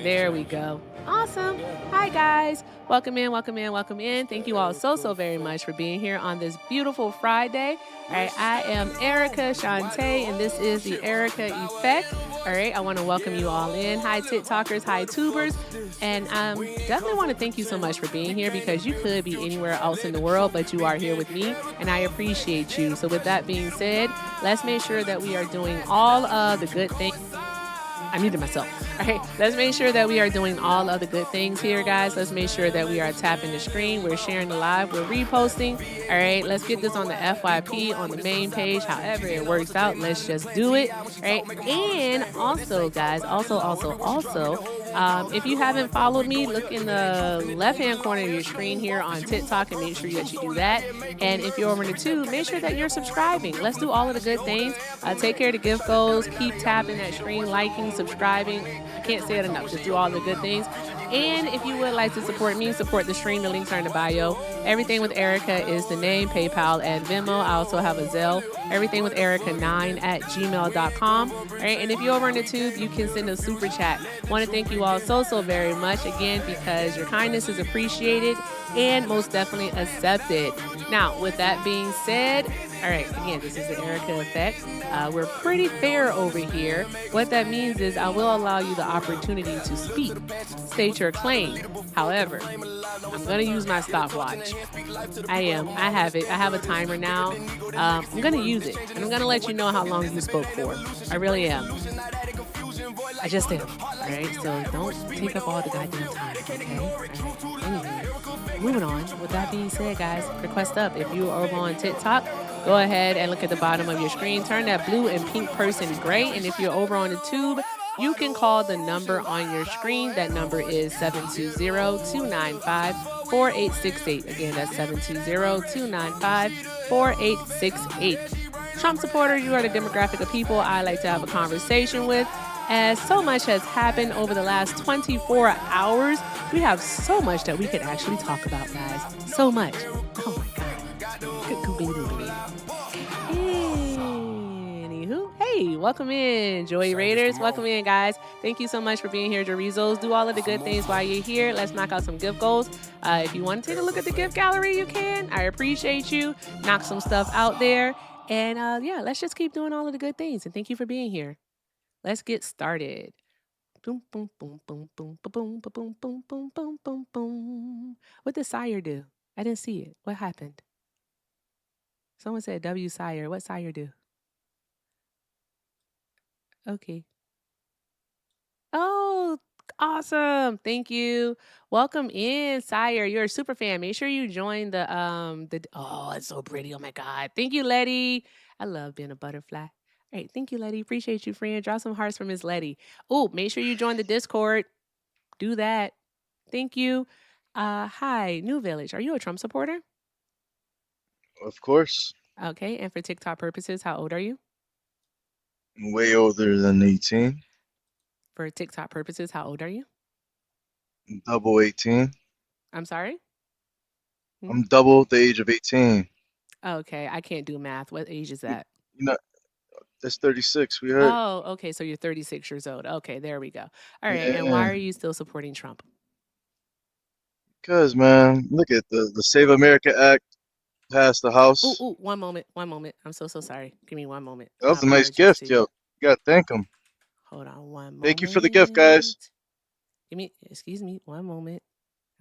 there we go. Awesome. Hi, guys. Welcome in, welcome in, welcome in. Thank you all so very much for being here on this beautiful Friday. All right, I am Erica Shantae, and this is the Erica Effect. All right, I want to welcome you all in. Hi, TikTokers, hi, Tubers. And definitely want to thank you so much for being here because you could be anywhere else in the world, but you are here with me, and I appreciate you. So, with that being said, let's make sure that we are doing all of the good things. I muted myself. All right, let's make sure that we are doing all of the good things here, guys. Let's make sure that we are tapping the screen. We're sharing the live. We're reposting. All right, let's get this on the FYP on the main page. However it works out, let's just do it. All right, and also, guys, also, if you haven't followed me, look in the left-hand corner of your screen here on TikTok and make sure that you do that. And if you're over in the tube, make sure that you're subscribing. Let's do all of the good things. Take care of the gift goals. Keep tapping that screen, liking, subscribing. I can't say it enough. Just do all the good things. And if you would like to support me, support the stream, the links are in the bio. Everything with Erica is the name, PayPal, and Venmo. I also have a Zelle. Everything with Erica9@gmail.com. All right, and if you're over in the tube, you can send a super chat. Want to thank you all so very much again because your kindness is appreciated and most definitely accepted. Now, with that being said, all right, again, this is the Erica Effect. We're pretty fair over here. What that means is I will allow you the opportunity to speak, state your claim. However, I'm going to use my stopwatch. I have it. I have a timer now. I'm going to use it, and I'm going to let you know how long you spoke for. I really am. I just am. All right, so don't take up all the goddamn time, okay? All right. Anyway, moving on. With that being said, guys, request up. If you are over on TikTok, go ahead and look at the bottom of your screen. Turn that blue and pink person gray. And if you're over on the tube, you can call the number on your screen. That number is 720-295-4868. Again, that's 720-295-4868. Trump supporter, you are the demographic of people I like to have a conversation with. As so much has happened over the last 24 hours, we have so much that we could actually talk about, guys. So much. Oh my God. Anywho, hey, welcome in, Joy Raiders. Welcome in, guys. Thank you so much for being here, Dorizos. Do all of the good things while you're here. Let's knock out some gift goals. If you want to take a look at the gift gallery, you can. I appreciate you. Knock some stuff out there. And yeah, let's just keep doing all of the good things. And thank you for being here. Let's get started. Boom, boom, boom, boom, boom, boom, boom, boom, boom, boom, boom, boom, boom. What did Sire do? I didn't see it. What happened? Someone said W Sire. What Sire do? Okay. Oh, awesome. Thank you. Welcome in, Sire. You're a super fan. Make sure you join the oh, it's so pretty. Oh my God. Thank you, Letty. I love being a butterfly. All right, thank you, Letty. Appreciate you, friend. Draw some hearts for Miss Letty. Oh, make sure you join the Discord. Do that. Thank you. Hi, New Village. Are you a Trump supporter? Of course. Okay, and for TikTok purposes, how old are you? Way older than 18. For TikTok purposes, how old are you? Double 18. I'm sorry? I'm double the age of 18. Okay, I can't do math. What age is that? You know, that's 36. We heard. Oh, okay. So you're 36 years old. Okay, there we go. All right. And Yeah. why are you still supporting Trump? Because, man, look at the Save America Act passed the House. Ooh, one moment. I'm so sorry. Give me one moment. That was a nice gift, yo. You got to thank him. Hold on one moment. Thank you for the gift, guys. Excuse me, one moment.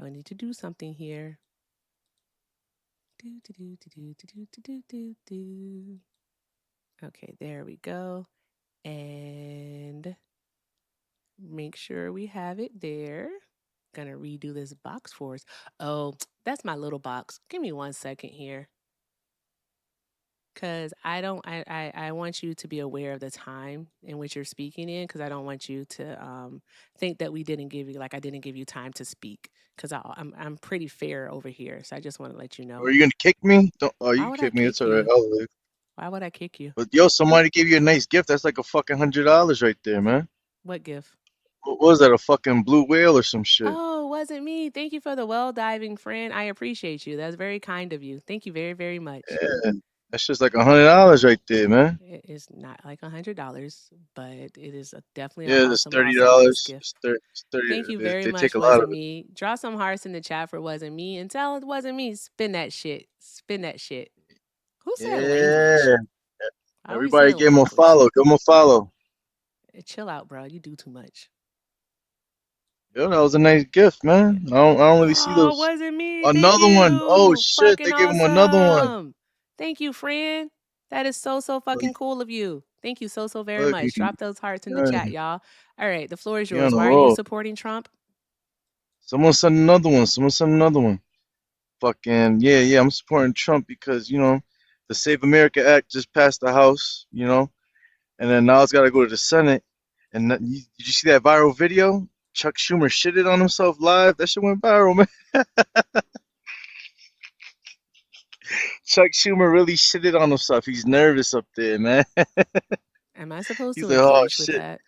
I need to do something here. Okay, there we go. And make sure we have it there. Gonna redo this box for us. Oh, that's my little box. Give me 1 second here. Because I want you to be aware of the time in which you're speaking in, because I don't want you to think that I didn't give you time to speak, because I'm pretty fair over here. So I just want to let you know. Are you going to kick me? You can kick me. It's all right. I'll leave. Why would I kick you? But yo, somebody gave you a nice gift. That's like a fucking $100 right there, man. What gift? What was that? A fucking blue whale or some shit? Oh, wasn't me. Thank you for the well diving, friend. I appreciate you. That's very kind of you. Thank you very, very much. Yeah. That's just like $100 right there, man. It is not like $100, but it is definitely an Yeah, it's awesome, thirty awesome ass dollars. gift. It's 30. Thank you very They take much, a lot of Wasn't it. Me. Draw some hearts in the chat for Wasn't Me and tell it wasn't me. Spin that shit. Spin that shit. Who said language? Yeah. Why are we Everybody saying give him a language? follow. Give him a follow. Chill out, bro. You do too much. Yo, that was a nice gift, man. I don't really see Oh, those. Wasn't Me. Thank Another one. Oh you. shit, Fucking they gave him another one. awesome. Thank you, friend. That is so, so Look, fucking cool of you. Thank you so, so very look, much. Drop those hearts in the yeah, chat, y'all. All right, the floor is he on yours. a Why are you roll. supporting Trump? Someone send another one. Someone send another one. Fucking yeah. I'm supporting Trump because the Save America Act just passed the House. And then now it's got to go to the Senate. And did you see that viral video? Chuck Schumer shitted on himself live. That shit went viral, man. Chuck Schumer really shitted on himself. He's nervous up there, man. Am I supposed He's to like, oh engage with shit. that?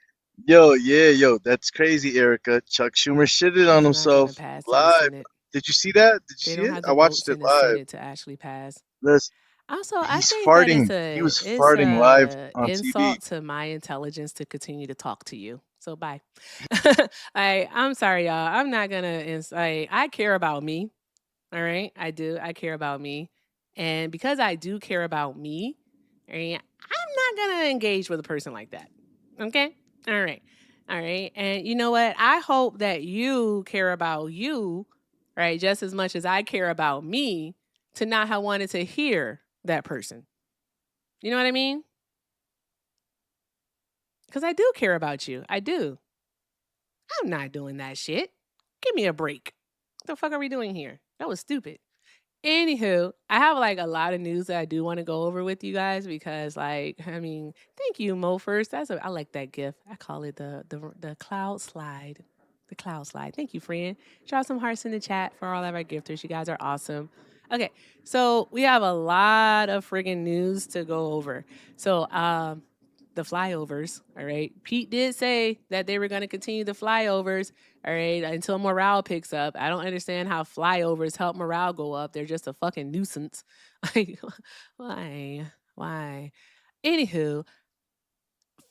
Yo, that's crazy, Erica. Chuck Schumer shitted on It's not going to himself pass in the live. Senate. Did you see that? Did you They see don't it? have I the watched votes it in the live. Senate to actually pass. Listen, Also, I he's think that farting. He was it's farting live a on TV. insult to my intelligence to continue to talk to you. So bye. I'm sorry, y'all. I'm not gonna. I care about me. All right, I do. I care about me, and because I do care about me, right, I'm not gonna engage with a person like that. Okay. All right. All right. And you know what? I hope that you care about you, right, just as much as I care about me, to not have wanted to hear that person. You know what I mean? Because I do care about you. I do. I'm not doing that shit. Give me a break. What the fuck are we doing here? That was stupid. Anywho, I have like a lot of news that I do want to go over with you guys because, thank you, Mo. First, I like that gift. I call it the cloud slide, the cloud slide. Thank you, friend. Drop some hearts in the chat for all of our gifters. You guys are awesome. Okay, so we have a lot of friggin' news to go over. So, the flyovers. All right. Pete did say that they were going to continue the flyovers. All right. Until morale picks up. I don't understand how flyovers help morale go up. They're just a fucking nuisance. Like, why? Why? Anywho,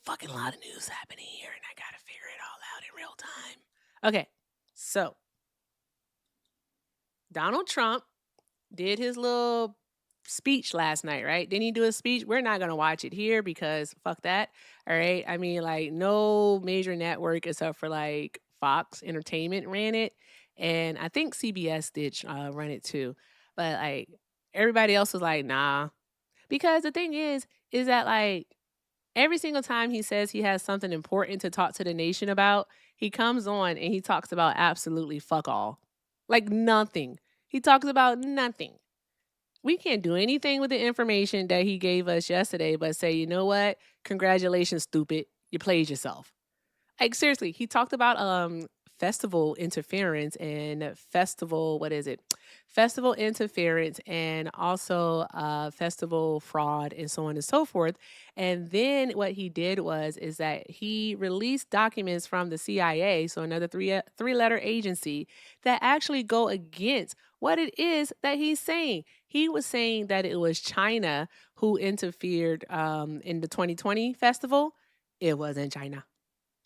fucking lot of news happening here, and I got to figure it all out in real time. Okay. So, Donald Trump did his little speech last night, right? Didn't he do a speech? We're not going to watch it here because fuck that. All right. I mean, like, no major network except for like Fox Entertainment ran it. And I think CBS did run it too. But like, everybody else was like, nah. Because the thing is that like, every single time he says he has something important to talk to the nation about, he comes on and he talks about absolutely fuck all. Like nothing. He talks about nothing. We can't do anything with the information that he gave us yesterday but say, you know what? Congratulations, stupid. You played yourself. Like seriously, he talked about festival interference and festival, what is it? Festival interference and also festival fraud and so on and so forth. And then what he did is that he released documents from the CIA, so another three-letter agency that actually go against what it is that he's saying. He was saying that it was China who interfered in the 2020 festival. It wasn't China.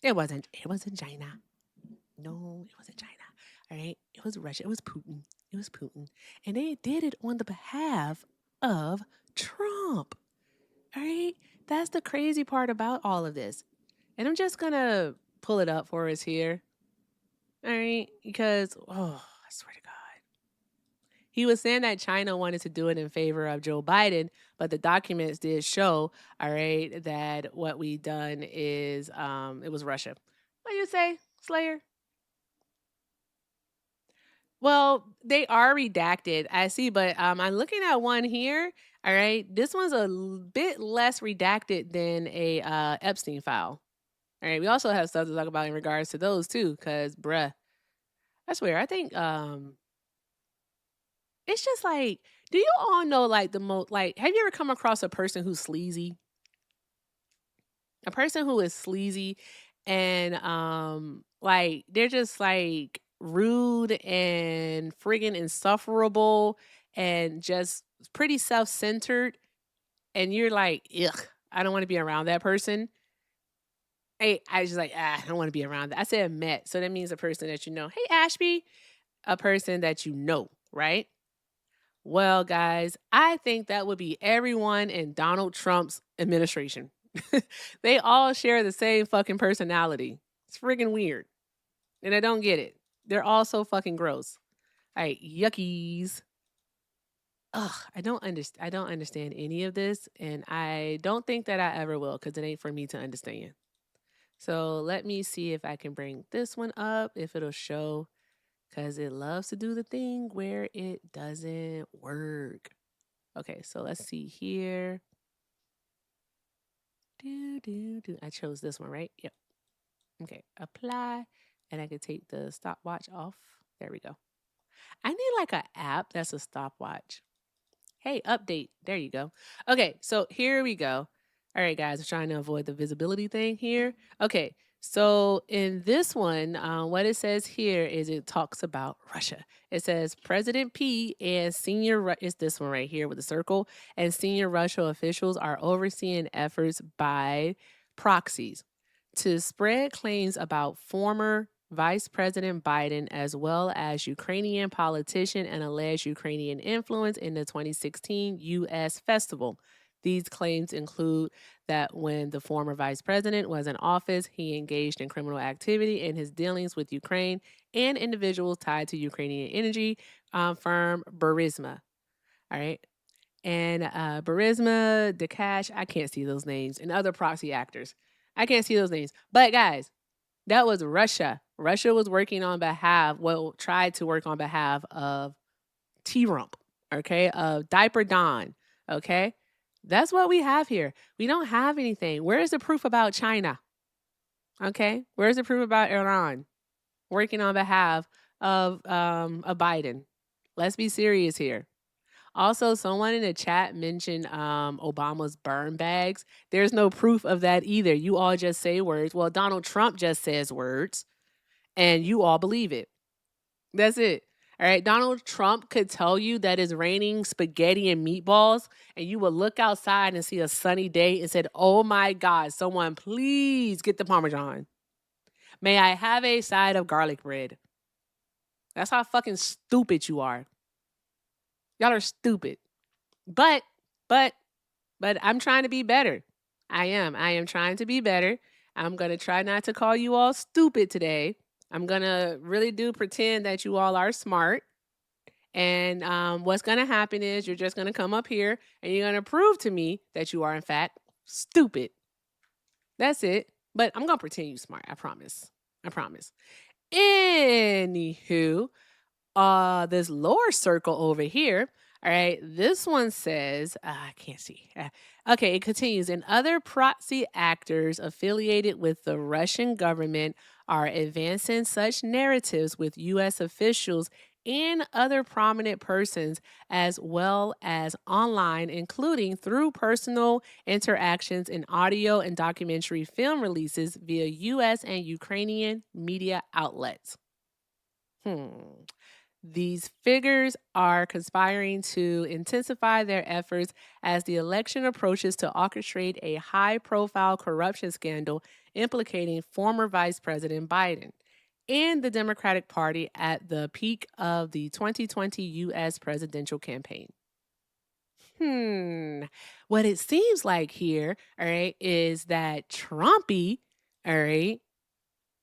It wasn't. It wasn't China. No, it wasn't China. All right. It was Russia. It was Putin. It was Putin. And they did it on the behalf of Trump. All right. That's the crazy part about all of this. And I'm just going to pull it up for us here. All right. Because, I swear to God. He was saying that China wanted to do it in favor of Joe Biden, but the documents did show, all right, that what we done is it was Russia. What do you say, Slayer? Well, they are redacted, I see, but I'm looking at one here. All right, this one's a bit less redacted than a Epstein file. All right, we also have stuff to talk about in regards to those too, because bruh, I swear, I think it's just like, do you all know like the most like have you ever come across a person who's sleazy? A person who is sleazy and like they're just like rude and friggin' insufferable and just pretty self-centered. and you're like, ugh, I don't want to be around that person. Hey, I was just like, I don't want to be around that. I said met, so that means a person that you know. Hey, Ashby, a person that you know, right? Well, guys, I think that would be everyone in Donald Trump's administration. They all share the same fucking personality. It's freaking weird. And I don't get it. They're all so fucking gross. All right, yuckies. Ugh, I don't understand any of this, and I don't think that I ever will because it ain't for me to understand. So let me see if I can bring this one up, if it'll show, because it loves to do the thing where it doesn't work. Okay, so let's see here. I chose this one, right? Yep. Okay, apply, and I can take the stopwatch off. There we go. I need like an app that's a stopwatch. Hey, update. There you go. Okay, so here we go. All right, guys, I'm trying to avoid the visibility thing here. Okay, so in this one, what it says here is it talks about Russia. It says President P and senior, it's this one right here with the circle, and senior Russia officials are overseeing efforts by proxies to spread claims about former Vice President Biden, as well as Ukrainian politician and alleged Ukrainian influence in the 2016 U.S. festival. These claims include that when the former vice president was in office, he engaged in criminal activity in his dealings with Ukraine and individuals tied to Ukrainian energy firm Burisma. All right. And Burisma, Dakash, I can't see those names, and other proxy actors. I can't see those names. But guys, that was Russia. Russia was working on behalf, well, tried to work on behalf of T-Rump, okay, of Diaper Don, okay? That's what we have here. We don't have anything. Where is the proof about China? Okay, where's the proof about Iran working on behalf of Biden? Let's be serious here. Also, someone in the chat mentioned Obama's burn bags. There's no proof of that either. You all just say words. Well, Donald Trump just says words, and you all believe it. That's it. All right. Donald Trump could tell you that it's raining spaghetti and meatballs, and you would look outside and see a sunny day and said, "Oh my God, someone please get the Parmesan. May I have a side of garlic bread?" That's how fucking stupid you are. Y'all are stupid. But I'm trying to be better. I am trying to be better. I'm going to try not to call you all stupid today. I'm going to really do pretend that you all are smart. And what's going to happen is you're just going to come up here and you're going to prove to me that you are, in fact, stupid. That's it. But I'm going to pretend you smart. I promise. I promise. Anywho, this lower circle over here, all right, this one says, I can't see. Okay, it continues. And other proxy actors affiliated with the Russian government are advancing such narratives with U.S. officials and other prominent persons, as well as online, including through personal interactions in audio and documentary film releases via U.S. and Ukrainian media outlets. These figures are conspiring to intensify their efforts as the election approaches to orchestrate a high-profile corruption scandal implicating former Vice President Biden and the Democratic Party at the peak of the 2020 U.S. presidential campaign. What it seems like here, all right, is that Trumpy, all right,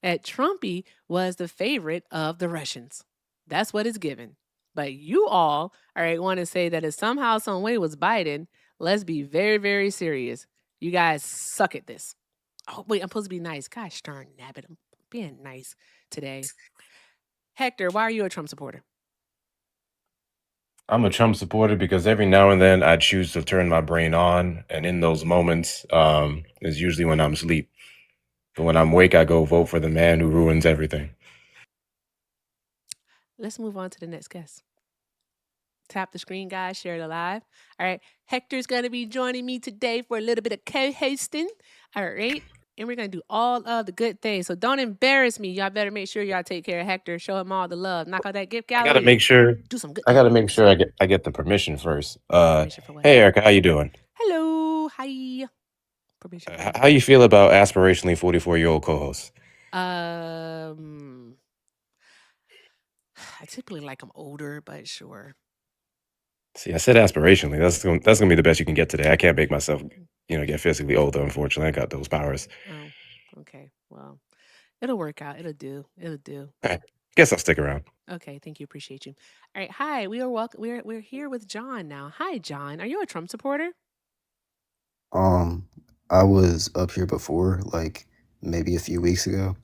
that Trumpy was the favorite of the Russians. That's what it's given. But you all right, want to say that it somehow, some way was Biden. Let's be very, very serious. You guys suck at this. Oh, wait, I'm supposed to be nice. Gosh darn nabbit. I'm being nice today. Hector, why are you a Trump supporter? I'm a Trump supporter because every now and then I choose to turn my brain on, and in those moments is usually when I'm asleep. But when I'm awake, I go vote for the man who ruins everything. Let's move on to the next guest. Tap the screen, guys. Share it live. All right. Hector's going to be joining me today for a little bit of co-hosting. All right. And we're going to do all of the good things. So don't embarrass me. Y'all better make sure y'all take care of Hector. Show him all the love. Knock out that gift gallery. I gotta make sure. Do some good I gotta make things. sure I get the permission first. Permission for what? Hey, Erica, how you doing? Hello. Hi. Permission. How you feel about aspirationally 44-year-old co-hosts? I typically like them older, but sure. See, I said aspirationally. That's gonna be the best you can get today. I can't make myself, get physically older. Unfortunately, I got those powers. Oh, okay. Well, it'll work out. It'll do. Guess I'll stick around. Okay, thank you. Appreciate you. All right. Hi, we are welcome. We're here with John now. Hi, John. Are you a Trump supporter? I was up here before, like maybe a few weeks ago.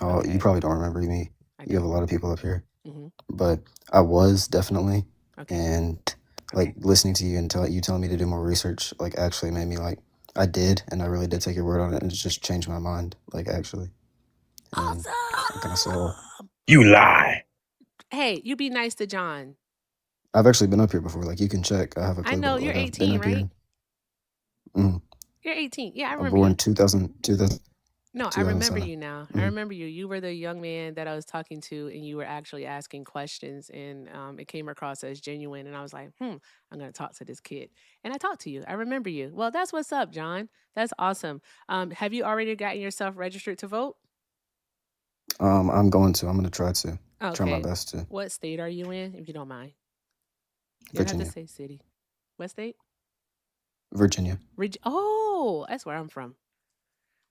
Oh, Okay. you probably don't remember me. I You have a don't. lot of people up here, Mm-hmm. but I was definitely, Okay. and like listening to you and you telling me to do more research, like actually made me like I did, and I really did take your word on it, and it just changed my mind, like actually. And I kind of saw. Awesome. You lie. Hey, you be nice to John. I've actually been up here before. Like you can check. I have a I clue, know but you're like I've been 18, up right? here. Mm. You're 18. Yeah, I I'm remember born you. 2000. No, I remember 2007. you now. I Mhm. remember you. You were the young man that I was talking to, and you were actually asking questions, and it came across as genuine. And I was like, I'm going to talk to this kid. And I talked to you. I remember you. Well, that's what's up, John. That's awesome. Have you already gotten yourself registered to vote? I'm going to. I'm going to try to. Try my Okay. best to. What state are you in, if you don't mind? You don't have to Virginia. say city. What state? Virginia. Oh, that's where I'm from.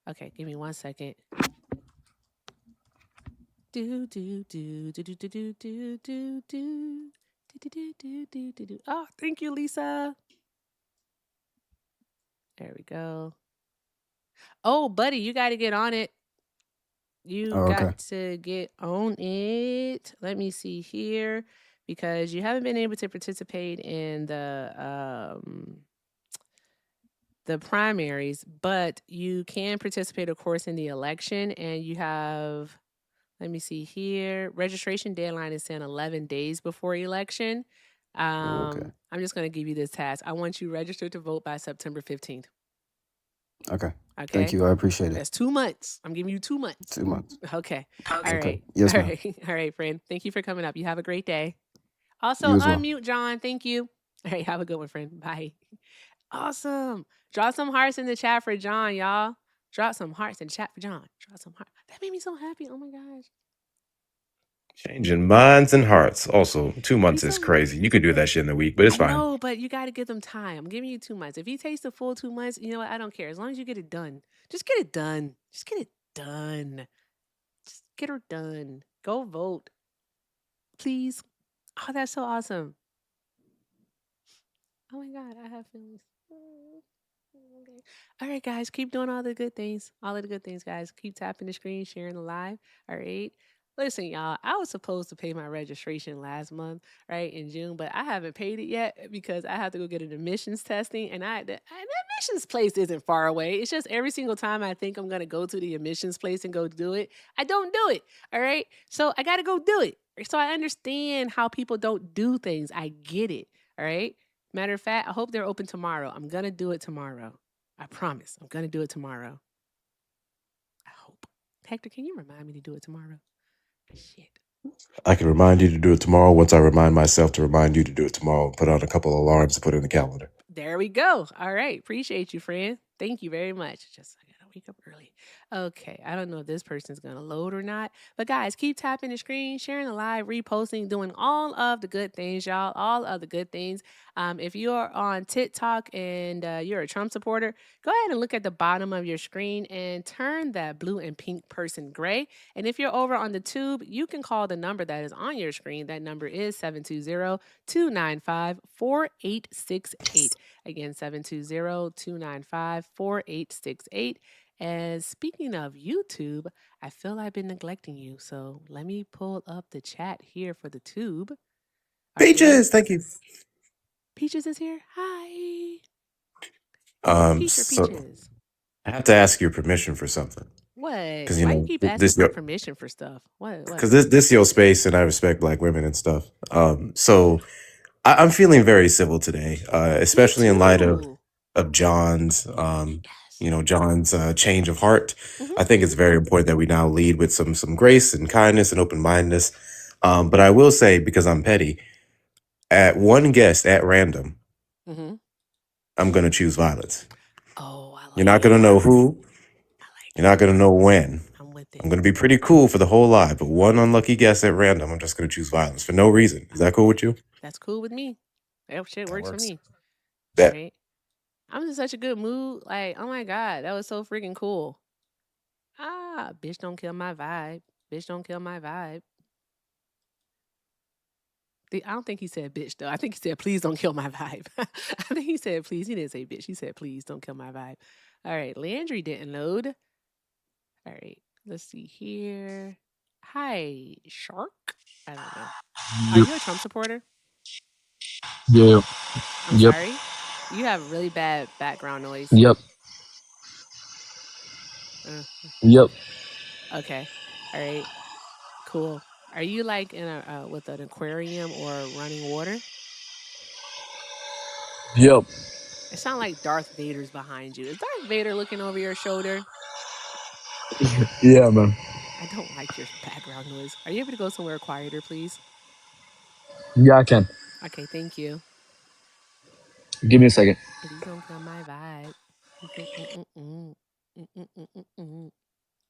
Okay, give me 1 second. Do do do do do do do do do do do. Oh, thank you, Lisa. There we go. Oh, buddy, you got to get on it. You Oh, got okay. to get on it. Let me see here, because you haven't been able to participate in the primaries, but you can participate, of course, in the election, and you have. Let me see here. Registration deadline is saying 11 days before election. Okay. I'm just going to give you this task. I want you registered to vote by September 15th. Okay. Okay. Thank you. I appreciate it. That's 2 months. I'm giving you 2 months. 2 months. Okay. Okay. All right. Yes, All ma'am. right. All right, friend. Thank you for coming up. You have a great day. Also, You as well. unmute John. Thank you. All right. Have a good one, friend. Bye. Awesome. Drop some hearts in the chat for John, y'all. Drop some hearts in the chat for John. Drop some hearts. That made me so happy. Oh my gosh. Changing minds and hearts. Also, 2 months He's is so crazy. You could do that shit in a week, but it's I fine. know, but you got to give them time. I'm giving you 2 months. If he takes the full 2 months, you know what? I don't care. As long as you get it done. Just get it done. Just get it done. Just get her done. Go vote. Please. Oh, that's so awesome. Oh my God, I have feelings. Okay. All right, guys, keep doing all the good things. All of the good things, guys. Keep tapping the screen, sharing the live. All right. Listen, y'all, I was supposed to pay my registration last month, right, in June, but I haven't paid it yet because I have to go get an admissions testing. And the admissions place isn't far away. It's just every single time I think I'm going to go to the admissions place and go do it, I don't do it. All right. So I got to go do it. So I understand how people don't do things. I get it. All right. Matter of fact, I hope they're open tomorrow. I'm going to do it tomorrow. I promise. I'm going to do it tomorrow. I hope. Hector, can you remind me to do it tomorrow? Shit. I can remind you to do it tomorrow once I remind myself to remind you to do it tomorrow. Put on a couple alarms to put in the calendar. There we go. All right. Appreciate you, friend. Thank you very much. Just I gotta wake up early. Okay. I don't know if this person's gonna load or not. But guys, keep tapping the screen, sharing the live, reposting, doing all of the good things, y'all. All of the good things. If you're on TikTok and you're a Trump supporter, go ahead and look at the bottom of your screen and turn that blue and pink person gray. And if you're over on the tube, you can call the number that is on your screen. That number is 720-295-4868. Again, 720-295-4868. And speaking of YouTube, I feel I've been neglecting you. So let me pull up the chat here for the tube. Peaches, thank you. Peaches is here. Hi. Peach or So Peaches? I have to ask your permission for something. What? Because Why you keep asking this for permission for stuff? What? because this your space and I respect Black women and stuff. So I'm feeling very civil today, especially in light of John's John's change of heart. Mhm. I think it's very important that we now lead with some grace and kindness and open-mindedness. But I will say, because I'm petty, at one guest at random, Mhm. I'm gonna choose violence. You're not going to know who. You're not going to know when. I'm with it. I'm going to be pretty cool for the whole lie, but one unlucky guess at random, I'm just going to choose violence for no reason. Is that cool with you? That's cool with me. That shit works for me. Bet. Right? I'm in such a good mood. Like, oh my God, that was so freaking cool. Bitch, don't kill my vibe. Bitch, don't kill my vibe. I don't think he said bitch, though. I think he said, please don't kill my vibe. I think he said, please. He didn't say bitch. He said, please don't kill my vibe. All right. Landry didn't load. All right. Let's see here. Hi, Shark. I don't know. Are you a Trump supporter? Yeah. I'm Yep. sorry. You have really bad background noise. Yep. Yep. Okay. All right. Cool. Are you like in a with an aquarium or running water? Yep. It sounds like Darth Vader's behind you. Is Darth Vader looking over your shoulder? Yeah, man. I don't like your background noise. Are you able to go somewhere quieter, please? Yeah, I can. Okay, thank you. Give me a second. Please don't kill my vibe.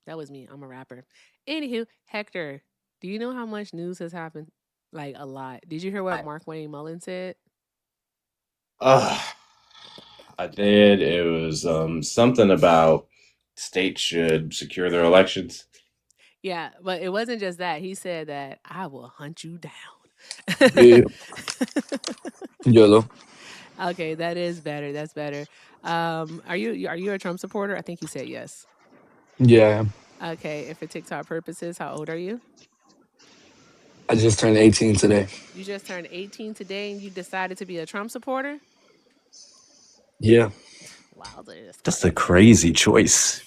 That was me. I'm a rapper. Anywho, Hector, do you know how much news has happened? Like a lot. Did you hear what Mark Wayne Mullen said? I did. It was something about states should secure their elections. Yeah, but it wasn't just that. He said that I will hunt you down. Yeah. Yellow. Okay, that is better. That's better. Are you a Trump supporter? I think you said yes. Yeah, I am. Okay, and for TikTok purposes, how old are you? I just turned 18 today. You just turned 18 today and you decided to be a Trump supporter? Yeah. Wow, That's a crazy choice.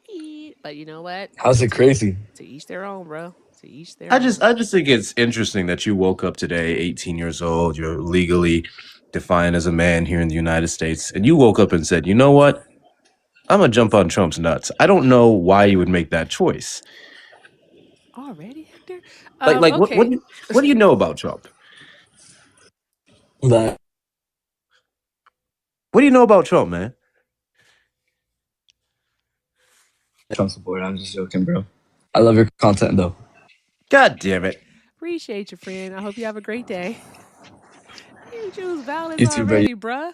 Sweet. But you know what? How's it crazy? To each their own, bro. To each their I own. just think it's interesting that you woke up today, 18 years old, you're legally defined as a man here in the United States, and you woke up and said, you know what? I'm gonna jump on Trump's nuts. I don't know why you would make that choice. Already, Hector? Like Okay. what do you know about Trump? That What do you know about Trump, man? Trump supporter. I'm just joking, bro. I love your content, though. God damn it. Appreciate you, friend. I hope you have a great day. You choose balance You too, bro. already, bruh.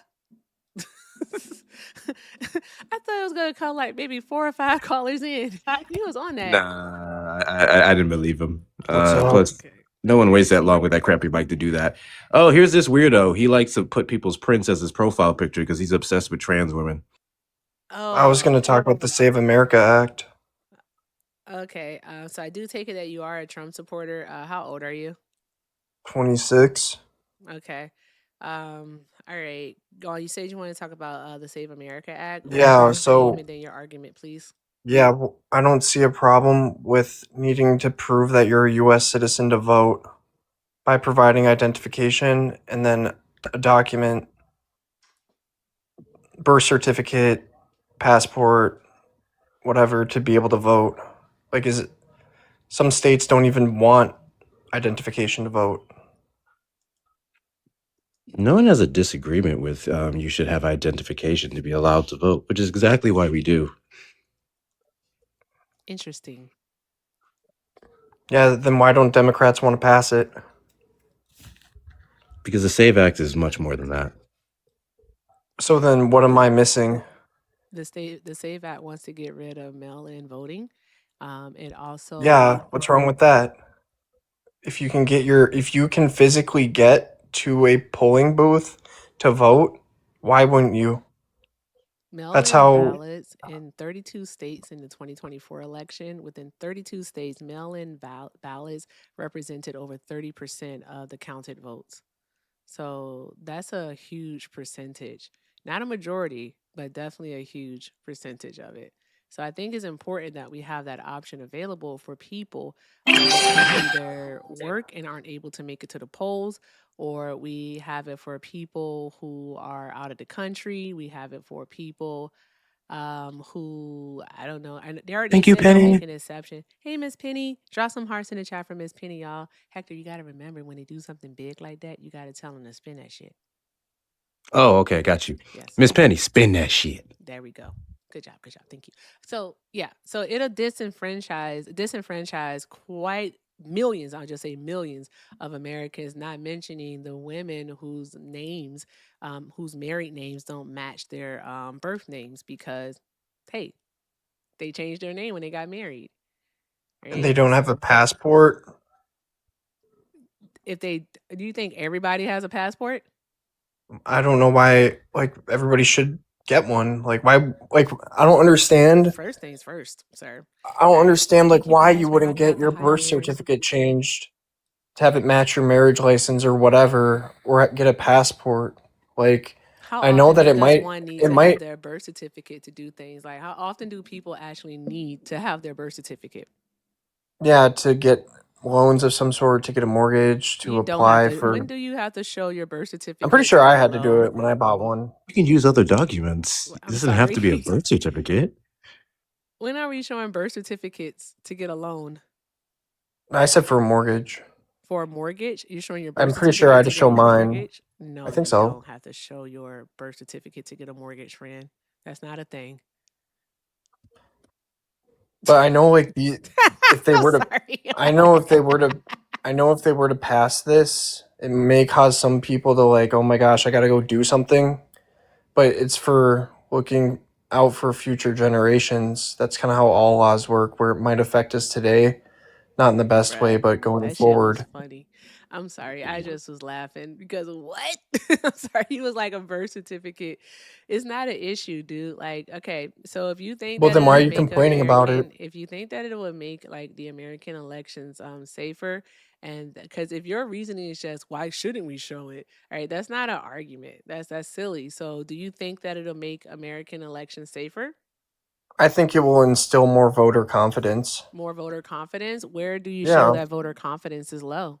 I thought it was gonna come like maybe 4 or 5 callers in. He was on that. Nah, I didn't believe him. What's up? Plus, Okay. no one waits that long with that crappy mic to do that. Oh, here's this weirdo. He likes to put people's prints as his profile picture because he's obsessed with trans women. Oh, I was going to talk about the Save America Act. okay. So I do take it that you are a Trump supporter. How old are you? 26. Okay. All right. You said you want to talk about the Save America Act. What's Yeah, your so- name and then your argument, please. Yeah, I don't see a problem with needing to prove that you're a U.S. citizen to vote by providing identification and then a document, birth certificate, passport, whatever, to be able to vote. Like, some states don't even want identification to vote. No one has a disagreement with you should have identification to be allowed to vote, which is exactly why we do. Interesting. Yeah, then why don't Democrats want to pass it? Because the SAVE Act is much more than that. So then what am I missing? The Save Act wants to get rid of mail-in voting. It also Yeah, what's wrong with that? If you can physically get to a polling booth to vote, why wouldn't you? mail-in ballots in 32 states in the 2024 election. Within 32 states, mail-in ballots represented over 30% of the counted votes. So that's a huge percentage. Not a majority, but definitely a huge percentage of it. So I think it's important that we have that option available for people who either work and aren't able to make it to the polls, or we have it for people who are out of the country. We have it for people who, I don't know. And they already Thank you, said they'll Penny. make an exception. Hey, Miss Penny, drop some hearts in the chat for Miss Penny, y'all. Hector, you got to remember when they do something big like that, you got to tell them to spin that shit. Oh, okay, got you. Yes. Miss Penny, spin that shit. There we go. Good job. Good job. Thank you. So yeah, so it'll disenfranchise quite millions, I'll just say millions of Americans, not mentioning the women whose names, whose married names don't match their birth names because, hey, they changed their name when they got married. And they Right? don't have a passport. Do you think everybody has a passport? I don't know why, like, everybody should get one. Like, why? Like, I don't understand. First things first, sir. I don't Right. understand, like, Thank you for why you answering wouldn't on get behalf your of birth Highlanders. certificate changed to have it match your marriage license or whatever, or get a passport. Like, How I know often that does one need it to have might, their birth certificate to do things? Like, how often do people actually need to have their birth certificate? yeah, to get loans of some sort, to get a mortgage, to You don't have apply to. When for. do you have to show your birth I'm pretty certificate sure to I get a had to do loan? it when I bought one. You can use other documents. It I'm doesn't have to be a sorry. birth certificate. When are we showing birth certificates to get a loan I said for a mortgage. for a mortgage? You're showing your I'm birth pretty sure I certificate had to to get a show mine. mortgage? No, I think you so. don't have to show your birth certificate to get a mortgage, friend. That's not a thing. But I know, like, if they I'm were to, sorry. I know if they were to pass this, it may cause some people to, like, oh my gosh, I got to go do something. But it's for looking out for future generations. That's kind of how all laws work, where it might affect us today, not in the best way, Bruh, but going that shit was forward. funny. I'm sorry. I just was laughing because of what? I'm sorry. He was like a birth certificate. It's not an issue, dude. Like, okay, so if you think Well, that then it why are would you make complaining about it? if you think that it would make like the American elections safer, and because if your reasoning is just why shouldn't we show it, all right, that's not an argument. That's silly. So, do you think that it'll make American elections safer? I think it will instill more voter confidence. More voter confidence? Where do you show Yeah. that voter confidence is low?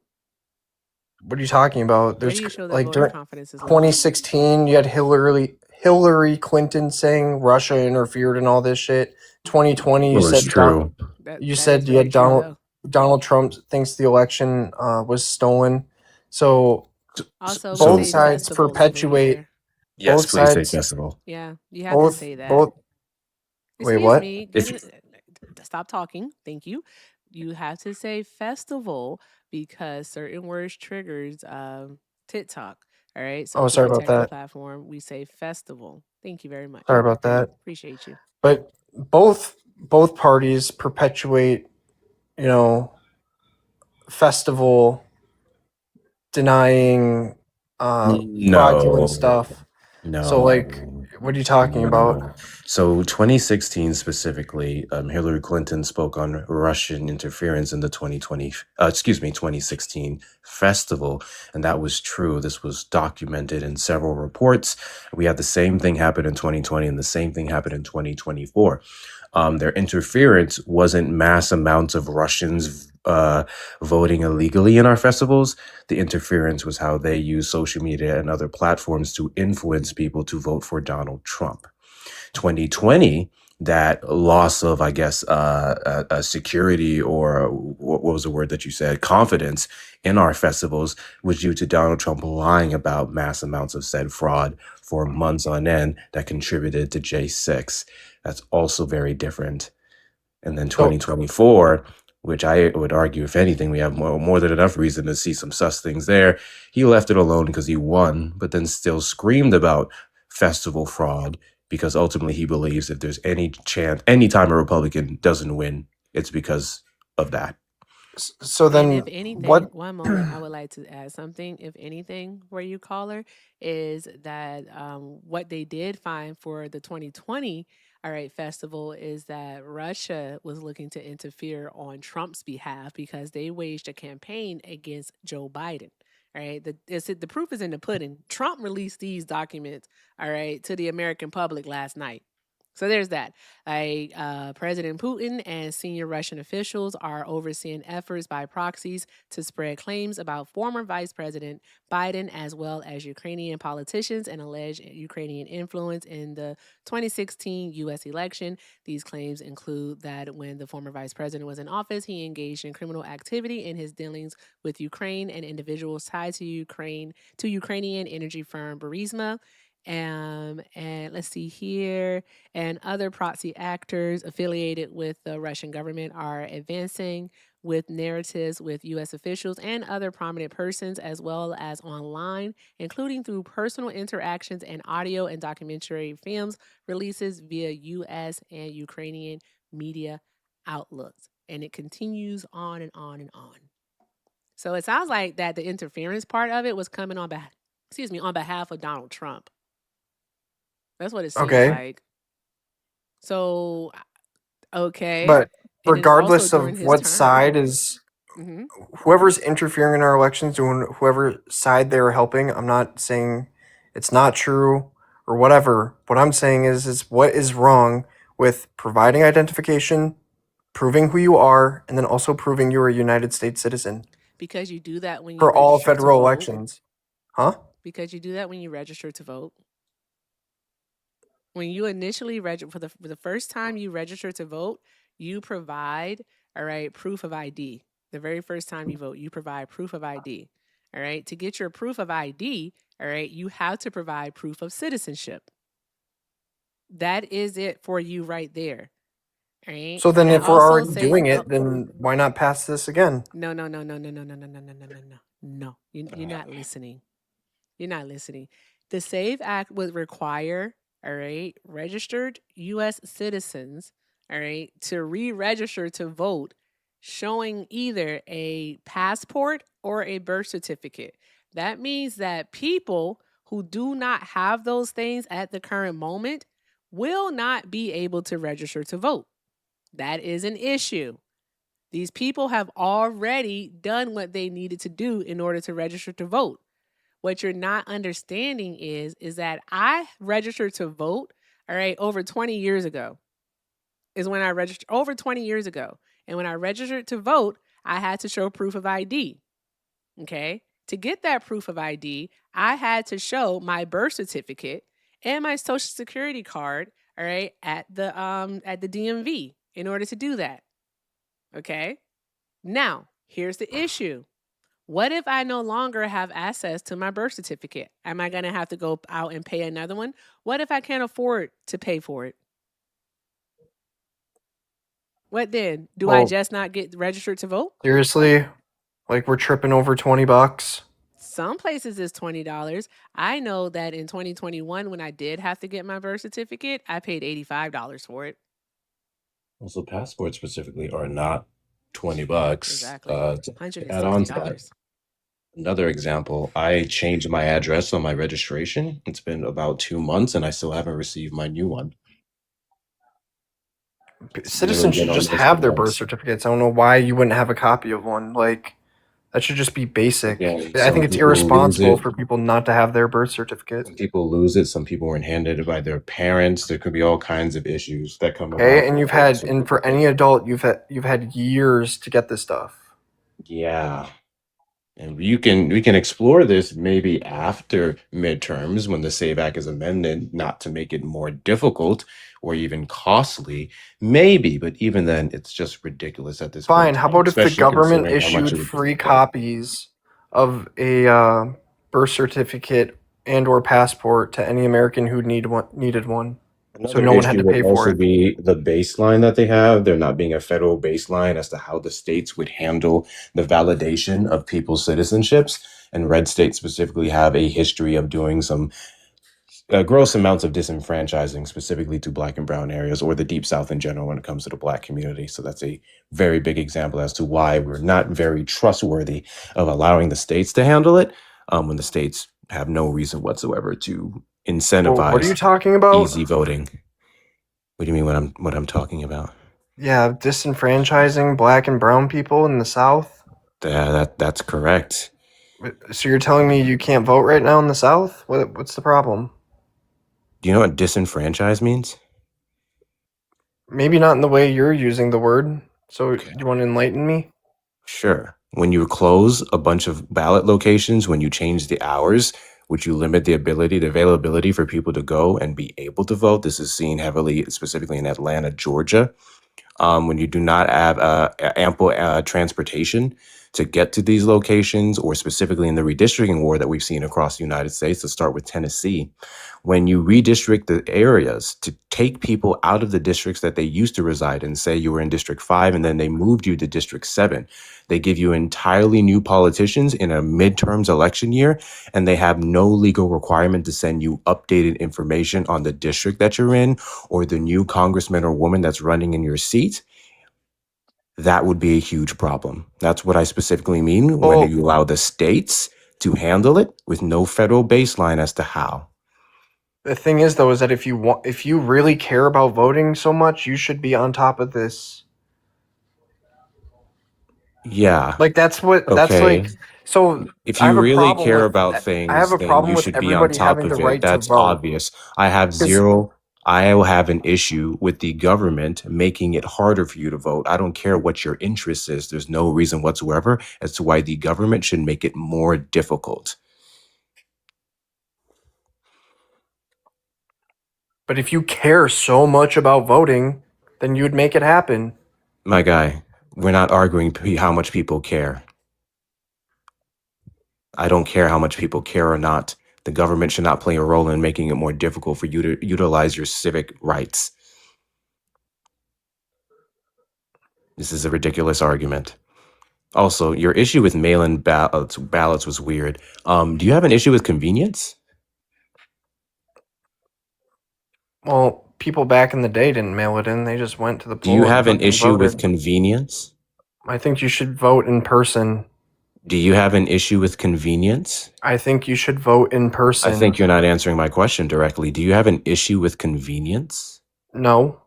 What are you talking about? Where There's do you show that like voter during confidence is low? 2016, you had Hillary Clinton saying Russia interfered and all this shit. 2020, It was true. you That said is you very had true, though. Donald Trump thinks the election was stolen. So Also, we both say sides festival over perpetuate. here. Yes, Both please say sides. festival. Yeah, you have to Both say that. both. Wait, Excuse what? me. If Stop talking. Thank you. You have to say festival because certain words triggers TikTok. All right. So Oh, to sorry about protect the that. platform, we say festival. Thank you very much. Sorry about that. Appreciate you. But both parties perpetuate, you know, festival denying fraudulent stuff. No. So, like, what are you talking about? So 2016 specifically, Hillary Clinton spoke on Russian interference in the 2016 festival, and that was true. This was documented in several reports. We had the same thing happen in 2020, and the same thing happened in 2024. Their interference wasn't mass amounts of Russians voting illegally in our festivals. The interference was how they use social media and other platforms to influence people to vote for Donald Trump. 2020, that loss of, I guess, security, or what was the word that you said, confidence in our festivals, was due to Donald Trump lying about mass amounts of said fraud for months on end that contributed to J6. That's also very different. And then 2024, which I would argue, if anything, we have more than enough reason to see some sus things there. He left it alone because he won, but then still screamed about festival fraud because ultimately he believes if there's any chance, anytime a Republican doesn't win, it's because of that. So then, and if anything, what? one moment, I would like to add something. If anything, where you caller, is that what they did find for the 2020 festival is that Russia was looking to interfere on Trump's behalf because they waged a campaign against Joe Biden. All right, the proof is in the pudding. Trump released these documents, all right, to the American public last night. So there's that. President Putin and senior Russian officials are overseeing efforts by proxies to spread claims about former Vice President Biden, as well as Ukrainian politicians, and alleged Ukrainian influence in the 2016 U.S. election. These claims include that when the former vice president was in office, he engaged in criminal activity in his dealings with Ukraine and individuals tied to Ukrainian energy firm Burisma. And let's see here, and other proxy actors affiliated with the Russian government are advancing with narratives with U.S. officials and other prominent persons, as well as online, including through personal interactions and audio and documentary films releases via U.S. and Ukrainian media outlets. And it continues on and on and on. So it sounds like that the interference part of it was coming on behalf of Donald Trump. That's what it seems Okay. like. So, okay. But And it was also regardless during of his what term. side is, Mhm. whoever's interfering in our elections, doing whoever side they're helping, I'm not saying it's not true or whatever. What I'm saying is what is wrong with providing identification, proving who you are, and then also proving you're a United States citizen Because you do that when you for all register to federal vote. elections. Huh? Because you do that when you register to vote. When you initially register for the first time you register to vote, you provide, all right, proof of ID. The very first time you vote, you provide proof of ID. All right. To get your proof of ID, all right, you have to provide proof of citizenship. That is it for you right there. All right. So then And if we're also already say, doing it, then why not pass this again? no. You're not listening. You're not listening. The SAVE Act would require, all right, registered U.S. citizens, all right, to re-register to vote, showing either a passport or a birth certificate. That means that people who do not have those things at the current moment will not be able to register to vote. That is an issue. These people have already done what they needed to do in order to register to vote. What you're not understanding is that I registered to vote, all right, over 20 years ago is when I registered, over 20 years ago. And when I registered to vote, I had to show proof of ID. Okay. To get that proof of ID, I had to show my birth certificate and my social security card, all right, at the DMV in order to do that. Okay. Now, here's the issue. What if I no longer have access to my birth certificate? Am I going to have to go out and pay another one? What if I can't afford to pay for it? What then? Do I Well, just not get registered to vote? seriously, like we're tripping over $20. Some places is $20. I know that in 2021, when I did have to get my birth certificate, I paid $85 for it. Also, passports specifically are not $20. Exactly. To add on to that, $160. another example, I changed my address on my registration. It's been about 2 months and I still haven't received my new one. Citizens should just have their birth certificates. I don't know why you wouldn't have a copy of one. Like, that should just be basic. Again, I think it's irresponsible for people not to have their birth certificate. Some people lose it. Some people were handed it by their parents. There could be all kinds of issues that come about. Okay, and for any adult, you've had years to get this stuff. Yeah. And we can explore this maybe after midterms when the SAVE Act is amended, not to make it more difficult or even costly, maybe, but even then, it's just ridiculous at this point. Fine. How about if the government issued free copies of a birth certificate and or passport to any American who needed one? So no one had to pay for it. Be the baseline that they have. There not being a federal baseline as to how the states would handle the validation of people's citizenships. And red states specifically have a history of doing some gross amounts of disenfranchising, specifically to Black and brown areas or the Deep South in general when it comes to the Black community. So that's a very big example as to why we're not very trustworthy of allowing the states to handle it when the states have no reason whatsoever to incentivize. Well, what are you talking about? Easy voting. What do you mean what I'm talking about? Yeah, disenfranchising Black and brown people in the South? Yeah, that's correct. So you're telling me you can't vote right now in the South? What's the problem? Do you know what disenfranchise means? Maybe not in the way you're using the word. So Okay. you want to enlighten me? Sure. When you close a bunch of ballot locations, when you change the hours, would you limit the availability for people to go and be able to vote? This is seen heavily, specifically in Atlanta, Georgia. When you do not have ample transportation to get to these locations, or specifically in the redistricting war that we've seen across the United States, to start with Tennessee, when you redistrict the areas to take people out of the districts that they used to reside in, say you were in District 5 and then they moved you to District 7, they give you entirely new politicians in a midterms election year, and they have no legal requirement to send you updated information on the district that you're in or the new congressman or woman that's running in your seat. That would be a huge problem. That's what I specifically mean when Well, you allow the states to handle it with no federal baseline as to how. the thing is, though, is that if you really care about voting so much, you should be on top of this. Yeah. Like that's Okay. like. So If I have you a really problem care with about I have things, a then problem you with should be on everybody top having of the it. right to That's vote. obvious. I will have an issue with the government making it harder for you to vote. I don't care what your interest is. There's no reason whatsoever as to why the government should make it more difficult. But if you care so much about voting, then you'd make it happen. My guy, we're not arguing how much people care. I don't care how much people care or not. The government should not play a role in making it more difficult for you to utilize your civic rights. This is a ridiculous argument. Also, your issue with mail-in ballots was weird. Do you have an issue with convenience? Well, people back in the day didn't mail it in; they just went to the Do you poll and have an fucking issue with voted. convenience? I think you should vote in person. Do you have an issue with convenience? I think you should vote in I person. think you're not answering my question directly. Do you have an issue with convenience? No.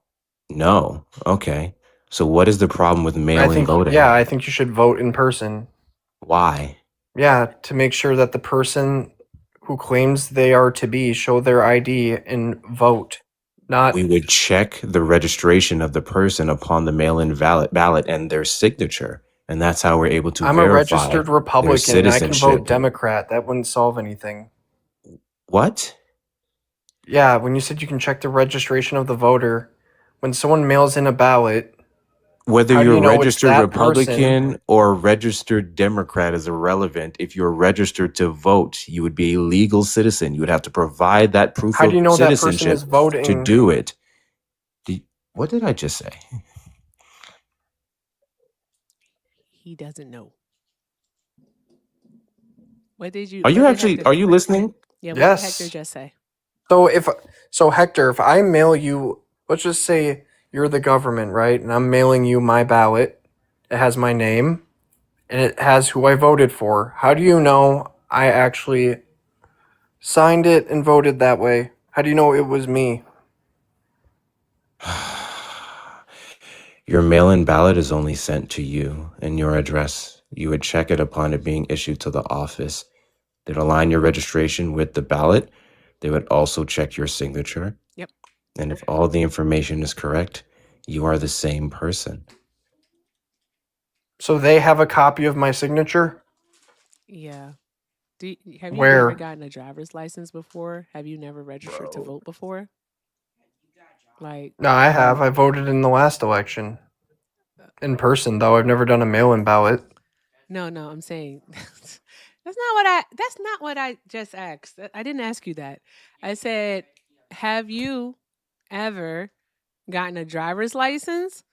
No. Okay. So what is the problem with I mail-in think voting? I think you should vote in person. Why? Yeah, to make sure that the person who claims they are to be show their ID and vote. Not We would check the registration of the person upon the mail-in ballot and their signature. And that's how we're able to I'm a verify registered their Republican and I can vote citizenship. Democrat. That wouldn't solve anything. What? Yeah, when you said you can check the registration of the voter, when someone mails in a ballot, Whether how do you're you know it's registered that person? Republican or registered Democrat is irrelevant. If you're registered to vote, you would be a legal citizen. You would have to provide that proof How do you of know that person citizenship is to voting? do it. What did I just say? He doesn't know. What did you? Are you what did actually, Hector- are you listening? Yeah. What did Yes. Hector just say? So Hector, if I mail you, let's just say you're the government, right? And I'm mailing you my ballot. It has my name and it has who I voted for. How do you know I actually signed it and voted that way? How do you know it was me? Your mail-in ballot is only sent to you and your address. You would check it upon it being issued to the office. They'd align your registration with the ballot. They would also check your signature. Yep. And if all the information is correct, you are the same person. So they have a copy of my signature? Yeah. Have you Where? never gotten a driver's license before? Have you never registered to vote before? Like, No, I have. I voted in the last election. In person, though. I've never done a mail-in ballot. no, I'm saying that's not what I just asked. I didn't ask you that. I said, have you ever gotten a driver's license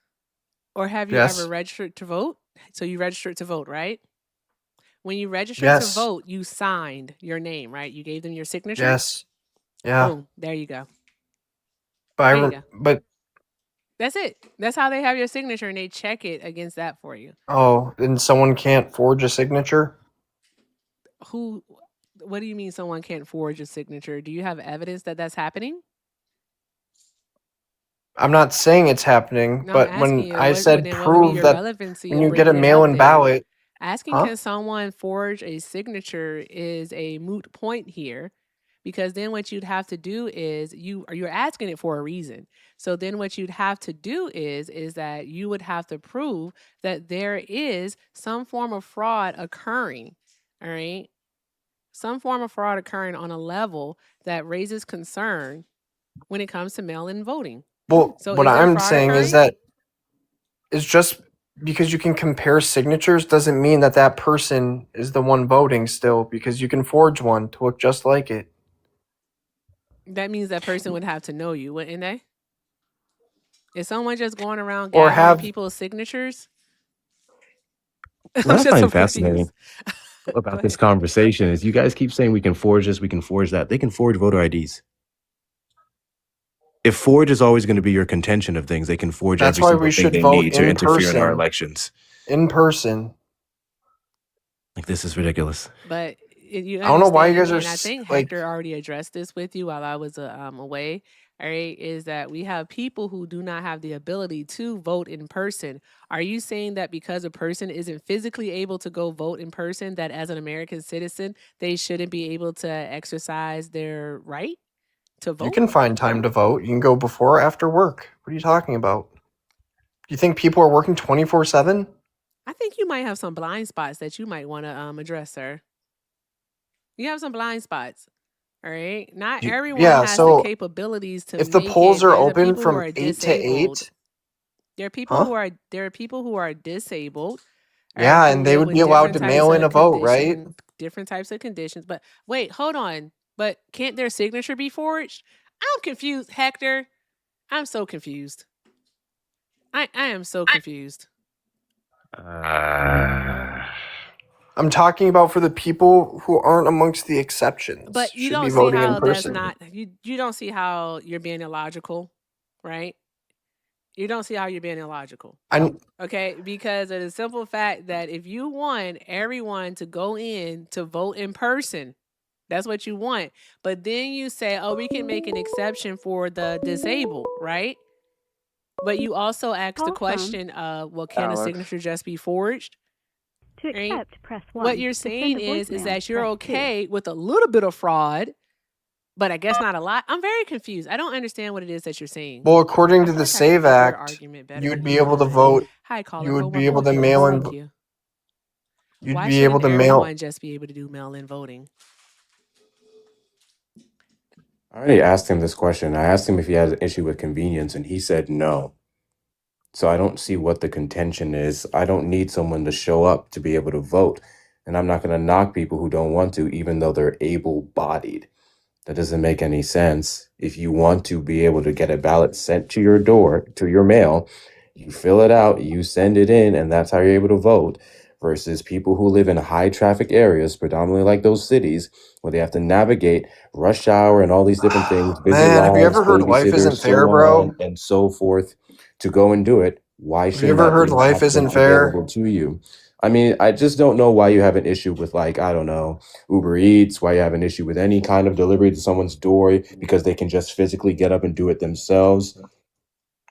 or have you Yes. ever registered to vote? So you registered to vote, right? When you registered Yes. to vote, you signed your name, right? You gave them your signature. Yes. Yeah. Boom. There you go. But but That's it. That's how they have your signature, and they check it against that for you. oh, and someone can't forge a signature? What do you mean someone can't forge a signature? Do you have evidence that that's happening? I'm not saying it's happening, No, but I'm when asking you, I said what would be prove your that relevancy when of you get a bringing it up mail-in then? ballot, Asking Huh? can someone forge a signature is a moot point here Because then what you'd have to do is you're asking it for a reason. So then what you'd have to do is that you would have to prove that there is some form of fraud occurring. All right. Some form of fraud occurring on a level that raises concern when it comes to mail-in voting. Well, So what is there I'm fraud saying is occurring? that it's just because you can compare signatures doesn't mean that that person is the one voting still, because you can forge one to look just like it. That means that person would have to know you, wouldn't they? Is someone just going around Or gathering have people's signatures? What I'm I just so find fascinating confused. Go about this ahead. conversation is you guys keep saying we can forge this, we can forge that. They can forge voter IDs. If forge is always going to be your contention of things, they can forge that's every why single we thing should they vote need to in interfere in our person. elections. In person. Like, this is ridiculous. But you I don't know why you understand, guys are and I think like, Hector already addressed this with you while I was away. All right, is that we have people who do not have the ability to vote in person. Are you saying that because a person isn't physically able to go vote in person, that as an American citizen, they shouldn't be able to exercise their right to you vote? can find time to vote. You can go before or after work. What are you talking about? Do you think people are working 24/7? I think you might have some blind spots that you might want to address, sir. You have some blind spots. All right. Not everyone Yeah, has the so capabilities to if the make polls it. are There's open people who from are 8 to disabled. 8, There are people who are disabled. All right, yeah, who and they live would with be allowed different to types mail in of a vote, right? different types of conditions. But wait, hold on. But can't their signature be forged? I'm confused, Hector. I'm so confused. I am so confused. I'm talking about for the people who aren't amongst the exceptions. But you Should be don't see voting in how that's person. not you don't see how you're being illogical, right? You don't see how you're being illogical. Okay, because of the simple fact that if you want everyone to go in to vote in person, that's what you want. But then you say, oh, we can make an exception for the disabled, right? But you also ask the question of, well, can a signature just be forged? To Right? accept, press 1. What you're To send saying a is voicemail, that you're press 2. okay with a little bit of fraud, but I guess not a lot. I'm very confused. I don't understand what it is that you're saying. Well, according to feel the like I can SAVE get your Act, argument better you'd than be you able to could. vote. Hi, caller. You Who would be able to woke mail in. you? You'd Why be able shouldn't to mail. everyone just be able to do mail-in voting? I already asked him this question. I asked him if he had an issue with convenience, and he said no. So I don't see what the contention is. I don't need someone to show up to be able to vote. And I'm not going to knock people who don't want to, even though they're able-bodied. That doesn't make any sense. If you want to be able to get a ballot sent to your door, to your mail, you fill it out, you send it in, and that's how you're able to vote. Versus people who live in high traffic areas, predominantly like those cities, where they have to navigate rush hour and all these different things, busy Man, have you lives, ever heard life isn't babysitters, so fair, bro? on and so forth, to go and do it. Why Have you shouldn't ever that be heard an life option isn't fair? available to you? I mean, I just don't know why you have an issue with, like, I don't know, Uber Eats, why you have an issue with any kind of delivery to someone's door because they can just physically get up and do it themselves.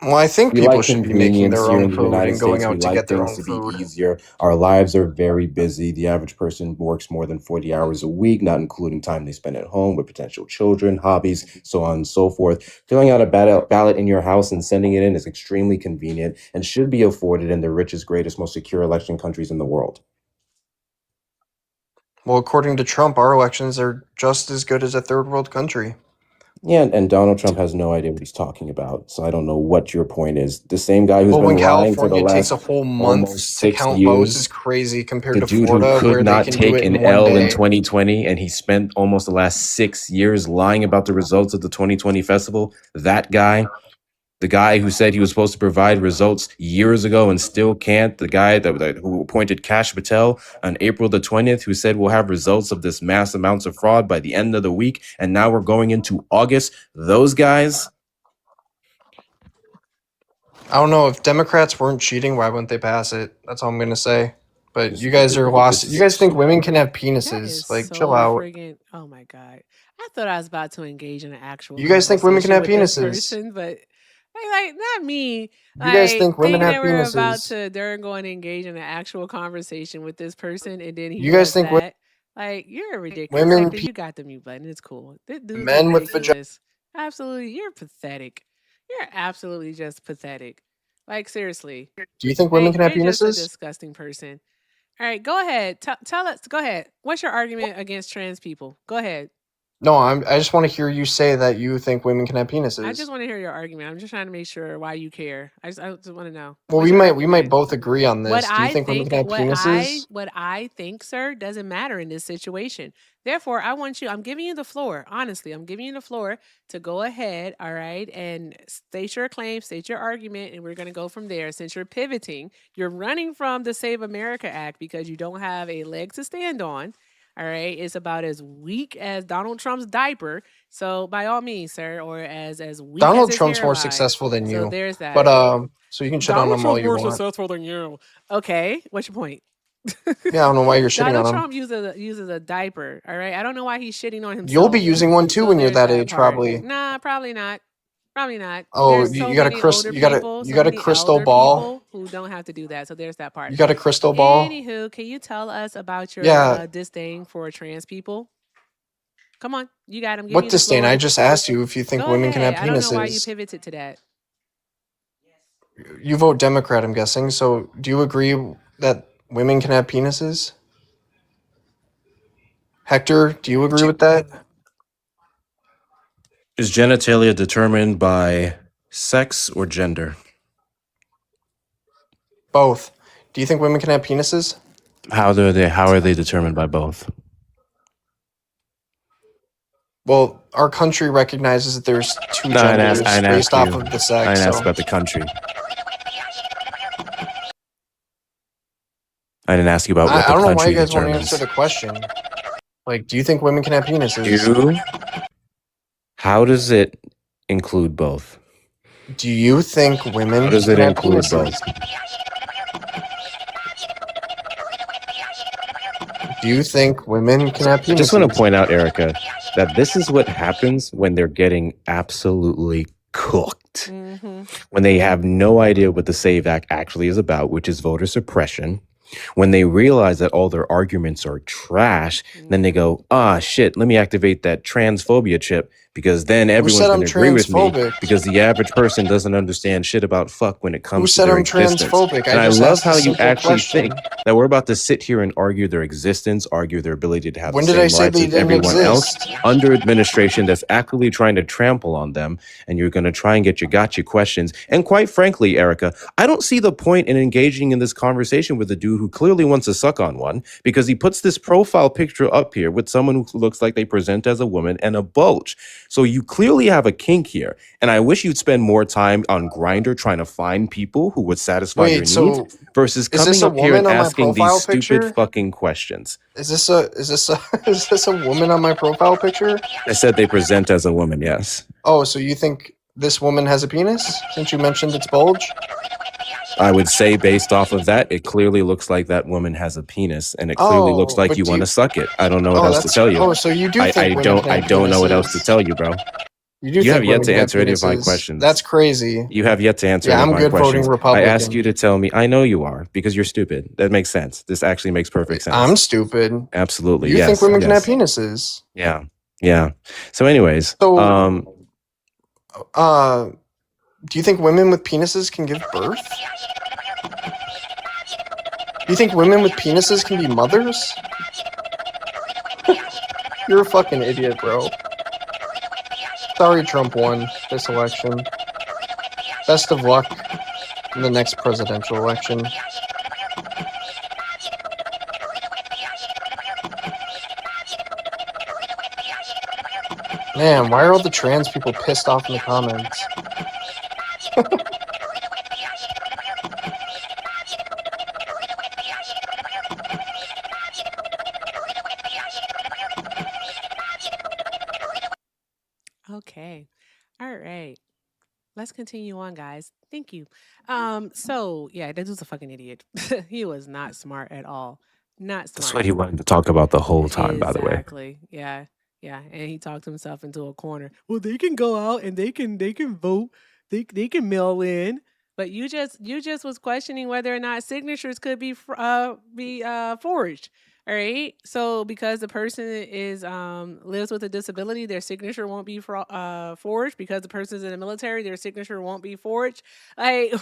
Well, I think We people like should be making convenience their here own in the food United and going States. We out to like get their things own to be food. easier. Our lives are very busy. The average person works more than 40 hours a week, not including time they spend at home with potential children, hobbies, so on and so forth. Filling out a ballot in your house and sending it in is extremely convenient and should be afforded in the richest, greatest, most secure election countries in the world. Well, according to Trump, our elections are just as good as a third world country. Yeah, and Donald Trump has no idea what he's talking about, so I don't know what your point is. The same guy who's Well, when been lying for the California takes a last whole month almost to 6 count votes is years, crazy compared the to dude who Florida, could where they not can do take it an in one L in day. 2020, and he spent almost the last 6 years lying about the results of the 2020 festival. That guy, the guy who said he was supposed to provide results years ago and still can't, the guy who appointed Kash Patel on April the 20th, who said we'll have results of this mass amounts of fraud by the end of the week, and now we're going into August. Those guys... I don't know, if Democrats weren't cheating, why wouldn't they pass it? That's all I'm gonna say. But you guys are lost. You guys think women can have penises? Like, so chill out. friggin', oh my God. I thought I was about to engage in an actual You guys think women can conversation have with this penises? person, but like not me. You guys think women thinking have that we're about penises? to they're going to engage in an actual conversation with this person, and then he You guys does think that. Like, you're ridiculous. Women, Hector, you got the mute button. It's cool. This dude's men with vagina. ridiculous. Absolutely. You're pathetic. You're absolutely just pathetic. Like, seriously. Do you think women can have You're just a penises? disgusting person. All right, go ahead. Tell us. Go ahead. What's your argument against trans people? Go ahead. No, I just want to hear you say that you think women can have penises. I just want to hear your argument. I'm just trying to make sure why you care. I just want to know. Well, What's we your might argument? both agree on this. What Do you I think women can have penises? what I think, sir, doesn't matter in this situation. Therefore, I'm giving you the floor. Honestly, I'm giving you the floor to go ahead, all right, and state your claim, state your argument, and we're going to go from there. Since you're pivoting, you're running from the Save America Act because you don't have a leg to stand on. All right, it's about as weak as Donald Trump's diaper. So by all means, sir, or as weak Donald as his Trump's hair more lie. successful than you. So there's that. But so you can shit on him all you want. Successful than you. Okay, what's your point? Yeah, I don't know why you're shitting Donald on him. Trump uses a diaper. All right, I don't know why he's shitting on himself. You'll be using one too So when you're there's that age, part. probably. Nah, probably not. Probably not. Oh, There's you so got a many crystal. older You got people, a so many crystal elder ball. people who don't have to do that. So there's that part. You got a crystal ball. Anywho, can you tell us about your disdain for trans people? Come on, you got him. What disdain? I just asked you if you think women can have penises. I don't know why you pivoted to that. You vote Democrat, I'm guessing. So do you agree that women can have penises? Hector, do you agree with that? Is genitalia determined by sex or gender? Both. Do you think women can have penises? How are they determined by both? Well, our country recognizes that there's two genders based off of the sex. I didn't ask about the country. I didn't ask you about what the country determines. I don't know why you guys want to answer the question. Like, do you think women can have penises? How does it include both? Do you think women How does it can have include penises? both? Do you think women can have penises? I just want to point out, Erica, that this is what happens when they're getting absolutely cooked. Mm-hmm. When they have no idea what the SAVE Act actually is about, which is voter suppression. When they realize that all their arguments are trash, then they go, shit, let me activate that transphobia chip because then everyone's going to agree with me because the average person doesn't understand shit about fuck when it comes to their existence. Transphobic? And I love how you actually think that we're about to sit here and argue their existence, argue their ability to have the same rights as everyone else under administration that's actively trying to trample on them, and you're going to try and get your gotcha questions. And quite frankly, Erica, I don't see the point in engaging in this conversation with a dude who clearly wants to suck on one because he puts this profile picture up here with someone who looks like they present as a woman and a bulge. So you clearly have a kink here. And I wish you'd spend more time on Grindr trying to find people who would satisfy your needs versus coming up here and asking these stupid fucking questions. Is this a woman on my profile picture? I said they present as a woman, yes. Oh, so you think this woman has a penis since you mentioned its bulge? I would say based off of that, it clearly looks like that woman has a penis, and it clearly looks like you want to suck it. I don't know what else to tell you. Oh, so you do think I don't know what else to tell you, bro. You have yet to answer any of my questions. That's crazy. You have yet to answer any of my questions. I'm good voting Republican. I asked you to tell me. I know you are because you're stupid. That makes sense. This actually makes perfect sense. I'm stupid. Absolutely. You think women can have penises? Yeah. Yeah. So anyways. Do you think women with penises can give birth? Do you think women with penises can be mothers? You're a fucking idiot, bro. Sorry Trump won this election. Best of luck in the next presidential election. Man, why are all the trans people pissed off in the comments? Okay. All right. Let's continue on, guys. Thank you. So yeah, that dude's a fucking idiot. He was not smart at all. Not smart. That's what he wanted to talk about the whole time, by the way. Exactly. Yeah. Yeah. And he talked himself into a corner. Well, they can go out and they can vote. They can mail in. But you just was questioning whether or not signatures could be forged. All right. So because the person is lives with a disability, their signature won't be forged. Because the person's in the military, their signature won't be forged. Like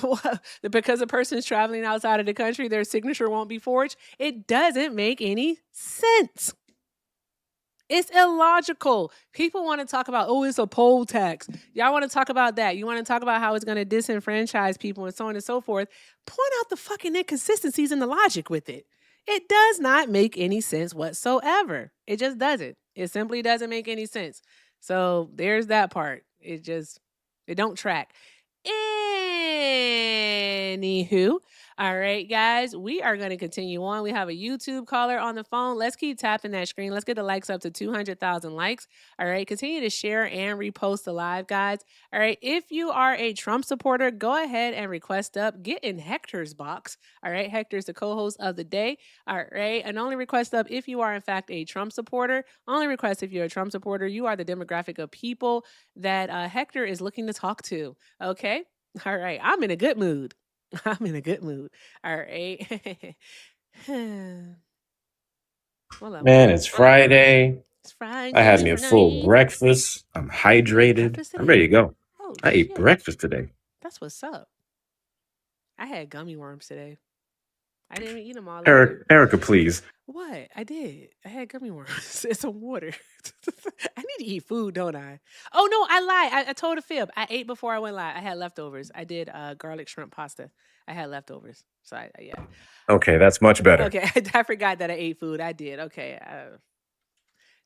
because the person's traveling outside of the country, their signature won't be forged. It doesn't make any sense. It's illogical. People want to talk about, oh, it's a poll tax. Y'all want to talk about that. You want to talk about how it's going to disenfranchise people and so on and so forth. Point out the fucking inconsistencies in the logic with it. It does not make any sense whatsoever. It just doesn't. It simply doesn't make any sense. So there's that part. It don't track. Anywho, all right, guys, we are going to continue on. We have a YouTube caller on the phone. Let's keep tapping that screen. Let's get the likes up to 200,000 likes. All right, continue to share and repost the live, guys. All right, if you are a Trump supporter, go ahead and request up. Get in Hector's box. All right, Hector's the co-host of the day. All right, and only request up if you are, in fact, a Trump supporter. Only request if you're a Trump supporter. You are the demographic of people that Hector is looking to talk to. Okay? All right, I'm in a good mood. I'm in a good mood. All right. Well, Man, it's Friday. it's Friday. I had me a full breakfast. I'm hydrated. Breakfast I'm ready to go. Oh, I ate shit. breakfast today. That's what's up. I had gummy worms today. I didn't even eat them all. Erica, please. What? I did. I had gummy worms and some water. I need to eat food, don't I? Oh, no, I lied. I told a fib. I ate before I went live. I had leftovers. I did garlic shrimp pasta. I had leftovers. So, yeah. Okay, that's much better. Okay, I forgot that I ate food. I did. Okay.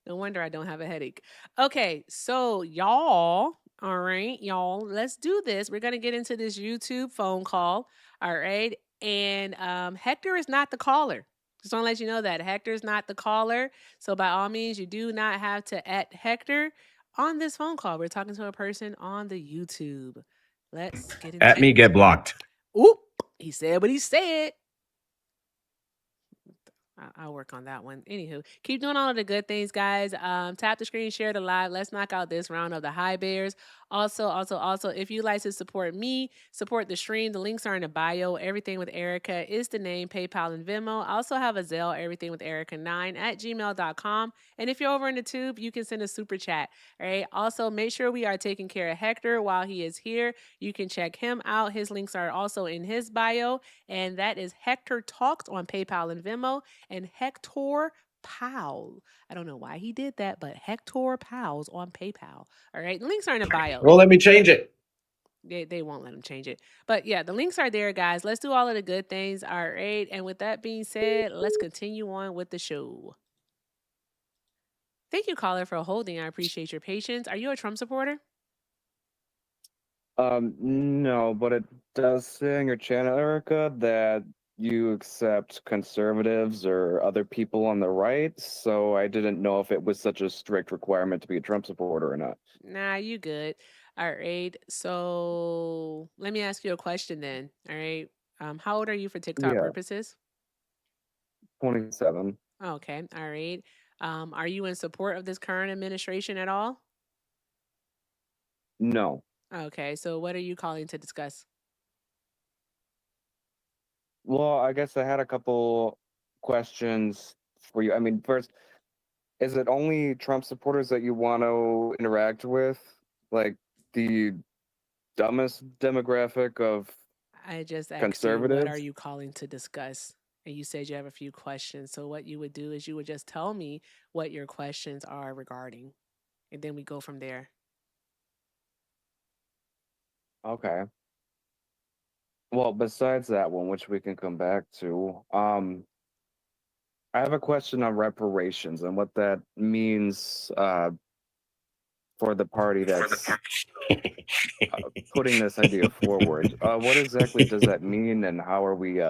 No wonder I don't have a headache. Okay, so y'all, all right, y'all, let's do this. We're going to get into this YouTube phone call, all right? And Hector is not the caller. Just want to let you know that Hector's not the caller. So by all means, you do not have to @ Hector on this phone call. We're talking to a person on the YouTube. Let's get into @ me, get blocked. Oop, he said what he said. I'll work on that one. Anywho, keep doing all of the good things, guys. Tap the screen, share the live. Let's knock out this round of the high bears. Also, if you'd like to support me, support the stream, the links are in the bio. Everything with Erica is the name, PayPal and Venmo. I also have a Zelle, everything with Erica9 @gmail.com. And if you're over in the tube, you can send a super chat. All right. Also, make sure we are taking care of Hector while he is here. You can check him out. His links are also in his bio. And that is Hector Talks on PayPal and Venmo. And Hector Powell. I don't know why he did that, but Hector Powell's on PayPal. All right. The links are in the bio. Well, let me change it. They won't let him change it. But yeah, the links are there, guys. Let's do all of the good things. All right. And with that being said, let's continue on with the show. Thank you, caller, for holding. I appreciate your patience. Are you a Trump supporter? No, but it does say on your channel, Erica, that you accept conservatives or other people on the right, so I didn't know if it was such a strict requirement to be a Trump supporter or not. Nah, you good. All right. So let me ask you a question then. All right. How old are you for TikTok purposes? 27. Okay. All right. Are you in support of this current administration at all? No. Okay. So what are you calling to discuss? Well, I guess I had a couple questions for you. I mean, first, is it only Trump supporters that you want to interact with? Like the dumbest demographic of I just asked conservatives? you, what are you calling to discuss? And you said you have a few questions. So what you would do is you would just tell me what your questions are regarding. And then we go from there. Okay. Well, besides that one, which we can come back to, I have a question on reparations and what that means for the party that's putting this idea forward. What exactly does that mean, and how are we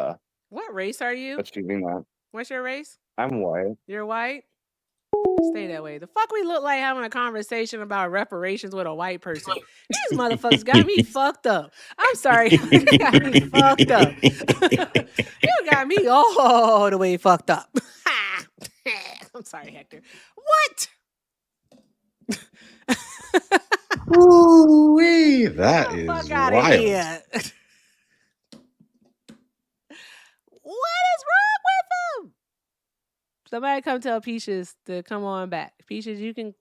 What race are you? achieving that? What's your race? I'm white. You're white? Stay that way. The fuck we look like having a conversation about reparations with a white person. These motherfuckers got me fucked up. I'm sorry. You got me fucked up. You got me all the way fucked up. I'm sorry, Hector. What? Ooh-wee, that is Fuck out of wild. here. What is wrong with him? Somebody come tell Peaches to come on back. Peaches, you be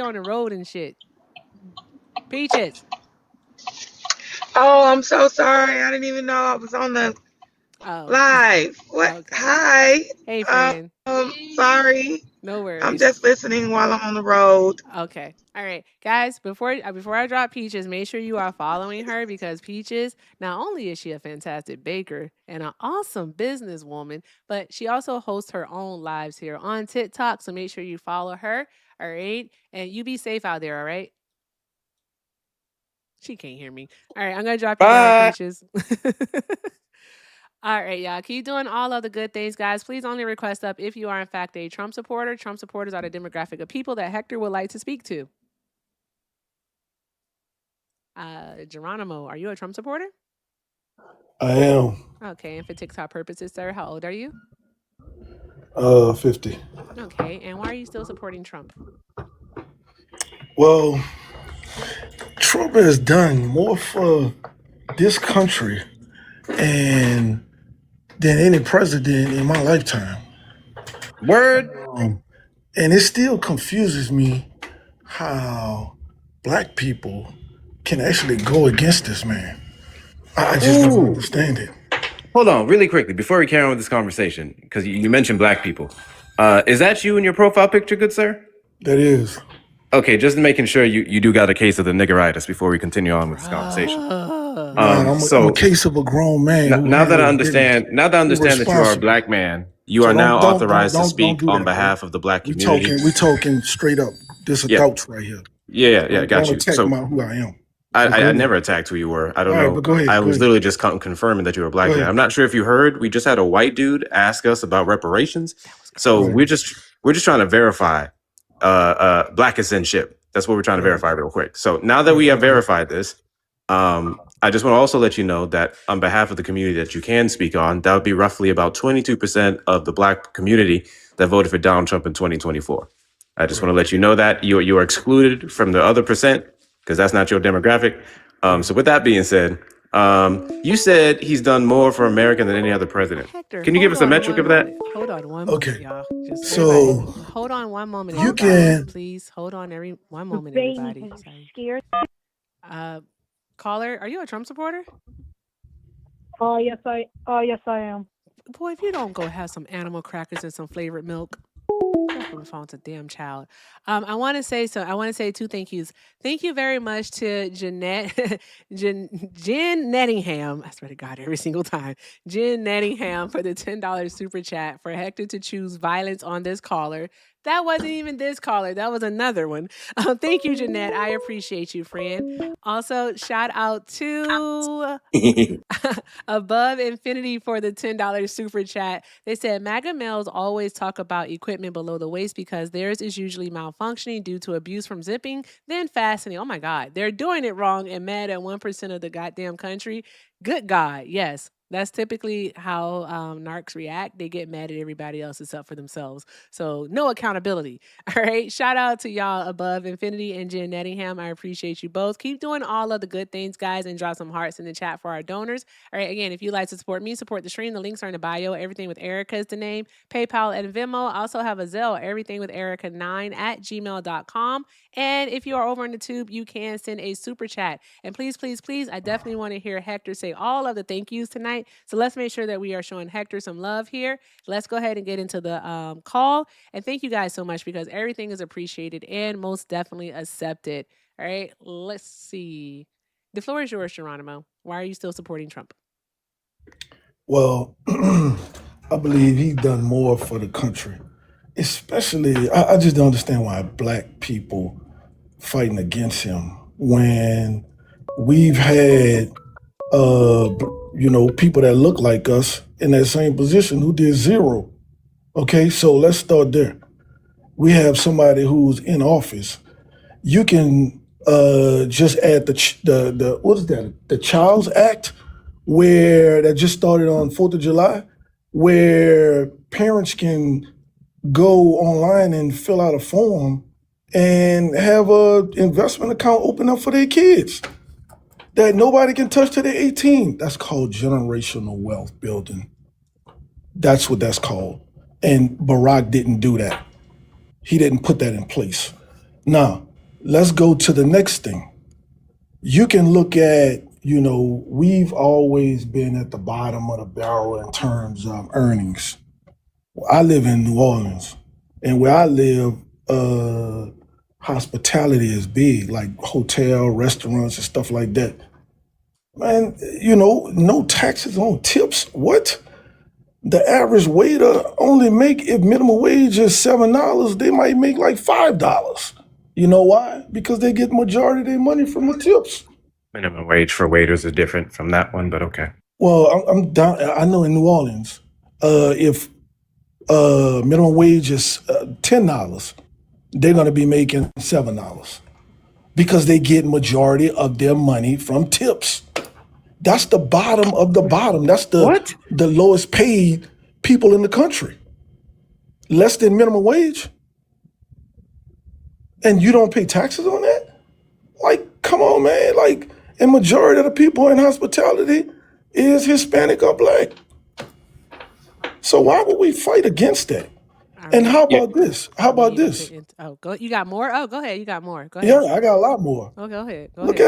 on the road and shit. Peaches. Oh, I'm so sorry. I didn't even know I was on the live. What? Okay. Hi. Hey, friend. Sorry. No worries. I'm just listening while I'm on the road. Okay. All right. Guys, before I drop Peaches, make sure you are following her because Peaches, not only is she a fantastic baker and an awesome businesswoman, but she also hosts her own lives here on TikTok. So make sure you follow her. All right. And you be safe out there. All right. She can't hear me. All right. I'm going to drop you down, Peaches. All right, y'all. Keep doing all of the good things, guys. Please only request up if you are, in fact, a Trump supporter. Trump supporters are the demographic of people that Hector would like to speak to. Geronimo, are you a Trump supporter? I am. Okay, and for TikTok purposes, sir, how old are you? 50. Okay, and why are you still supporting Trump? Well, Trump has done more for this country and than any president in my lifetime. Word. And it still confuses me how black people can actually go against this man. I just don't understand it. Hold on, really quickly, before we carry on with this conversation, because you mentioned black people. Is that you in your profile picture, good sir? That is. Okay, just making sure you do got a case of the niggeritis before we continue on with this conversation. I'm a case of a grown man. Now that I understand that you are a black man, you are now authorized to speak on behalf of the black community. We talking straight up. This adults right here. Yeah, got you. Don't attack who I am. I never attacked who you were. I don't know. But go ahead, I was literally just confirming that you were a black man. I'm not sure if you heard. We just had a white dude ask us about reparations. So we're just trying to verify blackism-ship. That's what we're trying to verify real quick. So now that we have verified this, I just want to also let you know that on behalf of the community that you can speak on, that would be roughly about 22% of the black community that voted for Donald Trump in 2024. I just want to let you know that you are excluded from the other percent because that's not your demographic. So with that being said, you said he's done more for America than any other president. Hector, can you give us a metric of that? Hold on one moment, y'all. So hold on one moment, you everybody. can Please hold on one moment, everybody. Sorry. Caller, are you a Trump supporter? Yes, I am. Boy, if you don't go have some animal crackers and some flavored milk. On the phone to damn child. I want to say two thank yous. Thank you very much to Jen Nettingham. I swear to God, every single time. Jen Nettingham for the $10 super chat for Hector to choose violence on this caller. That wasn't even this caller. That was another one. Thank you, Jeanette. I appreciate you, friend. Also, shout out to Above Infinity for the $10 super chat. They said, MAGA males always talk about equipment below the waist because theirs is usually malfunctioning due to abuse from zipping, then fastening. Oh my God, they're doing it wrong and mad at 1% of the goddamn country. Good God, yes. That's typically how narcs react. They get mad at everybody else except for themselves. So no accountability. All right. Shout out to y'all Above Infinity and Jen Nettingham. I appreciate you both. Keep doing all of the good things, guys, and drop some hearts in the chat for our donors. All right. Again, if you'd like to support me, support the stream, the links are in the bio. Everything with Erica is the name. PayPal and Venmo. I also have a Zelle, everything with Erica9@gmail.com. And if you are over on the tube, you can send a super chat. And please, please, please, I definitely want to hear Hector say all of the thank yous tonight. So let's make sure that we are showing Hector some love here. Let's go ahead and get into the call. And thank you guys so much because everything is appreciated and most definitely accepted. All right, let's see. The floor is yours, Geronimo. Why are you still supporting Trump? Well, I believe he's done more for the country. Especially, I just don't understand why black people fighting against him when we've had, people that look like us in that same position who did zero. Okay, so let's start there. We have somebody who's in office. You can just add the what is that? The Child's Act, where that just started on 4th of July, where parents can go online and fill out a form and have a investment account open up for their kids that nobody can touch till they're 18. That's called generational wealth building. That's what that's called. And Barack didn't do that. He didn't put that in place. Now, let's go to the next thing. You can look at, we've always been at the bottom of the barrel in terms of earnings. I live in New Orleans, and where I live, hospitality is big, like hotel, restaurants, and stuff like that. Man, no taxes on tips. What? The average waiter only make, if minimum wage is $7, they might make like $5. You know why? Because they get majority of their money from the tips. Minimum wage for waiters is different from that one, but okay. Well, I'm down. I know in New Orleans, if minimum wage is $10, they're going to be making $7 because they get majority of their money from tips. That's the bottom of the bottom. That's the lowest paid people in the country. Less than minimum wage. And you don't pay taxes on that? Like, come on, man. Like, and majority of the people in hospitality is Hispanic or Black. So why would we fight against that? And how about this? How about this? Go. You got more? Oh, go ahead. You got more. Go ahead. Yeah, I got a lot more. Oh, go ahead. Look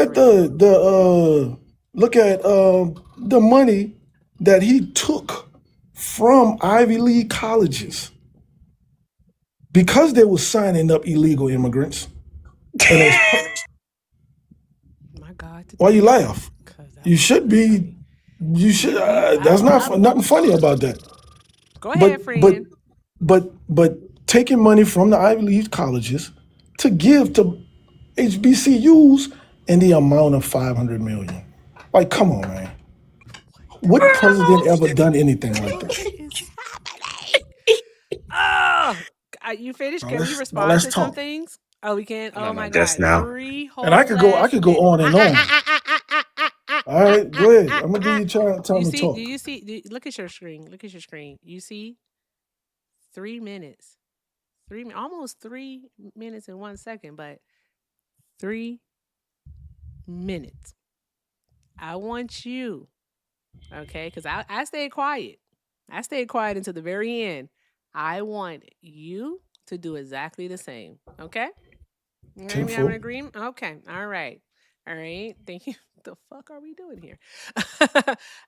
at the money that he took from Ivy League colleges because they were signing up illegal immigrants. My God. Why you laugh? You should be. You should. There's nothing funny about that. Go ahead, friend. But taking money from the Ivy League colleges to give to HBCUs in the amount of $500 million. Like, come on, man. What president ever done anything like that? Oh, you finished? Can we respond to some things? Oh, we can. Oh my God! Just now. And I could go on and on. All right, go ahead. I'm gonna give you time to talk. Do you see? Look at your screen. Look at your screen. You see? 3 minutes. Almost 3 minutes and 1 second, but 3 minutes. I want you, okay? Because I stayed quiet. I stayed quiet until the very end. I want you to do exactly the same, okay? We have an agreement? Okay. All right. Thank you. The fuck are we doing here?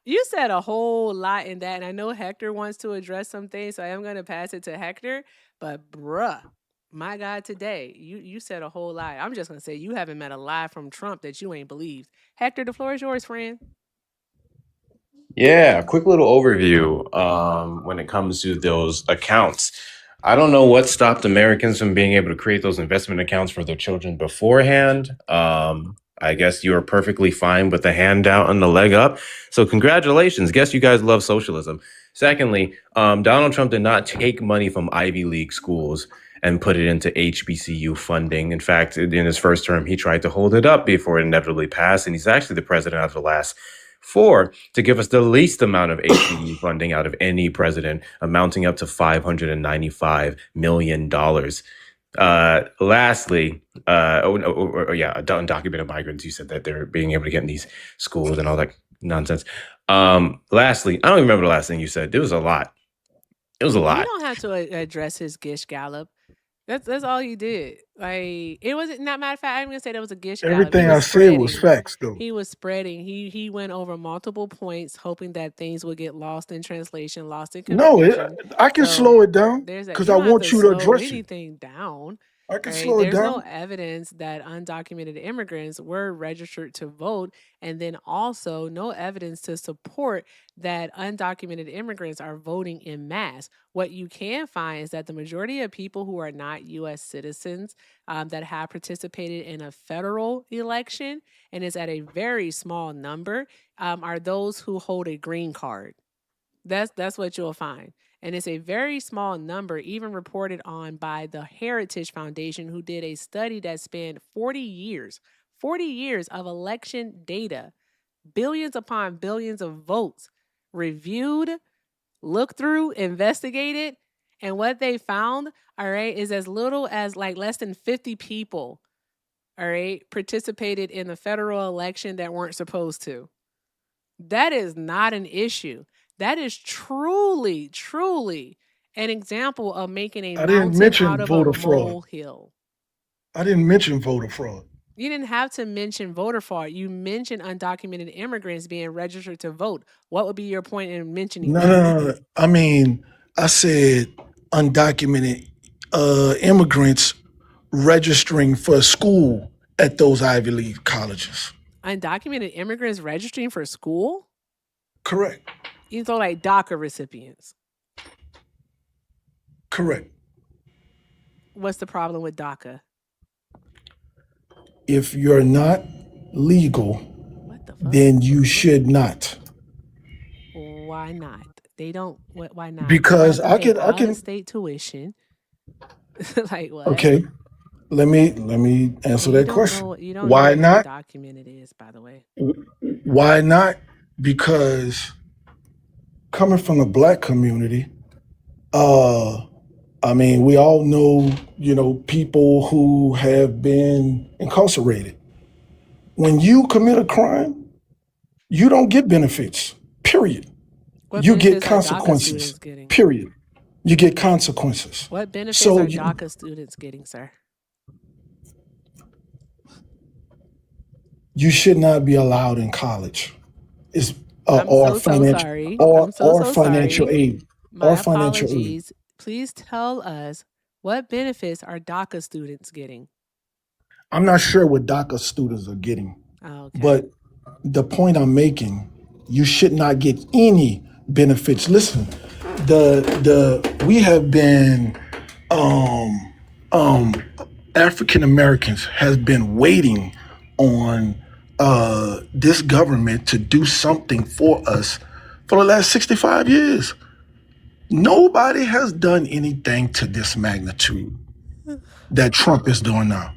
You said a whole lot in that, and I know Hector wants to address some things, so I am going to pass it to Hector. But bruh, my God, today you said a whole lot. I'm just going to say you haven't met a lie from Trump that you ain't believed. Hector, the floor is yours, friend. Yeah, quick little overview when it comes to those accounts. I don't know what stopped Americans from being able to create those investment accounts for their children beforehand. I guess you are perfectly fine with the handout and the leg up. So congratulations. Guess you guys love socialism. Secondly, Donald Trump did not take money from Ivy League schools and put it into HBCU funding. In fact, in his first term, he tried to hold it up before it inevitably passed. And he's actually the president of the last 4 to give us the least amount of HBCU funding out of any president, amounting up to $595 million. Lastly, undocumented migrants, you said that they're being able to get in these schools and all that nonsense. Lastly, I don't even remember the last thing you said. There was a lot. It was a lot. You don't have to address his Gish Gallop. That's all he did. Like, it wasn't. Not matter of fact, I'm gonna say that was a Gish Gallop. Everything I said was facts, though. He was spreading. He went over multiple points, hoping that things would get lost in translation, lost in confusion. No, I can slow it down because I want you to address anything down. I can slow it down. There's no evidence that undocumented immigrants were registered to vote, and then also no evidence to support that undocumented immigrants are voting en masse. What you can find is that the majority of people who are not U.S. citizens that have participated in a federal election, and is at a very small number, are those who hold a green card. That's what you'll find. And it's a very small number, even reported on by the Heritage Foundation, who did a study that spanned 40 years of election data, billions upon billions of votes, reviewed, looked through, investigated. And what they found, all right, is as little as like less than 50 people, all right, participated in the federal election that weren't supposed to. That is not an issue. That is truly, truly An example of making a I didn't mountain mention out of a voter fraud. molehill. I didn't mention voter fraud. You didn't have to mention voter fraud. You mentioned undocumented immigrants being registered to vote. What would be your point in mentioning that? No. I mean, I said undocumented immigrants registering for school at those Ivy League colleges. Undocumented immigrants registering for school? Correct. You know, like DACA recipients. Correct. What's the problem with DACA? If you're not legal, then you should not. Why not? They don't. Why not? Because I can state tuition. Like what? Okay, let me answer that question. You don't Why know not? what undocumented is, by the way. Why not? Because coming from the Black community, I mean, we all know, people who have been incarcerated. When you commit a crime, you don't get benefits, period. You get consequences, period. You get consequences. What benefits are DACA students getting, sir? You should not be allowed in college. Or financial aid. My apologies. Please tell us what benefits are DACA students getting? I'm not sure what DACA students are getting. Okay. But the point I'm making, you should not get any benefits. Listen, we have been African Americans has been waiting on this government to do something for us for the last 65 years. Nobody has done anything to this magnitude that Trump is doing now.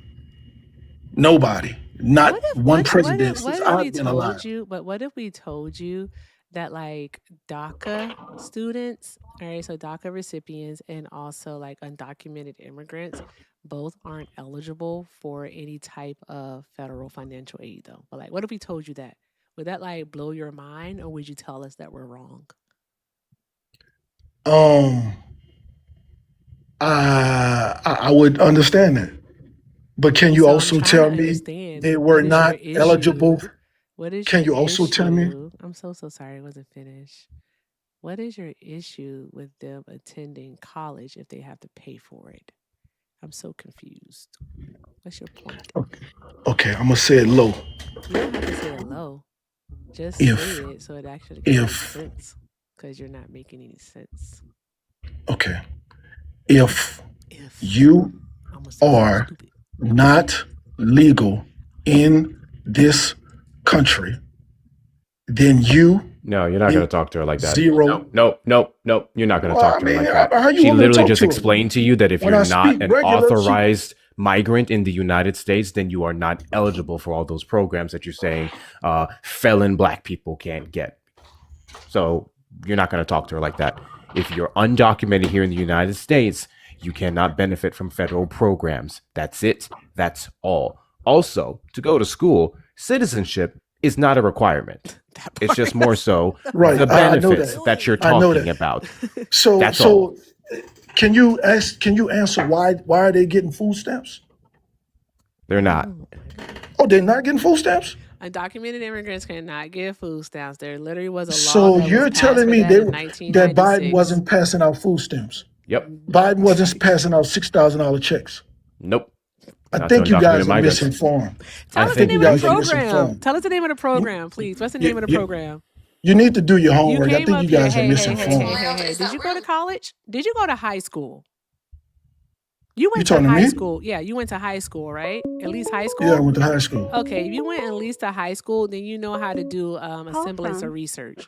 Nobody. Not one president since I've been alive. But what if we told you that like DACA students, all right, so DACA recipients and also like undocumented immigrants both aren't eligible for any type of federal financial aid though? But like, what if we told you that? Would that like blow your mind, or would you tell us that we're wrong? I would understand that. But can you also tell me they were not eligible? Can you also tell me? I'm so sorry I wasn't finished. What is your issue with them attending college if they have to pay for it? I'm so confused. What's your point? Okay, I'm gonna say it low. You don't have to say it low. Just say it so it actually makes sense. Because you're not making any sense. Okay. If you are not legal in this country, then No, you're not going to talk to her like that. Zero. No. You're not going to talk to her like that. She literally just explained to you that if you're not an authorized migrant in the United States, then you are not eligible for all those programs that you're saying felon Black people can't get. So you're not going to talk to her like that. If you're undocumented here in the United States, you cannot benefit from federal programs. That's it. That's all. Also, to go to school, citizenship is not a requirement. It's just more so the benefits that you're talking about. So that's all. Can you answer why are they getting food stamps? They're not. Oh, they're not getting food stamps? Undocumented immigrants cannot get food stamps. There literally was a law. So you're telling me that Biden wasn't passing out food stamps? Yep. Biden wasn't passing out $6,000 checks? Nope. I think you guys are misinformed. Tell us the name of the program. Tell us the name of the program, please. What's the name of the program? You need to do your homework. I think you guys are misinformed. Hey. Did you go to college? Did you go to high school? You went to high school. Yeah, you went to high school, right? At least high school? Yeah, I went to high school. Okay, if you went at least to high school, then you know how to do a semblance of research.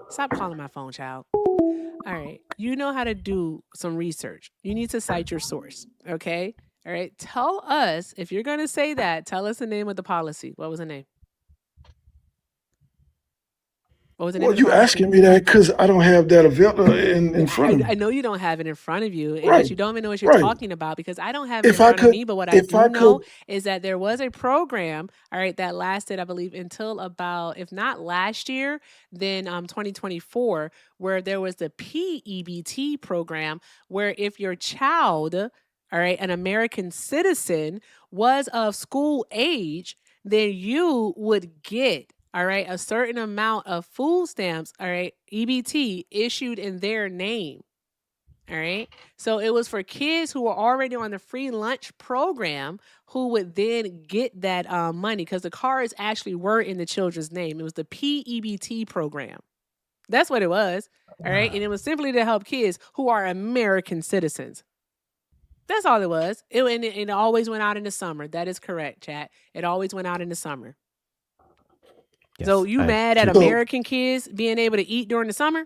Stop calling my phone, child. All right. You know how to do some research. You need to cite your source, okay? All right. Tell us, if you're going to say that, tell us the name of the policy. What was the name? What was the name Well, of the you policy? asking me that because I don't have that available in front of me. I know you don't have it in front of you, Right. but you don't even know what you're Right. talking about because I don't have it in If I front of could, me. But what I if I do know could, is that there was a program, all right, that lasted, I believe, until about, if not last year, then 2024, where there was the PEBT program, where if your child, all right, an American citizen, was of school age, then you would get, all right, a certain amount of food stamps, all right, EBT issued in their name. All right. So it was for kids who were already on the free lunch program who would then get that money because the cards actually were in the children's name. It was the PEBT program. That's what it was. All right. And it was simply to help kids who are American citizens. That's all it was. It always went out in the summer. That is correct, chat. It always went out in the summer. Yes, So you I have mad at two- American kids being able to eat during the summer?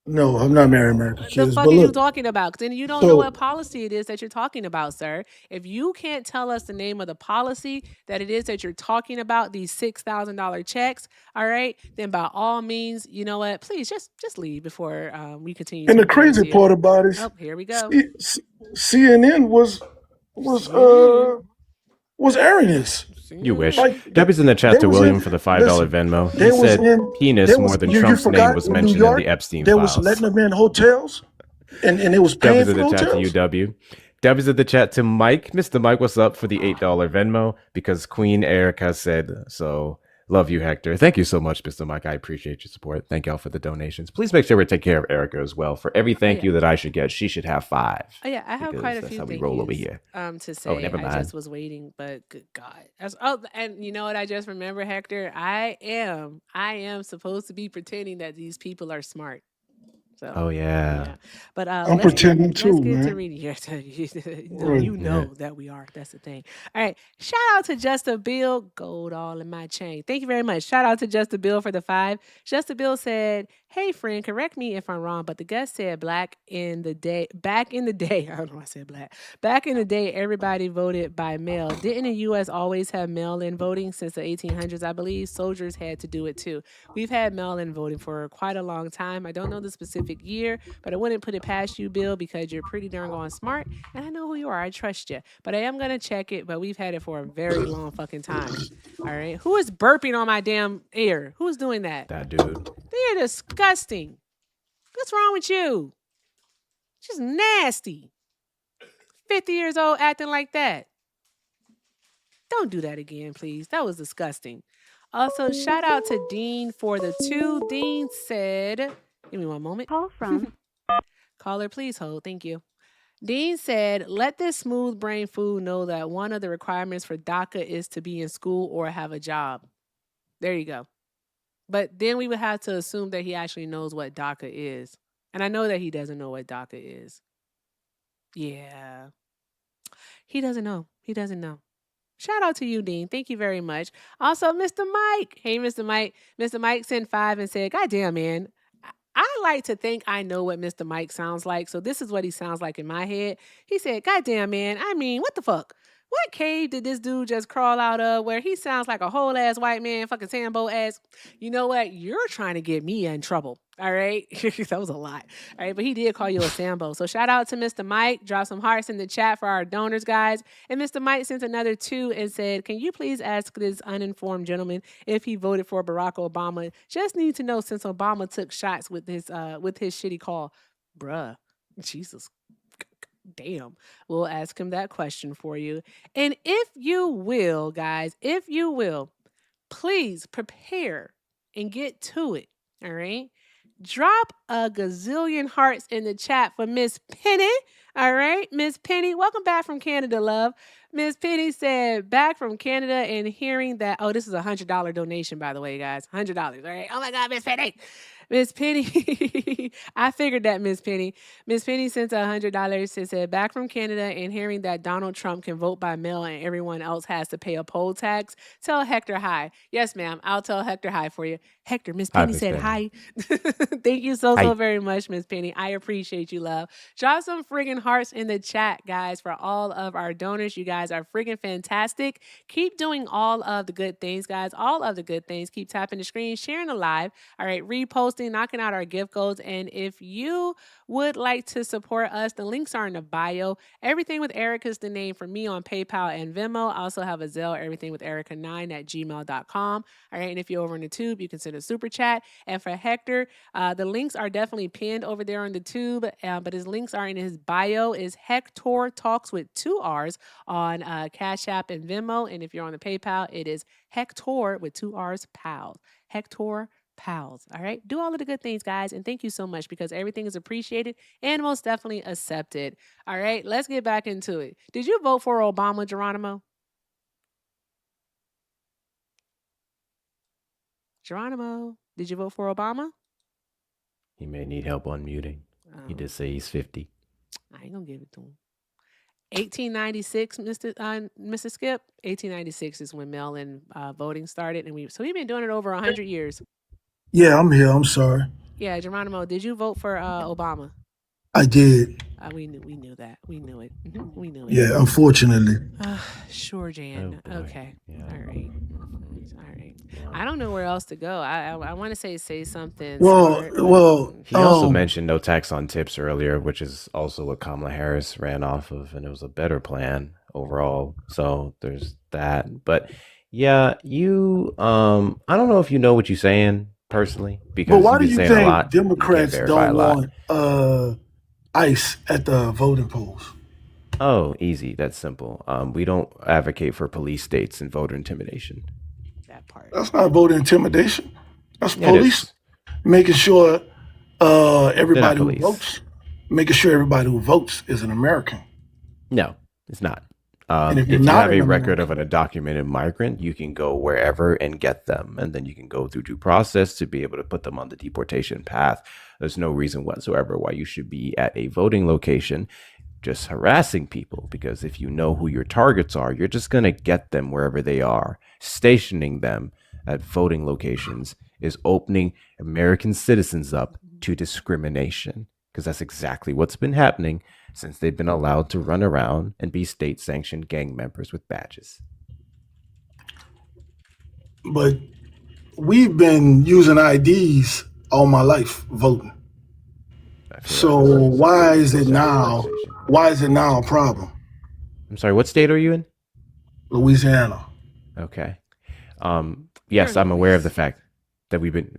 no, I'm not marrying American The kids. fuck But are you look, talking about? 'Cause then you don't know so what policy it is that you're talking about, sir. If you can't tell us the name of the policy that it is that you're talking about, these $6,000 checks, all right, then by all means, you know what? Please just leave before we continue. and to the crazy embarrass you. part about it, Oh, here we go. CNN was airing this. You wish. Like, Debbie's in the chat they to was William in- for the $5 listen, Venmo. He they was said in- penis they was- more than you Trump's name forgot was in New mentioned York, in the Epstein they files. was letting them in hotels, and it was paying Debbie's for in the chat to hotels. UW. Debbie's in the chat to Mike. Mr. Mike, what's up for the $8 Venmo? Because Queen Erica said so. Love you, Hector. Thank you so much, Mr. Mike. I appreciate your support. Thank y'all for the donations. Please make sure we take care of Erica as well. For every thank you that I should get, she should have 5. Oh yeah, I have because quite a that's few how we thank roll yous over here. to say. never I mind. just was waiting, but good God. And you know what I just remember, Hector? I am supposed to be pretending that these people are smart. So Oh yeah. But I'm let's pretending let's too, get to man. reading here. Right. You know that we are. That's the thing. All right. Shout out to Just Bill. Gold all in my chain. Thank you very much. Shout out to Just Bill for the 5. Just Bill said, "Hey friend, correct me if I'm wrong, but the guest said back in the day, I don't know why I said black. Back in the day, everybody voted by mail. Didn't the US always have mail-in voting since the 1800s? I believe soldiers had to do it too. We've had mail-in voting for quite a long time. I don't know the specific year, but I wouldn't put it past you, Bill, because you're pretty darn gone smart, and I know who you are. I trust you. But I am going to check it, but we've had it for a very long fucking time. All right? Who is burping on my damn ear? Who's doing that? That dude. They are disgusting. What's wrong with you? Just nasty. 50 years old acting like that. Don't do that again, please. That was disgusting. Also, shout out to Dean for the 2. Dean said, give me one moment. Call from. Caller, please hold. Thank you. Dean said, let this smooth brain fool know that one of the requirements for DACA is to be in school or have a job. There you go. But then we would have to assume that he actually knows what DACA is. And I know that he doesn't know what DACA is. Yeah. He doesn't know. He doesn't know. Shout out to you, Dean. Thank you very much. Also, Mr. Mike. Hey, Mr. Mike. Mr. Mike sent 5 and said, God damn, man. I like to think I know what Mr. Mike sounds like. So this is what he sounds like in my head. He said, God damn, man. I mean, what the fuck? What cave did this dude just crawl out of where he sounds like a whole ass white man, fucking Sambo ass? You know what? You're trying to get me in trouble. All right. That was a lot. All right. But he did call you a Sambo. So shout out to Mr. Mike. Drop some hearts in the chat for our donors, guys. And Mr. Mike sent another 2 and said, can you please ask this uninformed gentleman if he voted for Barack Obama? Just need to know since Obama took shots with his shitty call. Bruh. Jesus. Damn. We'll ask him that question for you. And if you will, guys, if you will, please prepare and get to it. All right. Drop a gazillion hearts in the chat for Miss Penny. All right. Miss Penny, welcome back from Canada, love. Miss Penny said, back from Canada and hearing that. Oh, this is a $100 donation, by the way, guys. $100. All right. Oh my God, Miss Penny. Miss Penny, I figured that, Miss Penny. Miss Penny sent $100 and said, back from Canada and hearing that Donald Trump can vote by mail and everyone else has to pay a poll tax. Tell Hector hi. Yes, ma'am. I'll tell Hector hi for you. Hector, Miss Hi, Penny Miss said Penny. hi. Thank you so Hi. very much, Miss Penny. I appreciate you, love. Drop some friggin' hearts in the chat, guys, for all of our donors. You guys are friggin' fantastic. Keep doing all of the good things, guys. All of the good things. Keep tapping the screen, sharing the live. All right, reposting, knocking out our gift codes. And if you would like to support us, the links are in the bio. Everything with Erica is the name for me on PayPal and Venmo. I also have a Zelle, everything with Erica9@gmail.com. All right, and if you're over in the tube, you can send a super chat. And for Hector, the links are definitely pinned over there on the tube, but his links are in his bio. Is Hector Talks with 2 R's on Cash App and Venmo. And if you're on the PayPal, it is Hector with 2 R's Pals. Hector Pals. All right. Do all of the good things, guys. And thank you so much because everything is appreciated and most definitely accepted. All right. Let's get back into it. Did you vote for Obama, Geronimo? Geronimo, did you vote for Obama? He may need help unmuting. He did say he's 50. I ain't gonna give it to him. 1896, Mr. Skip. 1896 is when mail-in voting started, and we've been doing it over 100 years. Yeah, I'm here. I'm sorry. Yeah, Geronimo, did you vote for Obama? I did. We knew that. We knew it. We knew it. Yeah, unfortunately. Sure, Jan. Oh, boy. Okay. Yeah. All right. All right. I don't know where else to go. I want to say something. Well, smart, he also mentioned no tax on tips earlier, which is also what Kamala Harris ran off of, and it was a better plan overall. So there's that. But yeah, you I don't know if you know what you're saying personally, because why you've do been you saying a think lot. Democrats don't want ICE at the voting polls? Oh, easy. That's simple. We don't advocate for police states and voter intimidation. That part. That's not voter intimidation. That's police making sure everybody who votes, making sure everybody who votes is an American. No, it's not. And if you have a record of an undocumented migrant, you can go wherever and get them, and then you can go through due process to be able to put them on the deportation path. There's no reason whatsoever why you should be at a voting location just harassing people, because if you know who your targets are, you're just going to get them wherever they are. Stationing them at voting locations is opening American citizens up to discrimination, because that's exactly what's been happening since they've been allowed to run around and be state-sanctioned gang members with badges. But we've been using IDs all my life voting. So why is it now a problem? I'm sorry, what state are you in? Louisiana. Okay. Yes, I'm aware of the fact that we've been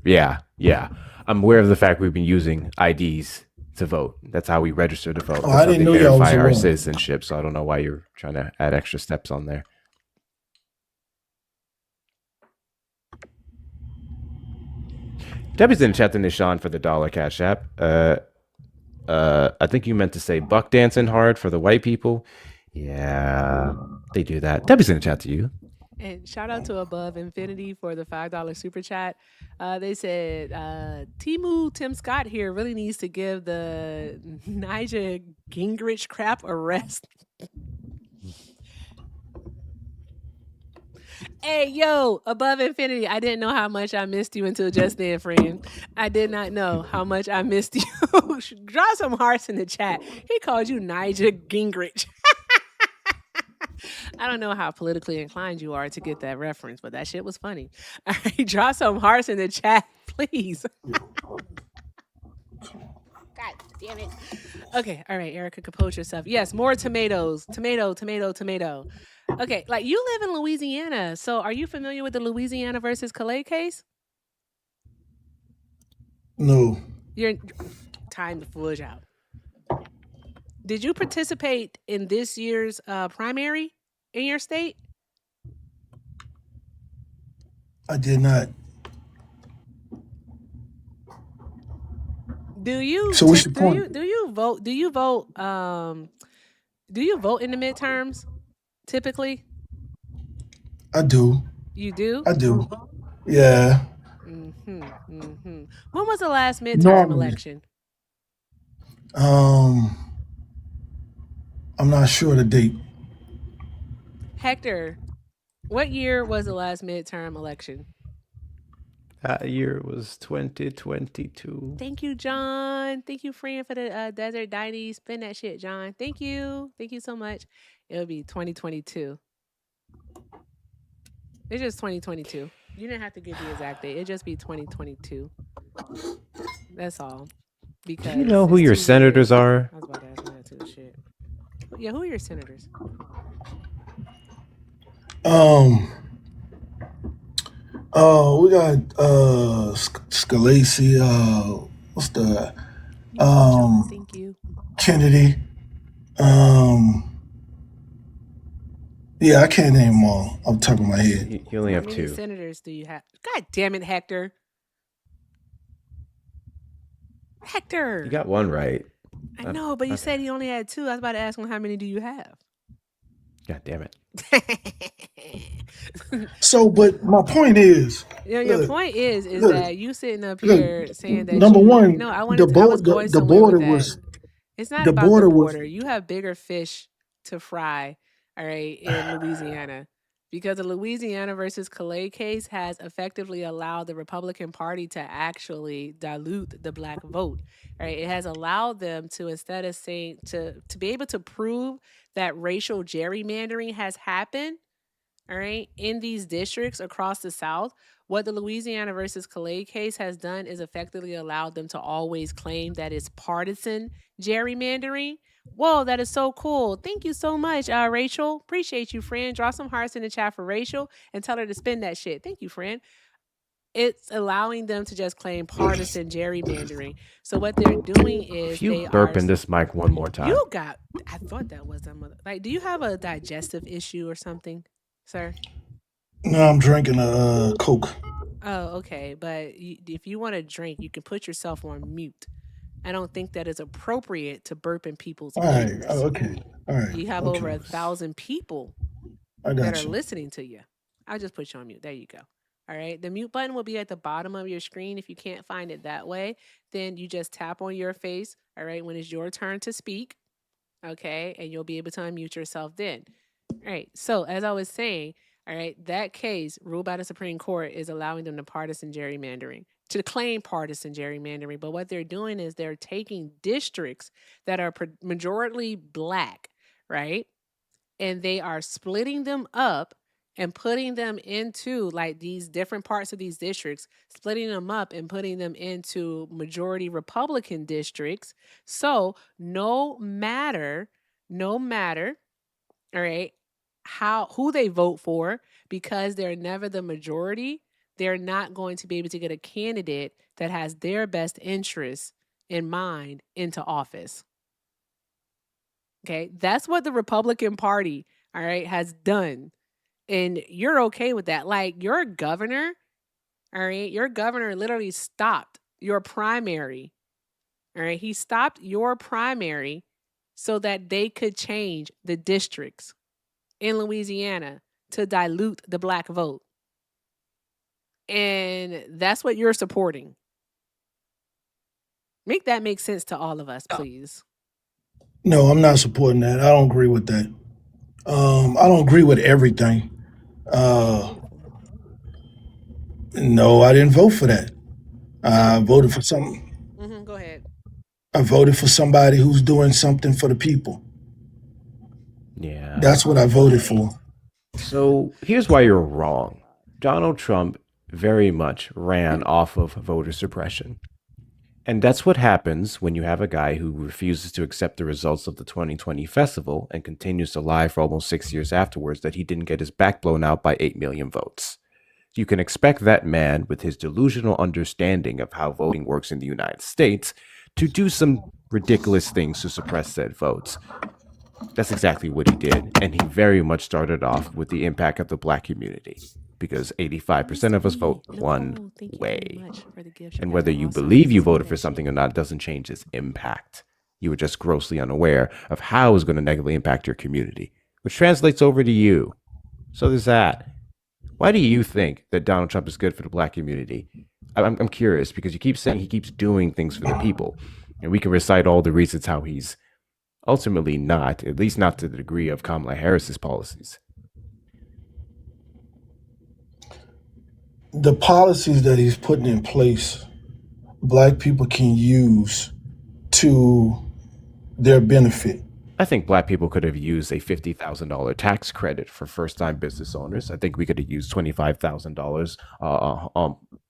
I'm aware of the fact we've been using IDs to vote. That's how we register to vote. That's I didn't know y'all was verify our wrong. citizenship, so I don't know why you're trying to add extra steps on there. Debbie's in the chat to Nishan for the $1 Cash App. I think you meant to say buck dancing hard for the white people. Yeah, they do that. Debbie's in the chat to you. And shout out to Above Infinity for the $5 super chat. They said Tim Scott here really needs to give the Nigel Gingrich crap a rest. Hey, yo, Above Infinity. I didn't know how much I missed you until just then, friend. I did not know how much I missed you. Draw some hearts in the chat. He called you Nigel Gingrich. I don't know how politically inclined you are to get that reference, but that shit was funny. All right, draw some hearts in the chat, please. God damn it. Okay, all right, Erica, compose yourself. Yes, more tomatoes. Tomato. Okay, like you live in Louisiana, so are you familiar with the Louisiana versus Calais case? No. You're time to fudge out. Did you participate in this year's primary in your state? I did not. Do you? So what's your point? Do you vote? Do you vote in the midterms? Typically, I do. You do? I do. Yeah. When was the last midterm election? I'm not sure the date. Hector, what year was the last midterm election? That year was 2022. Thank you, John. Thank you, friend, for the Desert Dining. Spin that shit, John. Thank you. Thank you so much. It'll be 2022. It's just 2022. You didn't have to give the exact date. It'd just be 2022. That's all. Because Do you know who it's your 2 senators years. are? I was about to ask him that too. Shit. Yeah, who are your senators? We got Scalise, what's the Jones, thank you. Kennedy. Yeah, I can't name them all off the top of my head. You only have How many 2. senators do you have? God damn it, Hector. Hector. You got 1 right. I know, but you said he only had 2. I was about to ask him how many do you have? God damn it. So, but my point is, your point is look, that you sitting up here saying that number one, no, I the was going the somewhere border with that. was It's not the about the border was border. You have bigger fish to fry, all right, in Louisiana. Because the Louisiana versus Calais case has effectively allowed the Republican Party to actually dilute the black vote. Right? It has allowed them to, instead of saying to be able to prove that racial gerrymandering has happened, all right, in these districts across the South, what the Louisiana versus Calais case has done is effectively allowed them to always claim that it's partisan gerrymandering. Whoa, that is so cool. Thank you so much, Rachel. Appreciate you, friend. Draw some hearts in the chat for Rachel and tell her to spin that shit. Thank you, friend. It's allowing them to just claim partisan gerrymandering. So what they're doing is If you burp in this mic one more time. I thought that was them. Like, do you have a digestive issue or something, sir? No, I'm drinking a Coke. Oh, okay. But if you want to drink, you can put yourself on mute. I don't think that is appropriate to burp in people's ears. Okay. All right. You have over 1,000 people that are listening to you. I'll just put you on mute. There you go. All right. The mute button will be at the bottom of your screen. If you can't find it that way, then you just tap on your face, all right, when it's your turn to speak. Okay. And you'll be able to unmute yourself then. All right. So as I was saying, all right, that case ruled by the Supreme Court is allowing them to partisan gerrymandering, to claim partisan gerrymandering. But what they're doing is they're taking districts that are majority black, right? And they are splitting them up and putting them into like these different parts of these districts, splitting them up and putting them into majority Republican districts. So no matter, all right, who they vote for, because they're never the majority, they're not going to be able to get a candidate that has their best interests in mind into office. Okay, that's what the Republican Party, all right, has done. And you're okay with that. Like your governor, all right, your governor literally stopped your primary. All right, he stopped your primary so that they could change the districts in Louisiana to dilute the black vote. And that's what you're supporting. Make that make sense to all of us, please. No, I'm not supporting that. I don't agree with that. I don't agree with everything. No, I didn't vote for that. I voted for something. Go ahead. I voted for somebody who's doing something for the people. Yeah. That's what I voted for. So here's why you're wrong. Donald Trump very much ran off of voter suppression. And that's what happens when you have a guy who refuses to accept the results of the 2020 festival and continues to lie for almost 6 years afterwards that he didn't get his back blown out by 8 million votes. You can expect that man, with his delusional understanding of how voting works in the United States, to do some ridiculous things to suppress said votes. That's exactly what he did, and he very much started off with the impact of the black community, because 85% of us vote one way. And whether you believe you voted for something or not doesn't change its impact. You were just grossly unaware of how it was going to negatively impact your community, which translates over to you. So there's that. Why do you think that Donald Trump is good for the black community? I'm curious, because you keep saying he keeps doing things for the people, and we can recite all the reasons how he's ultimately not, at least not to the degree of Kamala Harris's policies. the policies that he's putting in place, black people can use to their benefit. I think black people could have used a $50,000 tax credit for first-time business owners. I think we could have used $25,000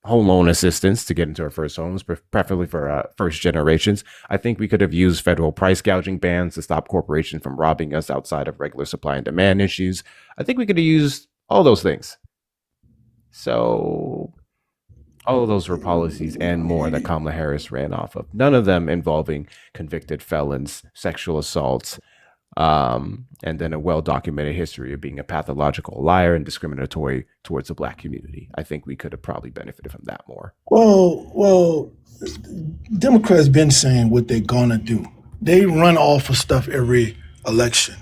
home loan assistance to get into our first homes, preferably for first generations. I think we could have used federal price gouging bans to stop corporations from robbing us outside of regular supply and demand issues. I think we could have used all those things. So all of those were policies and more that Kamala Harris ran off of. None of them involving convicted felons, sexual assaults, and then a well-documented history of being a pathological liar and discriminatory towards the black community. I think we could have probably benefited from that more. Well, Democrats been saying what they're gonna do. They run off of stuff every election,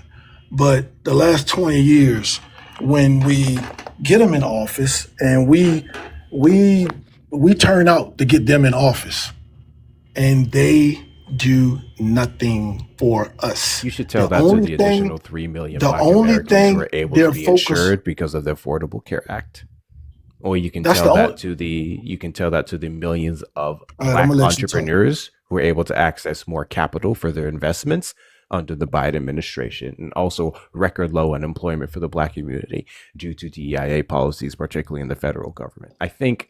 but the last 20 years, when we get them in office and we turn out to get them in office, and they do nothing for us. You should tell that to the additional 3 million black Americans who are able to be insured because of the Affordable Care Act. Or you can tell that to the millions of black entrepreneurs who are able to access more capital for their investments under the Biden administration, and also record low unemployment for the black community due to DEIA policies, particularly in the federal government. I think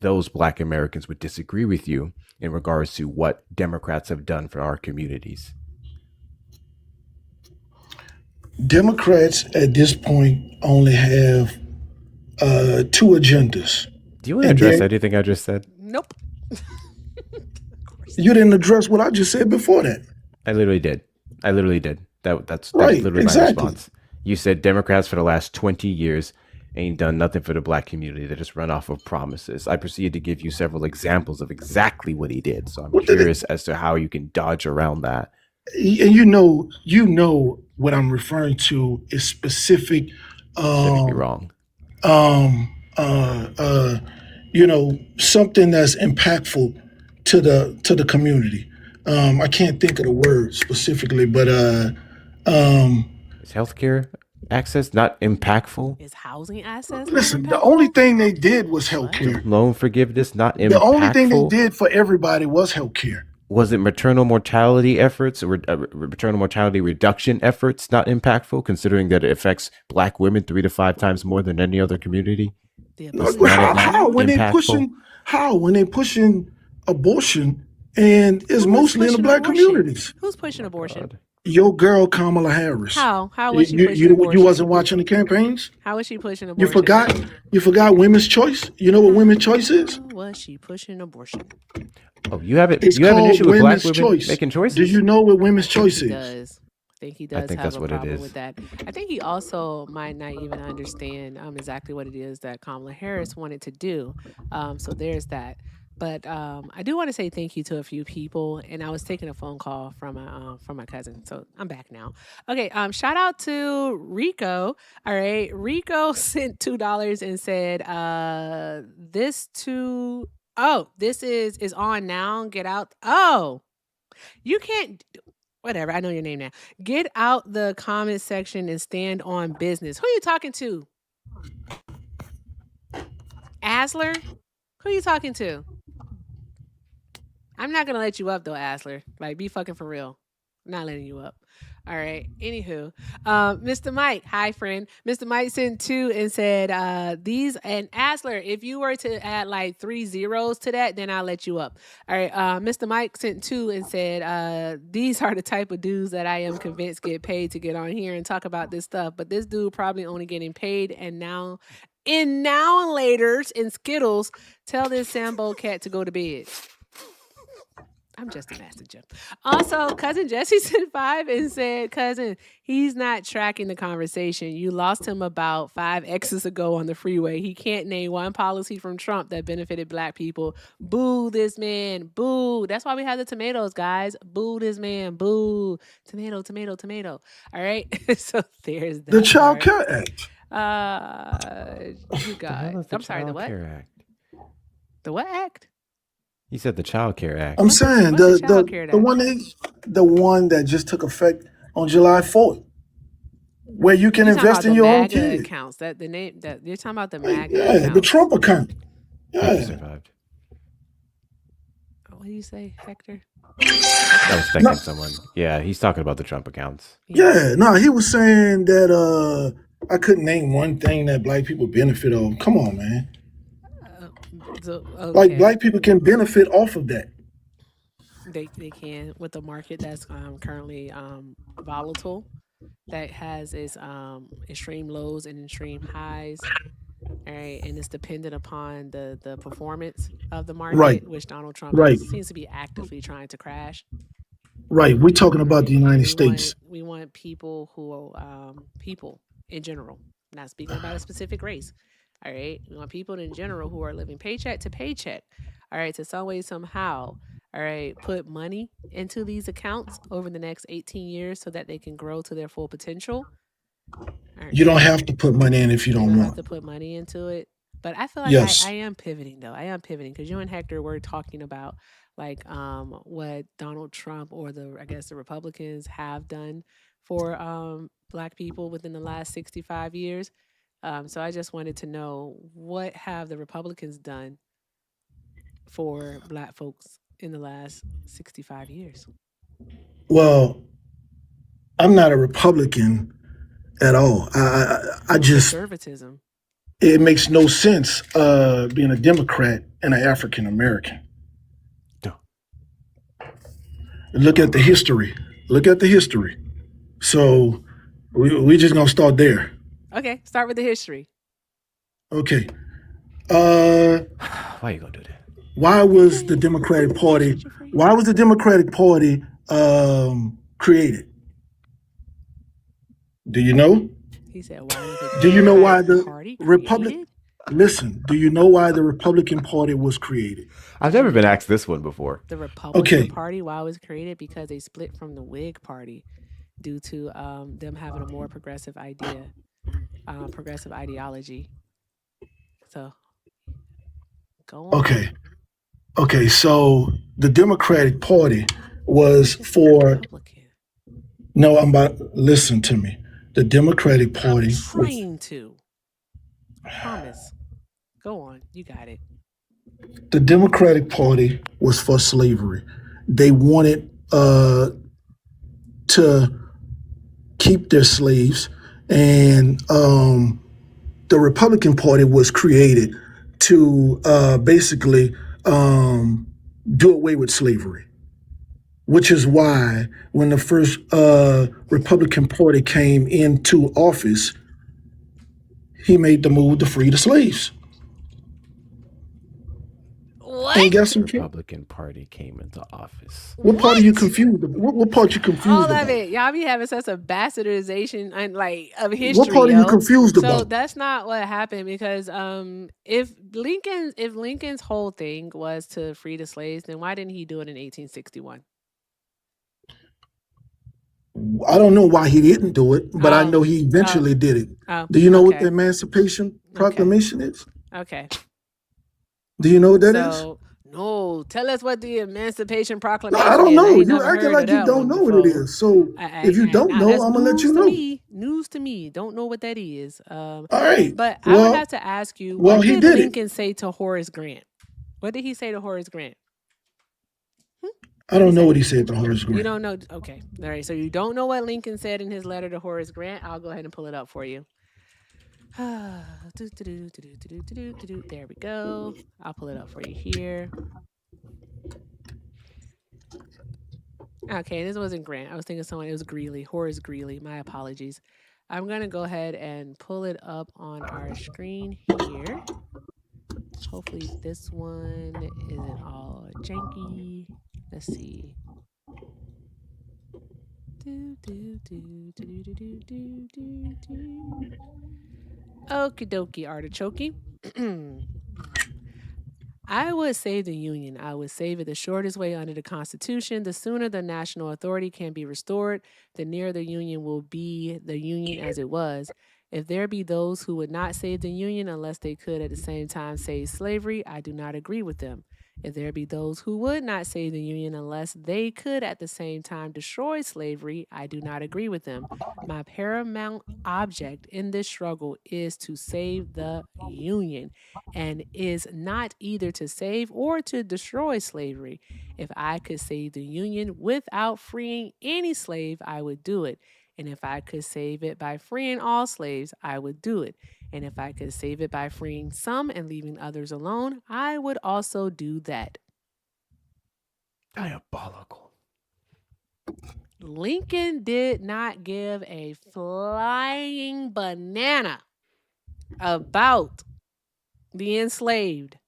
those black Americans would disagree with you in regards to what Democrats have done for our communities. Democrats at this point only have two agendas. Do you want to address anything I just said? Nope. You didn't address what I just said before that. I literally did. That's literally my response. You said Democrats for the last 20 years ain't done nothing for the black community. They just run off of promises. I proceeded to give you several examples of exactly what he did. So I'm curious as to how you can dodge around that. And you know what I'm referring to is specific. Don't get me wrong. Something that's impactful to the community. I can't think of the word specifically, but is healthcare access not impactful? Is housing access? Listen, the only thing they did was healthcare. Loan forgiveness not impactful. The only thing they did for everybody was healthcare. Was it maternal mortality efforts or maternal mortality reduction efforts not impactful, considering that it affects black women 3 to 5 times more than any other community? How when they pushing abortion and it's mostly in the black communities? Who's pushing abortion? Your girl Kamala Harris. How was she pushing abortion? You wasn't watching the campaigns? How was she pushing abortion? You forgot women's choice? You know what women's choice is? How was she pushing abortion? Oh, you have an issue with black women making choices? Do you know what women's choice is? Does. I think he does have a problem with that. I think he also might not even understand exactly what it is that Kamala Harris wanted to do. So there's that. But I do want to say thank you to a few people, and I was taking a phone call from my cousin, so I'm back now. Okay, shout out to Rico. All right, Rico sent $2 and said, "This is on now. Get out. Oh, you can't." Whatever, I know your name now. Get out the comment section and stand on business. Who are you talking to? Asler? Who are you talking to? I'm not going to let you up, though, Asler. Like, be fucking for real. I'm not letting you up. All right. Anywho, Mr. Mike, hi, friend. Mr. Mike sent 2 and said, and Asler, if you were to add like 3 zeros to that, then I'll let you up. All right. Mr. Mike sent 2 and said, these are the type of dudes that I am convinced get paid to get on here and talk about this stuff. But this dude probably only getting paid and now and laters and Skittles, tell this Sambo cat to go to bed. I'm just a messenger. Also, Cousin Jesse sent 5 and said, cousin, he's not tracking the conversation. You lost him about 5 X's ago on the freeway. He can't name one policy from Trump that benefited black people. Boo this man. Boo. That's why we have the tomatoes, guys. Boo this man. Boo. Tomato, tomato, tomato. All right. So there's that. The Child Care Act. You guys. I'm sorry, the what? Act? The what act? He said the Child Care Act. I'm saying the one that just took effect on July 4th, where you can invest in your own kids. Accounts. That the name that you're talking about the MAGA. Yeah, the Trump account. He survived. What do you say, Hector? I was thanking someone. Yeah, he's talking about the Trump accounts. Yeah, no, he was saying that I couldn't name one thing that black people benefit of. Come on, man. Like black people can benefit off of that. They can, with the market that's currently volatile, that has its extreme lows and extreme highs. All right, and it's dependent upon the performance of the market, which Donald Trump seems to be actively trying to crash. Right, we're talking about the United States. We want people who people in general, not speaking about a specific race. All right, we want people in general who are living paycheck to paycheck. All right, to some way, somehow. All right, put money into these accounts over the next 18 years so that they can grow to their full potential. Right. You don't have to put money in if you don't want. Have to put money into it. But I feel like I am pivoting though. I am pivoting because you and Hector were talking about like what Donald Trump or the Republicans have done for black people within the last 65 years. So I just wanted to know, what have the Republicans done for black folks in the last 65 years? Well, I'm not a Republican at all. I just conservatism. It makes no sense being a Democrat and an African American. Look at the history. So we just gonna start there. Okay, start with the history. Okay. Why are you gonna do that? Why was the Democratic Party created? Do you know? He said, why was the Do you know why the Party Republic? Listen, do you know why the Republican Party was created? I've never been asked this one before. The Republican Party, why it was created? Because they split from the Whig Party due to them having a more progressive ideology. So, go on. Okay, so the Democratic Party was for... No, listen to me. The Democratic Party... I'm trying to. I promise. Go on. You got it. The Democratic Party was for slavery. They wanted to keep their slaves, and the Republican Party was created to basically do away with slavery, which is why when the first Republican Party came into office, he made the move to free the slaves. What? And guess who the Republican Party came into office? What part are you confused about? What part you confused All about? of it. Y'all be having such a bastardization of history. What part are you confused about? So that's not what happened, because if Lincoln's whole thing was to free the slaves, then why didn't he do it in 1861? I don't know why he didn't do it, but I know he eventually did it. Do you know what the Emancipation Proclamation is? Okay. Do you know what that is? No, tell us what the Emancipation Proclamation is. I don't know. You're acting like you don't know what it is. So if you don't know, I'm going to let you know. News to me. Don't know what that is. All right. But I would have to ask you, what did Lincoln say to Horace Grant? What did he say to Horace Grant? I don't know what he said to Horace Grant. You don't know? Okay. All right. So you don't know what Lincoln said in his letter to Horace Grant. I'll go ahead and pull it up for you. There we go. I'll pull it up for you here. Okay, this wasn't Grant. I was thinking someone. It was Greeley. Horace Greeley. My apologies. I'm going to go ahead and pull it up on our screen here. Hopefully this one isn't all janky. Let's see. Okie dokie, artichoke. I would save the Union. I would save it the shortest way under the Constitution. The sooner the national authority can be restored, the nearer the Union will be the Union as it was. If there be those who would not save the Union unless they could at the same time save slavery, I do not agree with them. If there be those who would not save the Union unless they could at the same time destroy slavery, I do not agree with them. My paramount object in this struggle is to save the Union and is not either to save or to destroy slavery. If I could save the Union without freeing any slave, I would do it. And if I could save it by freeing all slaves, I would do it. And if I could save it by freeing some and leaving others alone, I would also do that. Diabolical. Lincoln did not give a flying banana about the enslaved.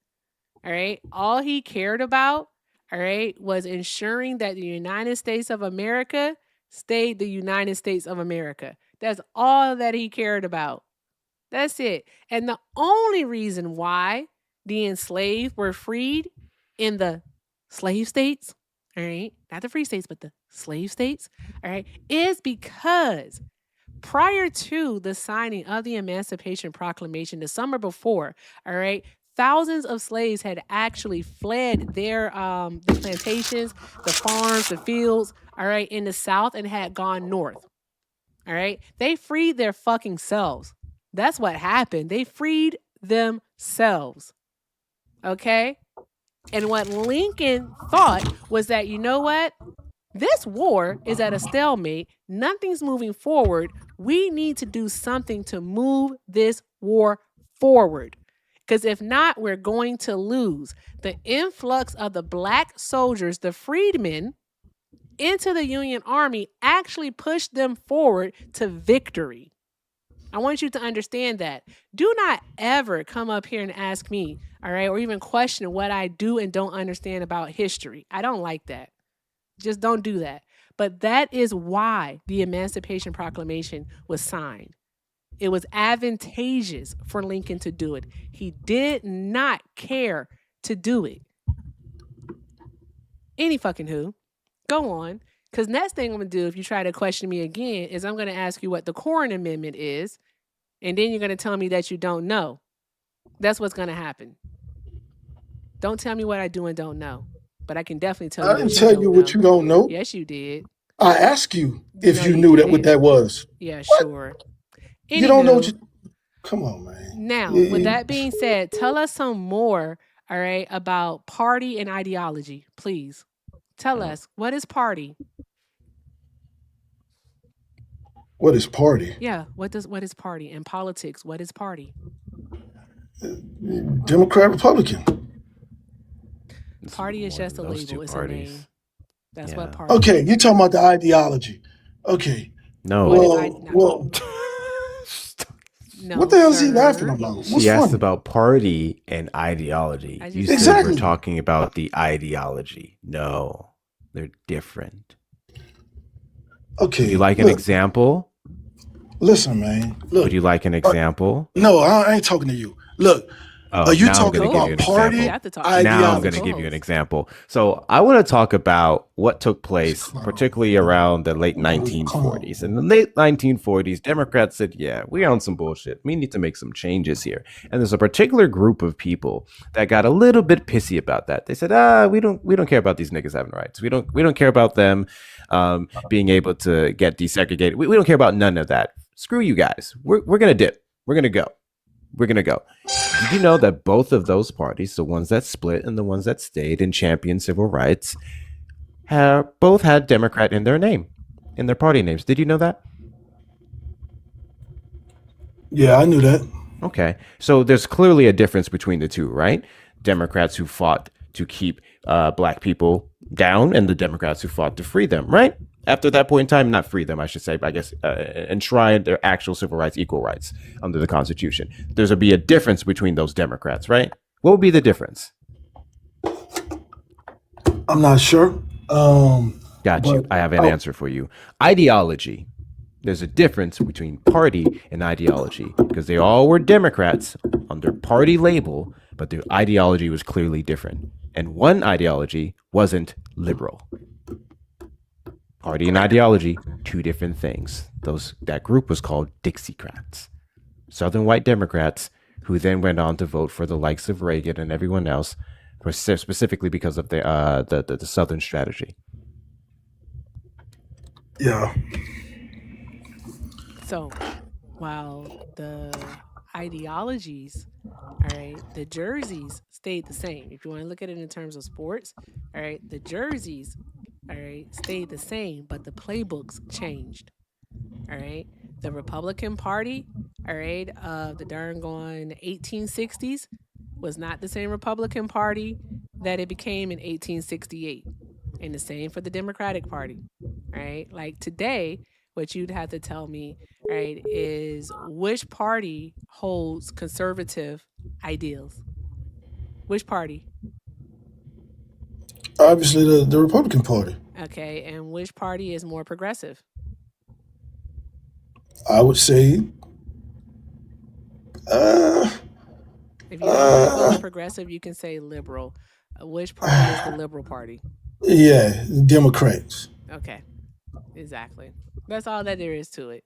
All right. All he cared about, all right, was ensuring that the United States of America stayed the United States of America. That's all that he cared about. That's it. And the only reason why the enslaved were freed in the slave states, all right, not the free states, but the slave states, all right, is because prior to the signing of the Emancipation Proclamation the summer before, all right, thousands of slaves had actually fled their the plantations, the farms, the fields, all right, in the South and had gone north. All right. They freed their fucking selves. That's what happened. They freed themselves. Okay. And what Lincoln thought was that, you know what? This war is at a stalemate. Nothing's moving forward. We need to do something to move this war forward. Because if not, we're going to lose. The influx of the black soldiers, the freedmen, into the Union Army actually pushed them forward to victory. I want you to understand that. Do not ever come up here and ask me, all right, or even question what I do and don't understand about history. I don't like that. Just don't do that. But that is why the Emancipation Proclamation was signed. It was advantageous for Lincoln to do it. He did not care to do it. Any fucking who. Go on. Because next thing I'm going to do, if you try to question me again, is I'm going to ask you what the Corn Amendment is. And then you're going to tell me that you don't know. That's what's going to happen. Don't tell me what I do and don't know. But I can definitely tell you. I didn't tell you what you don't know. Yes, you did. I asked you if you knew that what that was. Yeah, sure. You don't know what you... Come on, man. Now, with that being said, tell us some more, all right, about party and ideology, please. Tell us, what is party? What is party? Yeah, what is party? In politics, what is party? Democrat, Republican. Party is just a label. It's a name. That's what party Okay, is. you're talking about the ideology. Okay. No. Well, no, what the hell is he laughing about? What's she asked funny? about party and ideology. You said Exactly. we're talking about the ideology. No, they're different. Okay. Would you like an example? Listen, man. Look. Would you like an example? No, I ain't talking to you. Look. Are you talking about party? Now I'm going to give you an example. So I want to talk about what took place, particularly around the late 1940s. In the late 1940s, Democrats said, yeah, we're on some bullshit. We need to make some changes here. And there's a particular group of people that got a little bit pissy about that. They said, we don't care about these niggas having rights. We don't care about them being able to get desegregated. We don't care about none of that. Screw you guys. We're going to dip. We're going to go. We're going to go. Did you know that both of those parties, the ones that split and the ones that stayed and championed civil rights, both had Democrat in their name, in their party names? Did you know that? Yeah, I knew that. Okay. So there's clearly a difference between the two, right? Democrats who fought to keep black people down and the Democrats who fought to free them, right? After that point in time, not free them, I should say, but I guess enshrine their actual civil rights, equal rights under the Constitution. There's be a difference between those Democrats, right? What would be the difference? I'm not sure. Got you. I have an answer for you. Ideology. There's a difference between party and ideology because they all were Democrats under party label, but their ideology was clearly different. And one ideology wasn't liberal. Party and ideology, two different things. That group was called Dixiecrats. Southern white Democrats who then went on to vote for the likes of Reagan and everyone else specifically because of the Southern strategy. Yeah. So while the ideologies, all right, the jerseys stayed the same. If you want to look at it in terms of sports, all right, the jerseys, all right, stayed the same, but the playbooks changed. All right. The Republican Party, all right, of the darn gone 1860s was not the same Republican Party that it became in 1868. And the same for the Democratic Party. Right? Like today, what you'd have to tell me, right, is which party holds conservative ideals? Which party? Obviously, the Republican Party. Okay, and which party is more progressive? I would say. If you don't want to go with progressive, you can say liberal. Which party is the Liberal Party? Yeah, Democrats. Okay, exactly. That's all that there is to it.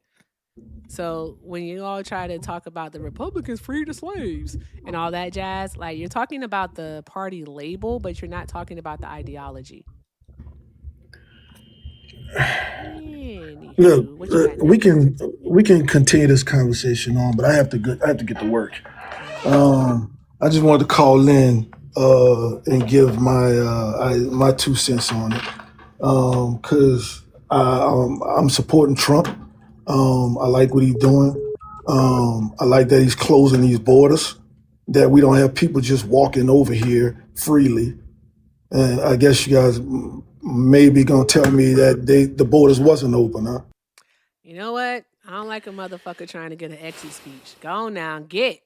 So when you all try to talk about the Republicans freed the slaves and all that jazz, like you're talking about the party label, but you're not talking about the ideology. Look, we can continue this conversation on, but I have to get to work. I just wanted to call in and give my 2 cents on it, because I'm supporting Trump. I like what he's doing. I like that he's closing these borders, that we don't have people just walking over here freely. And I guess you guys maybe gonna tell me that the borders wasn't open, huh? You know what? I don't like a motherfucker trying to get an exit speech. Go on now, get.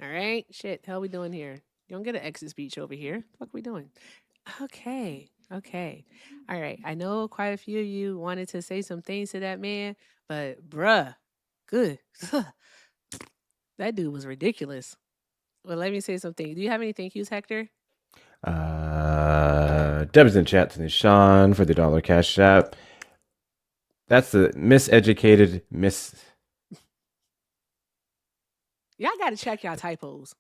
All right, shit. Hell, we doing here? You don't get an exit speech over here. What we doing? Okay. All right. I know quite a few of you wanted to say some things to that man, but bruh, good. That dude was ridiculous. Well, let me say something. Do you have any thank yous, Hector? Deb's in chat to Nishan for the $1 cash app. That's the miseducated Y'all got to check y'all typos.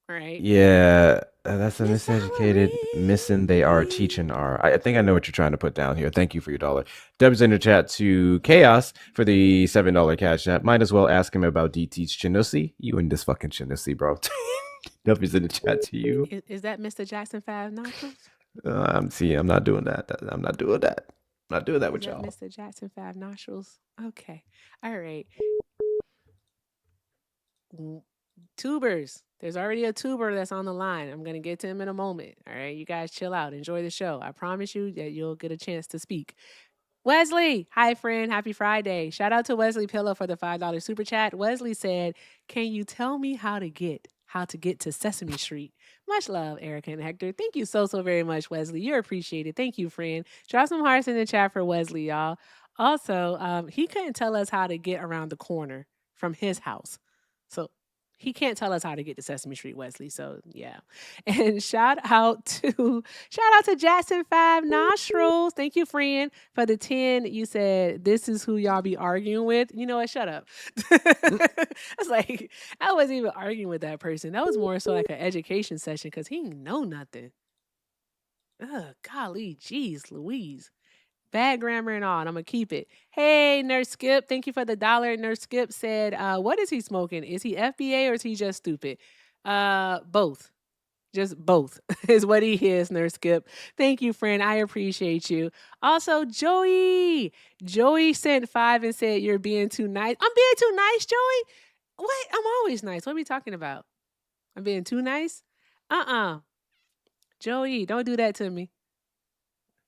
All right. Yeah, that's a miseducated missing. They are teaching are. I think I know what you're trying to put down here. Thank you for your $1. Deb's in the chat to Chaos for the $7 cash app. Might as well ask him about DT's Chinusi. You and this fucking Chinusi, bro. Deb's in the chat to you. Is that Mr. Jackson 5 Nostrils? I'm not doing that. I'm not doing that. I'm not doing that with y'all. Mr. Jackson 5 Nostrils. Okay. All right. Tubers. There's already a tuber that's on the line. I'm going to get to him in a moment. All right. You guys chill out. Enjoy the show. I promise you that you'll get a chance to speak. Wesley. Hi, friend. Happy Friday. Shout out to Wesley Pillow for the $5 super chat. Wesley said, can you tell me how to get to Sesame Street? Much love, Erica and Hector. Thank you so very much, Wesley. You're appreciated. Thank you, friend. Drop some hearts in the chat for Wesley, y'all. Also, he couldn't tell us how to get around the corner from his house. So he can't tell us how to get to Sesame Street, Wesley. So yeah. And shout out to Jackson 5 Nostrils. Thank you, friend, for the 10. You said this is who y'all be arguing with. You know what? Shut up. It's like I wasn't even arguing with that person. That was more so like an education session because he didn't know nothing. Golly, geez, Louise. Bad grammar and all, and I'm going to keep it. Hey, Nurse Skip, thank you for the $1. Nurse Skip said, what is he smoking? Is he FBA or is he just stupid? Both. Just both is what he is, Nurse Skip. Thank you, friend. I appreciate you. Also, Joey. Joey sent 5 and said, you're being too nice. I'm being too nice, Joey? What? I'm always nice. What are we talking about? I'm being too nice? Joey, don't do that to me.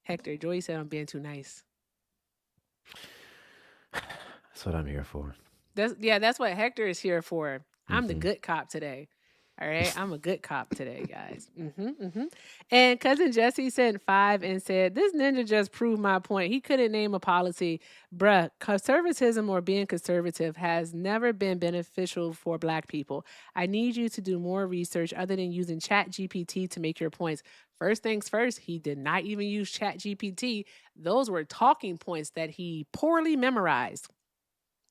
Hector, Joey said I'm being too nice. That's what I'm here for. That's what Hector is here for. I'm the good cop today. All right, I'm a good cop today, guys. And cousin Jesse sent 5 and said, this ninja just proved my point. He couldn't name a policy. Bruh, conservatism or being conservative has never been beneficial for Black people. I need you to do more research other than using ChatGPT to make your points. First things first, he did not even use ChatGPT. Those were talking points that he poorly memorized.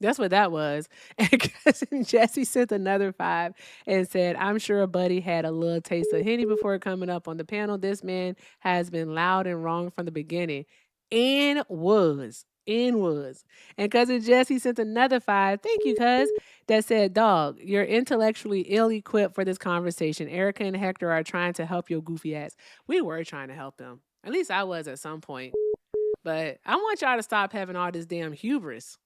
That's what that was. And cousin Jesse sent another 5 and said, I'm sure a buddy had a little taste of Henny before coming up on the panel. This man has been loud and wrong from the beginning. And was. And cousin Jesse sent another 5. Thank you, cuz. That said, dog, you're intellectually ill-equipped for this conversation. Erica and Hector are trying to help your goofy ass. We were trying to help them. At least I was at some point. But I want y'all to stop having all this damn hubris.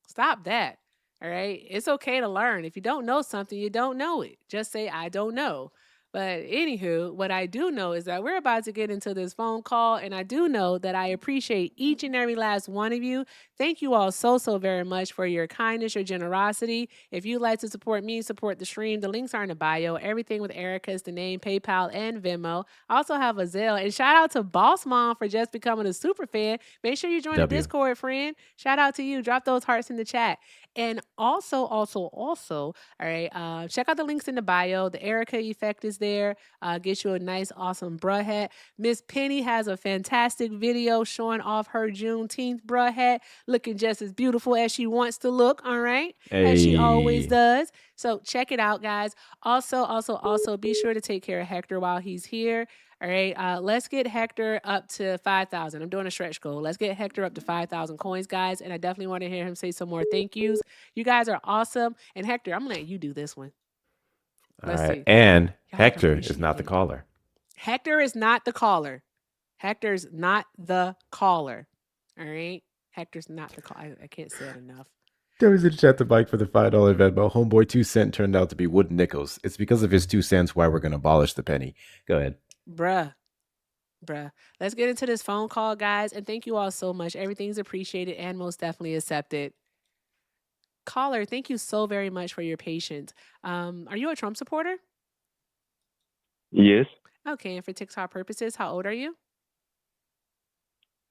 Stop that. All right. It's okay to learn. If you don't know something, you don't know it. Just say, I don't know. But anywho, what I do know is that we're about to get into this phone call. And I do know that I appreciate each and every last one of you. Thank you all so very much for your kindness, your generosity. If you'd like to support me, support the stream, the links are in the bio. Everything with Erica is the name, PayPal, and Venmo. I also have a Zelle. And shout out to Boss Mom for just becoming a super fan. Make sure you join the Discord, friend. Shout out to you. Drop those hearts in the chat. And also, all right, check out the links in the bio. The Erica effect is there. Get you a nice, awesome bruh hat. Miss Penny has a fantastic video showing off her Juneteenth bruh hat, looking just as beautiful as she wants to look, all right? As she always does. So check it out, guys. Also, be sure to take care of Hector while he's here. All right, let's get Hector up to 5,000. I'm doing a stretch goal. Let's get Hector up to 5,000 coins, guys. And I definitely want to hear him say some more thank yous. You guys are awesome. And Hector, I'm going to let you do this one. Let's see. And Hector is not the caller. Hector is not the caller. Hector's not the caller. All right? Hector's not the caller. I can't say it enough. There was a chat to Mike for the $5 Venmo. Homeboy 2 cent turned out to be wooden nickels. It's because of his 2 cents why we're going to abolish the penny. Go ahead. Bruh. Let's get into this phone call, guys. And thank you all so much. Everything's appreciated and most definitely accepted. Caller, thank you so very much for your patience. Are you a Trump supporter? Yes. Okay, and for TikTok purposes, how old are you?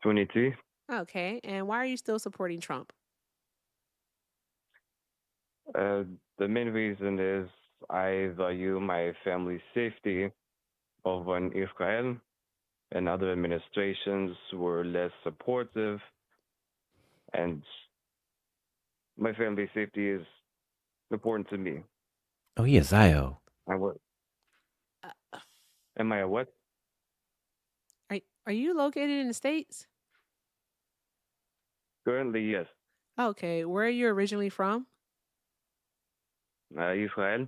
22. Okay, and why are you still supporting Trump? The main reason is I value my family's safety over in Israel, and other administrations were less supportive, and my family's safety is important to me. Oh, yes, Zio. Am I a what? Are you located in the States? Currently, yes. Okay, where are you originally from? Israel.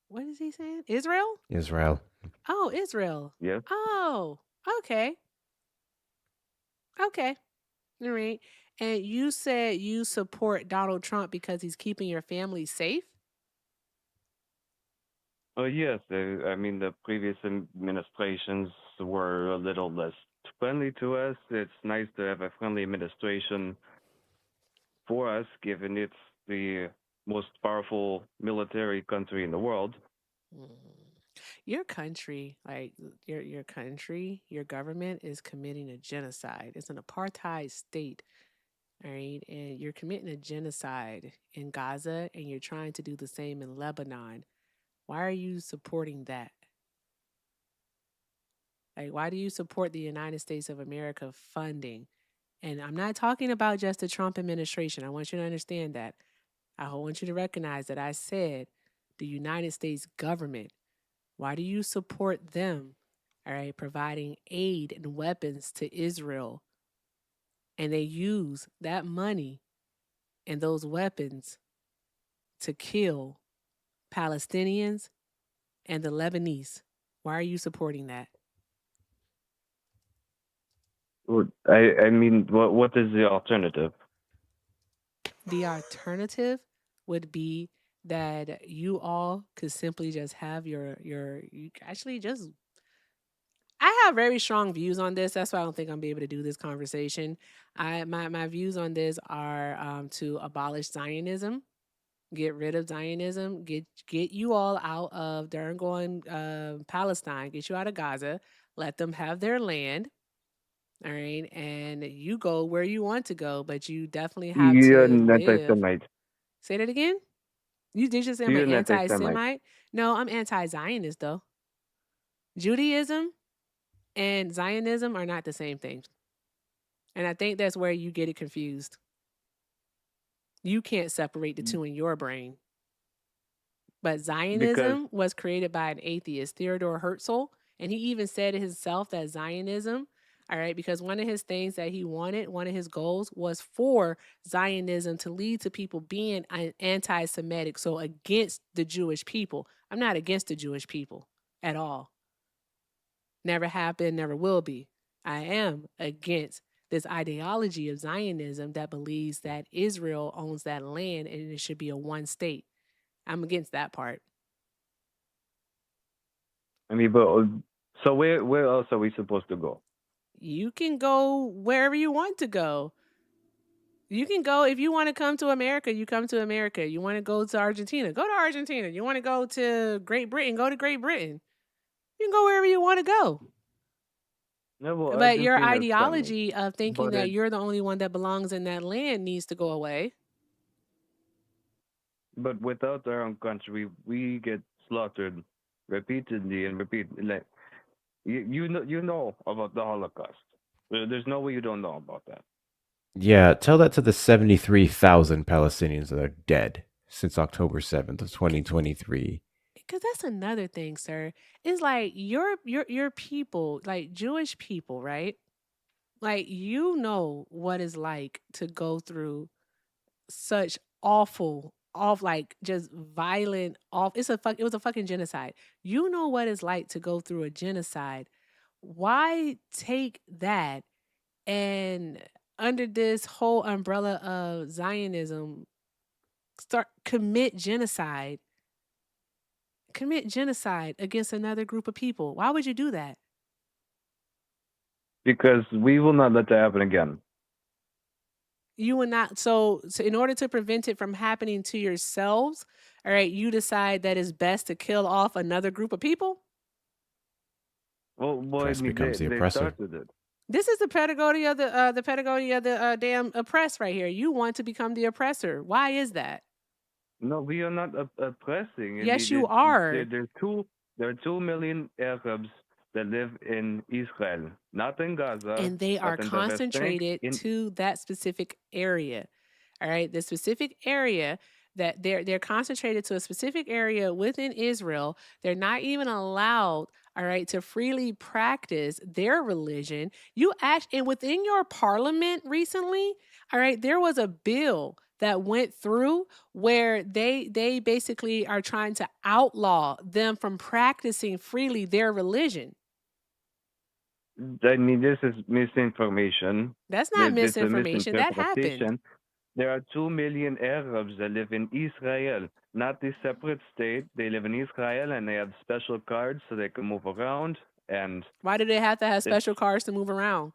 What is he saying? Israel? Israel. Oh, Israel. Yeah. Oh, okay. Okay. All right. And you said you support Donald Trump because he's keeping your family safe? Yes. I mean, the previous administrations were a little less friendly to us. It's nice to have a friendly administration for us, given it's the most powerful military country in the world. Your country, like your country, your government is committing a genocide. It's an apartheid state. All right. And you're committing a genocide in Gaza and you're trying to do the same in Lebanon. Why are you supporting that? Like, why do you support the United States of America funding? And I'm not talking about just the Trump administration. I want you to understand that. I want you to recognize that I said the United States government. Why do you support them? All right, providing aid and weapons to Israel. And they use that money and those weapons to kill Palestinians and the Lebanese. Why are you supporting that? I mean, what is the alternative? The alternative would be that you all could simply just have you actually just. I have very strong views on this. That's why I don't think I'm be able to do this conversation. My views on this are to abolish Zionism, get rid of Zionism, get you all out of darn going Palestine, get you out of Gaza, let them have their land. All right, and you go where you want to go, but you definitely have You're to an live. anti-Semite. Say that again? You did just say I'm an anti-Semite? No, I'm anti-Zionist though. Judaism and Zionism are not the same thing. And I think that's where you get it confused. You can't separate the two in your brain. But Because Zionism was created by an atheist, Theodore Herzl, and he even said himself that Zionism, all right, because one of his things that he wanted, one of his goals was for Zionism to lead to people being anti-Semitic, so against the Jewish people. I'm not against the Jewish people at all. Never have been, never will be. I am against this ideology of Zionism that believes that Israel owns that land and it should be a one state. I'm against that part. I mean, but so where else are we supposed to go? You can go wherever you want to go. You can go if you want to come to America, you come to America. You want to go to Argentina, go to Argentina. You want to go to Great Britain, go to Great Britain. You can go wherever you want to go. No, well, But your Argentina is funny, ideology of thinking but that you're the only one that belongs in that land needs to go away. but without our own country, we get slaughtered repeatedly and repeatedly. Like you know about the Holocaust. There's no way you don't know about that. Yeah, tell that to the 73,000 Palestinians that are dead since October 7th of 2023. Because that's another thing, sir. It's like your people, like Jewish people, right? Like you know what it's like to go through such awful, like just violent, it was a fucking genocide. You know what it's like to go through a genocide. Why take that and under this whole umbrella of Zionism commit genocide against another group of people? Why would you do that? Because we will not let that happen again. You will not. So in order to prevent it from happening to yourselves, all right, you decide that it's best to kill off another group of people? Well, boy, Oppressor becomes the they oppressor. started it. This is the pedagogy of the damn oppressed right here. You want to become the oppressor. Why is that? No, we are not oppressing. Yes, you are. There are 2 million Arabs that live in Israel, not in Gaza. And they are not in the West Bank, concentrated to that specific area. All right, the specific area that they're concentrated to a specific area within Israel. They're not even allowed, all right, to freely practice their religion. And within your parliament recently, all right, there was a bill that went through where they basically are trying to outlaw them from practicing freely their religion. I mean, this is misinformation. That's not This is a misinformation. That happened. misinterpretation. There are 2 million Arabs that live in Israel, not a separate state. They live in Israel and they have special cards so they can move around. And why do they have to have special cards to move around?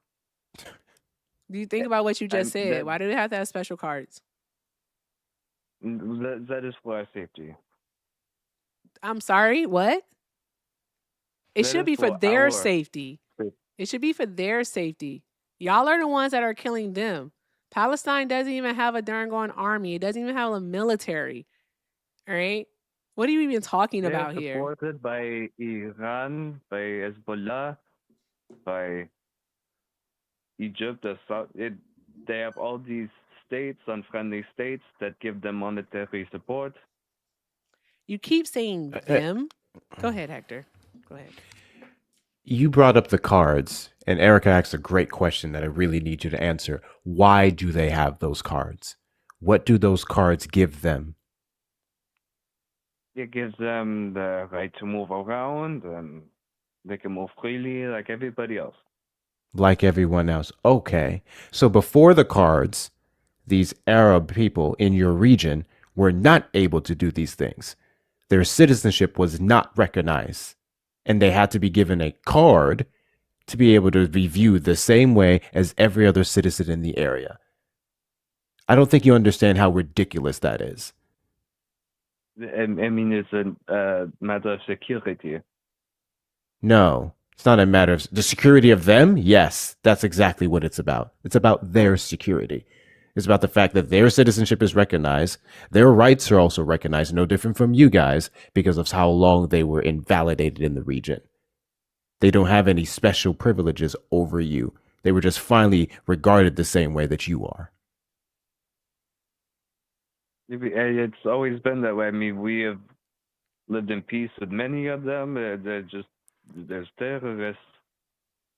Do you think about what you just said? Why do they have to have special cards? That is for our safety. I'm sorry, what? It should be for their safety. It should be for their safety. Y'all are the ones that are killing them. Palestine doesn't even have a darn going army. It doesn't even have a military. All right? What are you even talking about here? They're supported by Iran, by Hezbollah, by Egypt. They have all these states, unfriendly states, that give them monetary support. You keep saying them. Go ahead, Hector. Go ahead. You brought up the cards, and Erica asked a great question that I really need you to answer. Why do they have those cards? What do those cards give them? It gives them the right to move around, and they can move freely like everybody else. Like everyone else. Okay. So before the cards, these Arab people in your region were not able to do these things. Their citizenship was not recognized. And they had to be given a card to be able to be viewed the same way as every other citizen in the area. I don't think you understand how ridiculous that is. I mean, it's a matter of security. No, it's not a matter of the security of them. Yes, that's exactly what it's about. It's about their security. It's about the fact that their citizenship is recognized. Their rights are also recognized, no different from you guys, because of how long they were invalidated in the region. They don't have any special privileges over you. They were just finally regarded the same way that you are. It's always been that way. I mean, we have lived in peace with many of them. There's terrorists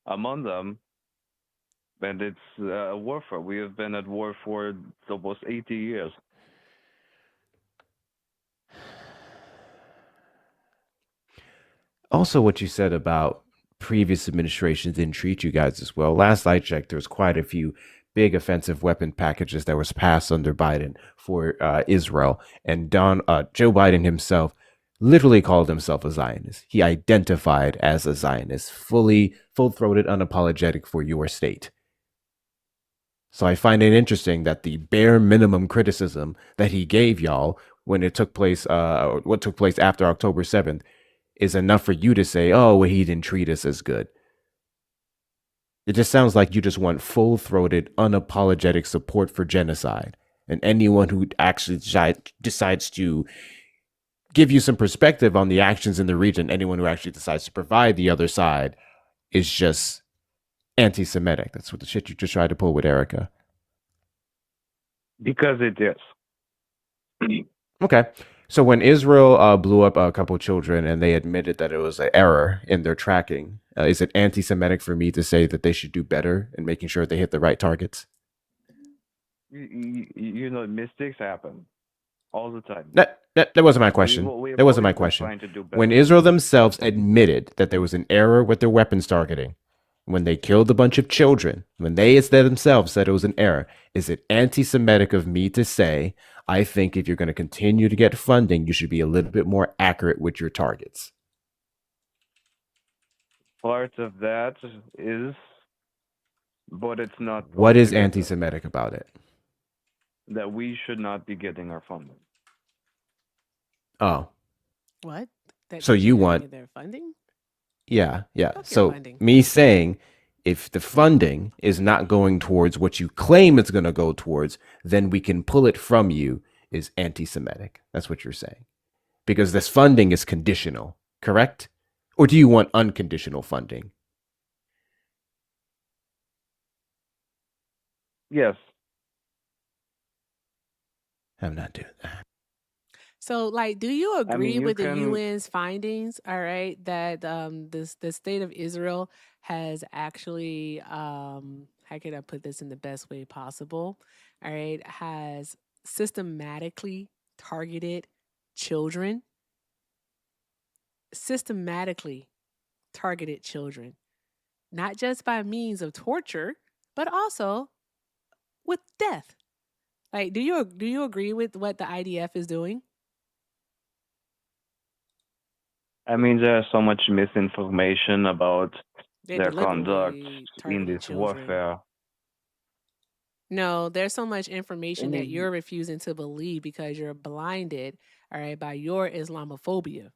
among them, and it's a warfare. We have been at war for almost 80 years. Also, what you said about previous administrations didn't treat you guys as well. Last I checked, there was quite a few big offensive weapon packages that was passed under Biden for Israel, and Joe Biden himself literally called himself a Zionist. He identified as a Zionist, full-throated, unapologetic for your state. So I find it interesting that the bare minimum criticism that he gave y'all when it took place, what took place after October 7th, is enough for you to say, oh, well, he didn't treat us as good. It just sounds like you just want full-throated, unapologetic support for genocide. And anyone who actually decides to give you some perspective on the actions in the region, anyone who actually decides to provide the other side, is just anti-Semitic. That's what the shit you just tried to pull with Erica. Because it is. Okay. So when Israel blew up a couple of children and they admitted that it was an error in their tracking, is it anti-Semitic for me to say that they should do better in making sure they hit the right targets? You know, mistakes happen all the time. That wasn't my question. That wasn't my question. When Israel themselves admitted that there was an error with their weapons targeting, when they killed a bunch of children, when they themselves said it was an error, is it anti-Semitic of me to say, I think if you're going to continue to get funding, you should be a little bit more accurate with your targets? Part of that is, but it's not. What is anti-Semitic about it? That we should not be getting our funding. What? That So you want their funding? Yeah. Fuck So funding. me saying if the funding is not going towards what you claim it's going to go towards, then we can pull it from you is anti-Semitic. That's what you're saying. Because this funding is conditional, correct? Or do you want unconditional funding? Yes. I'm not doing that. So, like, do you agree you with the can- UN's findings? All right, that the state of Israel has actually, how can I put this in the best way possible? All right, has systematically targeted children. Systematically targeted children, not just by means of torture, but also with death. Like, do you agree with what the IDF is doing? I mean, there's so much misinformation about They're their conduct deliberately in targeting this children. warfare. No, there's so much information that you're refusing to believe because you're blinded, all right, by your Islamophobia.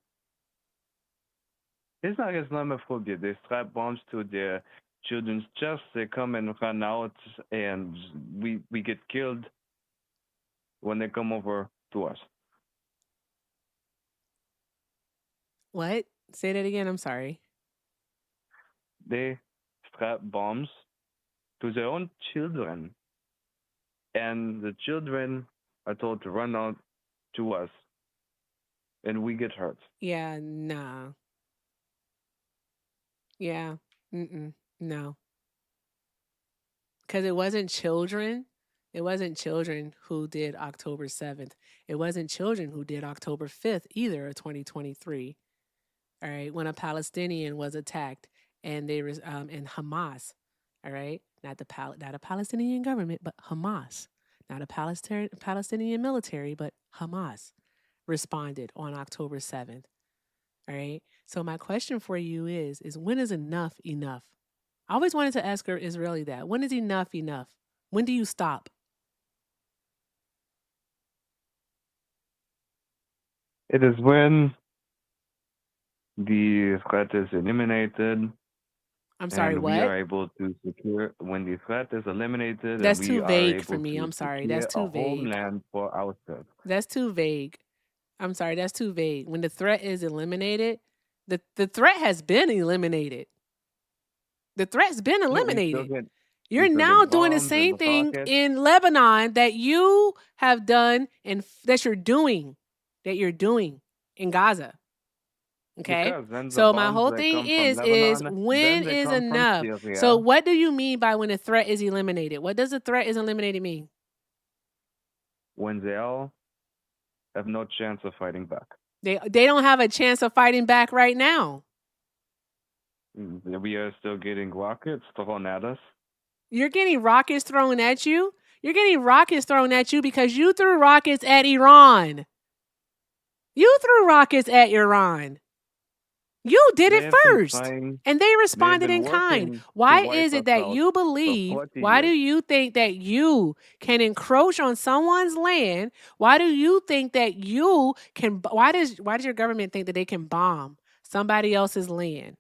It's not Islamophobia. They strap bombs to their children's chests. They come and run out, and we get killed when they come over to us. What? Say that again. I'm sorry. They strap bombs to their own children, and the children are told to run out to us, and we get hurt. Yeah, nah. Yeah. No. Because it wasn't children. It wasn't children who did October 7th. It wasn't children who did October 5th either of 2023. All right. When a Palestinian was attacked and they was in Hamas. All right. Not a Palestinian government, but Hamas. Not a Palestinian military, but Hamas responded on October 7th. All right. So my question for you is when is enough enough? I always wanted to ask her Israeli that. When is enough enough? When do you stop? It is when the threat is eliminated. I'm sorry, and what? we are able to secure when the threat is eliminated. That's and we too are vague able for me. to I'm sorry. secure That's too a vague. homeland for ourselves. That's too vague. I'm sorry. That's too vague. When the threat is eliminated, the threat has been eliminated. The threat's been eliminated. You're Because now the doing the bombs and same the thing rockets. in Lebanon that you have done and that you're doing in Gaza. Okay. Because then the So my bombs whole that thing come from is Lebanon, when then they is come from enough? Syria. So what do you mean by when a threat is eliminated? What does a threat is eliminated mean? When they all have no chance of fighting back. They don't have a chance of fighting back right now. We are still getting rockets thrown at us. You're getting rockets thrown at you? You're getting rockets thrown at you because you threw rockets at Iran. You threw rockets at Iran. You did They it have been first. trying. And they responded been in kind. working to Why wipe is it us that out you for believe, 40 why do years. you think that you can encroach on someone's land? Why do you think that you can, why does your government think that they can bomb somebody else's land?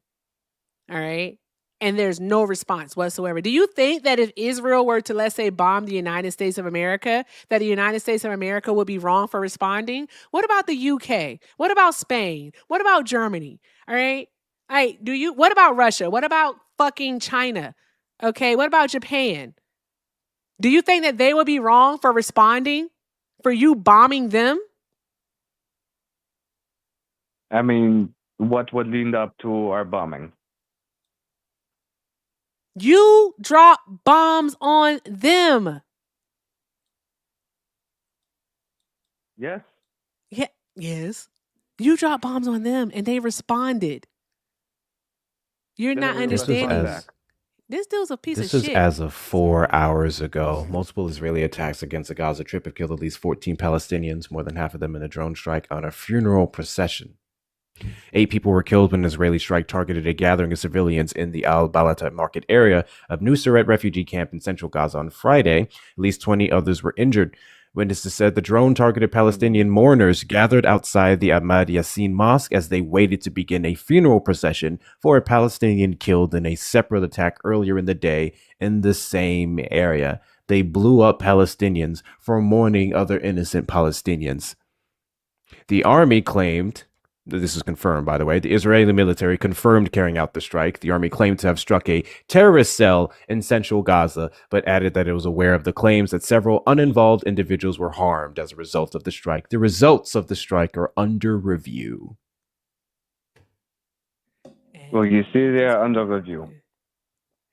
All right. And there's no response whatsoever. Do you think that if Israel were to, let's say, bomb the United States of America, that the United States of America would be wrong for responding? What about the UK? What about Spain? What about Germany? All right. What about Russia? What about fucking China? Okay. What about Japan? Do you think that they would be wrong for responding for you bombing them? I mean, what would lead up to our bombing? You drop bombs on them. Yes. Yeah, yes. You dropped bombs on them and they responded. You're Then not we understanding. respond back. This dude's a piece This of is shit. as of 4 hours ago. Multiple Israeli attacks against the Gaza Strip have killed at least 14 Palestinians, more than half of them in a drone strike on a funeral procession. 8 people were killed when an Israeli strike targeted a gathering of civilians in the Al-Balata market area of Nusayrat refugee camp in central Gaza on Friday. At least 20 others were injured. Witnesses said the drone targeted Palestinian mourners gathered outside the Ahmad Yassin Mosque as they waited to begin a funeral procession for a Palestinian killed in a separate attack earlier in the day in the same area. They blew up Palestinians for mourning other innocent Palestinians. The army claimed, this is confirmed, by the way, the Israeli military confirmed carrying out the strike. The army claimed to have struck a terrorist cell in central Gaza, but added that it was aware of the claims that several uninvolved individuals were harmed as a result of the strike. The results of the strike are under review. Well, you see, they're under review.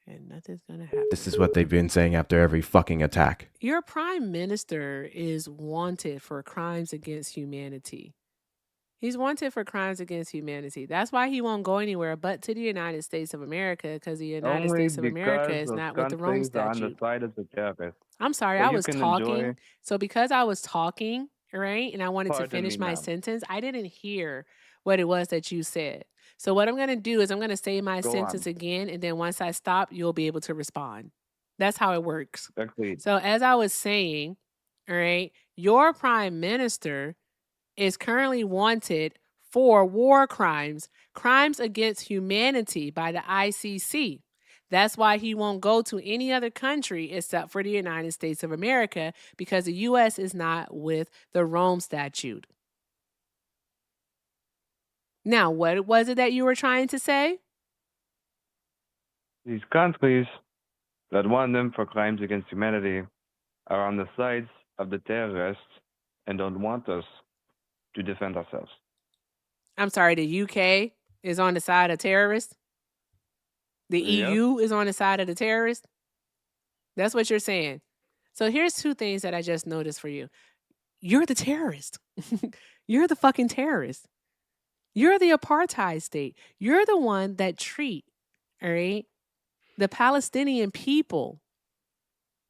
And nothing's going to happen. This is what they've been saying after every fucking attack. Your prime minister is wanted for crimes against humanity. He's wanted for crimes against humanity. That's why he won't go anywhere but to the United States of America, because the United States of America is not with the Rome Statute. On the Statute. side of the terrorists. I'm sorry, So I you was can talking. enjoy- So because I was talking, right, and I wanted to Pardon finish me, my ma'am. sentence, I didn't hear what it was that you said. So what I'm going to do is I'm going to say my Go sentence on. again, and then once I stop, you'll be able to respond. That's how it works. Agreed. So as I was saying, all right, your prime minister is currently wanted for war crimes, crimes against humanity by the ICC. That's why he won't go to any other country except for the United States of America, because the U.S. is not with the Rome Statute. Now, what was it that you were trying to say? These countries that want them for crimes against humanity are on the sides of the terrorists and don't want us to defend ourselves. I'm sorry, the UK is on the side of terrorists? The Yep. EU is on the side of the terrorists? That's what you're saying. So here's 2 things that I just noticed for you. You're the terrorist. You're the fucking terrorist. You're the apartheid state. You're the one that treat, all right, the Palestinian people,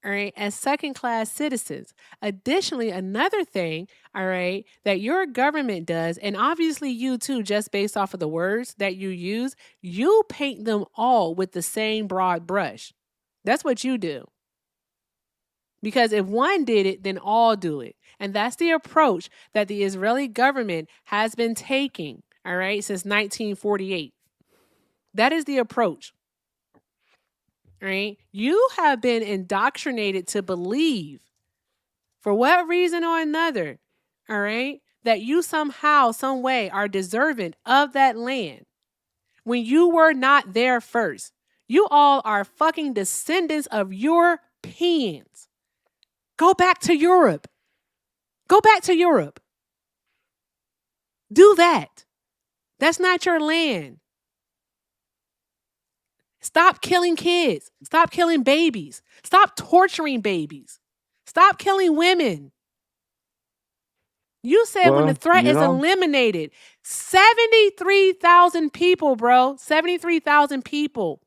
all right, as second-class citizens. Additionally, another thing, all right, that your government does, and obviously you too, just based off of the words that you use, you paint them all with the same broad brush. That's what you do. Because if one did it, then all do it. And that's the approach that the Israeli government has been taking, all right, since 1948. That is the approach. Right? You have been indoctrinated to believe, for what reason or another, all right, that you somehow, some way are deserving of that land when you were not there first. You all are fucking descendants of Europeans. Go back to Europe. Go back to Europe. Do that. That's not your land. Stop killing kids. Stop killing babies. Stop torturing babies. Stop killing women. You said when the threat is eliminated, 73,000 people, bro. 73,000 people.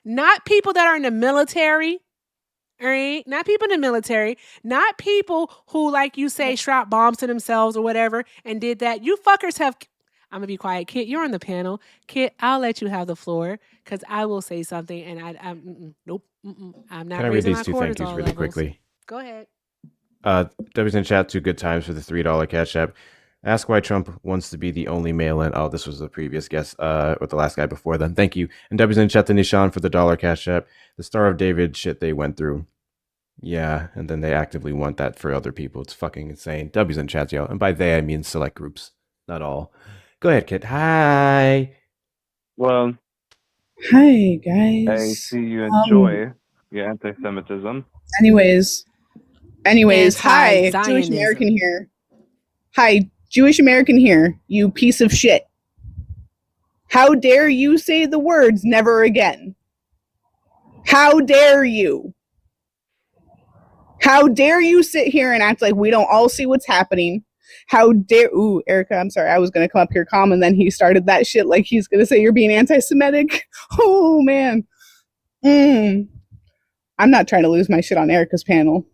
Not people that are in the military. All right? Not people in the military. Not people who, like you say, strap bombs to themselves or whatever and did that. You fuckers have... I'm going to be quiet. Kit, you're on the panel. Kit, I'll let you have the floor because I will say something and nope. I'm not Can I read raising these my two thank cortisol yous really levels. quickly? Go ahead. W's in chat, 2 good times for the $3 cash app. Ask why Trump wants to be the only mail-in. Oh, this was the previous guest, with the last guy before them. Thank you. And W's in chat to Nishan for the $1 cash app. The Star of David shit they went through. Yeah, and then they actively want that for other people. It's fucking insane. W's in chat, yo. And by they, I mean select groups, not all. Go ahead, Kit. Hi. Well, hi, I guys. see you enjoy your anti-Semitism. Anyways, hi, Jewish American here. Hi, Jewish American here, you piece of shit. How dare you say the words never again? How dare you? How dare you sit here and act like we don't all see what's happening? How dare... Ooh, Erica, I'm sorry. I was going to come up here calm, and then he started that shit like he's going to say you're being anti-Semitic. Oh, man. I'm not trying to lose my shit on Erica's panel.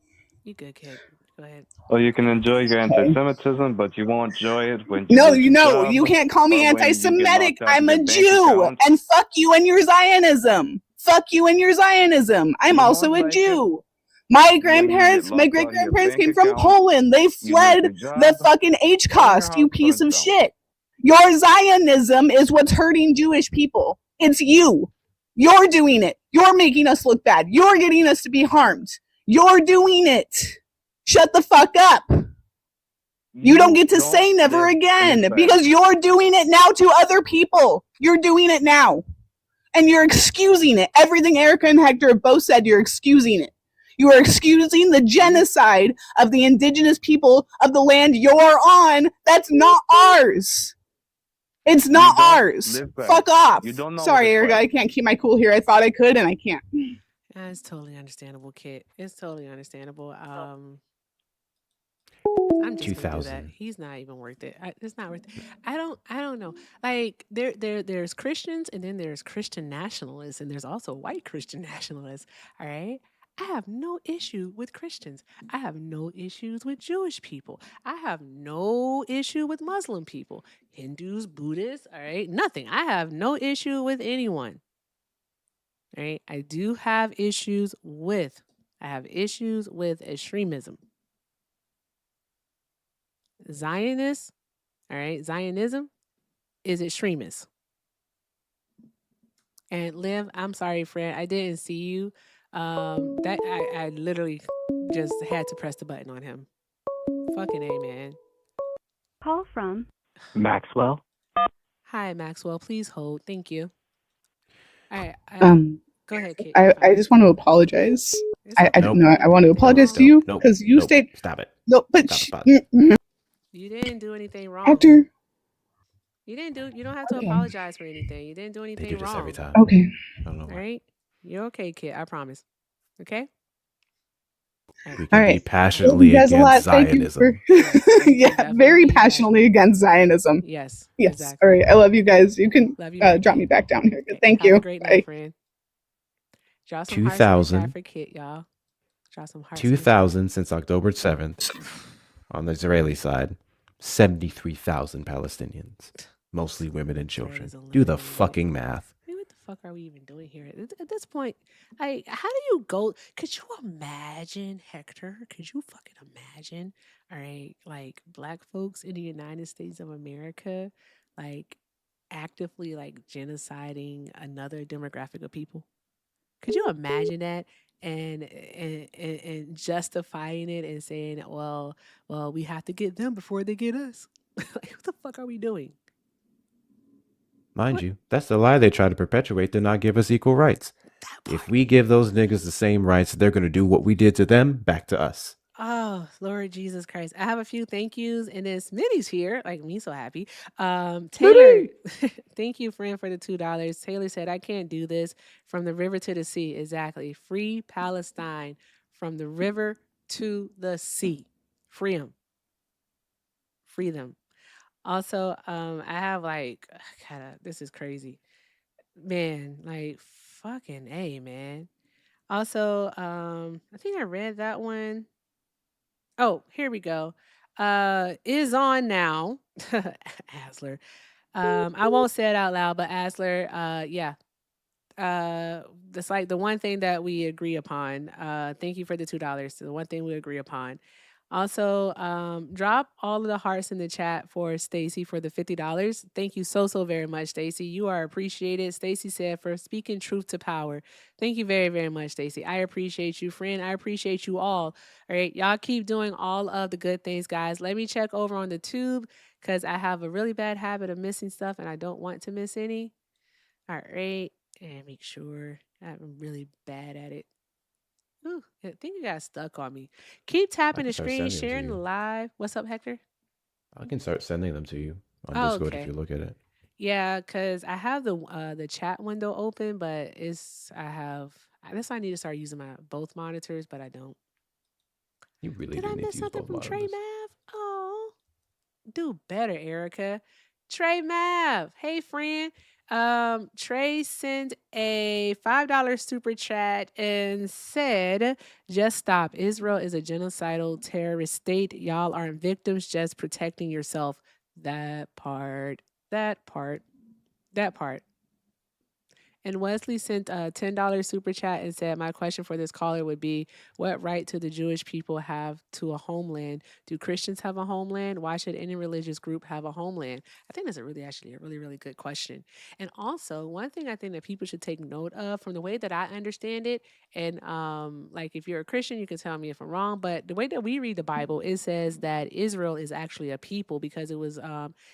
You good, kid. Go ahead. Well, you can enjoy your anti-Semitism, but you won't enjoy it when you No, lose your job, you can't call me or when you get anti-Semitic. locked out I'm of a your bank Jew, account. and fuck you and your Zionism. Fuck you and your Zionism. I'm also a Jew. My grandparents, my great-grandparents came from Poland. They fled the fucking H-Cost, you piece of shit. Your Zionism is what's hurting Jewish people. It's you. You're doing it. You're making us look bad. You're getting us to be harmed. You're doing it. Shut the fuck up. You don't get to say never again because you're doing it now to other people. You're doing it now. And you're excusing it. Everything Erica and Hector have both said, you're excusing it. You are excusing the genocide of the indigenous people of the land you're on. That's not ours. It's not ours. Fuck off. Sorry, Erica, I can't keep my cool here. I thought I could, and I can't. It's totally understandable, Kit. It's totally understandable. I'm just gonna do that. He's not even worth it. It's not worth it. I don't know. Like there's Christians, and then there's Christian nationalists, and there's also white Christian nationalists. All right. I have no issue with Christians. I have no issues with Jewish people. I have no issue with Muslim people, Hindus, Buddhists, all right? Nothing. I have no issue with anyone. All right? I have issues with extremism. Zionists, all right? Zionism is extremist. And Liv, I'm sorry, friend. I didn't see you. That I literally just had to press the button on him. Fucking A, man. Call from Maxwell. Hi, Maxwell. Please hold. Thank you. All right. Go ahead, Kate. I just want to apologize. I want to apologize to you because you stayed. Stop it. No, but you didn't do anything wrong. Hector. You don't have to apologize for anything. You didn't do anything wrong. They do this every time. Okay. I don't know why. All right. You're okay, kid. I promise. Okay? We can be passionately against Zionism. Very passionately against Zionism. Yes. Yes. Exactly. All right. I love you guys. You can drop me back down here. Good. Thank you. Have a great night, friend. Draw some hearts in the chat for Kit, y'all. Draw some hearts. 2,000 since October 7th on the Israeli side. 73,000 Palestinians, mostly women and children. Do the fucking math. What the fuck are we even doing here? At this point, how do you go? Could you imagine, Hector? Could you fucking imagine? All right, like black folks in the United States of America, like actively like genociding another demographic of people. Could you imagine that? And justifying it and saying, well, we have to get them before they get us. Like, what the fuck are we doing? Mind you, that's the lie they try to perpetuate to not give us equal rights. If we give those niggas the same rights, they're going to do what we did to them back to us. Oh, Lord Jesus Christ. I have a few thank yous, and then Smitty's here. Like me, so happy. Taylor, thank you, friend, for the $2. Taylor said, I can't do this. From the river to the sea. Exactly. Free Palestine from the river to the sea. Free them. Free them. Also, I have like, this is crazy. Man, like, fucking A, man. Also, I think I read that one. Oh, here we go. Is on now. Asler. I won't say it out loud, but Asler, yeah. That's like the one thing that we agree upon. Thank you for the $2. The one thing we agree upon. Also, drop all of the hearts in the chat for Stacy for the $50. Thank you so very much, Stacy. You are appreciated. Stacy said for speaking truth to power. Thank you very much, Stacy. I appreciate you, friend. I appreciate you all. All right, y'all keep doing all of the good things, guys. Let me check over on the tube because I have a really bad habit of missing stuff and I don't want to miss any. All right, and make sure I'm really bad at it. Ooh, I think it got stuck on me. Keep tapping the screen, sharing the live. What's up, Hector? I can start sending them to you on Discord if you look at it. Yeah, because I have the chat window open, but I guess I need to start using both monitors, but I don't. You really Did I miss something from Trey Mav? Oh, do better, Erica. Trey Mav, hey friend. Trey sent a $5 super chat and said, just stop. Israel is a genocidal terrorist state. Y'all aren't victims, just protecting yourself. That part. And Wesley sent a $10 super chat and said, my question for this caller would be, what right do the Jewish people have to a homeland? Do Christians have a homeland? Why should any religious group have a homeland? I think that's actually a really good question. And also, one thing I think that people should take note of from the way that I understand it, and like if you're a Christian, you can tell me if I'm wrong, but the way that we read the Bible, it says that Israel is actually a people because it was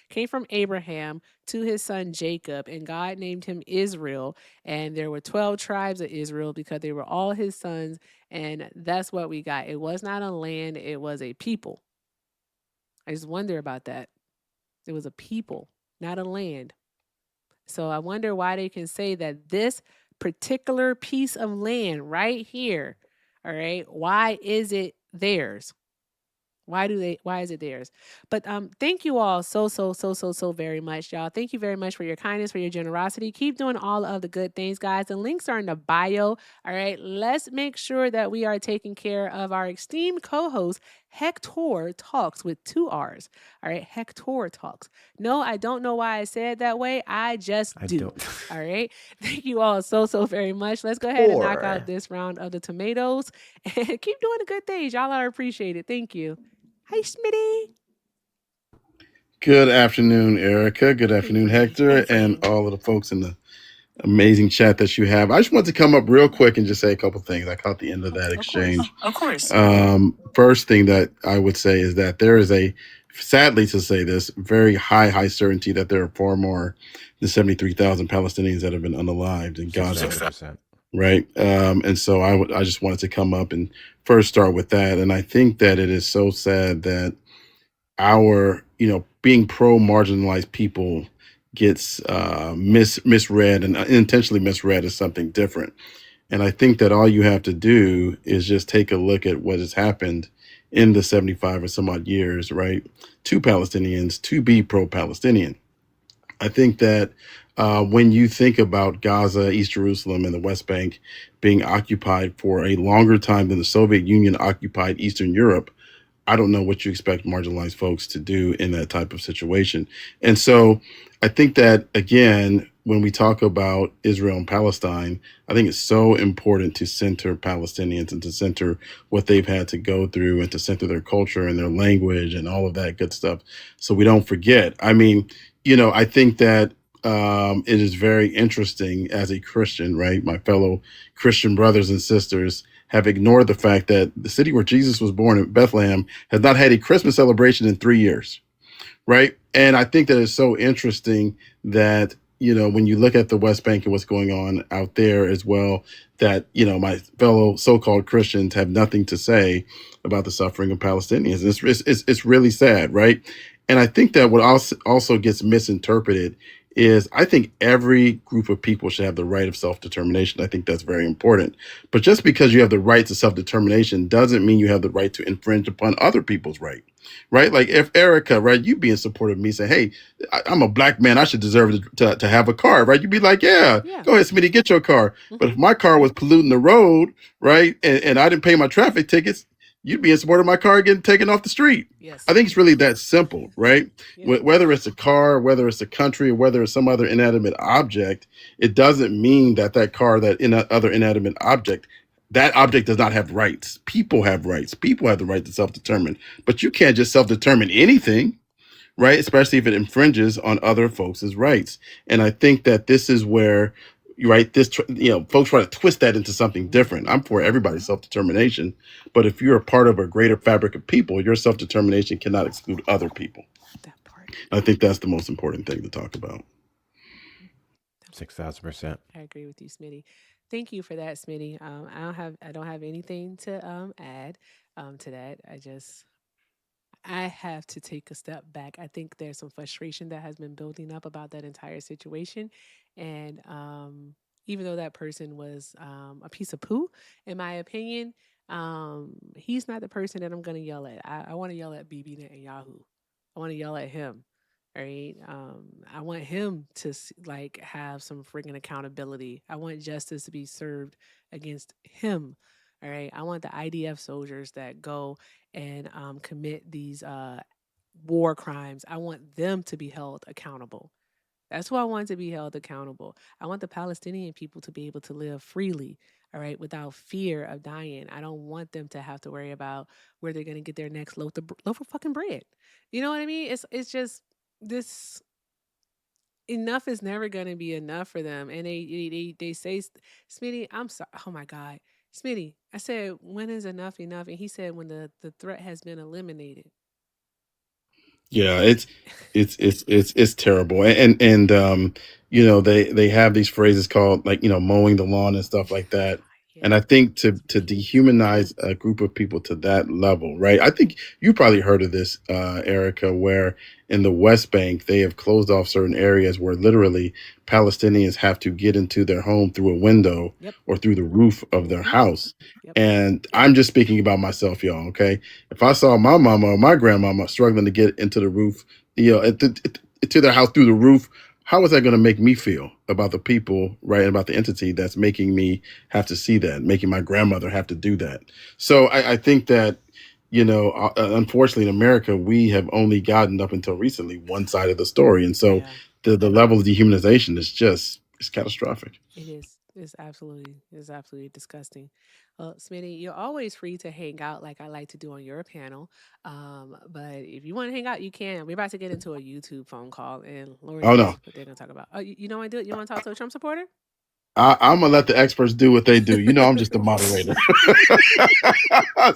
came from Abraham to his son Jacob, and God named him Israel. And there were 12 tribes of Israel because they were all his sons. And that's what we got. It was not a land, it was a people. I just wonder about that. It was a people, not a land. So I wonder why they can say that this particular piece of land right here, all right, why is it theirs? Why is it theirs? But thank you all so very much, y'all. Thank you very much for your kindness, for your generosity. Keep doing all of the good things, guys. The links are in the bio. All right. Let's make sure that we are taking care of our esteemed co-host, Hector Talks with 2 R's. All right. Hector Talks. No, I don't know why I said it that way. I just do. All right. Thank you all so very much. Let's go ahead and knock out this round of the tomatoes and keep doing the good things. Y'all are appreciated. Thank you. Hi, Smitty. Good afternoon, Erica. Good afternoon, Hector, and all of the folks in the amazing chat that you have. I just want to come up real quick and just say a couple things. I caught the end of that exchange. Of course. First thing that I would say is that there is sadly to say this, very high certainty that there are far more than 73,000 Palestinians that have been unalived in Gaza. 600%. Right. And so I just wanted to come up and first start with that. And I think that it is so sad that our, being pro-marginalized people gets misread and intentionally misread as something different. And I think that all you have to do is just take a look at what has happened in the 75 or some odd years, right, to Palestinians to be pro-Palestinian. I think that when you think about Gaza, East Jerusalem, and the West Bank being occupied for a longer time than the Soviet Union occupied Eastern Europe, I don't know what you expect marginalized folks to do in that type of situation. And so I think that, again, when we talk about Israel and Palestine, I think it's so important to center Palestinians and to center what they've had to go through and to center their culture and their language and all of that good stuff so we don't forget. I mean, I think that it is very interesting as a Christian, right? My fellow Christian brothers and sisters have ignored the fact that the city where Jesus was born in Bethlehem has not had a Christmas celebration in 3 years, right? And I think that it's so interesting that when you look at the West Bank and what's going on out there as well, that, my fellow so-called Christians have nothing to say about the suffering of Palestinians. It's really sad, right? And I think that what also gets misinterpreted is I think every group of people should have the right of self-determination. I think that's very important. But just because you have the right to self-determination doesn't mean you have the right to infringe upon other people's right. Right? Like if Erica, right, you be in support of me saying, hey, I'm a black man, I should deserve to have a car, right? You'd be like, yeah, go ahead, Smitty, get your car. But if my car was polluting the road, right, and I didn't pay my traffic tickets, you'd be in support of my car getting taken off the street. Yes. I think it's really that simple, right? Whether it's a car, whether it's a country, or whether it's some other inanimate object, it doesn't mean that car, other inanimate object, that object does not have rights. People have rights. People have the right to self-determine. But you can't just self-determine anything, right? Especially if it infringes on other folks' rights. And I think that this is where, right, folks try to twist that into something different. I'm for everybody's self-determination, but if you're a part of a greater fabric of people, your self-determination cannot exclude other people. That part. I think that's the most important thing to talk about. 6,000%. I agree with you, Smitty. Thank you for that, Smitty. I don't have anything to add to that. I have to take a step back. I think there's some frustration that has been building up about that entire situation, and even though that person was a piece of poo, in my opinion, he's not the person that I'm going to yell at. I want to yell at Bibi Netanyahu. I want to yell at him. Right. I want him to have some friggin' accountability. I want justice to be served against him. All right. I want the IDF soldiers that go and commit these war crimes. I want them to be held accountable. That's who I want to be held accountable. I want the Palestinian people to be able to live freely, all right, without fear of dying. I don't want them to have to worry about where they're going to get their next loaf of fucking bread. You know what I mean? It's just this. Enough is never going to be enough for them. And they say, Smitty, I'm sorry. Oh my God. Smitty, I said, when is enough enough? And he said, when the threat has been eliminated. Yeah, it's terrible. And they have these phrases called like, mowing the lawn and stuff like that. And I think to dehumanize a group of people to that level, right? I think you probably heard of this, Erica, where in the West Bank, they have closed off certain areas where literally Palestinians have to get into their home through a window or through the roof of their house. And I'm just speaking about myself, y'all, okay? If I saw my mama or my grandmama struggling to get into the roof, to their house through the roof, how is that going to make me feel about the people, right, and about the entity that's making me have to see that, making my grandmother have to do that? So I think that, unfortunately in America, we have only gotten up until recently one side of the story. And so the level of dehumanization is catastrophic. It is. It's absolutely disgusting. Well, Smitty, you're always free to hang out like I like to do on your panel. But if you want to hang out, you can. We're about to get into a YouTube phone call, and Lord knows what they're going to talk about. Oh, you know what I do? You want to talk to a Trump supporter? I'm gonna let the experts do what they do. I'm just a moderator.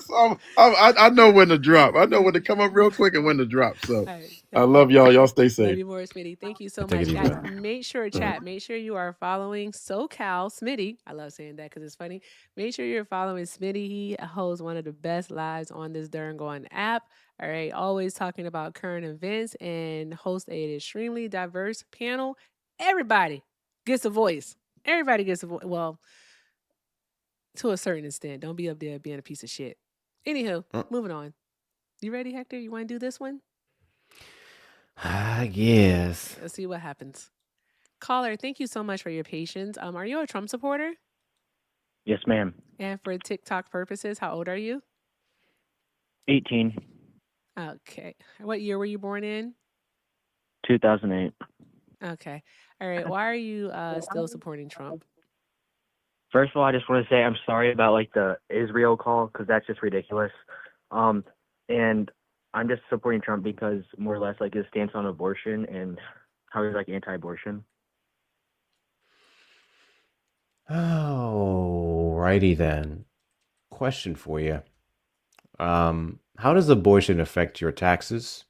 So I know when to drop. I know when to come up real quick and when to drop. So I love y'all. Y'all stay safe. Love you more, Smitty. Thank you so much, guys. Make sure you are following SoCal Smitty. I love saying that because it's funny. Make sure you're following Smitty. He holds one of the best lives on this darn going app. All right, always talking about current events and host an extremely diverse panel. Everybody gets a voice. Everybody gets a voice. Well, to a certain extent. Don't be up there being a piece of shit. Anywho, moving on. You ready, Hector? You want to do this one? I guess. Let's see what happens. Caller, thank you so much for your patience. Are you a Trump supporter? Yes, ma'am. And for TikTok purposes, how old are you? 18. Okay. What year were you born in? 2008. Okay. All right. Why are you still supporting Trump? First of all, I just want to say I'm sorry about like the Israel call because that's just ridiculous. And I'm just supporting Trump because more or less like his stance on abortion and how he's like anti-abortion. Oh, righty then. Question for you. How does abortion affect your taxes?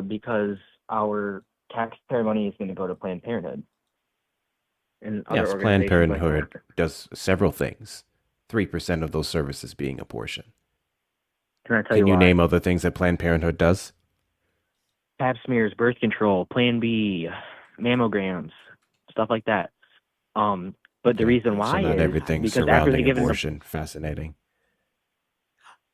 Because our taxpayer money is going to go to Planned Parenthood and other Yes, Planned organizations like Parenthood that. does several things. 3% of those services being abortion. Can I tell Can you you why? name other things that Planned Parenthood does? Pap smears, birth control, Plan B, mammograms, stuff like that. But the reason So why not is everything because after they surrounding give abortion. Fascinating.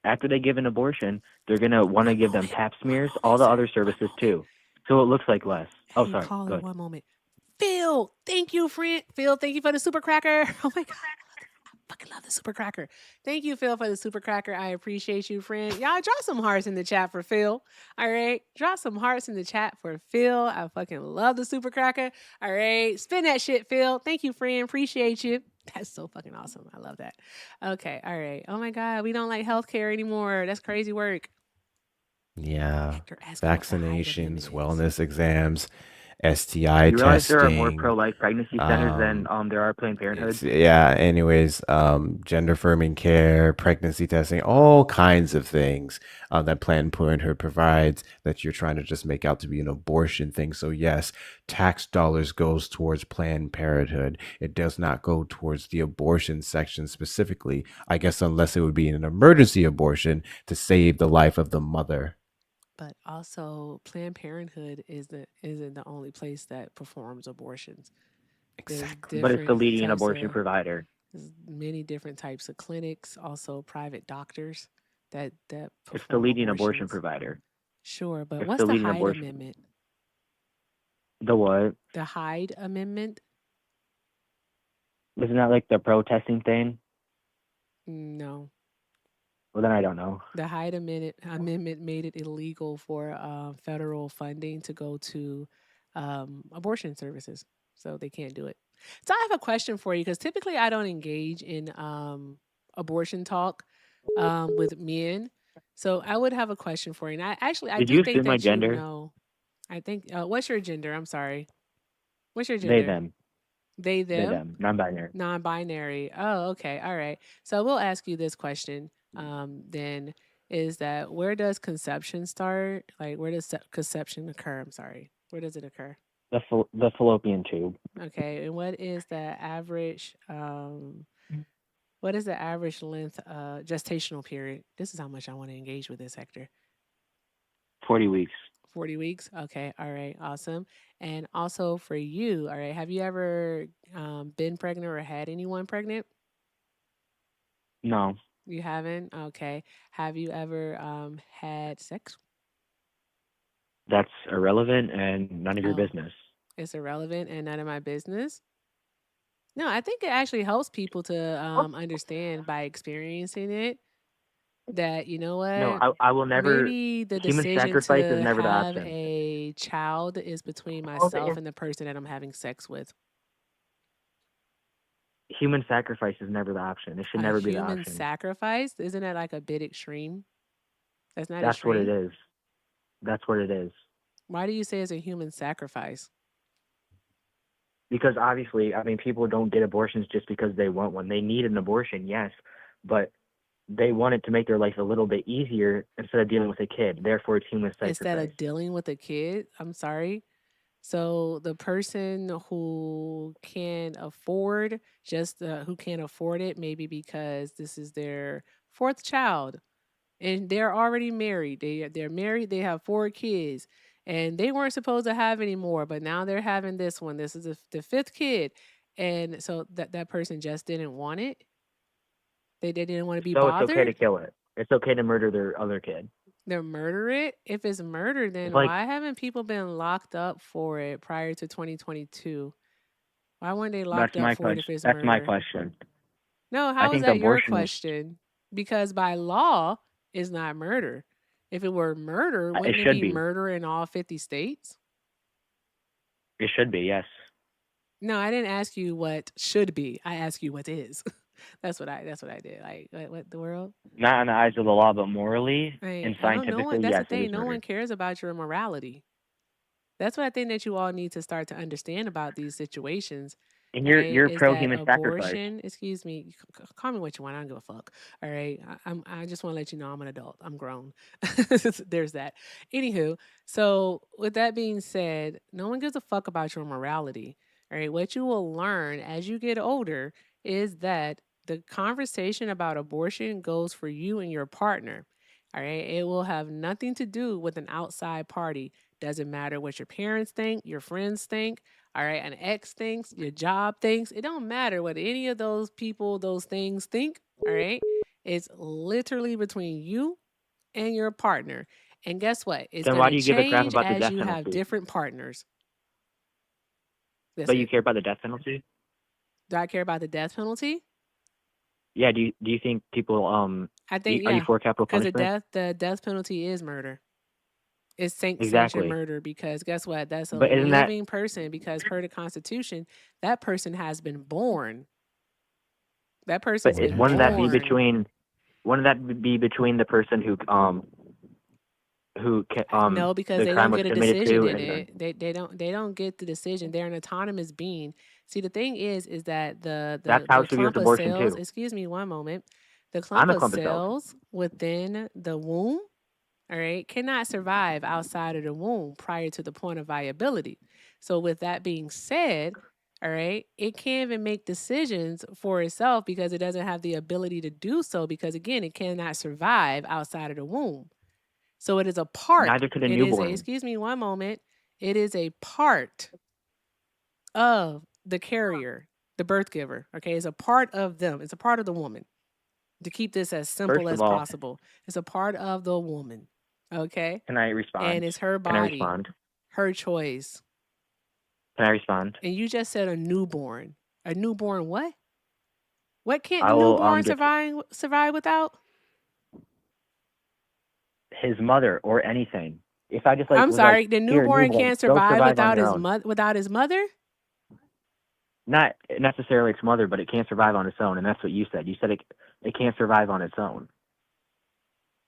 after they give an abortion, they're gonna want to give them Pap smears, all the other services too. So it looks like less. Oh, Hey, sorry. caller, Good. one moment. Phil, thank you, friend. Phil, thank you for the super cracker. Oh my God. I fucking love the super cracker. Thank you, Phil, for the super cracker. I appreciate you, friend. Y'all drop some hearts in the chat for Phil. All right. Drop some hearts in the chat for Phil. I fucking love the super cracker. All right. Spin that shit, Phil. Thank you, friend. Appreciate you. That's so fucking awesome. I love that. Okay. All right. Oh my God. We don't like healthcare anymore. That's crazy work. Yeah. Ask what the height Vaccinations, wellness exams, STI You realize there are more testing. pro-life pregnancy centers than there are Planned Parenthood? Anyways, gender affirming care, pregnancy testing, all kinds of things that Planned Parenthood provides that you're trying to just make out to be an abortion thing. So yes, tax dollars goes towards Planned Parenthood. It does not go towards the abortion section specifically, I guess, unless it would be an emergency abortion to save the life of the mother. But also, Planned Parenthood isn't the only place that performs abortions. Exactly. But it's the leading types abortion of- provider. There's many different types of clinics, also private doctors that perform It's the leading abortion abortions. provider. Sure, but It's what's the the leading Hyde abortion. Amendment? The what? The Hyde Amendment? Isn't that like the protesting thing? No. Well, then I don't know. The Hyde Amendment made it illegal for federal funding to go to abortion services. So they can't do it. So I have a question for you because typically I don't engage in abortion talk with men. So I would have a question for you. And I Did do you think assume my that you gender? know. I think, what's your gender? I'm sorry. What's your They, gender? them. They, They, them? them. Non-binary. Non-binary. Oh, okay. All right. So we'll ask you this question then is that where does conception start? Like where does conception occur? I'm sorry. Where does it occur? The fallopian tube. Okay. And what is the average length gestational period? This is how much I want to engage with this, Hector. 40 weeks. 40 weeks. Okay. All right. Awesome. And also for you, all right, have you ever been pregnant or had anyone pregnant? No. You haven't? Okay. Have you ever had sex? That's irrelevant and none of your business. It's irrelevant and none of my business? No, I think it actually helps people to understand by experiencing it that, you know what? No, I will never. Maybe the Human decision sacrifice is to never the have option. a child is between myself and the person that I'm having sex with. Human sacrifice is never the option. It should never be the Human option. sacrifice? Isn't that like a bit extreme? That's not That's extreme? what it is. That's what it is. Why do you say it's a human sacrifice? Because obviously, I mean, people don't get abortions just because they want one. They need an abortion, yes, but they want it to make their life a little bit easier instead of dealing with a kid. Therefore, it's human sacrifice. Instead of dealing with a kid? I'm sorry. So the person who can afford who can't afford it, maybe because this is their fourth child, and they're already married. They're married. They have 4 kids, and they weren't supposed to have any more, but now they're having this one. This is the 5th kid, and so that person just didn't want it. They didn't want to be bothered. It's okay to kill it. It's okay to murder their other kid. They're murder it? If it's murder, then like- why haven't people been locked up for it prior to 2022? Why weren't they locked up for it if it's murder? That's my question. No, how is that your question? Because by law, it's not murder. If it were murder, wouldn't it be murder in all 50 states? It should be, yes. No, I didn't ask you what should be. I asked you what is. That's what I did. Like, what the world? Not in the eyes of the law, but morally and scientifically, that's yes, the thing. it is No murder. one cares about your morality. That's what I think that you all need to start to understand about these situations And you're is pro that human sacrifice. abortion, excuse me, call me what you want. I don't give a fuck. All right. I just want to let you know I'm an adult. I'm grown. There's that. Anywho, so with that being said, no one gives a fuck about your morality. All right. What you will learn as you get older is that the conversation about abortion goes for you and your partner. All right. It will have nothing to do with an outside party. Doesn't matter what your parents think, your friends think. All right, an ex thinks, your job thinks. It don't matter what any of those people, those things think. All right, it's literally between you and your partner. And guess what? It's Then why gonna do you give a crap change about the as death you have penalty? different partners. But Listen, you care about the death penalty? do I care about the death penalty? Yeah. Do you think people I think are you yeah, for capital because punishment? the death penalty is murder. It's sanctioned Exactly. murder because guess what? That's a But isn't that living person because per the Constitution, that person has been born. That person's been wouldn't that be born. between the person who No, because the they crime don't was get a committed decision to in and then it. They don't get the decision. They're an autonomous being. See, the thing is that that's how the she was clump of abortion cells, too. excuse me one moment, the I'm clump a of clump of cells. cells within the womb, all right, cannot survive outside of the womb prior to the point of viability. So with that being said, all right, it can't even make decisions for itself because it doesn't have the ability to do so because again, it cannot survive outside of the womb. So it is a part. Neither could a It is a, newborn. excuse me one moment. It is a part of the carrier, the birth giver. Okay. It's a part of them. It's a part of the woman. To keep this as simple First of as all, possible. It's a part of the woman. Okay. can I respond? And it's her Can I body, respond? her choice. Can I respond? And you just said a newborn. A newborn what? What can't I the will newborn get survive without? his mother or anything. If I just I'm was sorry, the here, newborn newborn, can't go survive survive on without your his own. without his mother? Not necessarily its mother, but it can't survive on its own, and that's what you said. You said it can't survive on its own.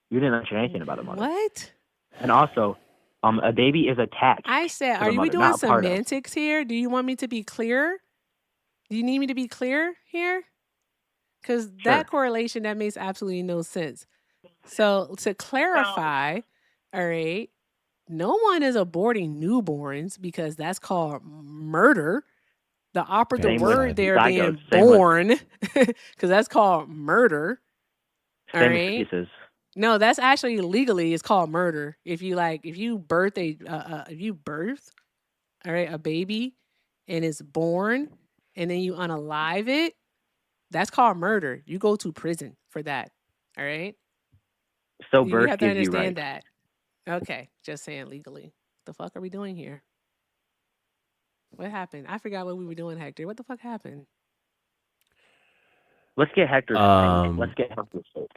You didn't mention anything about a mother. What? And also, a baby is attached. I said, to are the we mother, doing not a part of. semantics here? Do you want me to be clear? Do you need me to be clear here? Because that correlation, that makes absolutely no sense. So to clarify, all right, no one is aborting newborns because that's called murder. The operative word there being born, because that's called murder. All Same right. excuses. No, that's actually legally it's called murder. If you birth all right, a baby and it's born and then you unalive it, that's called murder. You go to prison for that. All right. So You birth have to gives you understand rights. that. Okay. Just saying legally. The fuck are we doing here? What happened? I forgot what we were doing, Hector. What the fuck happened? Let's get Hector's take. Let's get Hector's take.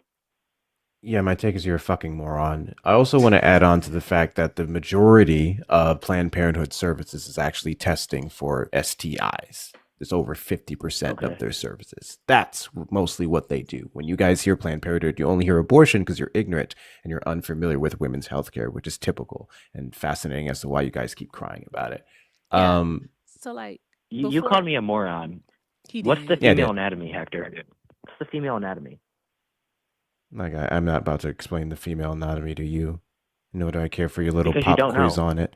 Yeah, my take is you're a fucking moron. I also want to add on to the fact that the majority of Planned Parenthood services is actually testing for STIs. It's over 50% of their services. That's mostly what they do. When you guys hear Planned Parenthood, you only hear abortion because you're ignorant and you're unfamiliar with women's healthcare, which is typical and fascinating as to why you guys keep crying about it. Yeah. So like you called me a moron. What's the female anatomy, Hector? What's the female anatomy? Like, I'm not about to explain the female anatomy to you. Nor do I care for your little Because you pop don't quiz know. on it.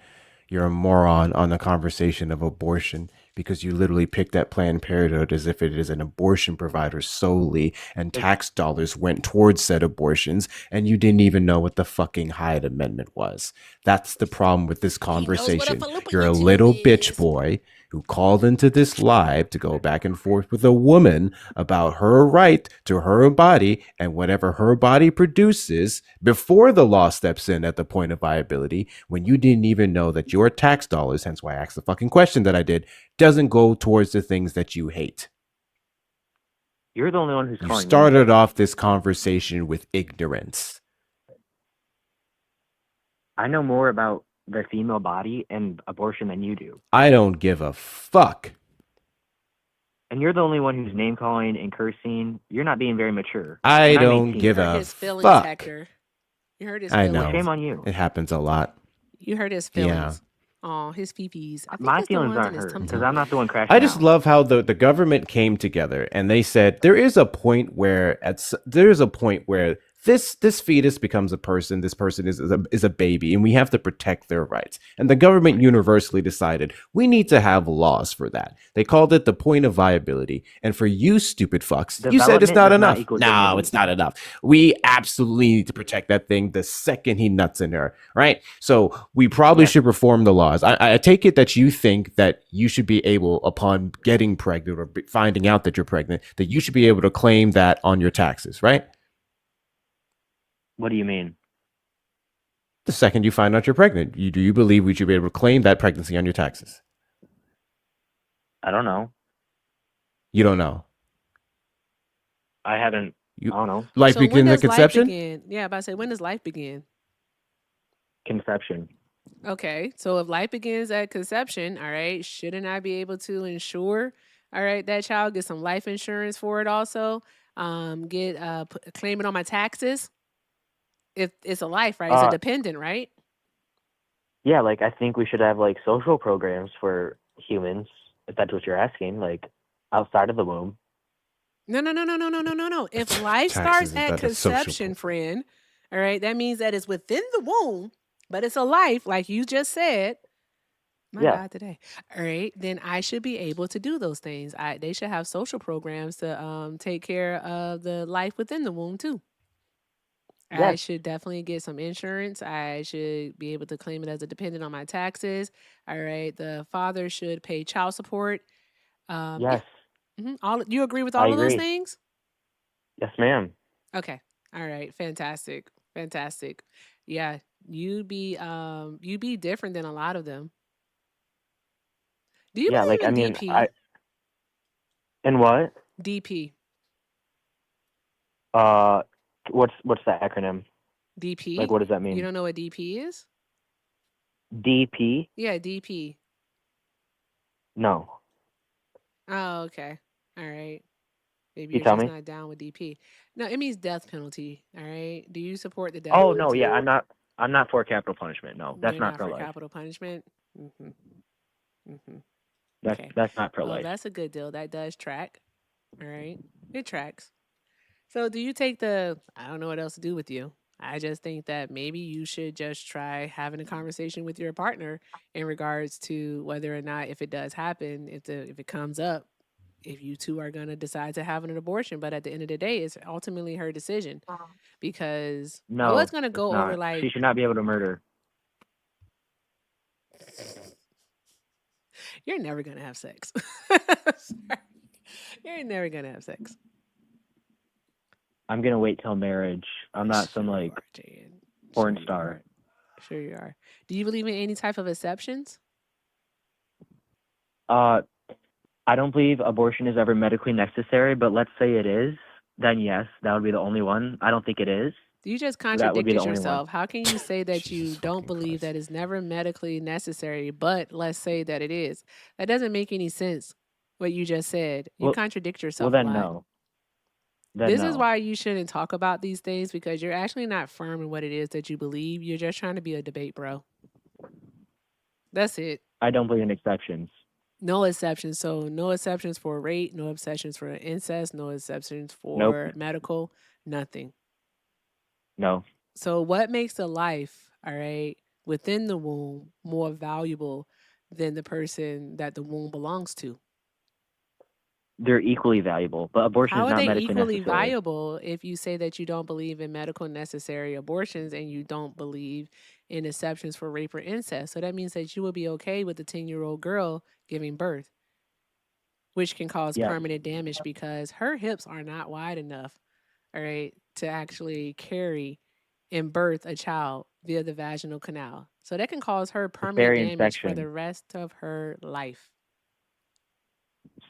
You're a moron on the conversation of abortion because you literally picked at Planned Parenthood as if it is an abortion provider solely and tax dollars went towards said abortions and you didn't even know what the fucking Hyde Amendment was. That's the problem with this conversation. You're a little bitch boy who called into this live to go back and forth with a woman about her right to her body and whatever her body produces before the law steps in at the point of viability when you didn't even know that your tax dollars, hence why I asked the fucking question that I did, doesn't go towards the things that you hate. You're the only one who's You calling started off this conversation with ignorance. I know more about the female body and abortion than you do. I don't give a fuck. And you're the only one who's name calling and cursing. You're not being very mature. I don't give a fuck. Hector. You hurt his I feelings. know. Well, shame on you. It happens a lot. You hurt his feelings. Oh, his feefies. I think My it's the feelings ones in aren't his hurt tum because I'm not the one crashing I just out. love how the government came together and they said there is a point where this fetus becomes a person. This person is a baby, and we have to protect their rights. And the government universally decided we need to have laws for that. They called it the point of viability. And for you stupid fucks, you said it's Development not does not enough. equal No, dignity. it's not enough. We absolutely need to protect that thing the second he nuts in her, right? So we probably should reform the laws. I take it that you think that you should be able, upon getting pregnant or finding out that you're pregnant, that you should be able to claim that on your taxes, right? What do you mean? The second you find out you're pregnant, do you believe we should be able to claim that pregnancy on your taxes? I don't know. You don't know. I haven't. I don't know. Life So when begins at does life conception? begin? Yeah, about to say, when does life begin? Conception. Okay, so if life begins at conception, all right, shouldn't I be able to insure, all right, that child, get some life insurance for it also, claim it on my taxes? If it's a life, right? It's a dependent, right? Yeah, like I think we should have like social programs for humans, if that's what you're asking, like outside of the womb. No. If life starts at conception, friend, all right, that means that it's within the womb, but it's a life, like you just said. My God, today. All right, then I should be able to do those things. They should have social programs to take care of the life within the womb too. I should definitely get some insurance. I should be able to claim it as a dependent on my taxes. All right, the father should pay child support. Yes. Yeah. You agree with I all of those agree. things? Yes, ma'am. Okay. All right. Fantastic. Yeah, you be different than a lot of them. Do you believe in DP? In what? DP. What's the acronym? DP. Like, what does that mean? You don't know what DP is? DP? Yeah, DP. No. Oh, okay. All right. Maybe You you're tell just me? not down with DP. No, it means death penalty. All right. Do you support the death Oh penalty? no, yeah, I'm not for capital punishment. No, that's You're not not pro for life. capital punishment. Okay. That's not pro Well, life. that's a good deal. That does track. All right. It tracks. So do you take I don't know what else to do with you. I just think that maybe you should just try having a conversation with your partner in regards to whether or not, if it does happen, if it comes up, if you two are going to decide to have an abortion. But at the end of the day, it's ultimately her decision, because I was going to go it's over not. She should not be able to murder. You're never going to have sex. You're never going to have sex. I'm gonna wait till marriage. I'm not some like porn star. Sure you are. Do you believe in any type of exceptions? I don't believe abortion is ever medically necessary, but let's say it is, then yes, that would be the only one. I don't think it is. You just So that would be contradicted the only yourself. one. How can you say that you don't believe that it's never medically necessary, but let's say that it is? That doesn't make any sense, what you just said. You contradict yourself Well, a then lot. no. Then This no. is why you shouldn't talk about these things, because you're actually not firm in what it is that you believe. You're just trying to be a debate, bro. That's it. I don't believe in exceptions. No exceptions. So no exceptions for rape, no exceptions for incest, no exceptions for medical, nothing. No. So what makes a life, all right, within the womb more valuable than the person that the womb belongs to? They're equally valuable, but abortion How is are not they medically equally necessary. valuable if you say that you don't believe in medical necessary abortions and you don't believe in exceptions for rape or incest? So that means that you will be okay with a 10-year-old girl giving birth, which can cause permanent damage because her hips are not wide enough, all right, to actually carry and birth a child via the vaginal canal. So that can cause her permanent damage for the rest of her life.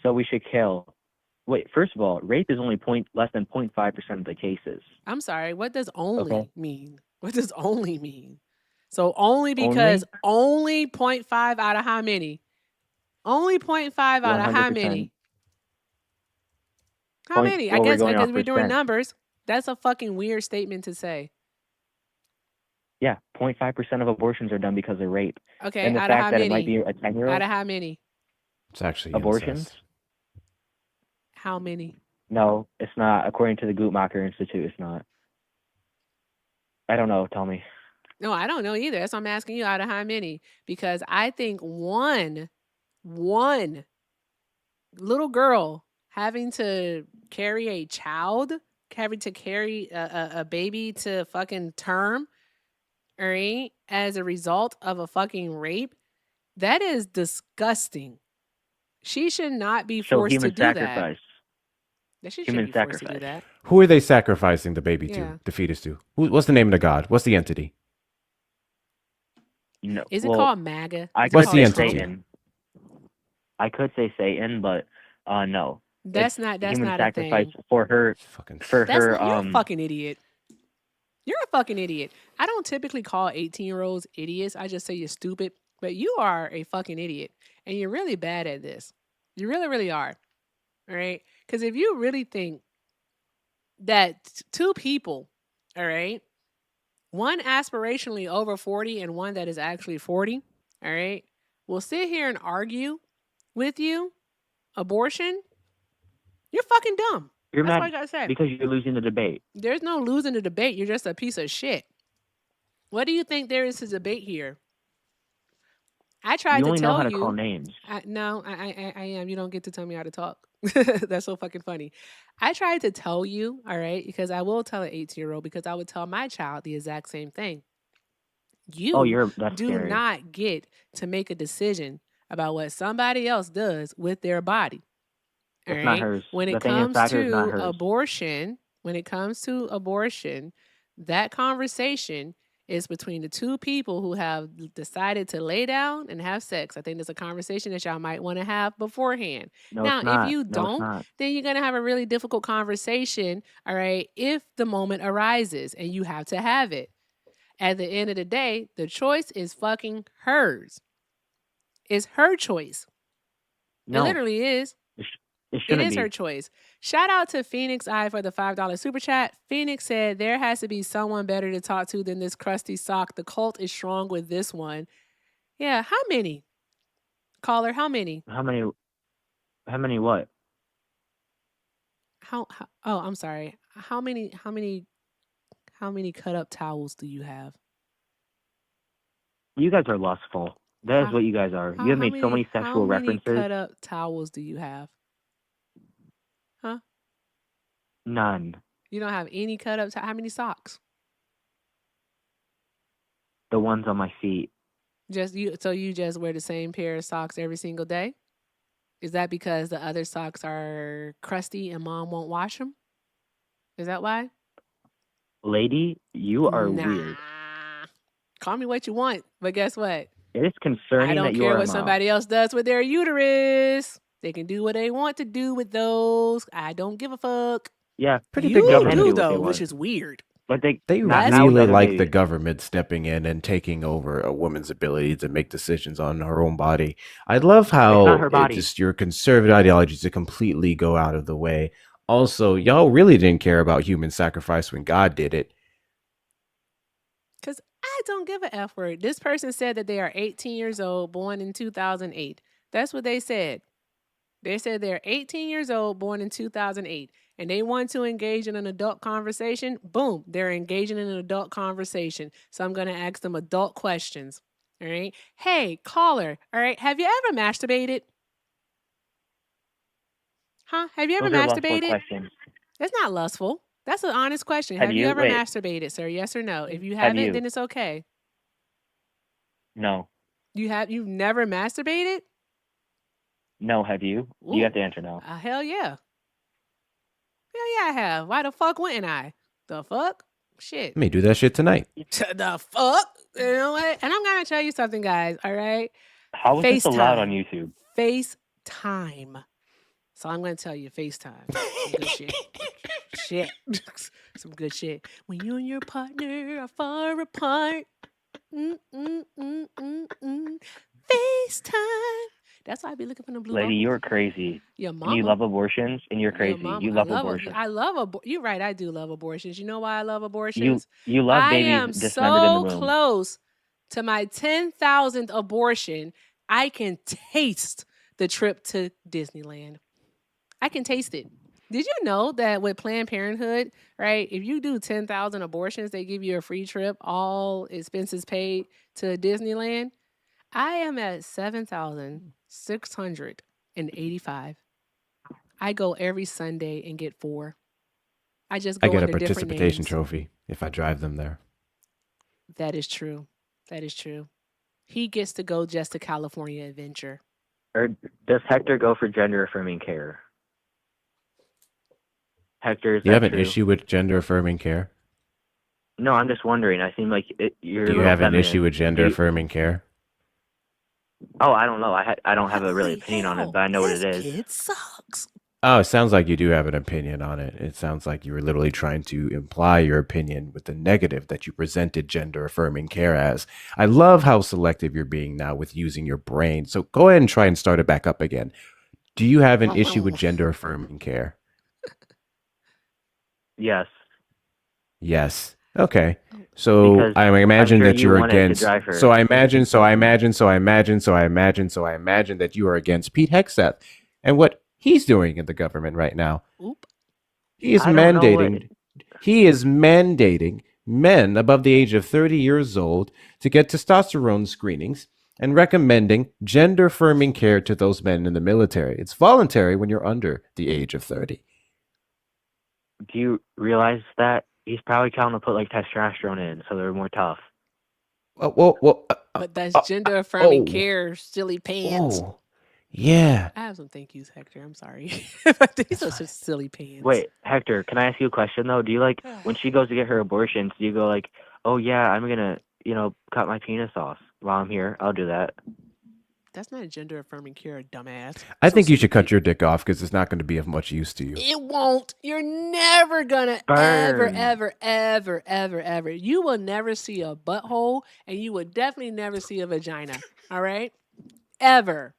So we should kill. Wait, first of all, rape is only less than 0.5% of the cases. I'm sorry, what does only mean? What does only mean? So only because only 0.5 out of how many? Only 0.5 out of how many? How many? I guess because we're doing numbers. That's a fucking weird statement to say. Yeah, 0.5% of abortions are done because of rape. Okay, And the out of how fact that it might many? be a 10-year-old. Out of how many? It's actually Abortions? incest. How many? No, it's not. According to the Guttmacher Institute, it's not. I don't know. Tell me. No, I don't know either. That's why I'm asking you out of how many. Because I think one little girl having to carry a child, having to carry a baby to fucking term, all right, as a result of a fucking rape, that is disgusting. She should not be So forced to human do that. sacrifice. That she Human shouldn't be forced to do sacrifice. that. Who are they sacrificing the baby Yeah. to, the fetus to? What's the name of the god? What's the entity? No. Is it well, called MAGA? I Is it could What's called the say Trump? entity? Satan. I could say Satan, but no. That's It's not human a sacrifice thing. for her. Fucking For That's her. not, you're a fucking idiot. You're a fucking idiot. I don't typically call 18-year-olds idiots. I just say you're stupid. But you are a fucking idiot. And you're really bad at this. You really, really are. All right? Because if you really think that two people, all right, one aspirationally over 40 and one that is actually 40, all right, will sit here and argue with you abortion, you're fucking dumb. You're That's mad what I gotta say. because you're losing the debate. There's no losing the debate. You're just a piece of shit. What do you think there is to debate here? I tried You to only know tell how to you. call names. I am. You don't get to tell me how to talk. That's so fucking funny. I tried to tell you, all right, because I will tell an 18-year-old because I would tell my child the exact same thing. You That's do scary. not get to make a decision about what somebody else does with their body. All It's right. not hers. When The it thing is, comes factor is not to hers. abortion, that conversation is between the two people who have decided to lay down and have sex. I think there's a conversation that y'all might want to have beforehand. No, Now, it's if not. you No, it's don't, not. then you're going to have a really difficult conversation, all right, if the moment arises and you have to have it. At the end of the day, the choice is fucking hers. It's her choice. No. It literally is. It shouldn't be. her choice. Shout out to Phoenix I for the $5 super chat. Phoenix said there has to be someone better to talk to than this crusty sock. The cult is strong with this one. Yeah, how many? Caller, how many? How many what? How oh, I'm sorry. How many cut up towels do you have? You guys are lustful. That is what you guys are. You have made so many sexual references. How many cut up towels do you have? Huh? None. You don't have any cut up how many socks? The ones on my feet. So you just wear the same pair of socks every single day? Is that because the other socks are crusty and mom won't wash them? Is that why? Lady, you are weird. Call me what you want, but guess what? It is concerning I don't that you care are a what mom. somebody else does with their uterus. They can do what they want to do with those. I don't give a fuck. Yeah, Pretty You big government. do though, which is weird. But they really like the government stepping in and taking over a woman's ability to make decisions on her own body. I love how not her body. just your conservative ideologies to completely go out of the way. Also, y'all really didn't care about human sacrifice when God did it. Because I don't give a F word. This person said that they are 18 years old, born in 2008. That's what they said. They said they're 18 years old, born in 2008, and they want to engage in an adult conversation. Boom, they're engaging in an adult conversation. So I'm going to ask them adult questions. All right. Hey, caller. All right. Have you ever masturbated? Huh? Have you ever Those are lustful masturbated? questions. That's not lustful. That's an honest question. Have Have you you? ever Wait. masturbated, sir? Yes or no? If you Have haven't, you? then it's okay. No. You've never masturbated? No, have you? Ooh. You have to answer no. Hell yeah. Hell yeah, I have. Why the fuck wouldn't I? The fuck? Shit. Let me do that shit tonight. The fuck? You know what? And I'm going to tell you something, guys. All right? How is this allowed on YouTube? FaceTime. So I'm going to tell you FaceTime. Some good shit. Shit. Some good shit. When you and your partner are far apart. FaceTime. That's why I be looking for the blue Lady, bubbles. you're crazy. Your And mama. you love abortions, and you're crazy. You love abortions. I love you're right. I do love abortions. You know why I love abortions? You love I babies am dismembered in the so womb. close to my 10,000th abortion. I can taste the trip to Disneyland. I can taste it. Did you know that with Planned Parenthood, right? If you do 10,000 abortions, they give you a free trip, all expenses paid to Disneyland. I am at 7,685. I go every Sunday and get 4. I just I go get a under different participation names. trophy if I drive them there. That is true. That is true. He gets to go just to California Adventure. Or does Hector go for gender affirming care? Hector, is You that have an true? issue with gender affirming care? No, I'm just wondering. I seem like you're. Do a you little have an feminine. issue with gender affirming care? Oh, I don't know. I don't have a really opinion on it, but I know what it is. It sucks. Oh, it sounds like you do have an opinion on it. It sounds like you were literally trying to imply your opinion with the negative that you presented gender affirming care as. I love how selective you're being now with using your brain. So go ahead and try and start it back up again. Do you have an issue with gender affirming care? Yes. Yes. Okay. So Because I imagine I'm sure that you you're wanted to against. drive her. So I imagine that you are against Pete Hegseth and what he's doing in the government right now. Oop. He is I don't know mandating. He is mandating men above the age of 30 years old to get testosterone screenings and recommending gender affirming care to those men in the military. It's voluntary when you're under the age of 30. Do you realize that he's probably trying to put like testosterone in so they're more tough? But that's gender affirming care, silly pants. Oh, yeah. I have some thank yous, Hector. I'm sorry. But these are just silly pants. Wait, Hector, can I ask you a question though? Do you like when she goes to get her abortions? Do you go like, oh yeah, I'm gonna cut my penis off while I'm here? I'll do that. That's not gender affirming care, dumbass. I think you should cut your dick off because it's not going to be of much use to you. It won't. You're never gonna ever. You will never see a butthole, and you will definitely never see a vagina. All right, ever.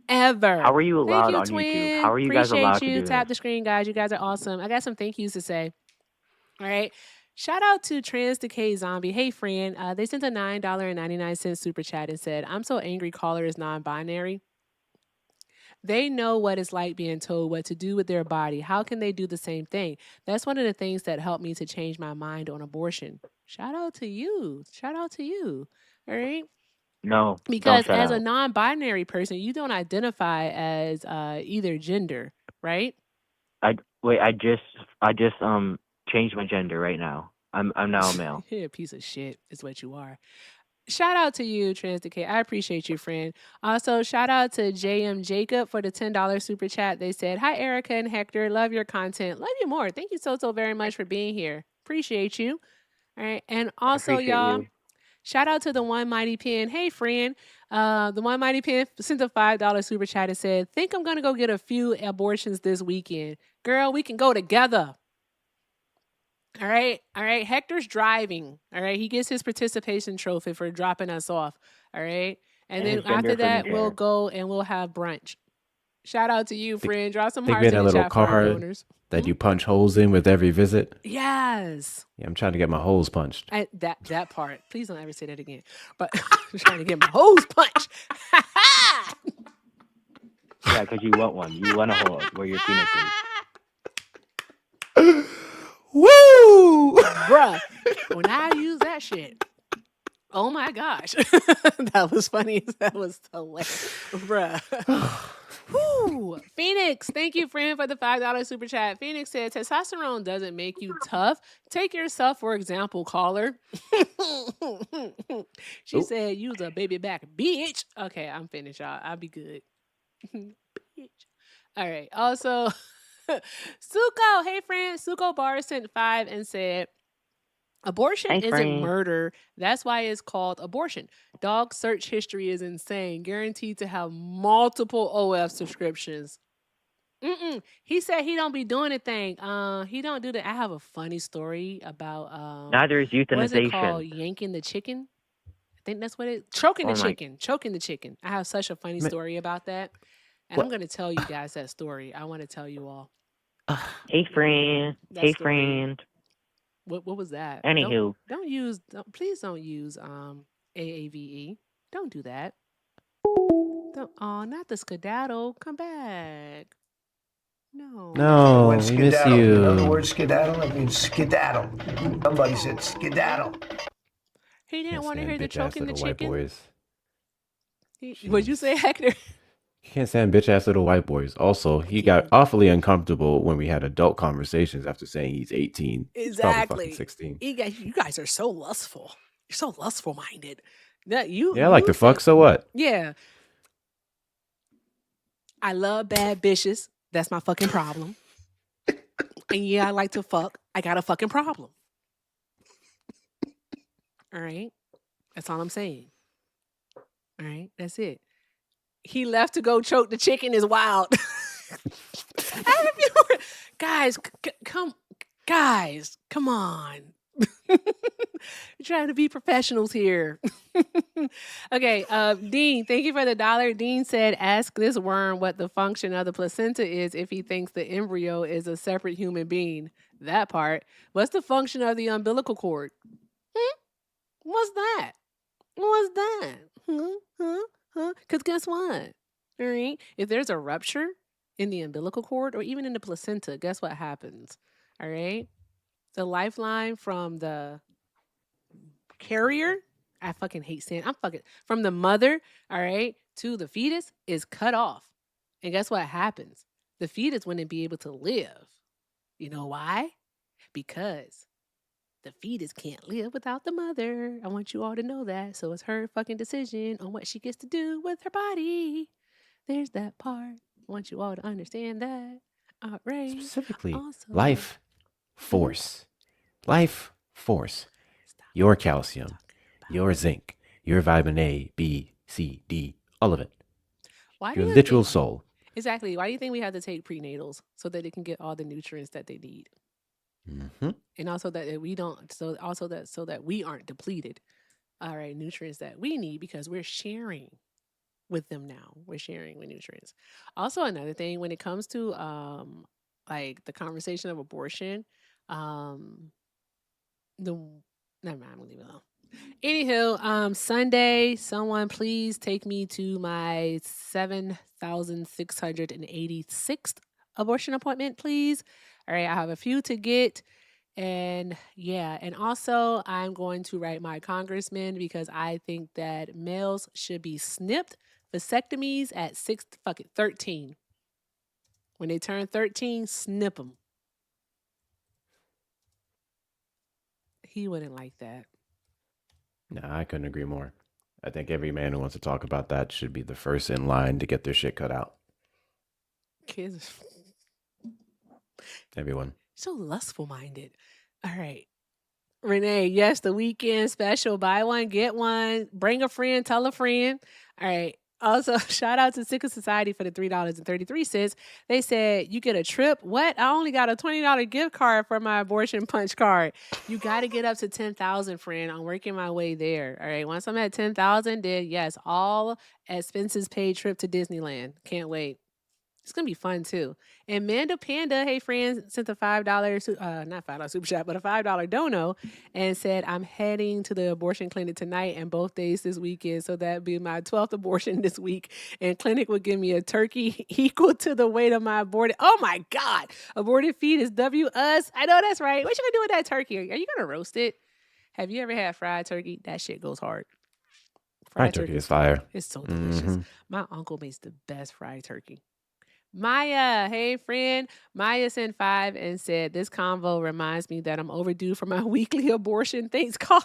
How are you allowed Thank you, on twin. YouTube? How are you guys allowed Appreciate to you. do Tap this? the screen, guys. You guys are awesome. I got some thank yous to say. All right. Shout out to Trans Decay Zombie. Hey, friend. They sent a $9.99 super chat and said, I'm so angry caller is non-binary. They know what it's like being told what to do with their body. How can they do the same thing? That's one of the things that helped me to change my mind on abortion. Shout out to you. All right. No, because don't as shout a out. non-binary person, you don't identify as either gender, right? I just changed my gender right now. I'm now a male. You're a piece of shit is what you are. Shout out to you, Trans Decay. I appreciate you, friend. Also, shout out to JM Jacob for the $10 super chat. They said, hi, Erica and Hector. Love your content. Love you more. Thank you so very much for being here. Appreciate you. All right. And also, Appreciate y'all, you. shout out to the One Mighty Pen. Hey, friend. The One Mighty Pen sent a $5 super chat and said, think I'm going to go get a few abortions this weekend. Girl, we can go together. All right. Hector's driving. All right. He gets his participation trophy for dropping us off. All right. And then after that, we'll go and we'll have brunch. Shout out to you, friend. Drop some They hearts made in a the little chat for our card donors. that you punch holes in with every visit. Yes. Yeah, I'm trying to get my holes punched. That part. Please don't ever say that again. But I'm trying to get my hose punched. Yeah, because you want one. You want a hole where your penis is. Woo! Bruh, when I use that shit, oh my gosh. That was funny. That was hilarious. Bruh. Whew. Phoenix, thank you, friend, for the $5 super chat. Phoenix said, testosterone doesn't make you tough. Take yourself, for example, caller. She said, use a baby back, bitch. Okay, I'm finished, y'all. I'll be good. Bitch. All right. Also, Suko, hey, friend. Suko Bar sent 5 and said, abortion isn't murder. That's why it's called abortion. Dog search history is insane. Guaranteed to have multiple OF subscriptions. He said he don't be doing anything. He don't do that. I have a funny story about Neither is euthanization. What's it called? Yanking the chicken. think that's what it. Choking the Oh my- chicken. Choking the chicken. I have such a funny story about that, and I'm going to tell you guys that story. I want to tell you all. Hey friend. That Hey story. friend. What was that? Anywho. Please don't use AAVE. Don't do that. Not the skedaddle. Come back. No. No, When we miss skedaddle. You know the you. word skedaddle? It means skedaddle. Somebody said skedaddle. He didn't Can't want to stand hear the bitch ass choking the little white chicken. boys. What'd you say, Hector? Can't stand bitch ass little white boys. Also, he got awfully uncomfortable when we had adult conversations after saying he's 18. He's probably fucking 16. You guys are so lustful. You're so lustful minded. Yeah, I like to fuck, so what? Yeah. I love bad bitches. That's my fucking problem. And yeah, I like to fuck. I got a fucking problem. All right. That's all I'm saying. All right. That's it. He left to go choke the chicken is wild. Guys, come on. We're trying to be professionals here. Okay, Dean, thank you for the $1. Dean said, ask this worm what the function of the placenta is if he thinks the embryo is a separate human being. That part. What's the function of the umbilical cord? What's that? Because guess what? All right. If there's a rupture in the umbilical cord or even in the placenta, guess what happens? All right. The lifeline from the carrier, I fucking hate saying, from the mother, all right, to the fetus is cut off. And guess what happens? The fetus wouldn't be able to live. You know why? Because the fetus can't live without the mother. I want you all to know that. So it's her fucking decision on what she gets to do with her body. There's that part. I want you all to understand that. All right. Specifically, Also, life force. Life force. Your calcium, your zinc, your vitamin A, B, C, D, all of it. Your literal soul. Exactly. Why do you think we have to take prenatals? So that they can get all the nutrients that they need. Mm-hmm. And also that we don't, so that we aren't depleted. All right, nutrients that we need because we're sharing with them now. We're sharing with nutrients. Also, another thing when it comes to like the conversation of abortion, never mind, I'm gonna leave it alone. Anywho, Sunday, someone please take me to my 7,686th abortion appointment, please. All right, I have a few to get. And yeah, and also I'm going to write my congressman because I think that males should be snipped vasectomies at 13. When they turn 13, snip them. He wouldn't like that. No, I couldn't agree more. I think every man who wants to talk about that should be the first in line to get their shit cut out. Kids. Everyone. So lustful minded. All right. Renee, yes, the weekend special. Buy one, get one. Bring a friend, tell a friend. All right. Also, shout out to Sickle Society for the $3.33. They said, you get a trip. What? I only got a $20 gift card for my abortion punch card. You got to get up to 10,000, friend. I'm working my way there. All right. Once I'm at 10,000, then yes, all expenses paid trip to Disneyland. Can't wait. It's going to be fun, too. And Manda Panda, hey, friends, sent a $5, not $5 super chat, but a $5 dono and said, I'm heading to the abortion clinic tonight and both days this weekend. So that'd be my 12th abortion this week. And clinic would give me a turkey equal to the weight of my aborted. Oh, my God. Aborted fetus, W us. I know that's right. What you going to do with that turkey? Are you going to roast it? Have you ever had fried turkey? That shit goes hard. Fried turkey is fire. It's so delicious. My uncle makes the best fried turkey. Maya, hey friend. Maya sent 5 and said, this convo reminds me that I'm overdue for my weekly abortion. Thanks, callers.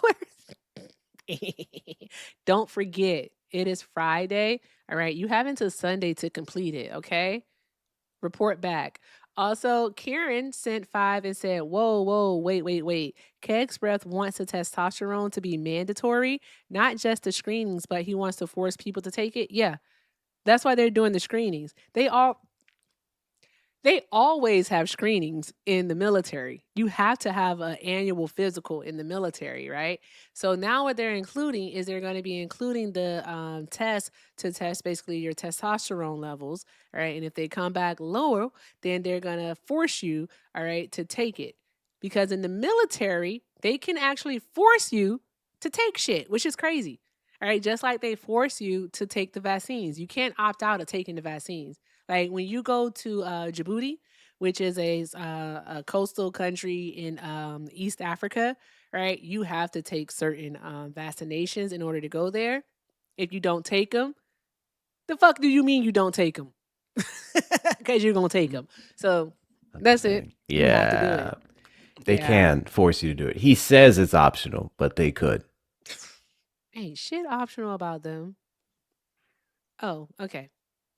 Don't forget, it is Friday. All right. You have until Sunday to complete it. Okay. Report back. Also, Karen sent 5 and said, whoa, wait. Keg's Breath wants the testosterone to be mandatory, not just the screenings, but he wants to force people to take it. Yeah. That's why they're doing the screenings. They all... They always have screenings in the military. You have to have an annual physical in the military, right? So now what they're including is they're going to be including the test to test basically your testosterone levels, all right? And if they come back lower, then they're going to force you, all right, to take it. Because in the military, they can actually force you to take shit, which is crazy. All right, just like they force you to take the vaccines. You can't opt out of taking the vaccines. Like when you go to Djibouti, which is a coastal country in East Africa, right? You have to take certain vaccinations in order to go there. If you don't take them, the fuck do you mean you don't take them? Because you're gonna take them. So that's it. You have to do Yeah. it. They can force you to do it. He says it's optional, but they could. Ain't shit optional about them. Oh, okay.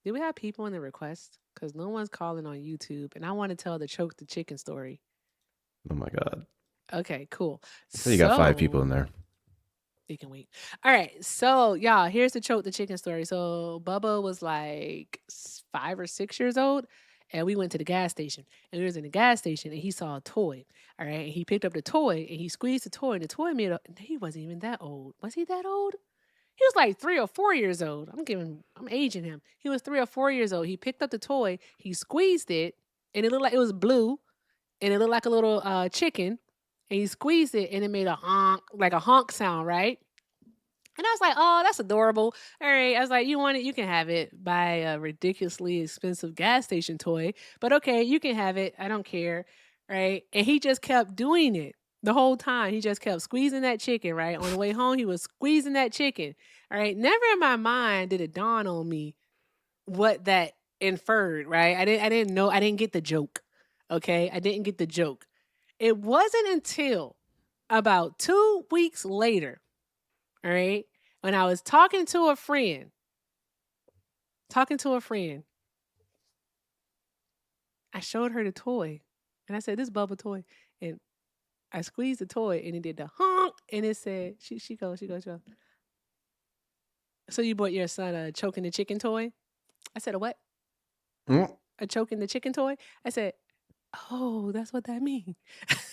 Do we have people in the request? Because no one's calling on YouTube, and I want to tell the choke the chicken story. Oh my God. Okay, cool. So you got 5 people in there. You can wait. All right, so y'all, here's the choke the chicken story. So Bubba was like 5 or 6 years old, and we went to the gas station. And we was in the gas station, and he saw a toy. All right, and he picked up the toy, and he squeezed the toy, and the toy made a. He wasn't even that old. Was he that old? He was like 3 or 4 years old. I'm aging him. He was 3 or 4 years old. He picked up the toy, he squeezed it, and it looked like it was blue, and it looked like a little chicken. And he squeezed it, and it made a honk sound, right? And I was like, oh, that's adorable. All right. I was like, you want it? You can have it. Buy a ridiculously expensive gas station toy. But okay, you can have it. I don't care. Right. And he just kept doing it the whole time. He just kept squeezing that chicken, right? On the way home, he was squeezing that chicken. All right. Never in my mind did it dawn on me what that inferred, right? I didn't know. I didn't get the joke. Okay. I didn't get the joke. It wasn't until about 2 weeks later, all right, when I was talking to a friend, I showed her the toy. And I said, this Bubba toy. And I squeezed the toy and it did the honk. And it said, she goes. So you bought your son a choking the chicken toy? I said, a what? A choking the chicken toy? I said, oh, that's what that means.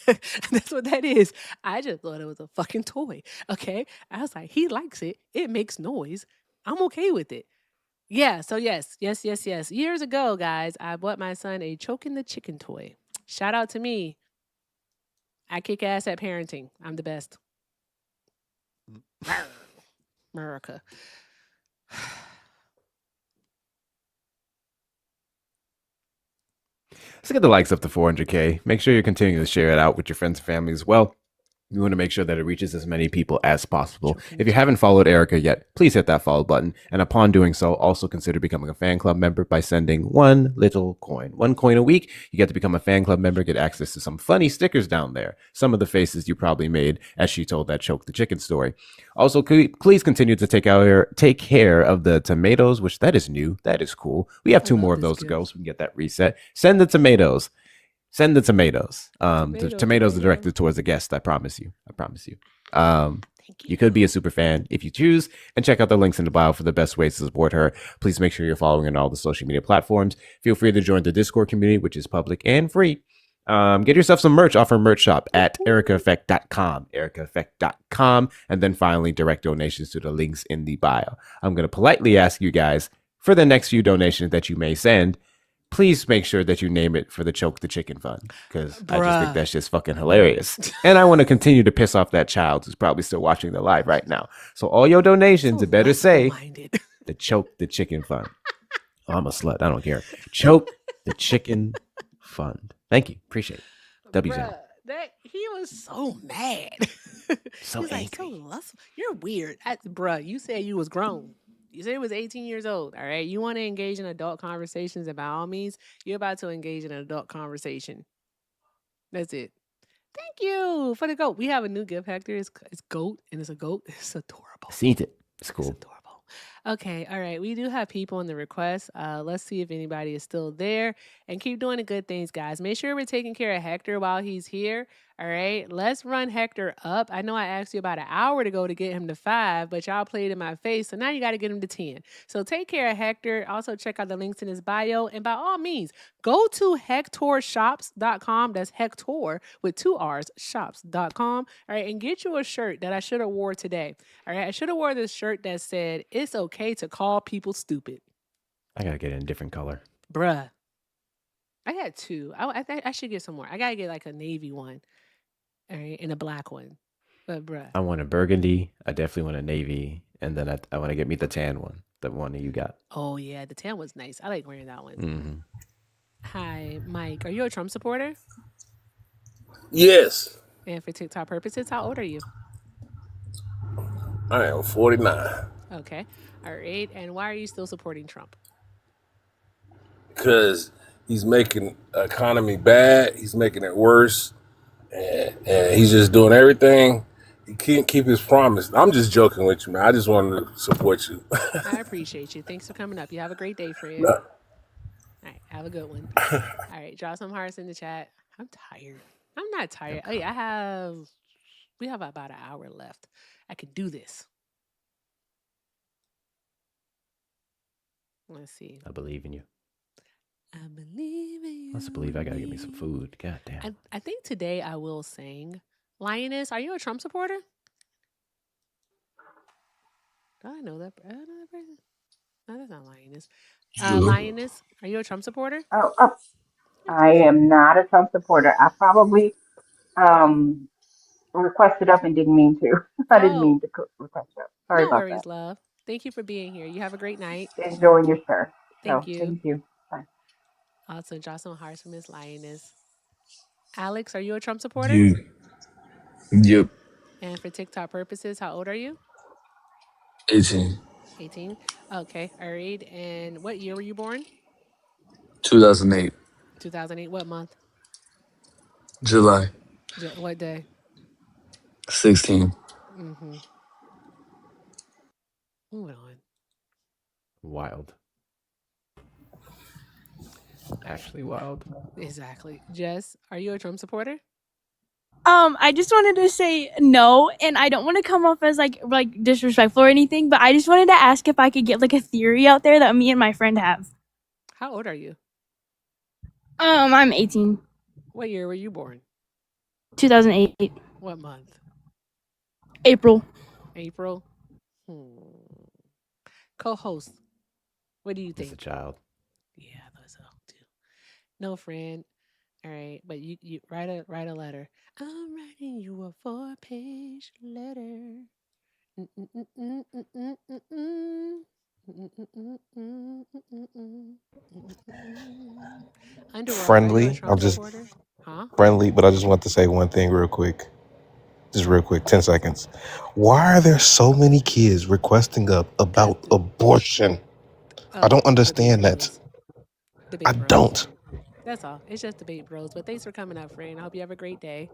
That's what that is. I just thought it was a fucking toy. Okay. I was like, he likes it. It makes noise. I'm okay with it. Yeah. So yes. Years ago, guys, I bought my son a choking the chicken toy. Shout out to me. I kick ass at parenting. I'm the best. America. Let's get the likes up to 400K. Make sure you're continuing to share it out with your friends and family as well. We want to make sure that it reaches as many people as possible. If you haven't followed Erica yet, please hit that follow button. And upon doing so, also consider becoming a fan club member by sending 1 little coin. 1 coin a week. You get to become a fan club member, get access to some funny stickers down there. Some of the faces you probably made as she told that choke the chicken story. Also, please continue to take care of the tomatoes, which that is new. That is cool. We have 2 more of those to go so we can get that reset. Send the tomatoes. The tomatoes are directed towards a guest. I promise you. You could be a super fan if you choose, and check out the links in the bio for the best ways to support her. Please make sure you're following on all the social media platforms. Feel free to join the Discord community, which is public and free. Get yourself some merch off her merch shop at ericaeffect.com, and then finally direct donations to the links in the bio. I'm going to politely ask you guys for the next few donations that you may send, please make sure that you name it for the Choke the Chicken Fund, because I just think that's just fucking hilarious. And I want to continue to piss off that child who's probably still watching the live right now. So all your donations, it better say the Choke the Chicken Fund. Oh, I'm a slut. I don't care. Choke the Chicken Fund. Thank you. Appreciate it. W Zone. He was so mad. So He's like, you're weird. Bruh, you said you was grown. You said it was 18 years old, all right? You want to engage in adult conversations, and by all means, you're about to engage in an adult conversation. That's it. Thank you for the goat. We have a new gift factor. It's goat, and it's a goat. It's adorable. Seen it. It's cool. It's adorable. Okay, all right. We do have people in the request. Let's see if anybody is still there. And keep doing the good things, guys. Make sure we're taking care of Hector while he's here. All right. Let's run Hector up. I know I asked you about an hour to go to get him to 5, but y'all played in my face. So now you got to get him to 10. So take care of Hector. Also check out the links in his bio. And by all means, go to hectorshops.com. That's Hector with 2 R's, shops.com. All right. And get you a shirt that I should have wore today. All right. I should have wore this shirt that said, it's okay to call people stupid. I gotta get it in a different color. Bruh. I had 2. I should get some more. I gotta get like a navy one. All right. And a black one. But bruh. I want a burgundy. I definitely want a navy. And then I want to get me the tan one. The one that you got. Oh, yeah. The tan was nice. I like wearing that one. Mm-hmm. Hi, Mike. Are you a Trump supporter? Yes. And for TikTok purposes, how old are you? I am 49. Okay. All right. And why are you still supporting Trump? Because he's making the economy bad. He's making it worse. And he's just doing everything. He can't keep his promise. I'm just joking with you, man. I just wanted to support you. I appreciate you. Thanks for coming up. You have a great day, friend. All right. Have a good one. All right. Draw some hearts in the chat. I'm tired. I'm not tired. Oh, yeah. We have about an hour left. I can do this. Let's see. I believe in you. I believe in you. I also believe I gotta get me some food. God damn. I think today I will sing. Lioness, are you a Trump supporter? Do I know that? I know that person? No, that's not Lioness. Lioness, are you a Trump supporter? Oh, I am not a Trump supporter. I probably requested up and didn't mean to. I didn't mean to request up. Sorry about worries, that. love. Thank you for being here. You have a great night. Enjoying your shirt. Thank you. Thank you. Bye. Also, draw some hearts for Miss Lioness. Alex, are you a Trump supporter? Yep. And for TikTok purposes, how old are you? 18. 18. Okay. All right. And what year were you born? 2008. 2008. What month? July. What day? 16. Mm-hmm. Moving on. Wild. Actually wild. Exactly. Jess, are you a Trump supporter? I just wanted to say no, and I don't want to come off as like disrespectful or anything, but I just wanted to ask if I could get like a theory out there that me and my friend have. How old are you? I'm 18. What year were you born? 2008. What month? April. April? Co-host, what do you think? It's a child. Yeah, I thought so too. No, friend. All right, but you write a letter. I'm writing you a 4-page letter. Friendly. I'm just friendly, but I just want to say one thing real quick. Just real quick, 10 seconds. Why are there so many kids requesting about abortion? I don't understand that. I don't. That's all. It's just debate bros. But thanks for coming up, friend. I hope you have a great day.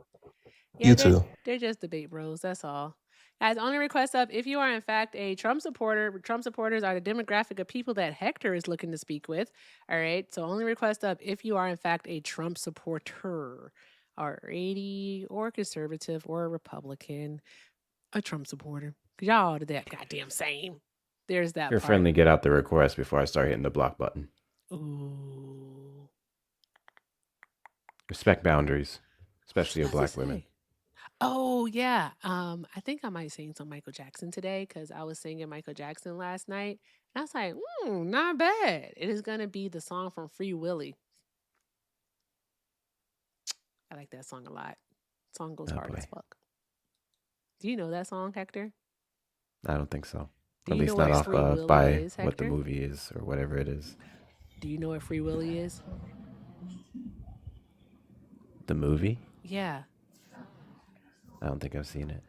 You too. They're just debate bros. That's all. Guys, only request up if you are in fact a Trump supporter. Trump supporters are the demographic of people that Hector is looking to speak with. All right. So only request up if you are in fact a Trump supporter, or 80 or conservative or a Republican, a Trump supporter. Because y'all are that goddamn same. There's that. You're friendly. Get out the request before I start hitting the block button. Ooh. Respect boundaries, especially of black women. Oh, yeah. I think I might sing some Michael Jackson today because I was singing Michael Jackson last night. And I was like, not bad. It is going to be the song from Free Willy. I like that song a lot. Song goes hard as fuck. Do you know that song, Hector? I don't think so. At least not off by what the movie is or whatever it is. Do you know what Free Willy is? The movie? Yeah. I don't think I've seen it.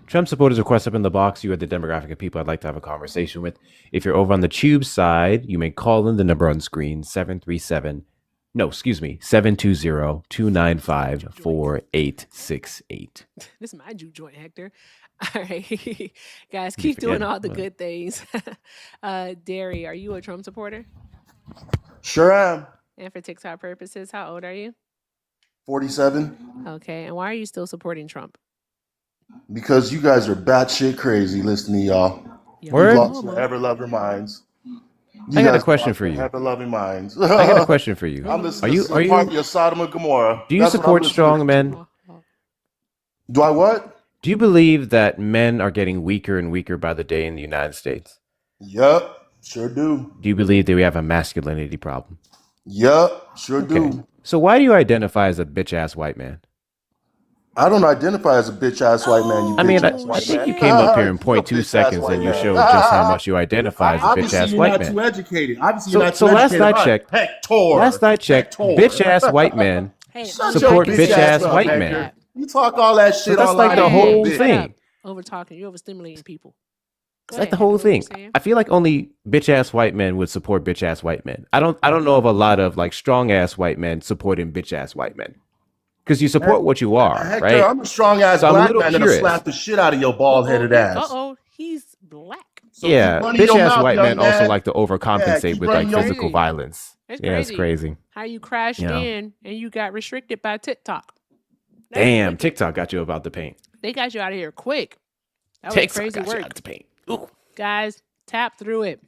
Trump supporters request up in the box. You are the demographic of people I'd like to have a conversation with. If you're over on the tube side, you may call in the number on screen, 720-295-4868. This is my juke joint, Hector. All right. Guys, Be keep doing forgetting, all the but- good things. Derry, are you a Trump supporter? Sure am. And for TikTok purposes, how old are you? 47. Okay. And why are you still supporting Trump? Because you guys are batshit crazy listening to y'all. Yo, Word? You've lost your ever-loving minds. I got a question for you. Ever-loving minds. I got a question for you. I'm Are listening you to some party of Sodom and Gomorrah. do you That's what I'm support listening strong to. men? Do I what? Do you believe that men are getting weaker and weaker by the day in the United States? Yup, sure do. Do you believe that we have a masculinity problem? Yup, sure Okay. do. So why do you identify as a bitch ass white man? I don't identify as a bitch-ass white man, you I mean, bitch-ass I white think man. you came up here in You're a 0.2 bitch-ass seconds white and you man. showed just how much you identify as a bitch Obviously, ass you're white not man. too educated. Obviously, you're not too So last educated. I checked, Hector. bitch ass white men Shut support your bitch ass up, white Hector. men. You talk all that shit So that's like online. the and you a whole bitch. thing. Over talking. You're overstimulating people. It's like the whole thing. I feel like only bitch ass white men would support bitch ass white men. I don't know of a lot of like strong ass white men supporting bitch ass white men. Because you support what you are, Hector, right? I'm a strong-ass So I'm a black little man that'll curious. slap the shit out of your bald-headed ass. He's black. So Yeah, keep running bitch your ass mouth, white young men also man. like to overcompensate keep with running like your- physical violence. It's Yeah, it's crazy. How you crashed Yeah. in and you got restricted by TikTok. That's Damn, wicked. TikTok got you about the paint. They got you out of here quick. That was TikTok crazy got you work. out the paint. Ooh. Guys, tap through it.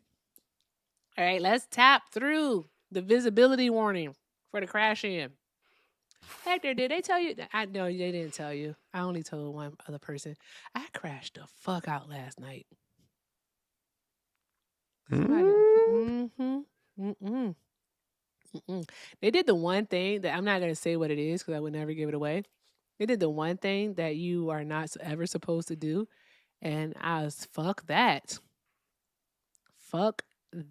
All right, let's tap through the visibility warning for the crash in. Hector, did they tell you? I know they didn't tell you. I only told one other person. I crashed the fuck out last night. They did the one thing that I'm not going to say what it is because I would never give it away. They did the one thing that you are not ever supposed to do. And I was, fuck that. Fuck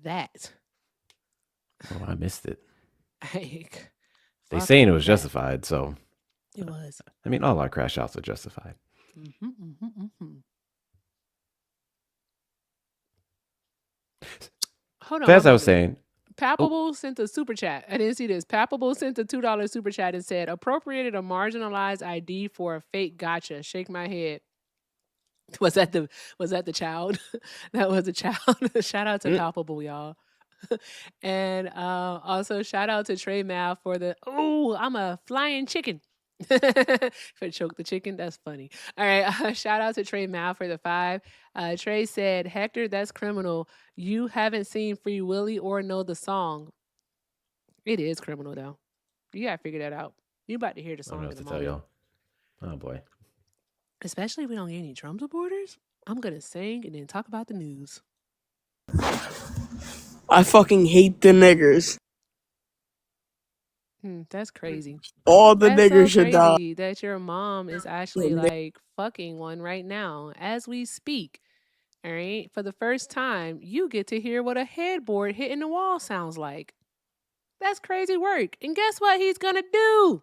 that. Oh, I missed it. Like, They fuck saying it was that. justified, so It was. I mean, all our crash outs are justified. Hold on. But as I hold was on. saying, Palpable sent a super chat. I didn't see this. Palpable sent a $2 super chat and said, appropriated a marginalized ID for a fake gotcha. Shake my head. Was that the child? That was a child. Shout out to Palpable, y'all. And also shout out to Trey Mal for the I'm a flying chicken. For choke the chicken. That's funny. All right. Shout out to Trey Mal for the 5. Trey said, Hector, that's criminal. You haven't seen Free Willy or know the song. It is criminal though. You gotta figure that out. You about to hear the I don't song know in what the to tell moment. y'all. Oh boy. Especially if we don't get any Trump supporters. I'm gonna sing and then talk about the news. I fucking hate the niggers. That's crazy. All the That's niggers so should die. crazy that your mom is actually like fucking one right now as we speak. All right. For the first time, you get to hear what a headboard hitting the wall sounds like. That's crazy work. And guess what he's gonna do?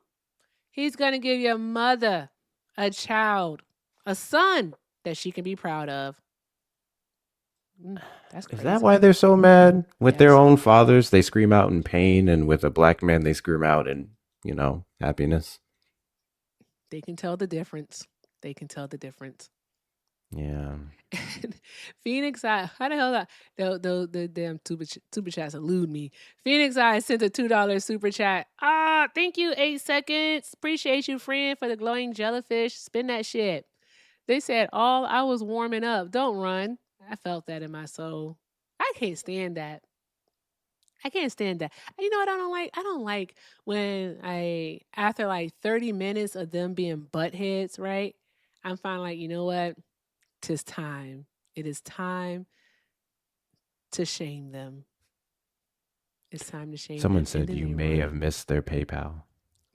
He's gonna give your mother a child, a son that she can be proud of. That's crazy. Is that why they're so mad? With their own fathers, they scream out in pain, and with a black man, they scream out in, happiness. They can tell the difference. They can tell the difference. Yeah. Phoenix Eye, how the hell the damn super chats elude me. Phoenix Eye sent a $2 super chat. Thank you, 8 seconds. Appreciate you, friend, for the glowing jellyfish. Spin that shit. They said, I was warming up. Don't run. I felt that in my soul. I can't stand that. I can't stand that. You know what I don't like? I don't like when after like 30 minutes of them being butt heads, right? I'm finally like, you know what? 'Tis time. It is time to shame them. It's time to shame them. Someone And said then you they may run. have missed their PayPal.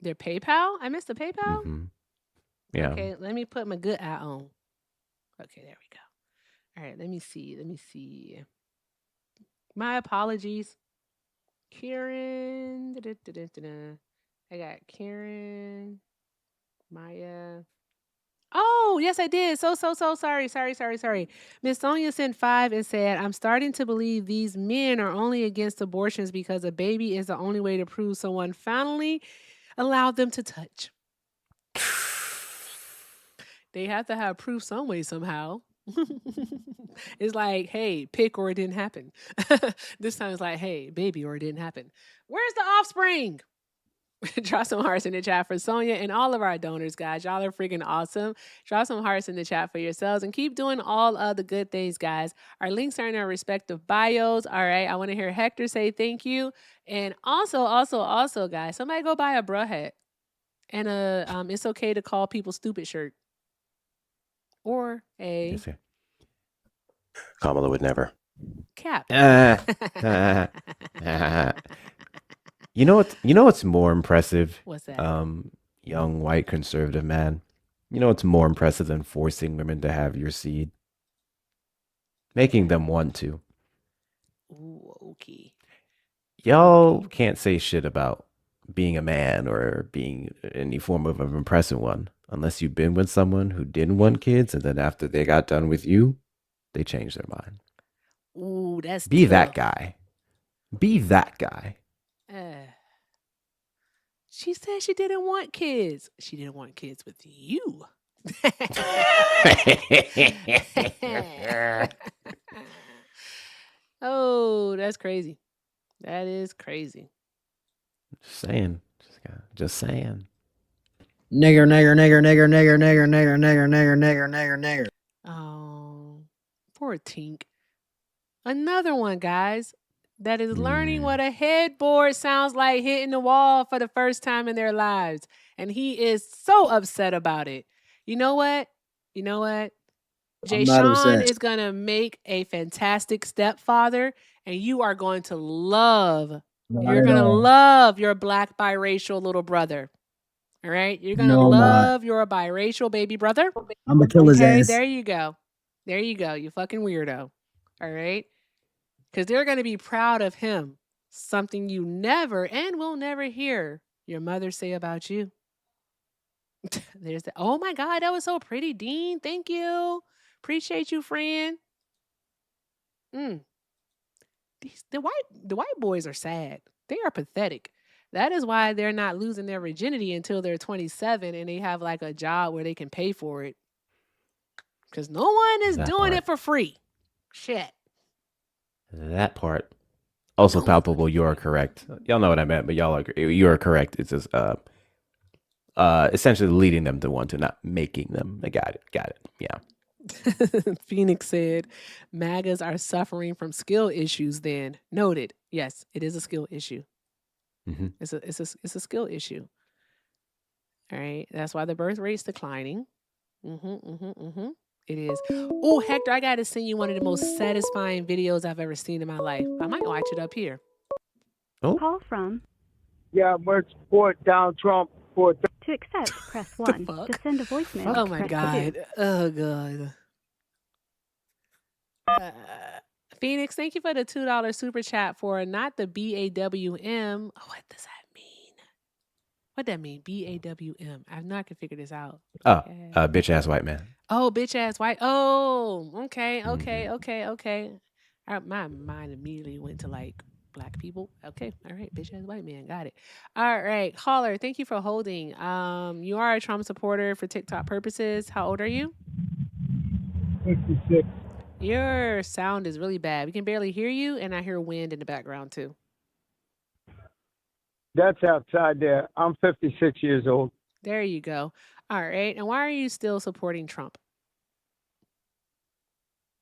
Their PayPal? I missed the PayPal? Mm-hmm. Yeah. Okay, let me put my good eye on. Okay, there we go. All right, let me see. My apologies. Karen. I got Karen. Maya. Oh, yes, I did. So sorry. Miss Sonia sent 5 and said, I'm starting to believe these men are only against abortions because a baby is the only way to prove someone finally allowed them to touch. They have to have proof some way, somehow. It's like, hey, pick or it didn't happen. This time it's like, hey, baby, or it didn't happen. Where's the offspring? Drop some hearts in the chat for Sonia and all of our donors, guys. Y'all are freaking awesome. Drop some hearts in the chat for yourselves and keep doing all of the good things, guys. Our links are in our respective bios. All right. I want to hear Hector say thank you. And also, guys, somebody go buy a bruh hat and a it's okay to call people stupid shirt. Or a Yes, sir. Kamala would never. cap. You know what's more impressive? What's that? Young white conservative man. You know what's more impressive than forcing women to have your seed? Making them want to. Ooh, okay. Y'all can't say shit about being a man or being any form of an impressive one unless you've been with someone who didn't want kids, and then after they got done with you, they changed their mind. Ooh, that's Be tough. that guy. Be that guy. She said she didn't want kids. She didn't want kids with you. Oh, that's crazy. That is crazy. Just saying. Just saying. Nigger, nigger, nigger, nigger, nigger, nigger, nigger, nigger, nigger, nigger, nigger, nigger. Oh, poor Tink. Another one, guys, that is learning what a headboard sounds like hitting the wall for the first time in their lives. And he is so upset about it. You know what? Jay I'm not Sean upset. is going to make a fantastic stepfather, and you are going to love, you're going to love your black biracial little brother. All right? You're going to No, I'm not. love your biracial baby brother. I'm gonna kill his Okay, ass. there you go. There you go, you fucking weirdo. All right? Because they're going to be proud of him. Something you never and will never hear your mother say about you. There's the, oh my God, that was so pretty, Dean. Thank you. Appreciate you, friend. The white boys are sad. They are pathetic. That is why they're not losing their virginity until they're 27 and they have like a job where they can pay for it. Because no one is doing it for free. Shit. That part. Also palpable, you are correct. Y'all know what I meant, but you are correct. It's just essentially leading them to want to, not making them. I got it. Yeah. Phoenix said, MAGAs are suffering from skill issues then. Noted. Yes, it is a skill issue. Mm-hmm. It's a skill issue. All right. That's why the birth rate's declining. It is. Oh, Hector, I got to send you one of the most satisfying videos I've ever seen in my life. I might watch it up here. Oh. Call from. Yeah, we're support Donald Trump for. To accept, press 1. To send a voicemail, Oh my press God. 2. Oh God. Phoenix, thank you for the $2 super chat for not the BAWM. What does that mean? What that mean? BAWM. I know I can figure this out. Bitch ass white man. Oh, bitch ass white. Oh, okay. My mind immediately went to like black people. Okay. All right. Bitch ass white man. Got it. All right. Caller, thank you for holding. You are a Trump supporter for TikTok purposes. How old are you? 56. Your sound is really bad. We can barely hear you, and I hear wind in the background too. That's outside there. I'm 56 years old. There you go. All right. And why are you still supporting Trump?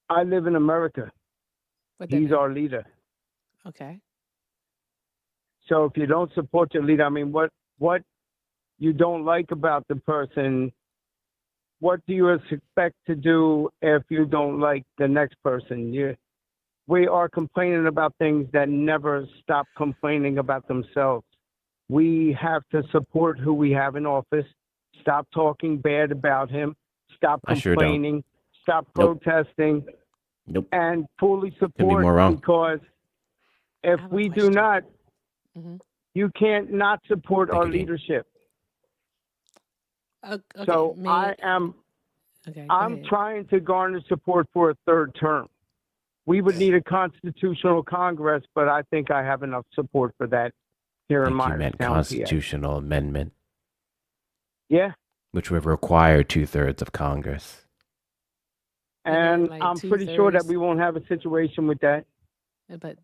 I live in America. He's our leader. Okay. So if you don't support your leader, I mean, what you don't like about the person, what do you expect to do if you don't like the next person? We are complaining about things that never stop complaining about themselves. We have to support who we have in office. Stop talking bad about him. Stop complaining. Stop protesting. Nope. And fully Could be support, more wrong. because if we do not, you can't not support our leadership. Okay, so I'm trying to garner support for a third term. We would need a constitutional Congress, but I think I have enough support for that here in You Myerstown, meant PA. constitutional amendment. Yeah, which would require 2/3 of Congress. And like I'm pretty sure that 2/3. we won't have a situation with that. But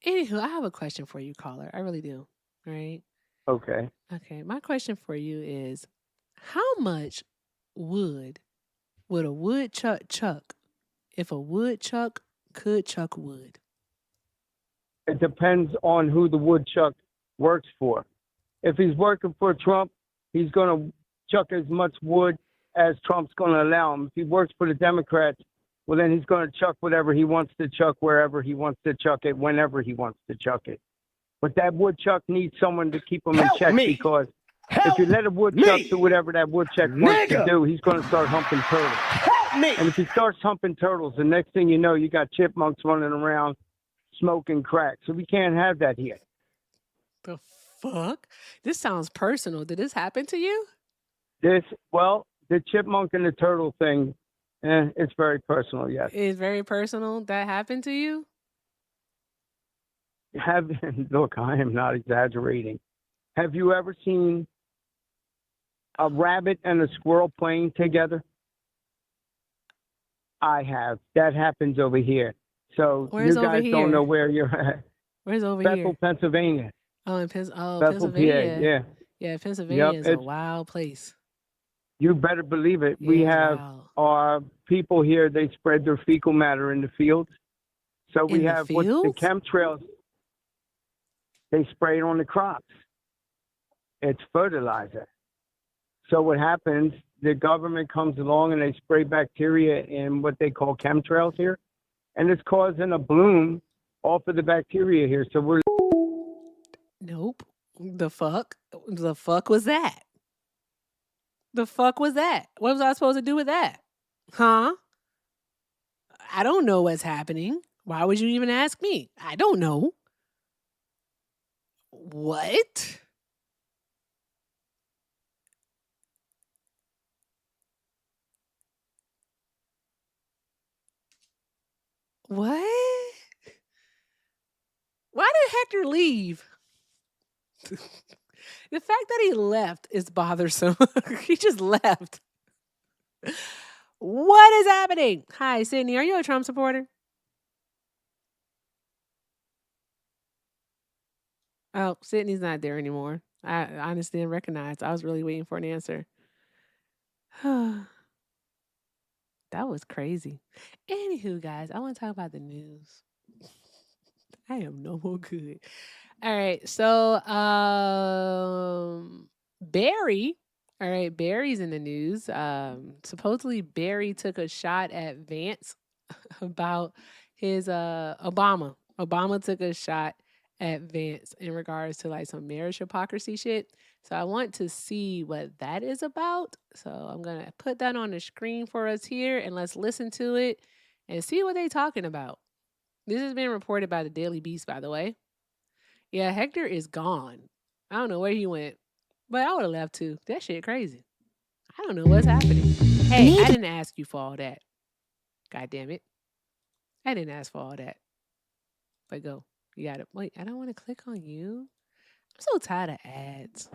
anywho, I have a question for you, caller. I really do. Right? Okay. Okay. My question for you is, how much wood would a woodchuck chuck if a woodchuck could chuck wood? It depends on who the woodchuck works for. If he's working for Trump, he's going to chuck as much wood as Trump's going to allow him. If he works for the Democrats, well, then he's going to chuck whatever he wants to chuck, wherever he wants to chuck it, whenever he wants to chuck it. But that woodchuck needs someone to keep him in check, because if you let a woodchuck do whatever that woodchuck wants to do, he's going to start humping turtles. And if he starts humping turtles, the next thing you know, you got chipmunks running around smoking crack. So we can't have that here. The fuck? This sounds personal. Did this happen to you? The chipmunk and the turtle thing, it's very personal, yes. It's very personal. That happened to you? Look, I am not exaggerating. Have you ever seen a rabbit and a squirrel playing together? I have. That happens over here. So Where's you guys over don't here? know where you're at. Where's over Bethel, here? Pennsylvania. Oh, in Bethel, Pennsylvania. PA, yeah. Yeah, Pennsylvania Yep, is a it's- wild place. You better believe it. We have our people here, they spread their fecal matter in the fields. So we In the have what the fields? chemtrails, they spray it on the crops. It's fertilizer. So what happens, the government comes along and they spray bacteria in what they call chemtrails here. And it's causing a bloom off of the bacteria here. So we're Nope. The fuck? The fuck was that? The fuck was that? What was I supposed to do with that? Huh? I don't know what's happening. Why would you even ask me? I don't know. What? What? Why did Hector leave? The fact that he left is bothersome. He just left. What is happening? Hi, Sydney. Are you a Trump supporter? Oh, Sydney's not there anymore. I honestly didn't recognize. I was really waiting for an answer. That was crazy. Anywho, guys, I want to talk about the news. I am no more good. All right. So, Barry. All right, Barry's in the news. Supposedly Barry took a shot at Vance about his Obama. Obama took a shot at Vance in regards to like some marriage hypocrisy shit. So I want to see what that is about. So I'm gonna put that on the screen for us here, and let's listen to it and see what they're talking about. This has been reported by the Daily Beast, by the way. Yeah, Hector is gone. I don't know where he went, but I would have left too. That shit crazy. I don't know what's happening. Hey, I didn't ask you for all that. God damn it. I didn't ask for all that. But go. You got it. Wait, I don't want to click on you. I'm so tired of ads.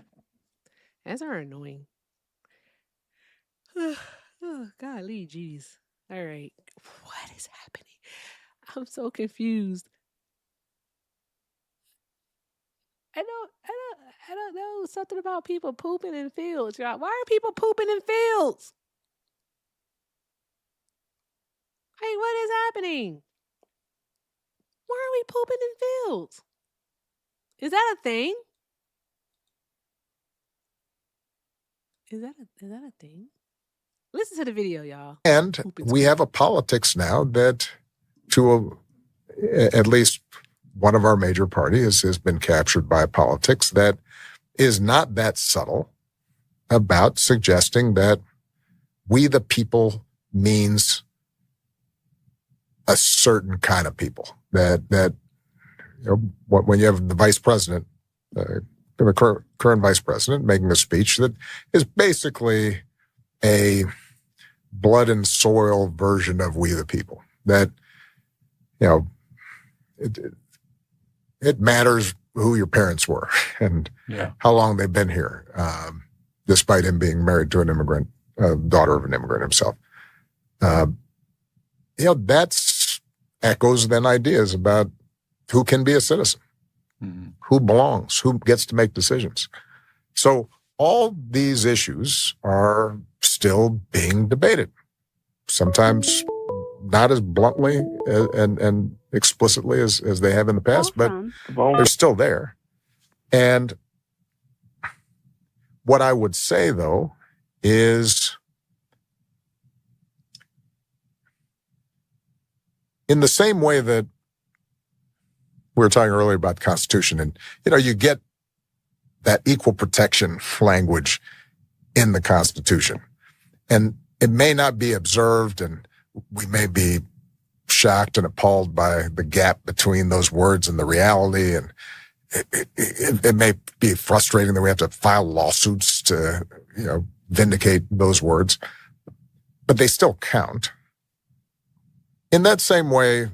Ads are annoying. Oh, golly, jeez. All right. What is happening? I'm so confused. I don't know. Something about people pooping in fields, y'all. Why are people pooping in fields? Hey, what is happening? Why are we pooping in fields? Is that a thing? Is that a thing? Listen to the video, y'all. And we have a politics now that, at least one of our major parties has been captured by politics that is not that subtle about suggesting that we the people means a certain kind of people. That when you have the vice president, the current vice president making a speech that is basically a blood and soil version of we the people, that, it matters who your parents were and how long they've been here. despite him being married to an immigrant, daughter of an immigrant himself. That's echoes then ideas about who can be a citizen, who belongs, who gets to make decisions. So all these issues are still being debated, sometimes not as bluntly and explicitly as they have in the past, but they're still there. And what I would say, though, is in the same way that we were talking earlier about the Constitution, and, you get that equal protection language in the Constitution. And it may not be observed, and we may be shocked and appalled by the gap between those words and the reality. And it may be frustrating that we have to file lawsuits to, vindicate those words, but they still count. In that same way,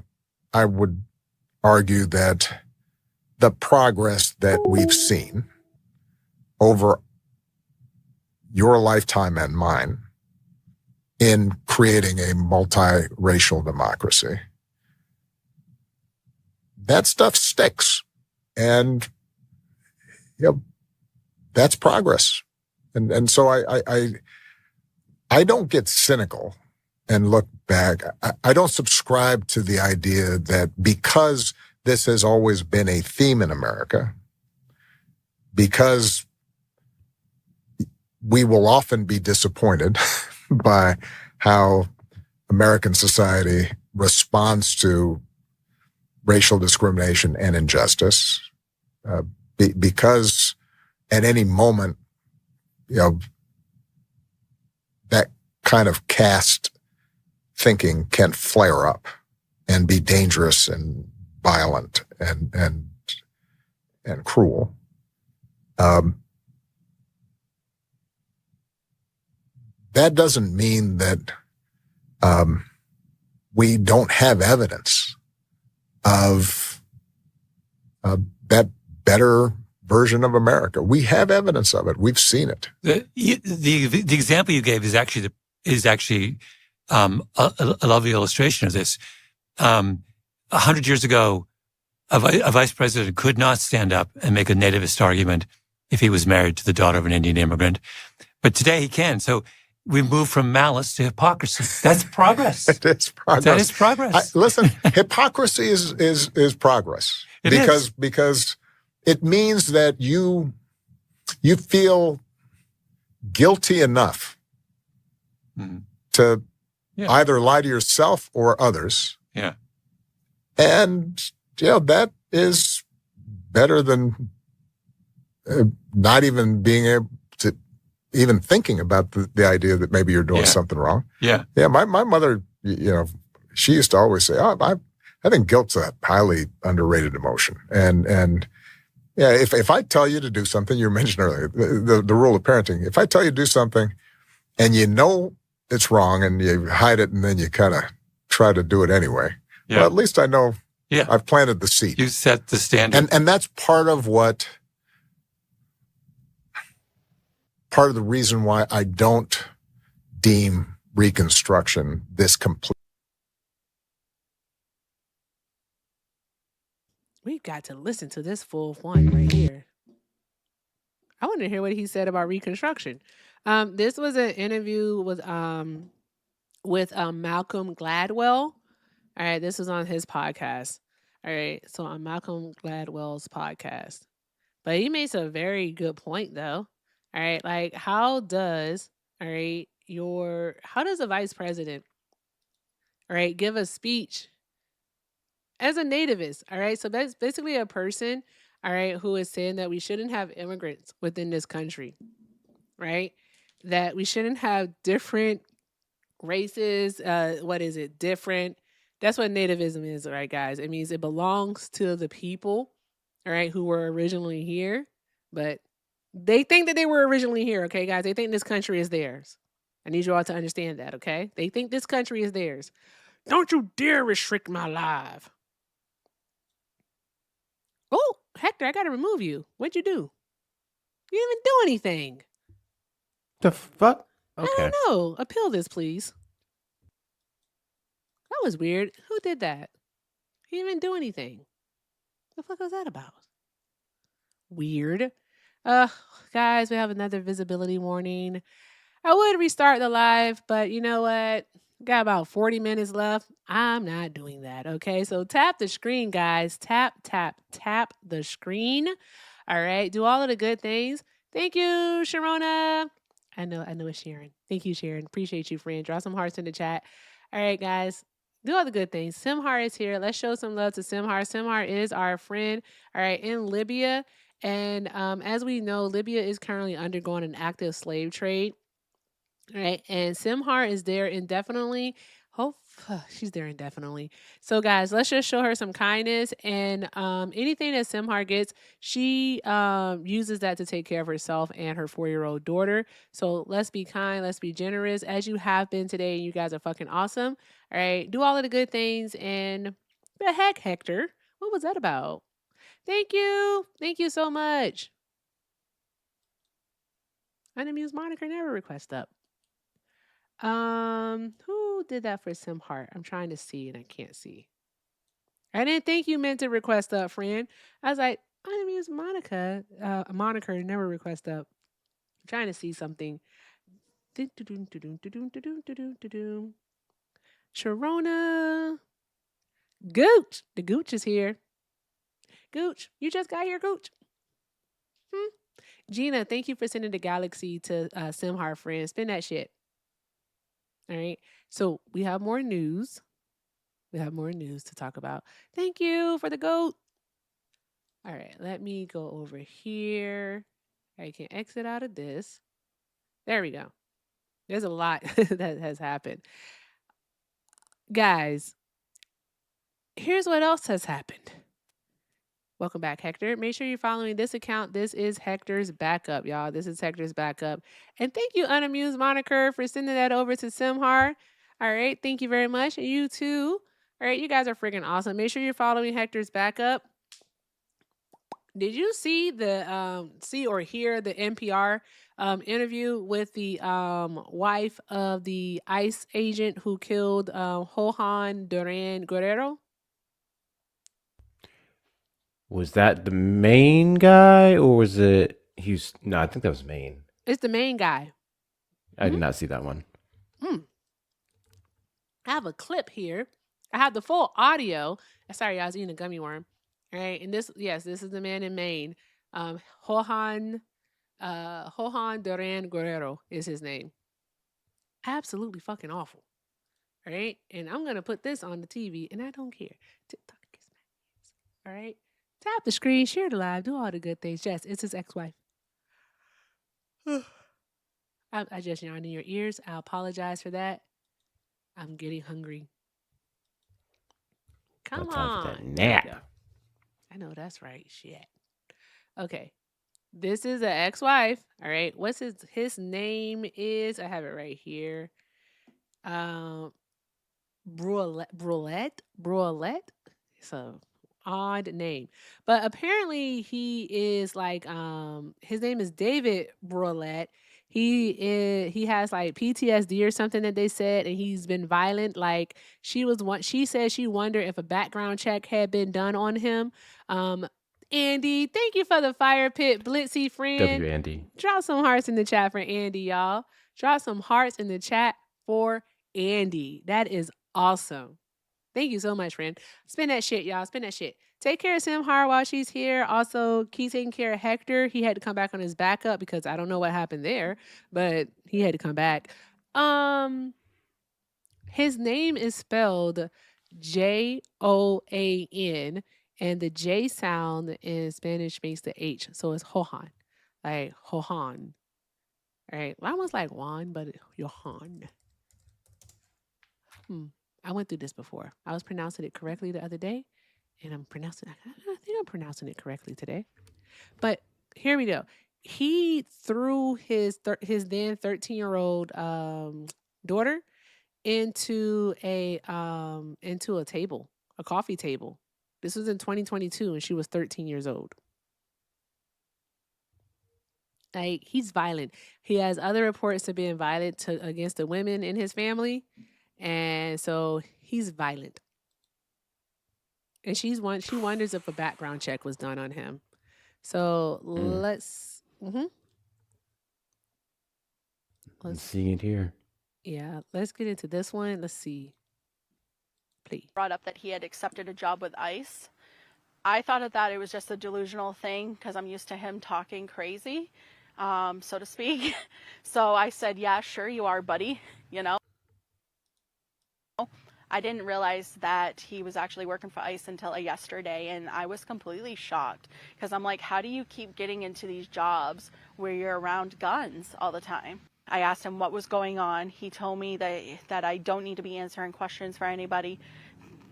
I would argue that the progress that we've seen over your lifetime and mine in creating a multiracial democracy, that stuff sticks. And that's progress. And so I don't get cynical and look back. I don't subscribe to the idea that because this has always been a theme in America, because we will often be disappointed by how American society responds to racial discrimination and injustice, because at any moment, that kind of caste thinking can flare up and be dangerous and violent and cruel. That doesn't mean that we don't have evidence of that better version of America. We have evidence of it. We've seen it. The example you gave is actually a lovely illustration of this. 100 years ago, a vice president could not stand up and make a nativist argument if he was married to the daughter of an Indian immigrant, but today he can. So we move from malice to hypocrisy. That's progress. It is progress. That is progress. Listen, hypocrisy is progress. Because it means that you feel guilty enough to either lie to yourself or others. Yeah. And, that is better than not even being able to even thinking about the idea that maybe you're doing something wrong. Yeah. Yeah. My mother, she used to always say, I think guilt's a highly underrated emotion. And yeah, if I tell you to do something, you mentioned earlier, the rule of parenting, if I tell you to do something and it's wrong and you hide it and then you kind of try to do it anyway, well, at least I know I've planted the seed. You set the standard. And that's part of the reason why I don't deem Reconstruction this complete. We've got to listen to this full one right here. I want to hear what he said about Reconstruction. This was an interview with Malcolm Gladwell. All right, this was on his podcast. All right, so on Malcolm Gladwell's podcast. But he makes a very good point, though. All right, like how does a vice president, all right, give a speech as a nativist? All right, so that's basically a person, all right, who is saying that we shouldn't have immigrants within this country, right? That we shouldn't have different races. Different. That's what nativism is, right, guys? It means it belongs to the people, all right, who were originally here, but they think that they were originally here, okay, guys? They think this country is theirs. I need you all to understand that, okay? They think this country is theirs. Don't you dare restrict my life. Oh, Hector, I got to remove you. What'd you do? You didn't even do anything. The fuck? I Okay. don't know. Appeal this, please. That was weird. Who did that? He didn't even do anything. The fuck was that about? Weird. Guys, we have another visibility warning. I would restart the live, but you know what? Got about 40 minutes left. I'm not doing that. Okay. So tap the screen, guys. Tap, tap, tap the screen. All right. Do all of the good things. Thank you, Sharona. I know it's Sharon. Thank you, Sharon. Appreciate you, friend. Draw some hearts in the chat. All right, guys. Do all the good things. Simhar is here. Let's show some love to Simhar. Simhar is our friend, all right, in Libya. And as we know, Libya is currently undergoing an active slave trade. Right. And Simhar is there indefinitely. Hope she's there indefinitely. So guys, let's just show her some kindness, and anything that Simhar gets, she uses that to take care of herself and her 4-year-old daughter. So let's be kind, let's be generous as you have been today. You guys are fucking awesome. All right. Do all of the good things. And the heck, Hector, what was that about? Thank you. Thank you so much. Unamused moniker never request up. Who did that for Simhart? I'm trying to see and I can't see. I didn't think you meant to request up, friend. I was like, unamused Monica, moniker never request up. I'm trying to see something. Sharona. Gooch. The Gooch is here. Gooch, you just got here, Gooch. Gina, thank you for sending the galaxy to Simhar, friend. Spin that shit. All right. So we have more news. We have more news to talk about. Thank you for the goat. All right, let me go over here. I can exit out of this. There we go. There's a lot that has happened. Guys, here's what else has happened. Welcome back, Hector. Make sure you're following this account. This is Hector's backup, y'all. This is Hector's backup. And thank you, Unamused Moniker, for sending that over to Simhar. All right, thank you very much. And you too. All right, you guys are freaking awesome. Make sure you're following Hector's backup. Did you see the see or hear the NPR interview with the wife of the ICE agent who killed Johan Duran Guerrero? Was that the main guy, or was it no, I think that was Maine. It's the main guy. I did not see that one. I have a clip here. I have the full audio. Sorry, I was eating a gummy worm. All right, and this is the man in Maine. Johan Duran Guerrero is his name. Absolutely fucking awful. All right, and I'm gonna put this on the TV, and I don't care. TikTok kiss my ass. All right, tap the screen, share the live, do all the good things. Yes, it's his ex-wife. I just yawned in your ears. I apologize for that. I'm getting hungry. Come on. That nap. I know that's right. Shit. Okay. This is an ex-wife. All right. What's his name is? I have it right here. Brulette. It's a odd name. But apparently he is like his name is David Brulette. He has like PTSD or something that they said, and he's been violent. Like she said she wondered if a background check had been done on him. Andy, thank you for the fire pit blitzy friend. W Andy. Drop some hearts in the chat for Andy, y'all. Drop some hearts in the chat for Andy. That is awesome. Thank you so much, friend. Spin that shit, y'all. Spin that shit. Take care of Simhar while she's here. Also, keep taking care of Hector. He had to come back on his backup because I don't know what happened there, but he had to come back. His name is spelled Joan, and the J sound in Spanish makes the H, so it's Johan, like Johan. All right, well, almost like Juan, but Johan. I went through this before. I was pronouncing it correctly the other day, and I think I'm pronouncing it correctly today. But here we go. He threw his then 13-year-old daughter into a table, a coffee table. This was in 2022, and she was 13 years old. Like, he's violent. He has other reports of being violent against the women in his family. And so he's violent. And she wonders if a background check was done on him. So let's see it here. Yeah, let's get into this one. Let's see. Please. Brought up that he had accepted a job with ICE. I thought that it was just a delusional thing because I'm used to him talking crazy, so to speak. So I said, yeah, sure you are, buddy. You know, I didn't realize that he was actually working for ICE until yesterday, and I was completely shocked because I'm like, how do you keep getting into these jobs where you're around guns all the time? I asked him what was going on. He told me that I don't need to be answering questions for anybody,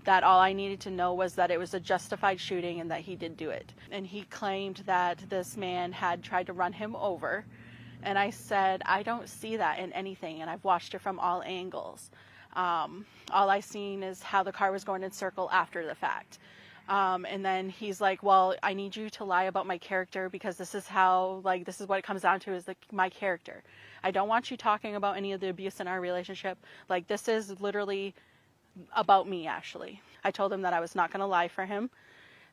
that all I needed to know was that it was a justified shooting and that he did do it. And he claimed that this man had tried to run him over. And I said, I don't see that in anything, and I've watched it from all angles. All I seen is how the car was going in circle after the fact. And then he's like, well, I need you to lie about my character because this is what it comes down to is my character. I don't want you talking about any of the abuse in our relationship. Like, this is literally about me, actually. I told him that I was not going to lie for him,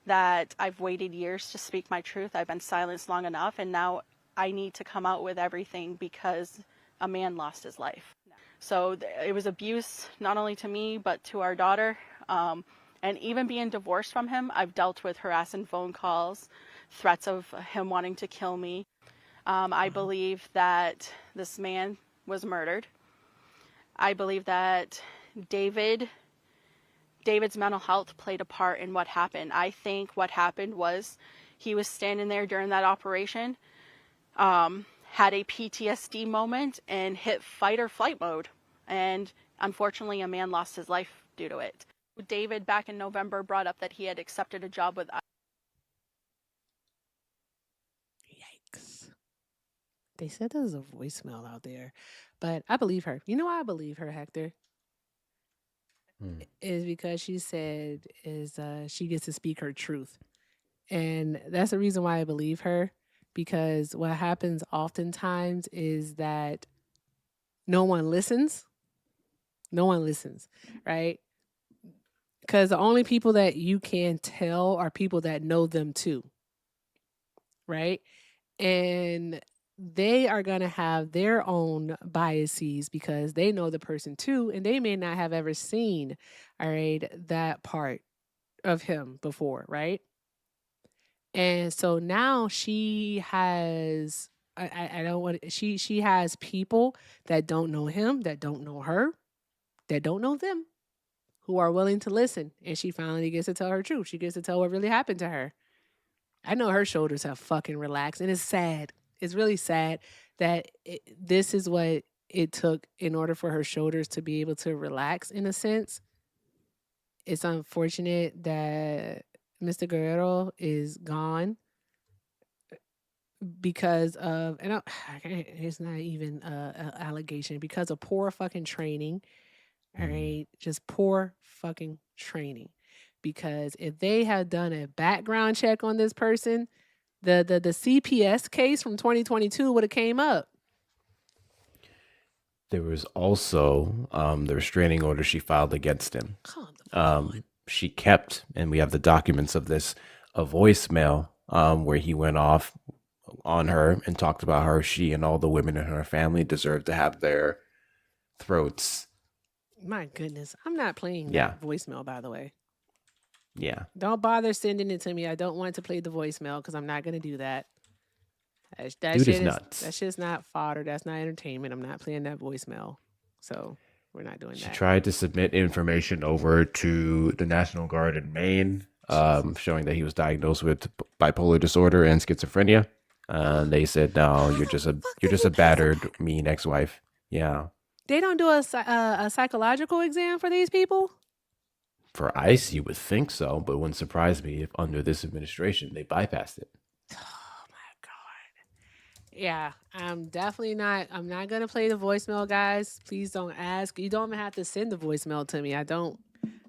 that I've waited years to speak my truth. I've been silenced long enough, and now I need to come out with everything because a man lost his life. So it was abuse, not only to me, but to our daughter. And even being divorced from him, I've dealt with harassing phone calls, threats of him wanting to kill me. I believe that this man was murdered. I believe that David's mental health played a part in what happened. I think what happened was he was standing there during that operation, had a PTSD moment, and hit fight or flight mode. And unfortunately, a man lost his life due to it. David, back in November, brought up that he had accepted a job with Yikes. They said there's a voicemail out there, but I believe her. You know why I believe her, Hector? Is because she said she gets to speak her truth. And that's the reason why I believe her, because what happens oftentimes is that no one listens. No one listens, right? Because the only people that you can tell are people that know them too, right? And they are going to have their own biases because they know the person too, and they may not have ever seen, all right, that part of him before, right? And so now she has, she has people that don't know him, that don't know her, that don't know them, who are willing to listen. And she finally gets to tell her truth. She gets to tell what really happened to her. I know her shoulders have fucking relaxed, and it's sad. It's really sad that this is what it took in order for her shoulders to be able to relax in a sense. It's unfortunate that Mr. Guerrero is gone because of, and it's not even an allegation, because of poor fucking training. All right, just poor fucking training. Because if they had done a background check on this person, the CPS case from 2022 would have came up. There was also the restraining order she filed against him. She kept, and we have the documents of this, a voicemail where he went off on her and talked about how she and all the women in her family deserve to have their throats. My goodness. I'm not playing that voicemail, by the way. Yeah. Don't bother sending it to me. I don't want to play the voicemail because I'm not going to do that. That Dude shit is nuts. That shit's not fodder. That's not entertainment. I'm not playing that voicemail. So we're not doing She that. tried to submit information over to the National Guard in Maine, showing that he was diagnosed with bipolar disorder and schizophrenia. They said, no, you're just a battered, mean ex-wife. Yeah. They don't do a psychological exam for these people? For ICE, you would think so, but it wouldn't surprise me if under this administration they bypassed it. Oh my God. Yeah, I'm not going to play the voicemail, guys. Please don't ask. You don't even have to send the voicemail to me.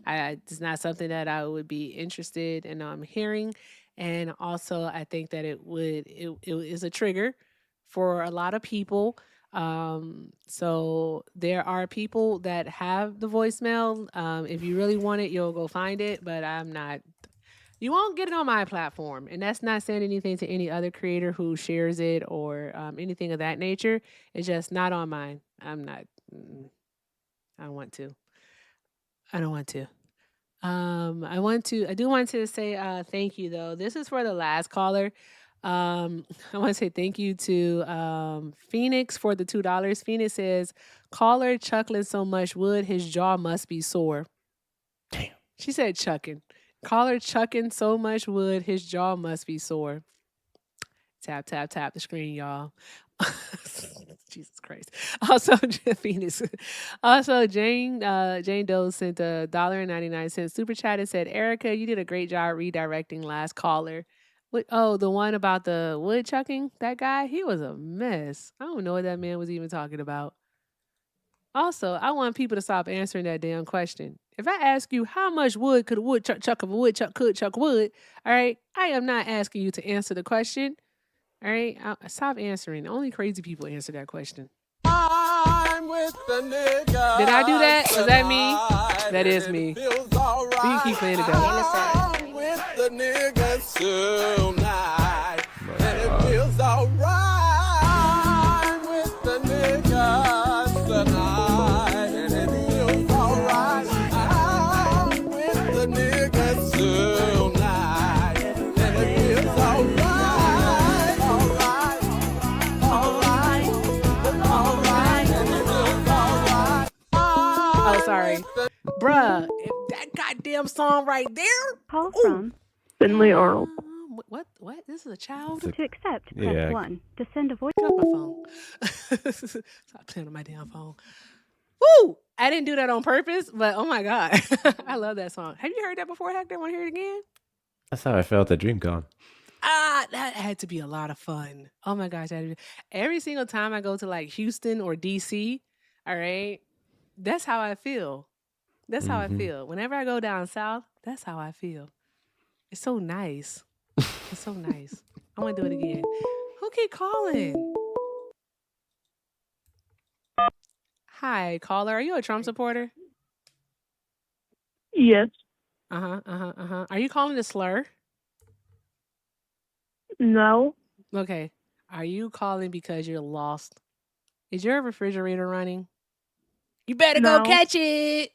It's not something that I would be interested in hearing. And also, I think that it is a trigger for a lot of people. So there are people that have the voicemail. If you really want it, you'll go find it, but I'm not. You won't get it on my platform, and that's not saying anything to any other creator who shares it or anything of that nature. It's just not on mine. I'm not. I don't want to. I don't want to. I do want to say thank you though. This is for the last caller. I want to say thank you to Phoenix for the $2. Phoenix says, caller chuckling so much wood, his jaw must be sore. Damn. She said chucking. Caller chucking so much wood, his jaw must be sore. Tap, tap, tap the screen, y'all. Jesus Christ. Also, Phoenix. Also, Jane Doe sent $1.99 super chat and said, Erica, you did a great job redirecting last caller. The one about the wood chucking? That guy? He was a mess. I don't know what that man was even talking about. Also, I want people to stop answering that damn question. If I ask you how much wood could a woodchuck chuck if a woodchuck could chuck wood, all right, I am not asking you to answer the question. All right, stop answering. Only crazy people answer that question. I'm with the niggas. Did I do that? Was that me? That is me. Right. We can keep playing it though. I'm with the niggas tonight, and it feels alright. I'm with the niggas tonight, and it feels alright. I'm with the niggas tonight, and it feels alright. Oh, sorry. Bruh, that goddamn song right there. Call from Finley Arnold. What? This is a child? To accept, press 1. To send a voice. Get off my phone. Stop playing on my damn phone. Woo! I didn't do that on purpose, but oh my God. I love that song. Have you heard that before, Hector? Want to hear it again? That's how I felt at DreamCon. That had to be a lot of fun. Oh my gosh. Every single time I go to like Houston or DC, all right, that's how I feel. That's how I feel. Whenever I go down south, that's how I feel. It's so nice. It's so nice. I want to do it again. Who keep calling? Hi, caller. Are you a Trump supporter? Yes. Are you calling a slur? No. Okay. Are you calling because you're lost? Is your refrigerator running? You better go catch it.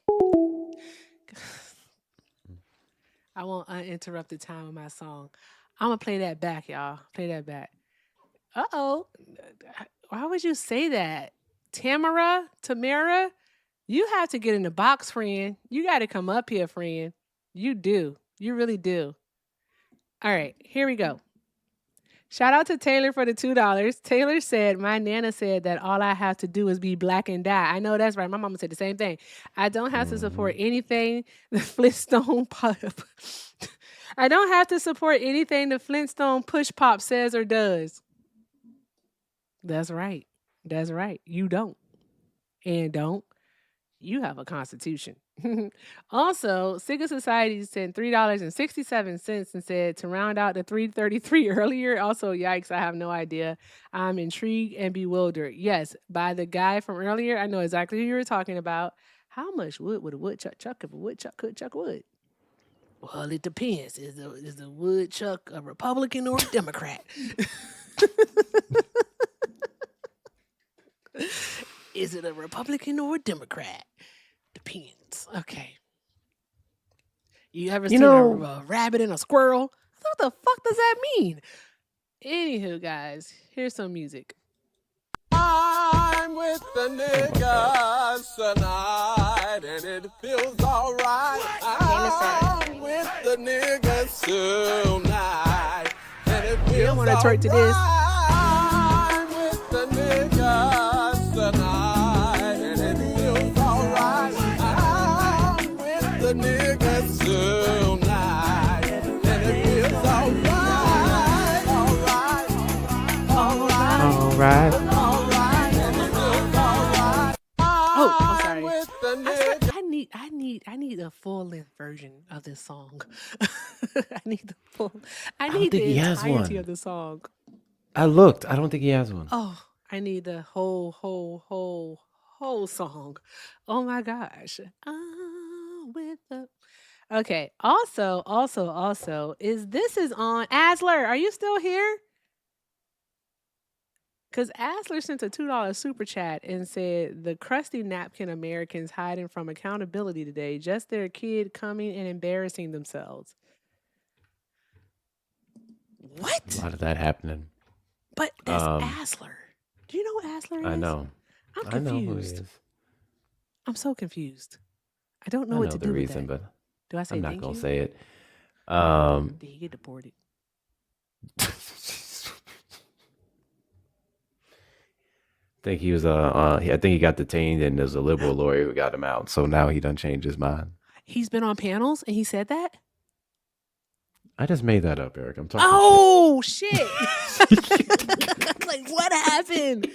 I won't uninterrupt the time of my song. I'm going to play that back, y'all. Play that back. Uh-oh. Why would you say that? Tamara, you have to get in the box, friend. You got to come up here, friend. You do. You really do. All right, here we go. Shout out to Taylor for the $2. Taylor said, my Nana said that all I have to do is be black and die. I know that's right. My mama said the same thing. I don't have to support anything the Flintstone I don't have to support anything the Flintstone push pop says or does. That's right. That's right. You don't. And don't. You have a constitution. Also, Secret Society sent $3.67 and said to round out the 333 earlier. Also, yikes, I have no idea. I'm intrigued and bewildered. Yes, by the guy from earlier, I know exactly who you were talking about. How much wood would a woodchuck chuck if a woodchuck could chuck wood? Well, it depends. Is the woodchuck a Republican or a Democrat? Is it a Republican or a Democrat? Depends. Okay. You ever seen a rabbit and a squirrel? What the fuck does that mean? Anywho, guys, here's some music. I'm with the niggas tonight, and it feels alright. I'm with the niggas tonight, and it feels alright. You want to twerk to this? I'm with the niggas tonight, and it feels alright. I'm with the niggas tonight, and it feels alright. Alright. Oh, I'm sorry. I need a full length version of this song. I need the entirety of the song. I looked. I don't think he has one. Oh, I need the whole song. Oh my gosh. With the Okay. Also, is on Asler. Are you still here? Because Asler sent a $2 super chat and said the crusty napkin Americans hiding from accountability today, just their kid coming and embarrassing themselves. What? A lot of that happening. But that's Asler. Do you know what Asler is? I know. I'm confused. I know who he is. I'm so confused. I don't know I what know to the do reason, with that. but Do I say I'm not thank gonna you? say it. Did he get deported? I think he was I think he got detained, and there's a liberal lawyer who got him out. So now he done changed his mind. He's been on panels and he said that? I just made that up, Eric. I'm talking Oh shit. Like what happened?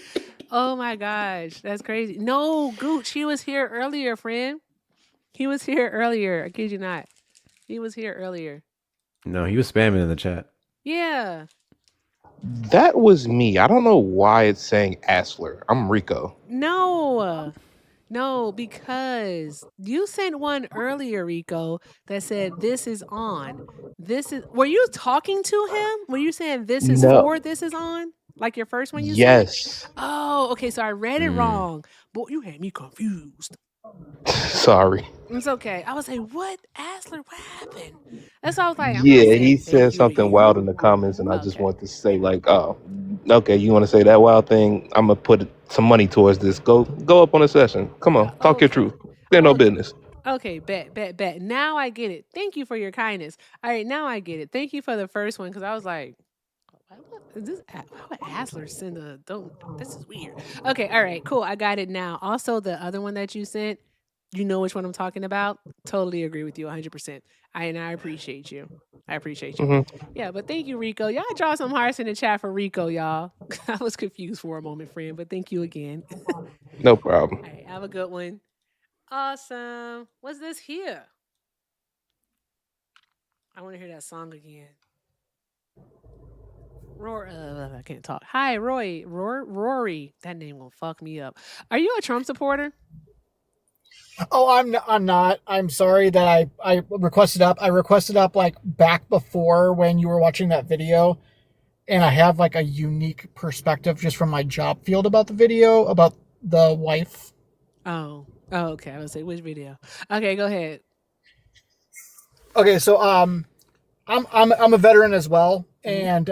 Oh my gosh, that's crazy. No, Gooch, he was here earlier, friend. He was here earlier. I kid you not. He was here earlier. No, he was spamming in the chat. Yeah. That was me. I don't know why it's saying Asler. I'm Rico. No, because you sent one earlier, Rico, that said this is on. Were you talking to him? Were you saying this is on? Like your first one you said? Yes. Oh, okay. So I read it wrong. Boy, you had me confused. Sorry. It's okay. I was like, what? Asler, what happened? That's why I was like, I'm not Yeah, saying he thank said you to something you. wild in the comments, and I just wanted to say, like, oh, okay, you want to say that wild thing? I'm gonna put some money towards this. Go up on a session. Come on, talk your truth. They're no business. Okay, bet. Now I get it. Thank you for your kindness. All right, now I get it. Thank you for the first one because I was like, what is this? Why would Asler send a? Don't. This is weird. Okay, all right, cool. I got it now. Also, the other one that you sent, you know which one I'm talking about. Totally agree with you 100%. I appreciate you. I appreciate you. Mm-hmm. Yeah, but thank you, Rico. Y'all draw some hearts in the chat for Rico, y'all. I was confused for a moment, friend, but thank you again. No problem. All right, have a good one. Awesome. What's this here? I want to hear that song again. I can't talk. Hi, Rory. That name will fuck me up. Are you a Trump supporter? Oh, I'm not. I'm sorry that I requested up. I requested up like back before when you were watching that video, and I have like a unique perspective just from my job field about the video about the wife. Oh, okay. I was say which video. Okay, go ahead. Okay, so I'm a veteran as well, and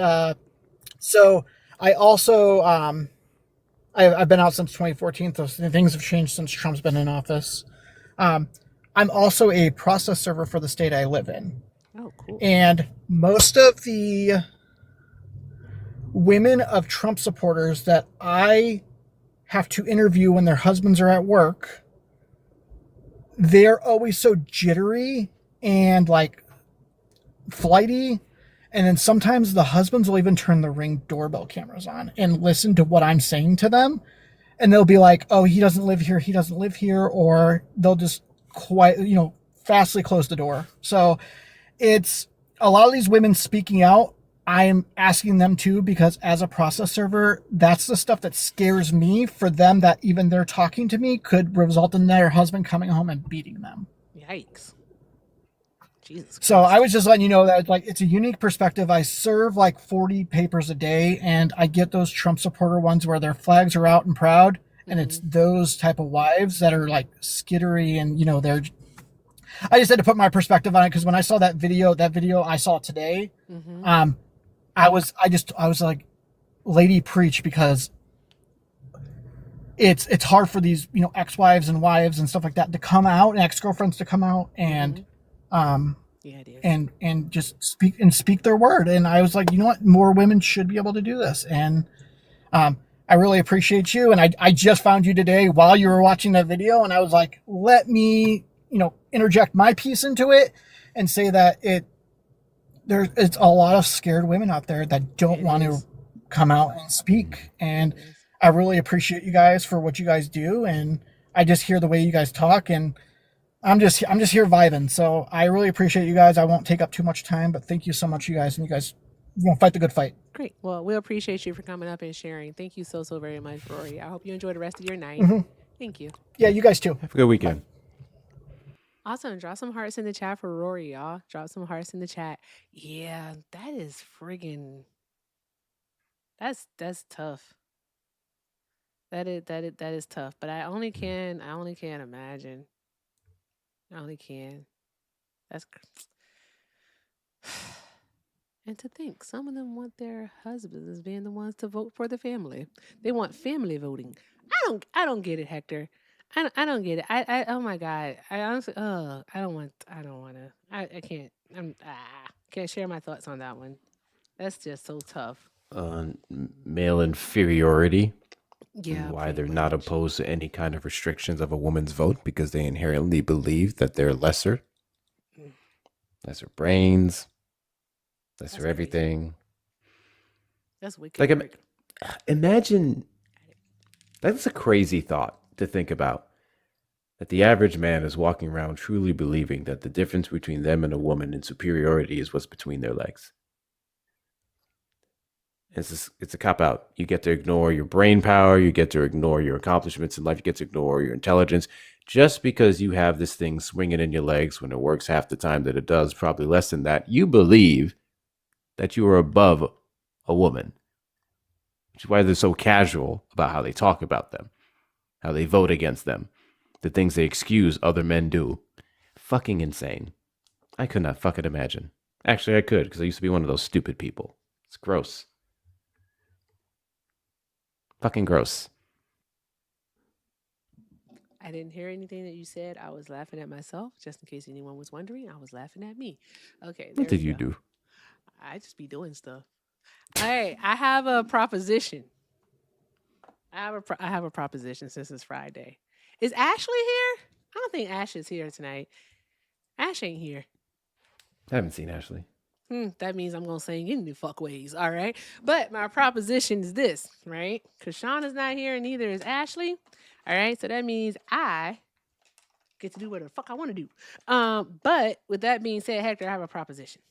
so I also I've been out since 2014. So things have changed since Trump's been in office. I'm also a process server for the state I live in. Oh, cool. And most of the women of Trump supporters that I have to interview when their husbands are at work, they're always so jittery and like flighty. And then sometimes the husbands will even turn the Ring doorbell cameras on and listen to what I'm saying to them. And they'll be like, oh, he doesn't live here, or they'll just fastly close the door. So it's a lot of these women speaking out. I'm asking them to, because as a process server, that's the stuff that scares me for them, that even they're talking to me could result in their husband coming home and beating them. Yikes. Jesus. So I was just letting you know that like it's a unique perspective. I serve like 40 papers a day, and I get those Trump supporter ones where their flags are out and proud, and it's those type of wives that are like skittery, and they're. I just had to put my perspective on it, because when I saw that video I saw today, I was like, lady preach, because it's hard for these ex-wives and wives and stuff like that to come out, and ex-girlfriends to come out and and just speak their word. And I was like, you know what, more women should be able to do this. And I really appreciate you. And I just found you today while you were watching that video, and I was like, let me interject my piece into it and say that it's a lot of scared women out there that don't want to come out and speak. And I really appreciate you guys for what you guys do. And I just hear the way you guys talk, and I'm just here vibing. So I really appreciate you guys. I won't take up too much time, but thank you so much, you guys. And you guys We're going to fight the good fight. Great. Well, we appreciate you for coming up and sharing. Thank you so very much, Rory. I hope you enjoy the rest of your night. Thank you. Yeah, you guys too. Have a good weekend. Awesome. Drop some hearts in the chat for Rory, y'all. Drop some hearts in the chat. Yeah, that is friggin'. That's tough. That is tough. But I only can imagine. I only can. That's. And to think, some of them want their husbands as being the ones to vote for the family. They want family voting. I don't get it, Hector. I don't get it. I oh my God. I honestly I don't want to. I can't. Can't share my thoughts on that one. That's just so tough. Male inferiority. Yeah. Why they're not opposed to any kind of restrictions of a woman's vote, because they inherently believe that they're lesser. Lesser brains. Lesser everything. That's wicked. Like, imagine, that's a crazy thought to think about. That the average man is walking around truly believing that the difference between them and a woman in superiority is what's between their legs. It's a cop-out. You get to ignore your brain power. You get to ignore your accomplishments in life. You get to ignore your intelligence. Just because you have this thing swinging in your legs when it works half the time that it does, probably less than that, you believe that you are above a woman. Which is why they're so casual about how they talk about them, how they vote against them, the things they excuse other men do. Fucking insane. I could not fucking imagine. Actually, I could, because I used to be one of those stupid people. It's gross. Fucking gross. I didn't hear anything that you said. I was laughing at myself. Just in case anyone was wondering, I was laughing at me. Okay. What did you do? I just be doing stuff. All right, I have a proposition. I have a proposition since it's Friday. Is Ashley here? I don't think Ash is here tonight. Ash ain't here. I haven't seen Ashley. That means I'm going to sing in the fuck ways, all right? But my proposition is this, right? Because Sean is not here and neither is Ashley, all right? So that means I get to do whatever the fuck I want to do. But with that being said, Hector, I have a proposition.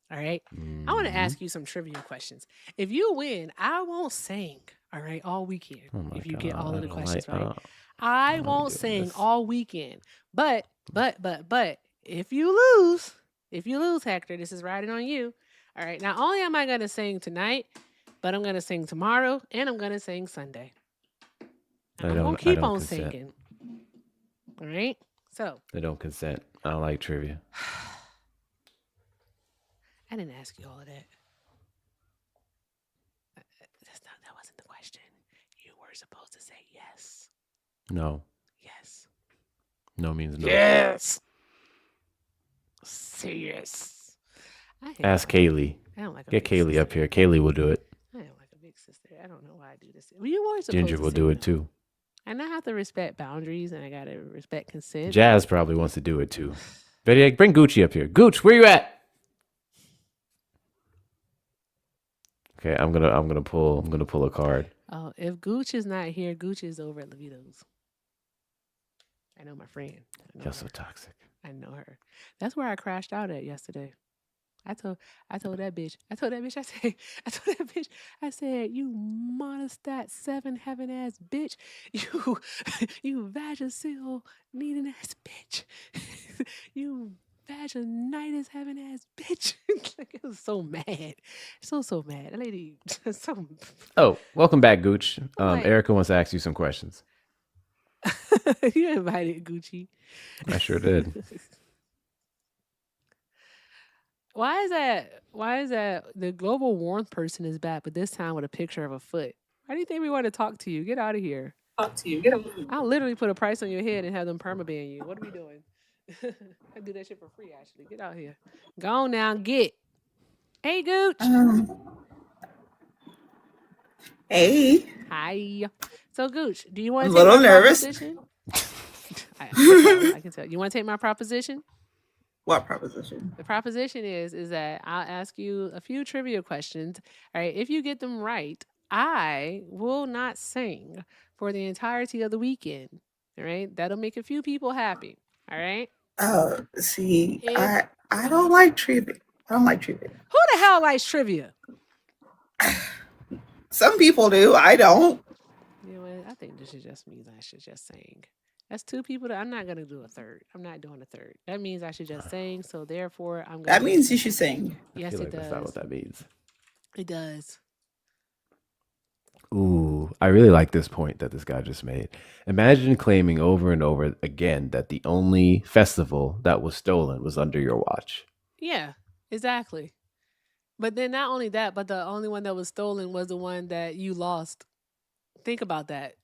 All right. I want to ask you some trivia questions. If you win, I won't sing. All right. All weekend. If you get all of the questions right. I won't sing all weekend. But if you lose, Hector, this is riding on you. All right. Not only am I going to sing tonight, but I'm going to sing tomorrow and I'm going to sing Sunday. And I'm going to keep on singing. All right. So. I don't consent. I don't like trivia. I didn't ask you all of that. That wasn't the question. You were supposed to say yes. No. Yes. No means no. Yes. Say yes. Ask Kaylee. Get Kaylee up here. Kaylee will do it. I am like a big sister. I don't know why I do this. You were supposed Ginger will do it too. And I have to respect boundaries and I got to respect consent. Jazz probably wants to do it too. But bring Gucci up here. Gooch, where you at? Okay, I'm gonna pull a card. Oh, if Gooch is not here, Gooch is over at Levito's. I know my friend. You're so toxic. I know her. That's where I crashed out at yesterday. I told that bitch. I said, you monostat 7 heaven ass bitch. You vagisil needing ass bitch. You vaginitis having ass bitch. Like, it was so mad. So mad. That lady so. Oh, welcome back, Gooch. Erica wants to ask you some questions. You invited Gucci. I sure did. Why is that the global warmth person is back, but this time with a picture of a foot? Why do you think we want to talk to you? Get out of here. I'll literally put a price on your head and have them permaban you. What are we doing? I do that shit for free, actually. Get out here. Go on now, get. Hey, Gooch. Hey. Hi. So, Gooch, do you want to take my nervous. proposition? I can tell. You want to take my proposition? What proposition? The proposition is that I'll ask you a few trivia questions. All right. If you get them right, I will not sing for the entirety of the weekend. All right. That'll make a few people happy. All right. See, I don't like trivia. I don't like trivia. Who the hell likes trivia? Some people do. I don't. You know what? I think this is just means I should just sing. That's two people that I'm not gonna do a third. I'm not doing a third. That means I should just sing. So therefore, I'm gonna. That means you should sing. Yes, I feel it like does. that's not what that means. It does. Ooh, I really like this point that this guy just made. Imagine claiming over and over again that the only festival that was stolen was under your watch. Yeah, exactly. But then not only that, but the only one that was stolen was the one that you lost. Think about that.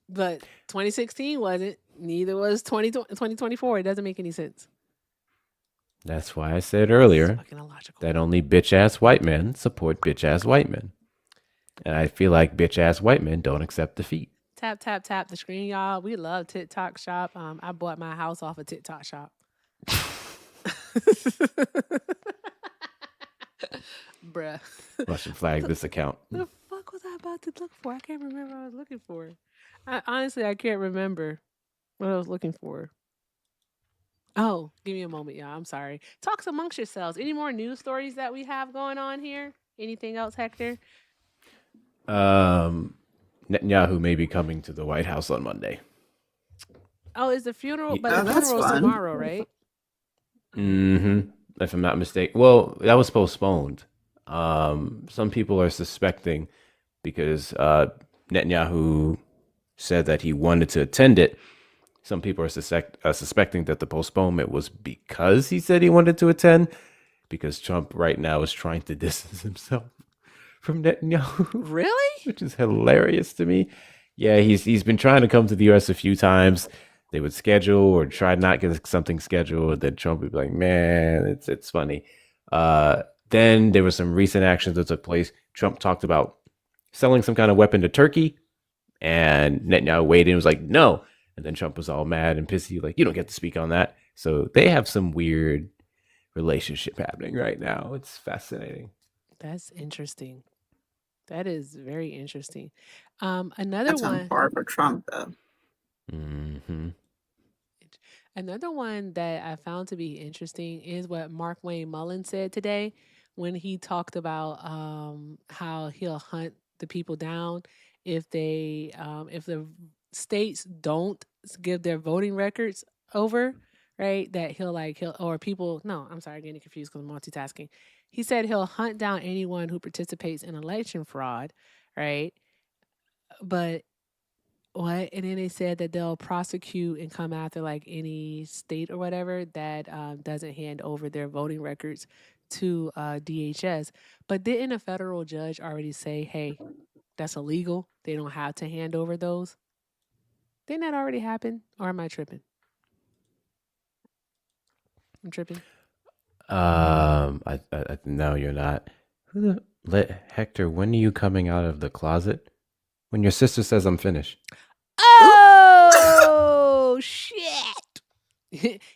But 2016 wasn't. Neither was 2024. It doesn't make any sense. That's why I said earlier that only bitch-ass white men support bitch-ass white men. And I feel like bitch-ass white men don't accept defeat. Tap, tap, tap the screen, y'all. We love TikTok Shop. I bought my house off of TikTok Shop. Bruh. Russian flag this account. The fuck was I about to look for? I can't remember what I was looking for. Honestly, I can't remember what I was looking for. Oh, give me a moment, y'all. I'm sorry. Talk amongst yourselves. Any more news stories that we have going on here? Anything else, Hector? Netanyahu may be coming to the White House on Monday. Oh, is the funeral? But the funeral's tomorrow, right? Mm-hmm. If I'm not mistaken. Well, that was postponed. Some people are suspecting because Netanyahu said that he wanted to attend it. Some people are suspecting that the postponement was because he said he wanted to attend, because Trump right now is trying to distance himself from Netanyahu. Really? Which is hilarious to me. Yeah, he's been trying to come to the U.S. a few times. They would schedule or try not get something scheduled, and then Trump would be like, man, it's funny. Then there were some recent actions that took place. Trump talked about selling some kind of weapon to Turkey, and Netanyahu weighed in and was like, no. And then Trump was all mad and pissy, like, you don't get to speak on that. So they have some weird relationship happening right now. It's fascinating. That's interesting. That is very interesting. Another That's one. on par for Trump, though. Mm-hmm. Another one that I found to be interesting is what Mark Wayne Mullen said today when he talked about how he'll hunt the people down if the states don't give their voting records over, right? That he'll or people. No, I'm sorry, I'm getting confused because I'm multitasking. He said he'll hunt down anyone who participates in election fraud, right? But what? And then they said that they'll prosecute and come after like any state or whatever that doesn't hand over their voting records to DHS. But didn't a federal judge already say, hey, that's illegal? They don't have to hand over those? Didn't that already happen? Or am I tripping? I'm tripping. I no, you're not. Hector, when are you coming out of the closet? When your sister says I'm finished. Oh, shit.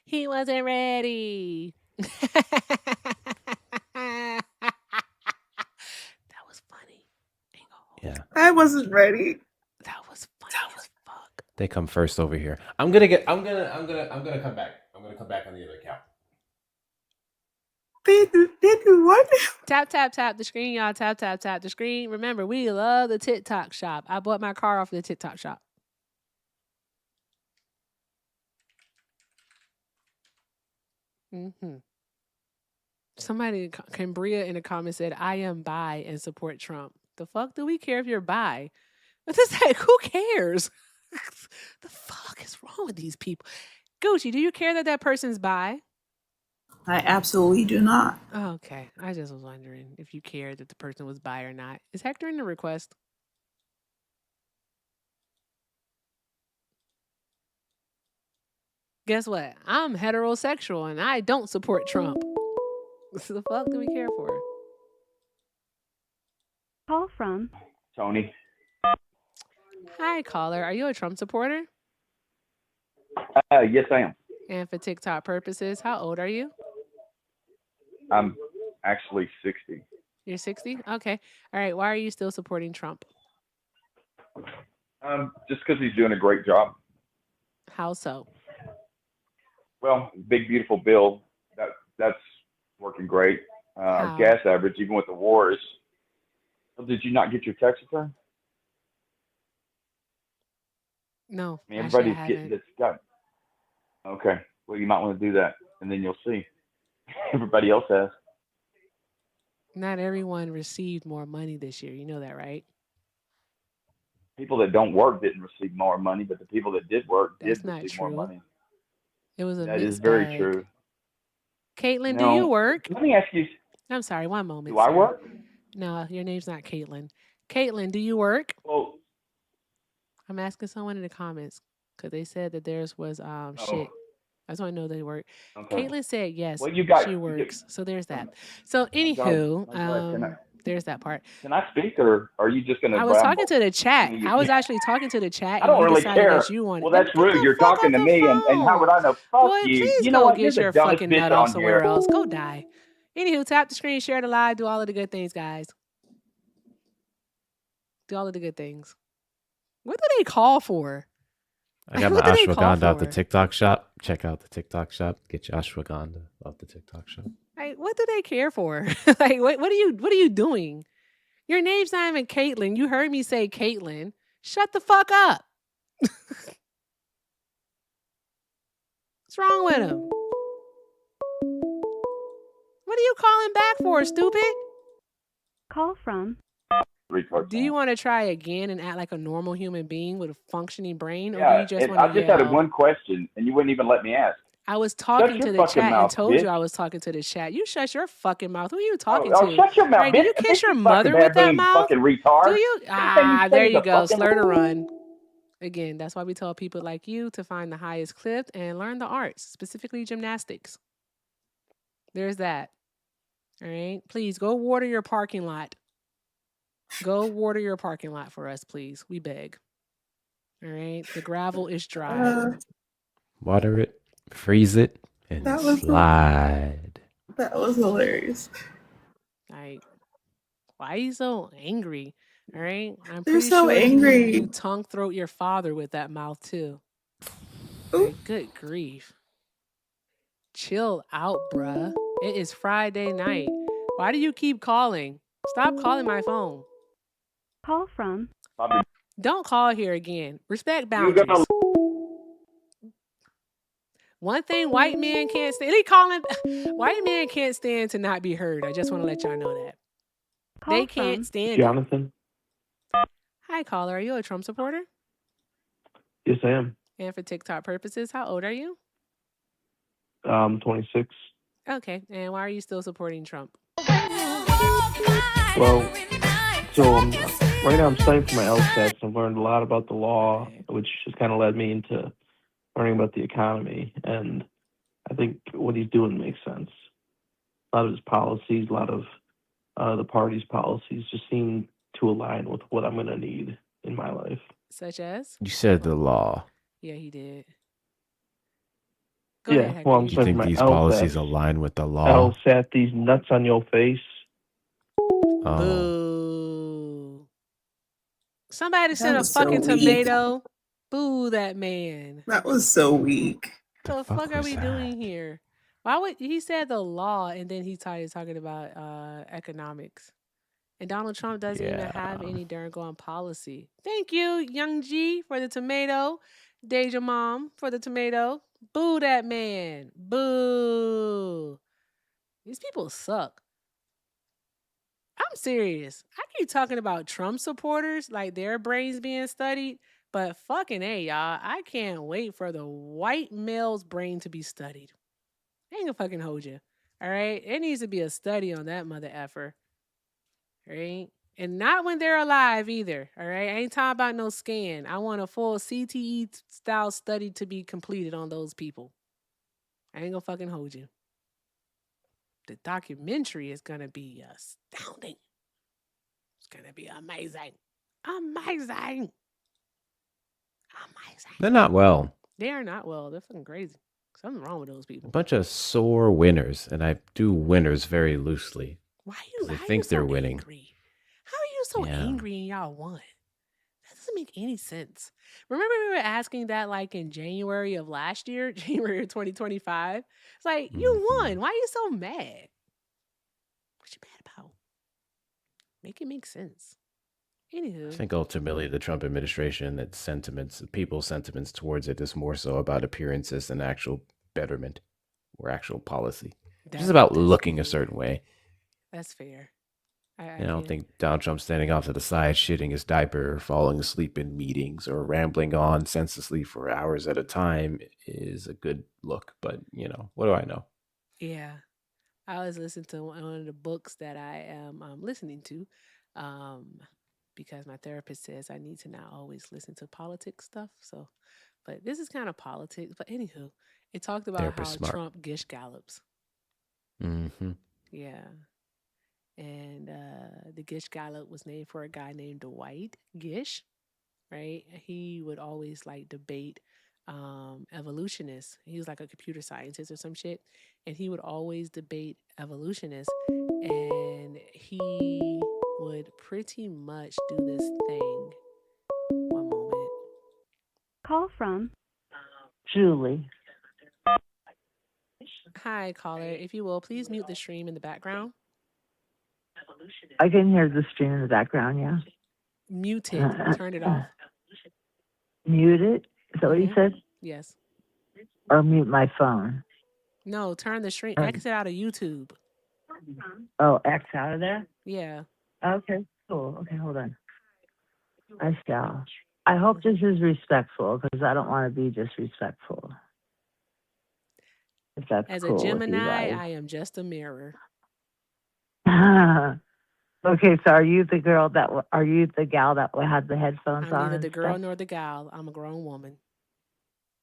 He wasn't ready. That was funny. Yeah. I wasn't ready. That was funny as fuck. They come first over here. I'm gonna come back. I'm gonna come back on the other account. They do what? Tap, tap, tap the screen, y'all. Tap, tap, tap the screen. Remember, we love the TikTok Shop. I bought my car off the TikTok Shop. Mm-hmm. Somebody, Cambria in the comments said, I am bi and support Trump. The fuck do we care if you're bi? It's just like, who cares? The fuck is wrong with these people? Gucci, do you care that that person's bi? I absolutely do not. Oh, okay. I just was wondering if you cared that the person was bi or not. Is Hector in the request? Guess what? I'm heterosexual and I don't support Trump. What the fuck do we care for? Call from Tony. Hi, caller. Are you a Trump supporter? Yes, I am. And for TikTok purposes, how old are you? I'm actually 60. You're 60? Okay. All right. Why are you still supporting Trump? Just because he's doing a great job. How so? Well, big beautiful bill. That's Working great. How? Gas average, even with the wars. Oh, did you not get your tax return? No, I mean, actually, I everybody's getting haven't. this got. Okay. Well, you might want to do that, and then you'll see. Everybody else has. Not everyone received more money this year. You know that, right? People that don't work didn't receive more money, but the people that did work That's did not receive more true. money. It was a That is mixed very bag. true. Caitlin, do you work? Let me ask you, I'm sorry, one moment, do I sir. work? No, your name's not Caitlin. Caitlin, do you work? Well, I'm asking someone in the comments because they said that theirs was shit. I just want to know they work. Okay. Caitlin said yes, Well, you got. she works. So there's that. So I'm gonna, anywho, there's that part. can I speak, or are you just gonna I was talking ramble? to the chat. You- I was actually talking to the chat, I and don't you really decided care. that you wanted. Well, Then that's get rude. the You're fuck talking off to the me, and how would phone. I know? Fuck Boy, you. please You know go what? get You're the your dumbest fucking bitch nut off on somewhere here. else. Go die. Anywho, tap the screen, share the live, do all of the good things, guys. Do all of the good things. What do they call for? I got my What do they call ashwagandha off the for? TikTok shop. Check out the TikTok shop. Get your ashwagandha off the TikTok shop. Like, what do they care for? Like, what are you doing? Your name's not even Caitlin. You heard me say Caitlin. Shut the fuck up. What's wrong with him? What are you calling back for, stupid? Call from. Do you want to try again and act like a normal human being with a functioning brain, or do Yeah, you just and want I to just had yell? one question, and you wouldn't even let me ask. I was talking Shut to your the fucking chat mouth, and told bitch. you I was talking to the chat. You shut your fucking mouth. Who are you talking Oh, to? shut your mouth, Right? Do bitch. you kiss Bitch, your you fucking mother with that baboon, you mouth? fucking retard. Do you? Everything you say There is you a go. fucking Slur to run. Again, that's why we tell people like you to find the highest clip and learn the arts, specifically gymnastics. There's that. All right. Please go water your parking lot. Go water your parking lot for us, please. We beg. All right. The gravel is dry. Water it, freeze it, and That was slide. that was hilarious. Like, why are you so angry? All right. I'm They're pretty so sure angry. you tongue throat your father with that mouth too. Like, good grief. Chill out, bruh. It is Friday night. Why do you keep calling? Stop calling my phone. Call from. Don't call here again. Respect boundaries. One thing white men can't stand. White men can't stand to not be heard. I just want to let y'all know that. They can't stand it. Jonathan? Hi, caller. Are you a Trump supporter? Yes, I am. And for TikTok purposes, how old are you? 26. Okay. And why are you still supporting Trump? Well, so right now I'm studying for my LSATs. I've learned a lot about the law, which has kind of led me into learning about the economy. And I think what he's doing makes sense. A lot of his policies, a lot of the party's policies just seem to align with what I'm going to need in my life. Such as? You said the law. Yeah, he did. Go ahead, well, I'm Do you saying think my these LSATs. policies align with the law? LSAT, these nuts on your face. Oh. Boo. Somebody That sent a was so fucking weak. tomato. Boo that man. That was so weak. What the fuck are we doing here? Why would he said the law and then he started talking about economics? And Donald Trump doesn't even have any darn going policy. Thank you, Young G, for the tomato. Deja Mom for the tomato. Boo that man. Boo. These people suck. I'm serious. I keep talking about Trump supporters, like their brains being studied, but fucking A, y'all. I can't wait for the white male's brain to be studied. I ain't gonna fucking hold you. All right? It needs to be a study on that mother effer. All right? And not when they're alive either. All right? I ain't talking about no scan. I want a full CTE style study to be completed on those people. I ain't gonna fucking hold you. The documentary is gonna be astounding. It's gonna be amazing. Amazing. They're not well. They are not well. They're fucking crazy. Something wrong with those A people. bunch of sore winners, and I do winners very loosely. Why They think they're winning. angry? How are you so angry and y'all won? That doesn't make any sense. Remember we were asking that like in January of last year, January of 2025? It's like, you won. Why are you so mad? What you mad about? Make it make sense. I Anywho, think ultimately the Trump administration, that people's sentiments towards it is more so about appearances than actual betterment or actual policy. Just about looking a certain way. That's fair. I don't think Donald Trump standing off to the side, shitting his diaper, or falling asleep in meetings, or rambling on senselessly for hours at a time is a good look. But, what do I know? Yeah. I always listen to one of the books that I am listening to because my therapist says I need to not always listen to politics stuff. So, but this is kind of politics. But anywho, it talked about Therapist how smart. Trump gish gallops. Mm-hmm. Yeah. And the Gish Gallop was named for a guy named Dwight Gish, right? He would always like debate evolutionists. He was like a computer scientist or some shit, and he would always debate evolutionists, and he would pretty much do this thing. One moment. Call from Julie. Hi, caller. If you will, please mute the stream in the background. I can hear the stream in the background, yeah. Mute it. Turn it off. Mute it? Is that what you said? Yes. Or mute my phone? No, turn the stream. Exit out of YouTube. Oh, X out of there? Yeah. Okay, cool. Okay, hold on. I shall. I hope this is respectful because I don't want to be disrespectful. If that's As cool a Gemini, with you guys. I am just a mirror. Okay, so are you the gal that had the headphones I'm on? neither and the girl stuff? nor the gal. I'm a grown woman.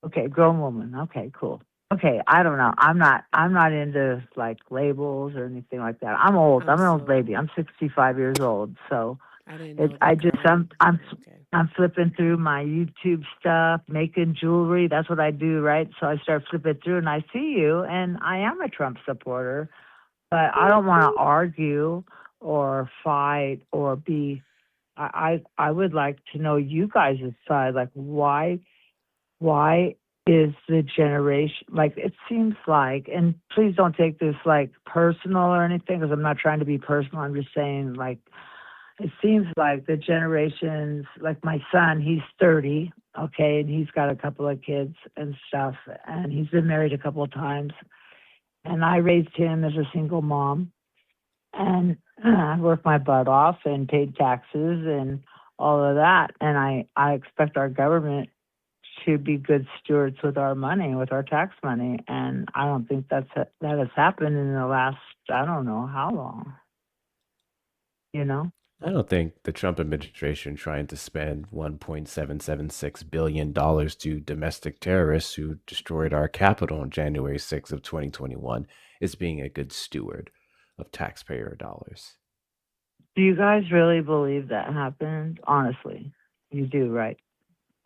Okay, grown woman. Okay, cool. Okay, I don't know. I'm not into like labels or anything like that. I'm old. I'm an old lady. I'm 65 years old. So I didn't know that. I'm flipping through my YouTube stuff, making jewelry. That's what I do, right? So I start flipping through and I see you, and I am a Trump supporter, but I don't want to argue or fight or be. I would like to know you guys' side. Like, why is the generation, like, it seems like, and please don't take this like personal or anything, because I'm not trying to be personal. I'm just saying, like, it seems like the generations, like my son, he's 30, okay, and he's got a couple of kids and stuff, and he's been married a couple of times, and I raised him as a single mom, and I worked my butt off and paid taxes and all of that, and I expect our government to be good stewards with our money, with our tax money, and I don't think that has happened in the last, I don't know how long, I don't think the Trump administration trying to spend $1.776 billion to domestic terrorists who destroyed our Capitol on January 6th of 2021 is being a good steward of taxpayer dollars. Do you guys really believe that happened? Honestly, you do, right?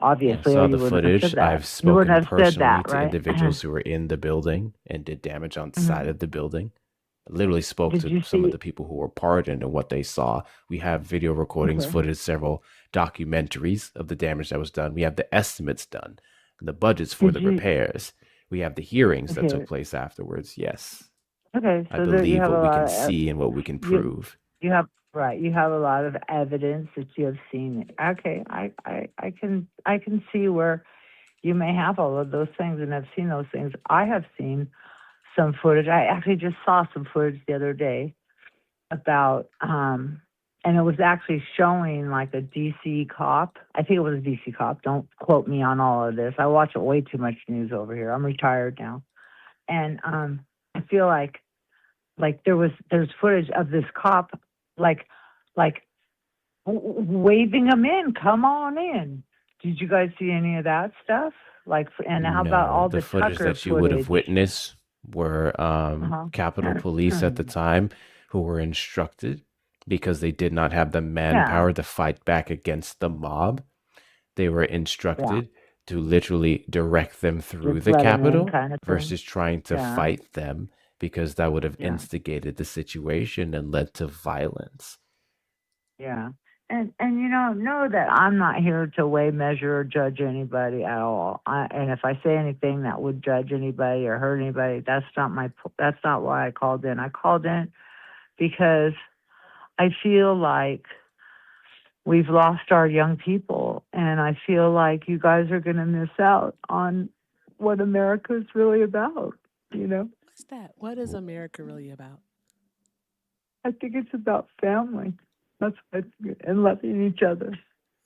Obviously, I saw or you the wouldn't have footage. said that. I've You spoken wouldn't have said personally that, to right? individuals who were in the building and did damage on the side of the building. I literally spoke Did to you some of see? the people who were pardoned and what they saw. We have video recordings, Okay. footage, several documentaries of the damage that was done. We have the estimates done, and the budgets for the repairs. We have the hearings that took place afterwards. Yes. Okay, I so there you believe have what a we lot can of see and what we can prove. you have you have a lot of evidence that you have seen. Okay, I can see where you may have all of those things and have seen those things. I have seen some footage. I actually just saw some footage the other day about and it was actually showing like a DC cop. I think it was a DC cop. Don't quote me on all of this. I watch way too much news over here. I'm retired now. And I feel like there's footage of this cop like waving him in, come on in. Did you guys see any of that stuff? Like, and how about No, all the the footage Tucker that you would have footage? witnessed were Capitol Police at the time who were instructed because they did not have the manpower to fight back against the mob. They were instructed to literally direct them through Just the let 'em in Capitol kind of thing. versus trying to Yeah. fight them because that would have Yeah. instigated the situation and led to violence. Yeah. And know that I'm not here to weigh, measure, or judge anybody at all. And if I say anything that would judge anybody or hurt anybody, that's not why I called in. I called in because I feel like we've lost our young people, and I feel like you guys are going to miss out on what America's really about, you know? What's that? What is America really about? I think it's about family. That's what and loving each other.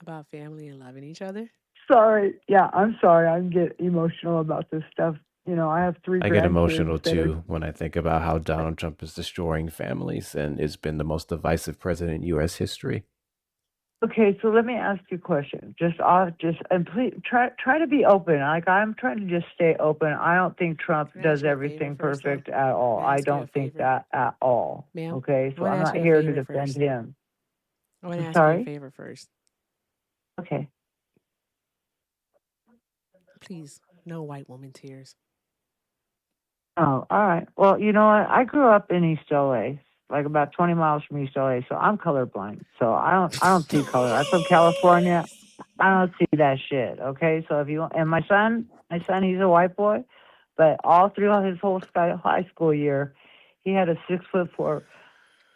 About family and loving each other? Sorry. Yeah, I'm sorry. I get emotional about this stuff. You know, I have 3 I get emotional grandkids that are- too when I think about how Donald Trump is destroying families and has been the most divisive president in U.S. history. Okay, so let me ask you a question. And please try to be open. Like, I'm trying to just stay open. I don't think Trump Can I ask does you a everything favor first, though? perfect at all. Can I I ask you a don't think favor? that at all. Ma'am, Okay, I so want I'm to ask not you a here to favor defend first. him. I want to I'm ask you a sorry? favor first. Okay. Please, no white woman tears. Oh, all right. Well, you know what? I grew up in East LA, like about 20 miles from East LA, so I'm colorblind. So I don't see color. I'm from California. I don't see that shit. Okay, so if you and my son, he's a white boy, but all throughout his whole high school year, he had a 6'4"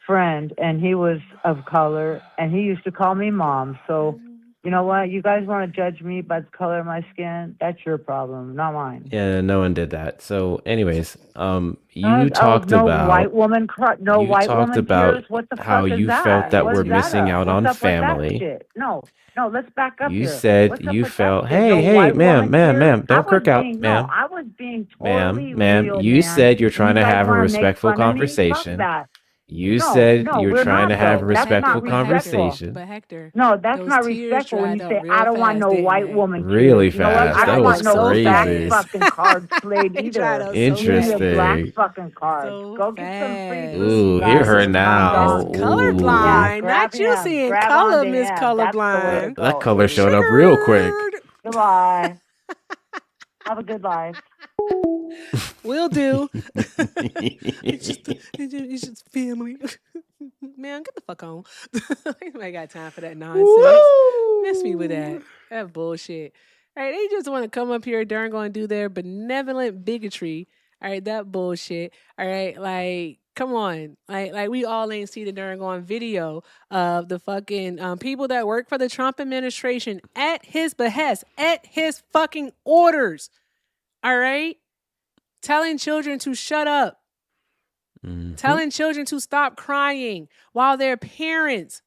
friend, and he was of color, and he used to call me mom. So, you know what? You guys want to judge me by the color of my skin? That's your problem, not mine. Yeah, no one did that. So, anyways, you talked no about white woman, no you white talked woman about tears. What the how fuck is you felt that? that What we're is that missing out What's on up with that family. shit? No, let's back up You here. said What's up you with felt, that shit? No hey, white ma'am, woman tears. don't kirk out, ma'am, I was being ma'am, totally ma'am. real, You man. said you're And trying you to guys have a want to make respectful fun of me? Fuck conversation. that. You No, said you were we're trying not to have a though. That's not respectful respectful. conversation. But Hector, No, that's those not tears respectful when dried you up say, real I don't want fast, no didn't white they? woman Really tears. You know what? fast. I That don't was want no black crazy. fucking card played They dried either. up so Give me a fast. black Interesting. fucking card. So Go get some free food, Ooh, you hear guys. her Calm now. Miss down. Ooh. Yeah, Colorblind. grab Not you him. seeing Grab color, onto Miss him. That's the way to Colorblind. That go. color We're showed up real quick. triggered. Goodbye. Have a good life. Will do. It's just family. Man, get the fuck on. Anybody got time for that nonsense? Miss me with that. That bullshit. All right, they just want to come up here during going to do their benevolent bigotry. All right, that bullshit. All right, like, come on. Like we all ain't see the during on video of the fucking people that work for the Trump administration at his behest, at his fucking orders. All right? Telling children to shut up. Telling children to stop crying while their parents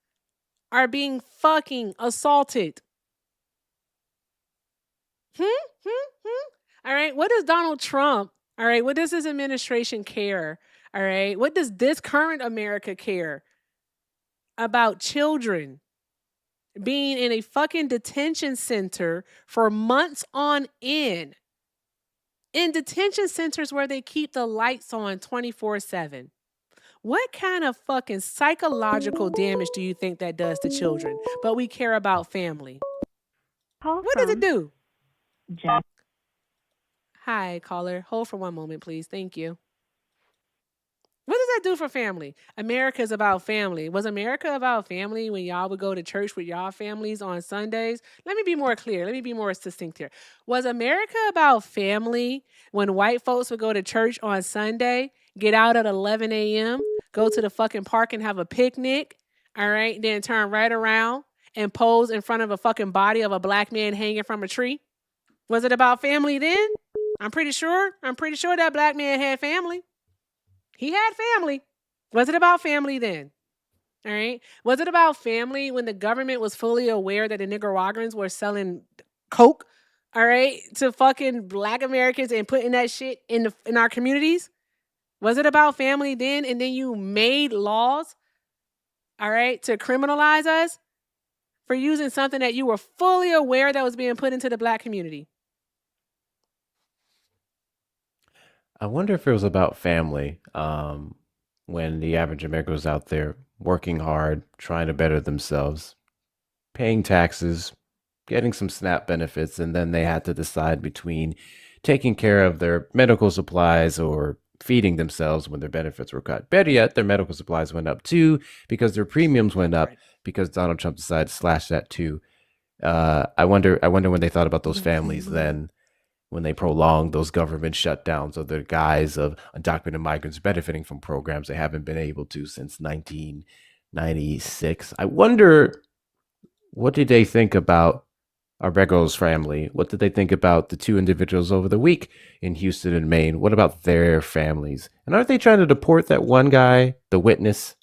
are being fucking assaulted. All right. What does Donald Trump, all right, what does his administration care? All right. What does this current America care about children being in a fucking detention center for months on end? In detention centers where they keep the lights on 24/7. What kind of fucking psychological damage do you think that does to children? But we care about family. What does it do? Jack. Hi, caller. Hold for one moment, please. Thank you. What does that do for family? America is about family. Was America about family when y'all would go to church with y'all families on Sundays? Let me be more clear. Let me be more succinct here. Was America about family when white folks would go to church on Sunday, get out at 11 a.m., go to the fucking park and have a picnic, all right, then turn right around and pose in front of a fucking body of a black man hanging from a tree? Was it about family then? I'm pretty sure that black man had family. He had family. Was it about family then? All right. Was it about family when the government was fully aware that the Nicaraguans were selling coke, all right, to fucking black Americans and putting that shit in our communities? Was it about family then? And then you made laws, all right, to criminalize us for using something that you were fully aware that was being put into the black community. I wonder if it was about family when the average American was out there working hard, trying to better themselves, paying taxes, getting some SNAP benefits, and then they had to decide between taking care of their medical supplies or feeding themselves when their benefits were cut. Better yet, their medical supplies went up too because their premiums went up because Donald Trump decided to slash that too. I wonder when they thought about those families then. when they prolonged those government shutdowns of the guise of undocumented migrants benefiting from programs they haven't been able to since 1996. I wonder, what did they think about Arbego's family? What did they think about the two individuals over the week in Houston and Maine? What about their families? And aren't they trying to deport that one guy, the witness,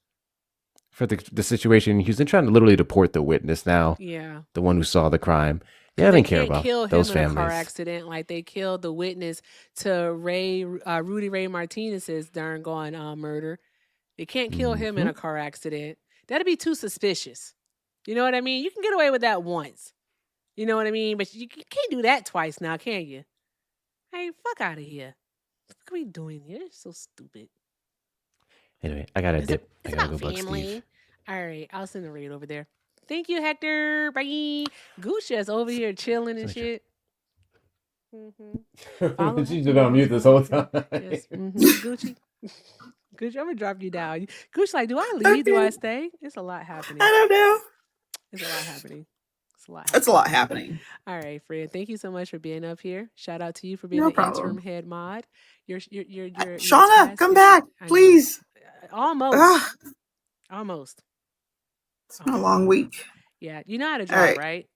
for the situation in Houston? Trying to literally deport the witness now. Yeah. The one who saw the crime. Yeah, I They didn't care can't about kill him those in a car families. accident like they killed the witness to Rudy Ray Martinez's darn gone murder. They can't kill him in a car accident. That'd be too suspicious. You know what I mean? You can get away with that once. You know what I mean? But you can't do that twice now, can you? Hey, fuck out of here. What are we doing here? It's so stupid. Anyway, I gotta dip. I gotta go bug Family. Steve. All right, I'll send the raid over there. Thank you, Hector. Bye. Goose just over here chilling and shit. Mm-hmm. She's been on mute this whole time. Yes. Mm-hmm. Gucci. Gucci, I'm gonna drop you down. Gucci, like, do I leave? Do I stay? It's a lot happening. I don't know. It's a lot happening. It's a lot happening. All right, Fred. Thank you so much for being up here. Shout out to you for being No the problem. interim head mod. Your Shauna, come back, please. Almost. Almost. It's been a long week. Yeah, you know how to All drive, right. right?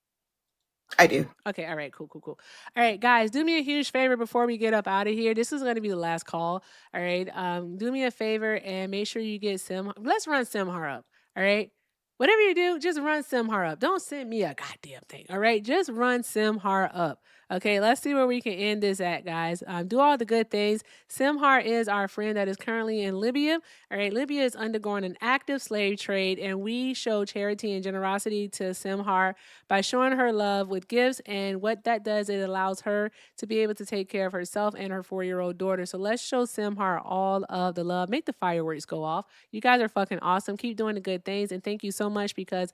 I do. Okay, all right, cool. All right, guys, do me a huge favor before we get up out of here. This is going to be the last call. All right, do me a favor and make sure you get Let's run Simhar up. All right, whatever you do, just run Simhar up. Don't send me a goddamn thing. All right, just run Simhar up. Okay, let's see where we can end this at, guys. Do all the good things. Simhar is our friend that is currently in Libya. All right, Libya is undergoing an active slave trade, and we show charity and generosity to Simhar by showing her love with gifts. And what that does, it allows her to be able to take care of herself and her 4-year-old daughter. So let's show Simhar all of the love. Make the fireworks go off. You guys are fucking awesome. Keep doing the good things, and thank you so much, because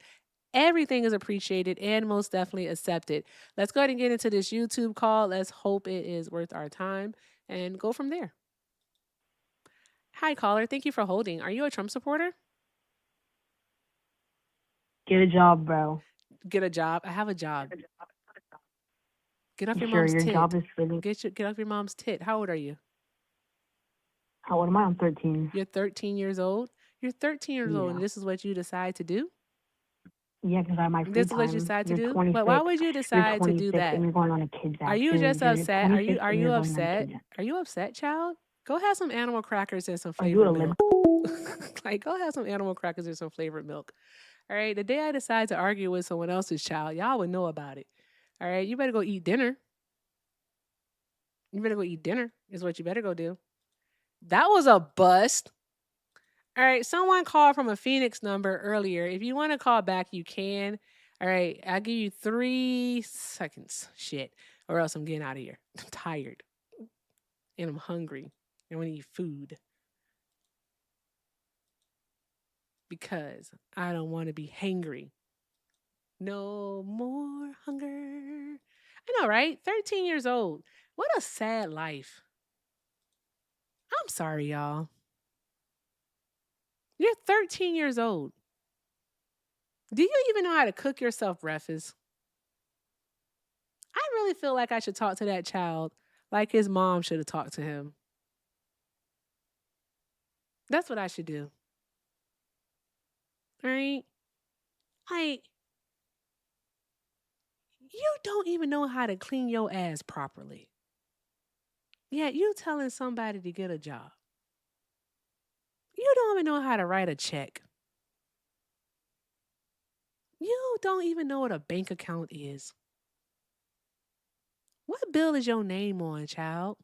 everything is appreciated and most definitely accepted. Let's go ahead and get into this YouTube call. Let's hope it is worth our time and go from there. Hi, caller. Thank you for holding. Are you a Trump supporter? Get a job, bro. Get a job. I have a job. Get off your Sure, mom's your tit. job is really. Get off your mom's tit. How old are you? How old am I? I'm 13. You're 13 years old? You're 13 years old, and Yeah. this is what you decide to do? Yeah, because I have my free This is time. what you decide to You're do? 26. But why would you decide to do 26 that? and you're going on a kid's act Are you soon. just You're upset? 26 Are and you you're going on a upset? kid's act. Are you upset, child? Go have some animal crackers and some Are you a flavored milk. Like, go have some animal crackers and some flavored milk. All right. The day I decide to argue with someone else's child, y'all would know about it. All right. You better go eat dinner. You better go eat dinner, is what you better go do. That was a bust. All right. Someone called from a Phoenix number earlier. If you want to call back, you can. All right. I'll give you 3 seconds. Shit. Or else I'm getting out of here. I'm tired. And I'm hungry. I want to eat food. Because I don't want to be hangry. No more hunger. I know, right? 13 years old. What a sad life. I'm sorry, y'all. You're 13 years old. Do you even know how to cook yourself breakfast? I really feel like I should talk to that child like his mom should have talked to him. That's what I should do. All right? Like, you don't even know how to clean your ass properly. Yeah, you telling somebody to get a job. You don't even know how to write a check. You don't even know what a bank account is. What bill is your name on, child?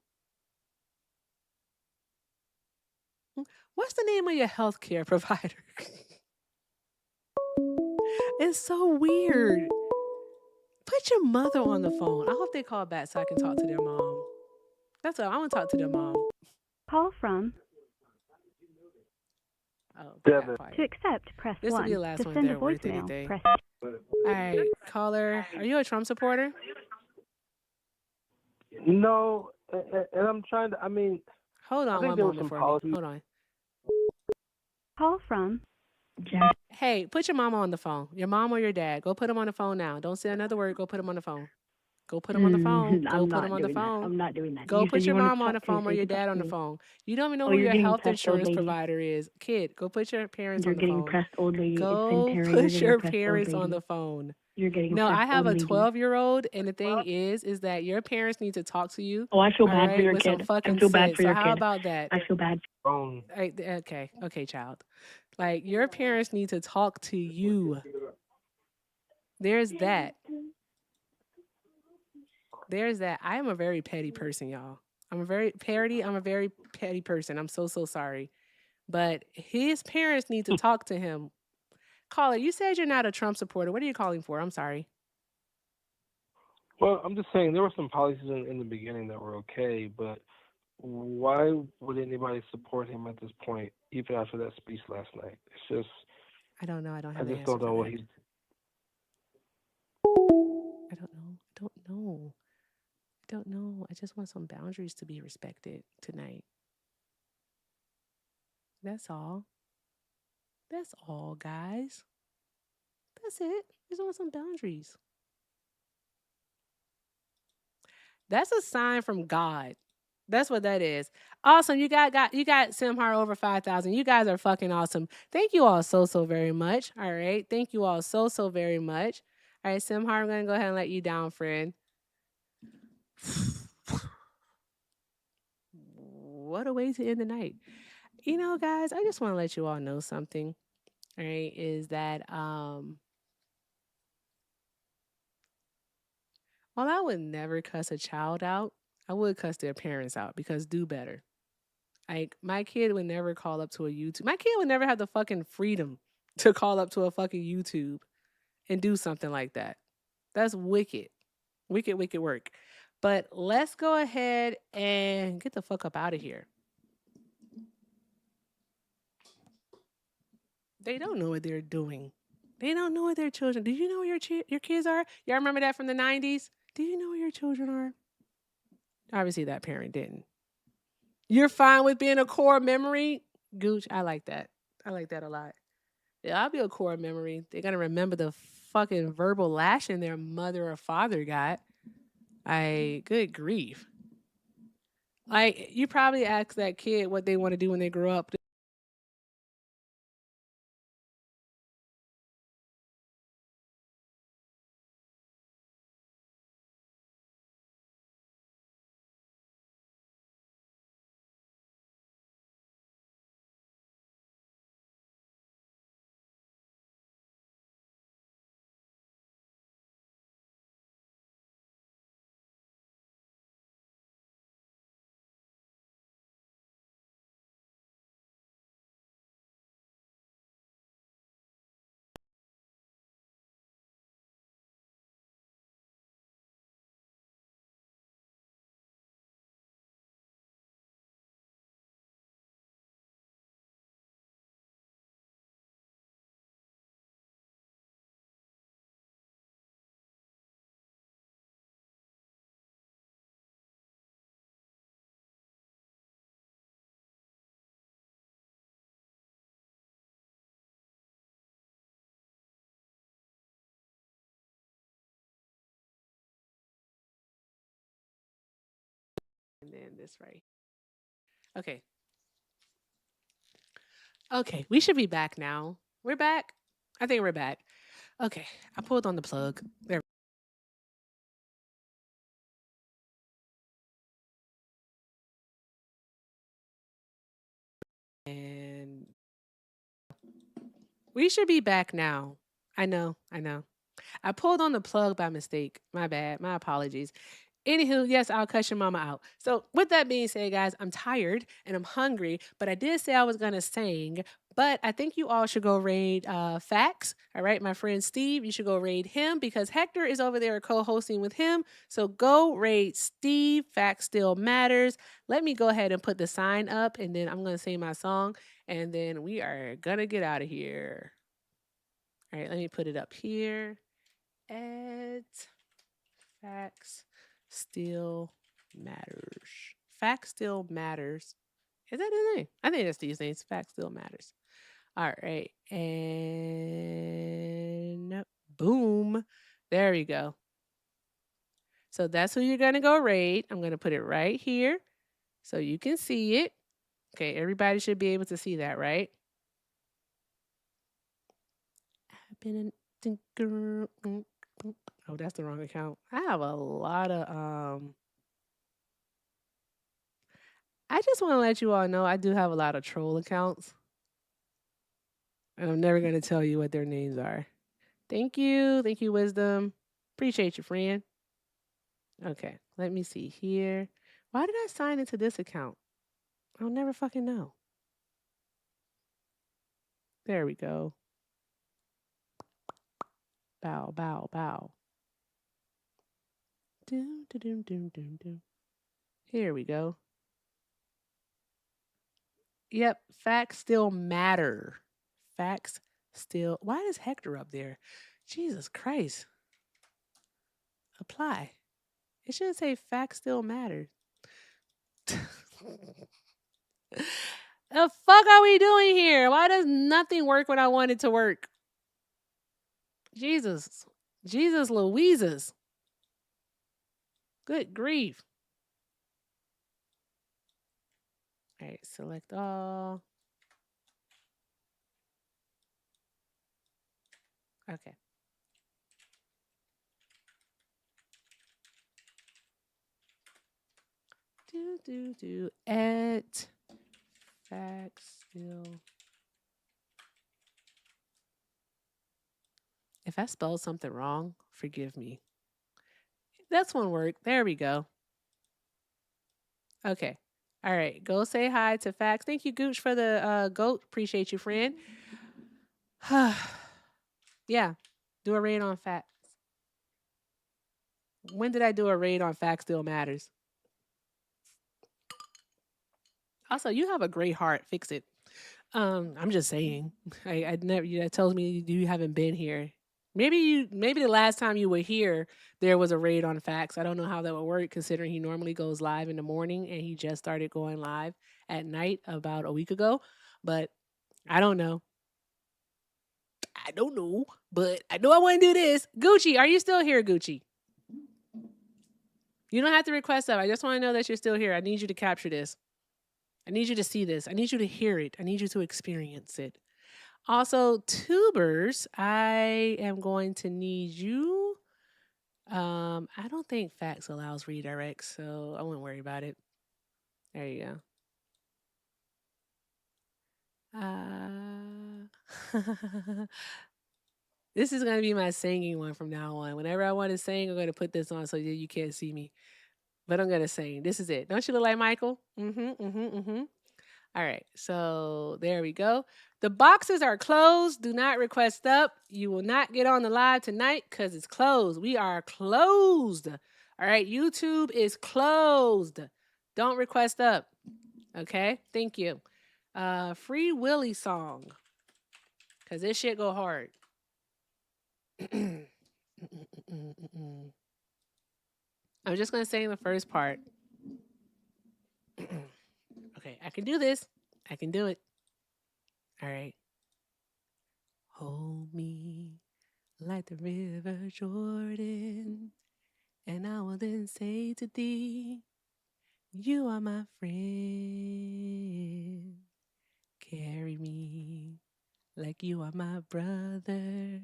What's the name of your healthcare provider? It's so weird. Put your mother on the phone. I hope they call back so I can talk to their mom. That's all. I want to talk to their mom. Call from. Oh, Devin. To accept, press this will 1. be the last To one. send a They're worth voicemail, anything. press. All right, caller. Are you a Trump supporter? No, and I'm trying to. I mean, Hold I on think one there was moment some for policy. me. Hold on. Call from. Hey, put your mama on the phone. Your mom or your dad. Go put him on the phone now. Don't say another word. Go put him on the phone. Go put him on the phone. Go I'm put him not on the doing that. phone. I'm not doing that. Go You said put you your wanted mom to on the talk to me, phone so or you your can talk dad to on the me. phone. You don't even know Oh, who you're your getting health pressed, old insurance lady. provider is. Kid, go put your parents You're on the getting phone. pressed, old lady. It's been Go Terry. You're put getting your pressed, old parents on the lady. phone. You're getting No, I pressed, have old a lady. 12-year-old, and the thing is that your parents need to talk to you, Oh, I feel all bad for right, your with some kid. I fucking feel bad sense. for So your how kid. about that? I feel bad. Okay, child. Like, your parents need to talk to you. There's that. There's that. I am a very petty person, y'all. I'm a very petty person. I'm so sorry. But his parents need to talk to him. Caller, you said you're not a Trump supporter. What are you calling for? I'm sorry. Well, I'm just saying there were some policies in the beginning that were okay, but why would anybody support him at this point, even after that speech last night? It's just, I don't know. I don't I have the just answer don't know for what that. he's. I don't know. I don't know. I don't know. I just want some boundaries to be respected tonight. That's all. That's all, guys. That's it. Just want some boundaries. That's a sign from God. That's what that is. Awesome. You got Simhar over 5,000. You guys are fucking awesome. Thank you all so very much. All right. Thank you all so very much. All right, Simhar, I'm going to go ahead and let you down, friend. What a way to end the night. You know, guys, I just want to let you all know something. All right, is that while I would never cuss a child out, I would cuss their parents out because do better. Like, my kid would never call up to a YouTube. My kid would never have the fucking freedom to call up to a fucking YouTube and do something like that. That's wicked. Wicked work. But let's go ahead and get the fuck up out of here. They don't know what they're doing. They don't know what their children. Do you know where your kids are? Y'all remember that from the 90s? Do you know where your children are? Obviously, that parent didn't. You're fine with being a core memory? Gooch, I like that. I like that a lot. Yeah, I'll be a core memory. They're going to remember the fucking verbal lashing their mother or father got. Good grief. Like, you probably ask that kid what they want to do when they grow up. And then this right. Okay. Okay, we should be back now. We're back. I think we're back. Okay, I pulled on the plug. There. And we should be back now. I know. I pulled on the plug by mistake. My bad. My apologies. Anywho, yes, I'll cut your mama out. So with that being said, guys, I'm tired and I'm hungry, but I did say I was gonna sing. But I think you all should go raid Facts. All right, my friend Steve, you should go raid him because Hector is over there co-hosting with him. So go raid Steve. Facts still matters. Let me go ahead and put the sign up, and then I'm gonna sing my song, and then we are gonna get out of here. All right, let me put it up here. Facts still matters. Facts still matters. Is that the name? I think that's these names. Facts still matters. All right. And boom. There we go. So that's who you're going to go raid. I'm going to put it right here so you can see it. Okay, everybody should be able to see that, right? Oh, that's the wrong account. I have a lot of I just want to let you all know I do have a lot of troll accounts. And I'm never going to tell you what their names are. Thank you. Thank you, Wisdom. Appreciate you, friend. Okay, let me see here. Why did I sign into this account? I'll never fucking know. There we go. Bow, bow, bow. Doom, doom, doom, doom, doom. Here we go. Yep, facts still matter. Facts still. Why is Hector up there? Jesus Christ. Apply. It should say facts still matter. The fuck are we doing here? Why does nothing work when I want it to work? Jesus. Jesus Louises. Good grief. All right, select all. Okay. At facts still. If I spelled something wrong, forgive me. That's one word. There we go. Okay. All right. Go say hi to Facts. Thank you, Gooch, for the goat. Appreciate you, friend. Yeah. Do a raid on Facts. When did I do a raid on Facts Still Matters? Also, you have a great heart. Fix it. I'm just saying. I never. That tells me you haven't been here. Maybe the last time you were here, there was a raid on Facts. I don't know how that would work, considering he normally goes live in the morning and he just started going live at night about a week ago. But I don't know. I don't know, but I know I want to do this. Gucci, are you still here, Gucci? You don't have to request that. I just want to know that you're still here. I need you to capture this. I need you to see this. I need you to hear it. I need you to experience it. Also, tubers, I am going to need you. I don't think Facts allows redirects, so I wouldn't worry about it. There you go. This is going to be my singing one from now on. Whenever I want to sing, I'm going to put this on so you can't see me. But I'm going to sing. This is it. Don't you look like Michael? All right. So there we go. The boxes are closed. Do not request up. You will not get on the live tonight because it's closed. We are closed. All right. YouTube is closed. Don't request up. Okay. Thank you. Free Willy song. Because this shit go hard. I'm just going to sing the first part. Okay, I can do this. I can do it. All right. Hold me like the river Jordan, and I will then say to thee, you are my friend. Carry me like you are my brother.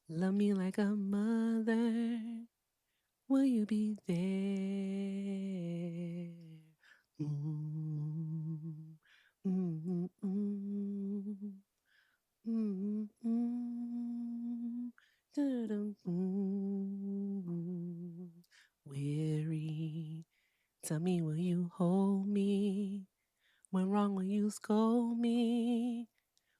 Love me like a mother. Will you be there? Weary, tell me, will you hold me? When wrong, will you scold me?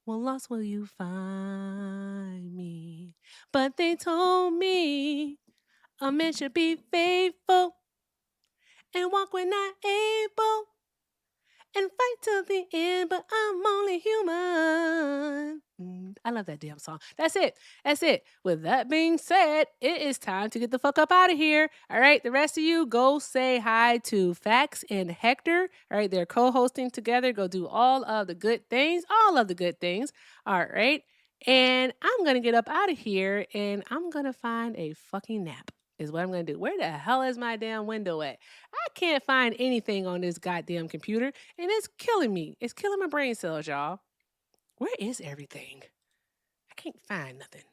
When lost, will you find me? But they told me a man should be faithful and walk when not able and fight till the end, but I'm only human. I love that damn song. That's it. That's it. With that being said, it is time to get the fuck up out of here. All right, the rest of you, go say hi to Fax and Hector. All right, they're co-hosting together. Go do all of the good things. All of the good things. All right. And I'm going to get up out of here and I'm going to find a fucking nap. is what I'm going to do. Where the hell is my damn window at? I can't find anything on this goddamn computer, and it's killing me. It's killing my brain cells, y'all. Where is everything? I can't find nothing.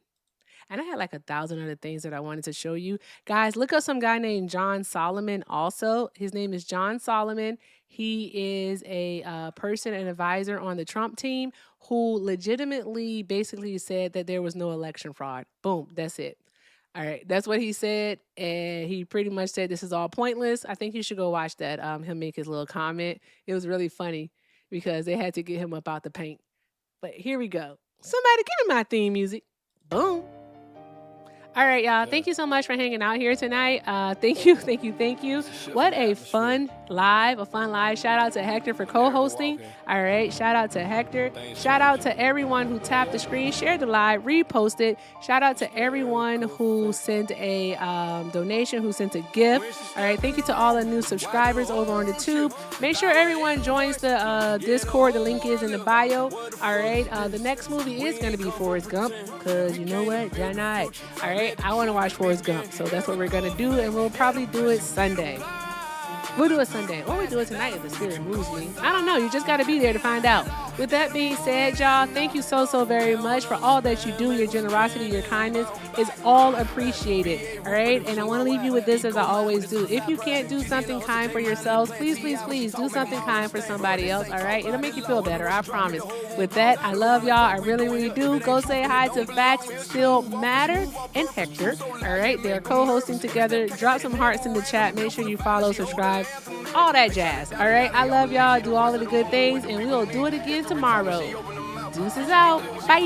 And I had like 1,000 other things that I wanted to show you. Guys, look up some guy named John Solomon also. His name is John Solomon. He is a person, an advisor on the Trump team who legitimately basically said that there was no election fraud. Boom, that's it. All right, that's what he said. And he pretty much said this is all pointless. I think you should go watch that, him make his little comment. It was really funny because they had to get him up out the paint. But here we go. Somebody give me my theme music. Boom. All right, y'all. Thank you so much for hanging out here tonight. Thank you. What a fun live, Shout out to Hector for co-hosting. All right, shout out to Hector. Shout out to everyone who tapped the screen, shared the live, reposted. Shout out to everyone who sent a donation, who sent a gift. All right, thank you to all the new subscribers over on the tube. Make sure everyone joins the Discord. The link is in the bio. All right, the next movie is going to be Forrest Gump because you know what? All right. I want to watch Forrest Gump, so that's what we're going to do, and we'll probably do it Sunday. We'll do it Sunday, or we do it tonight if the spirit moves me. I don't know. You just got to be there to find out. With that being said, y'all, thank you so very much for all that you do. Your generosity, your kindness is all appreciated, all right? And I want to leave you with this as I always do. If you can't do something kind for yourselves, please do something kind for somebody else, all right? It'll make you feel better, I promise. With that, I love y'all. I really do. Go say hi to Facts Still Matter and Hector, all right? They're co-hosting together. Drop some hearts in the chat. Make sure you follow, subscribe, all that jazz, all right? I love y'all. Do all of the good things, and we'll do it again tomorrow. Deuces out. Bye.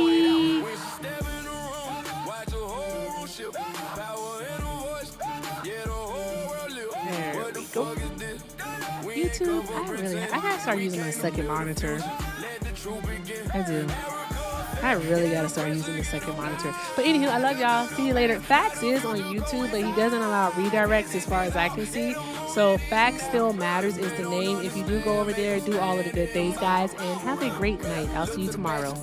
There we go. YouTube, I gotta start using my second monitor. I do. I really gotta start using the second monitor. But anywho, I love y'all. See you later. Facts is on YouTube, but he doesn't allow redirects as far as I can see. So Facts Still Matters is the name. If you do go over there, do all of the good things, guys, and have a great night. I'll see you tomorrow.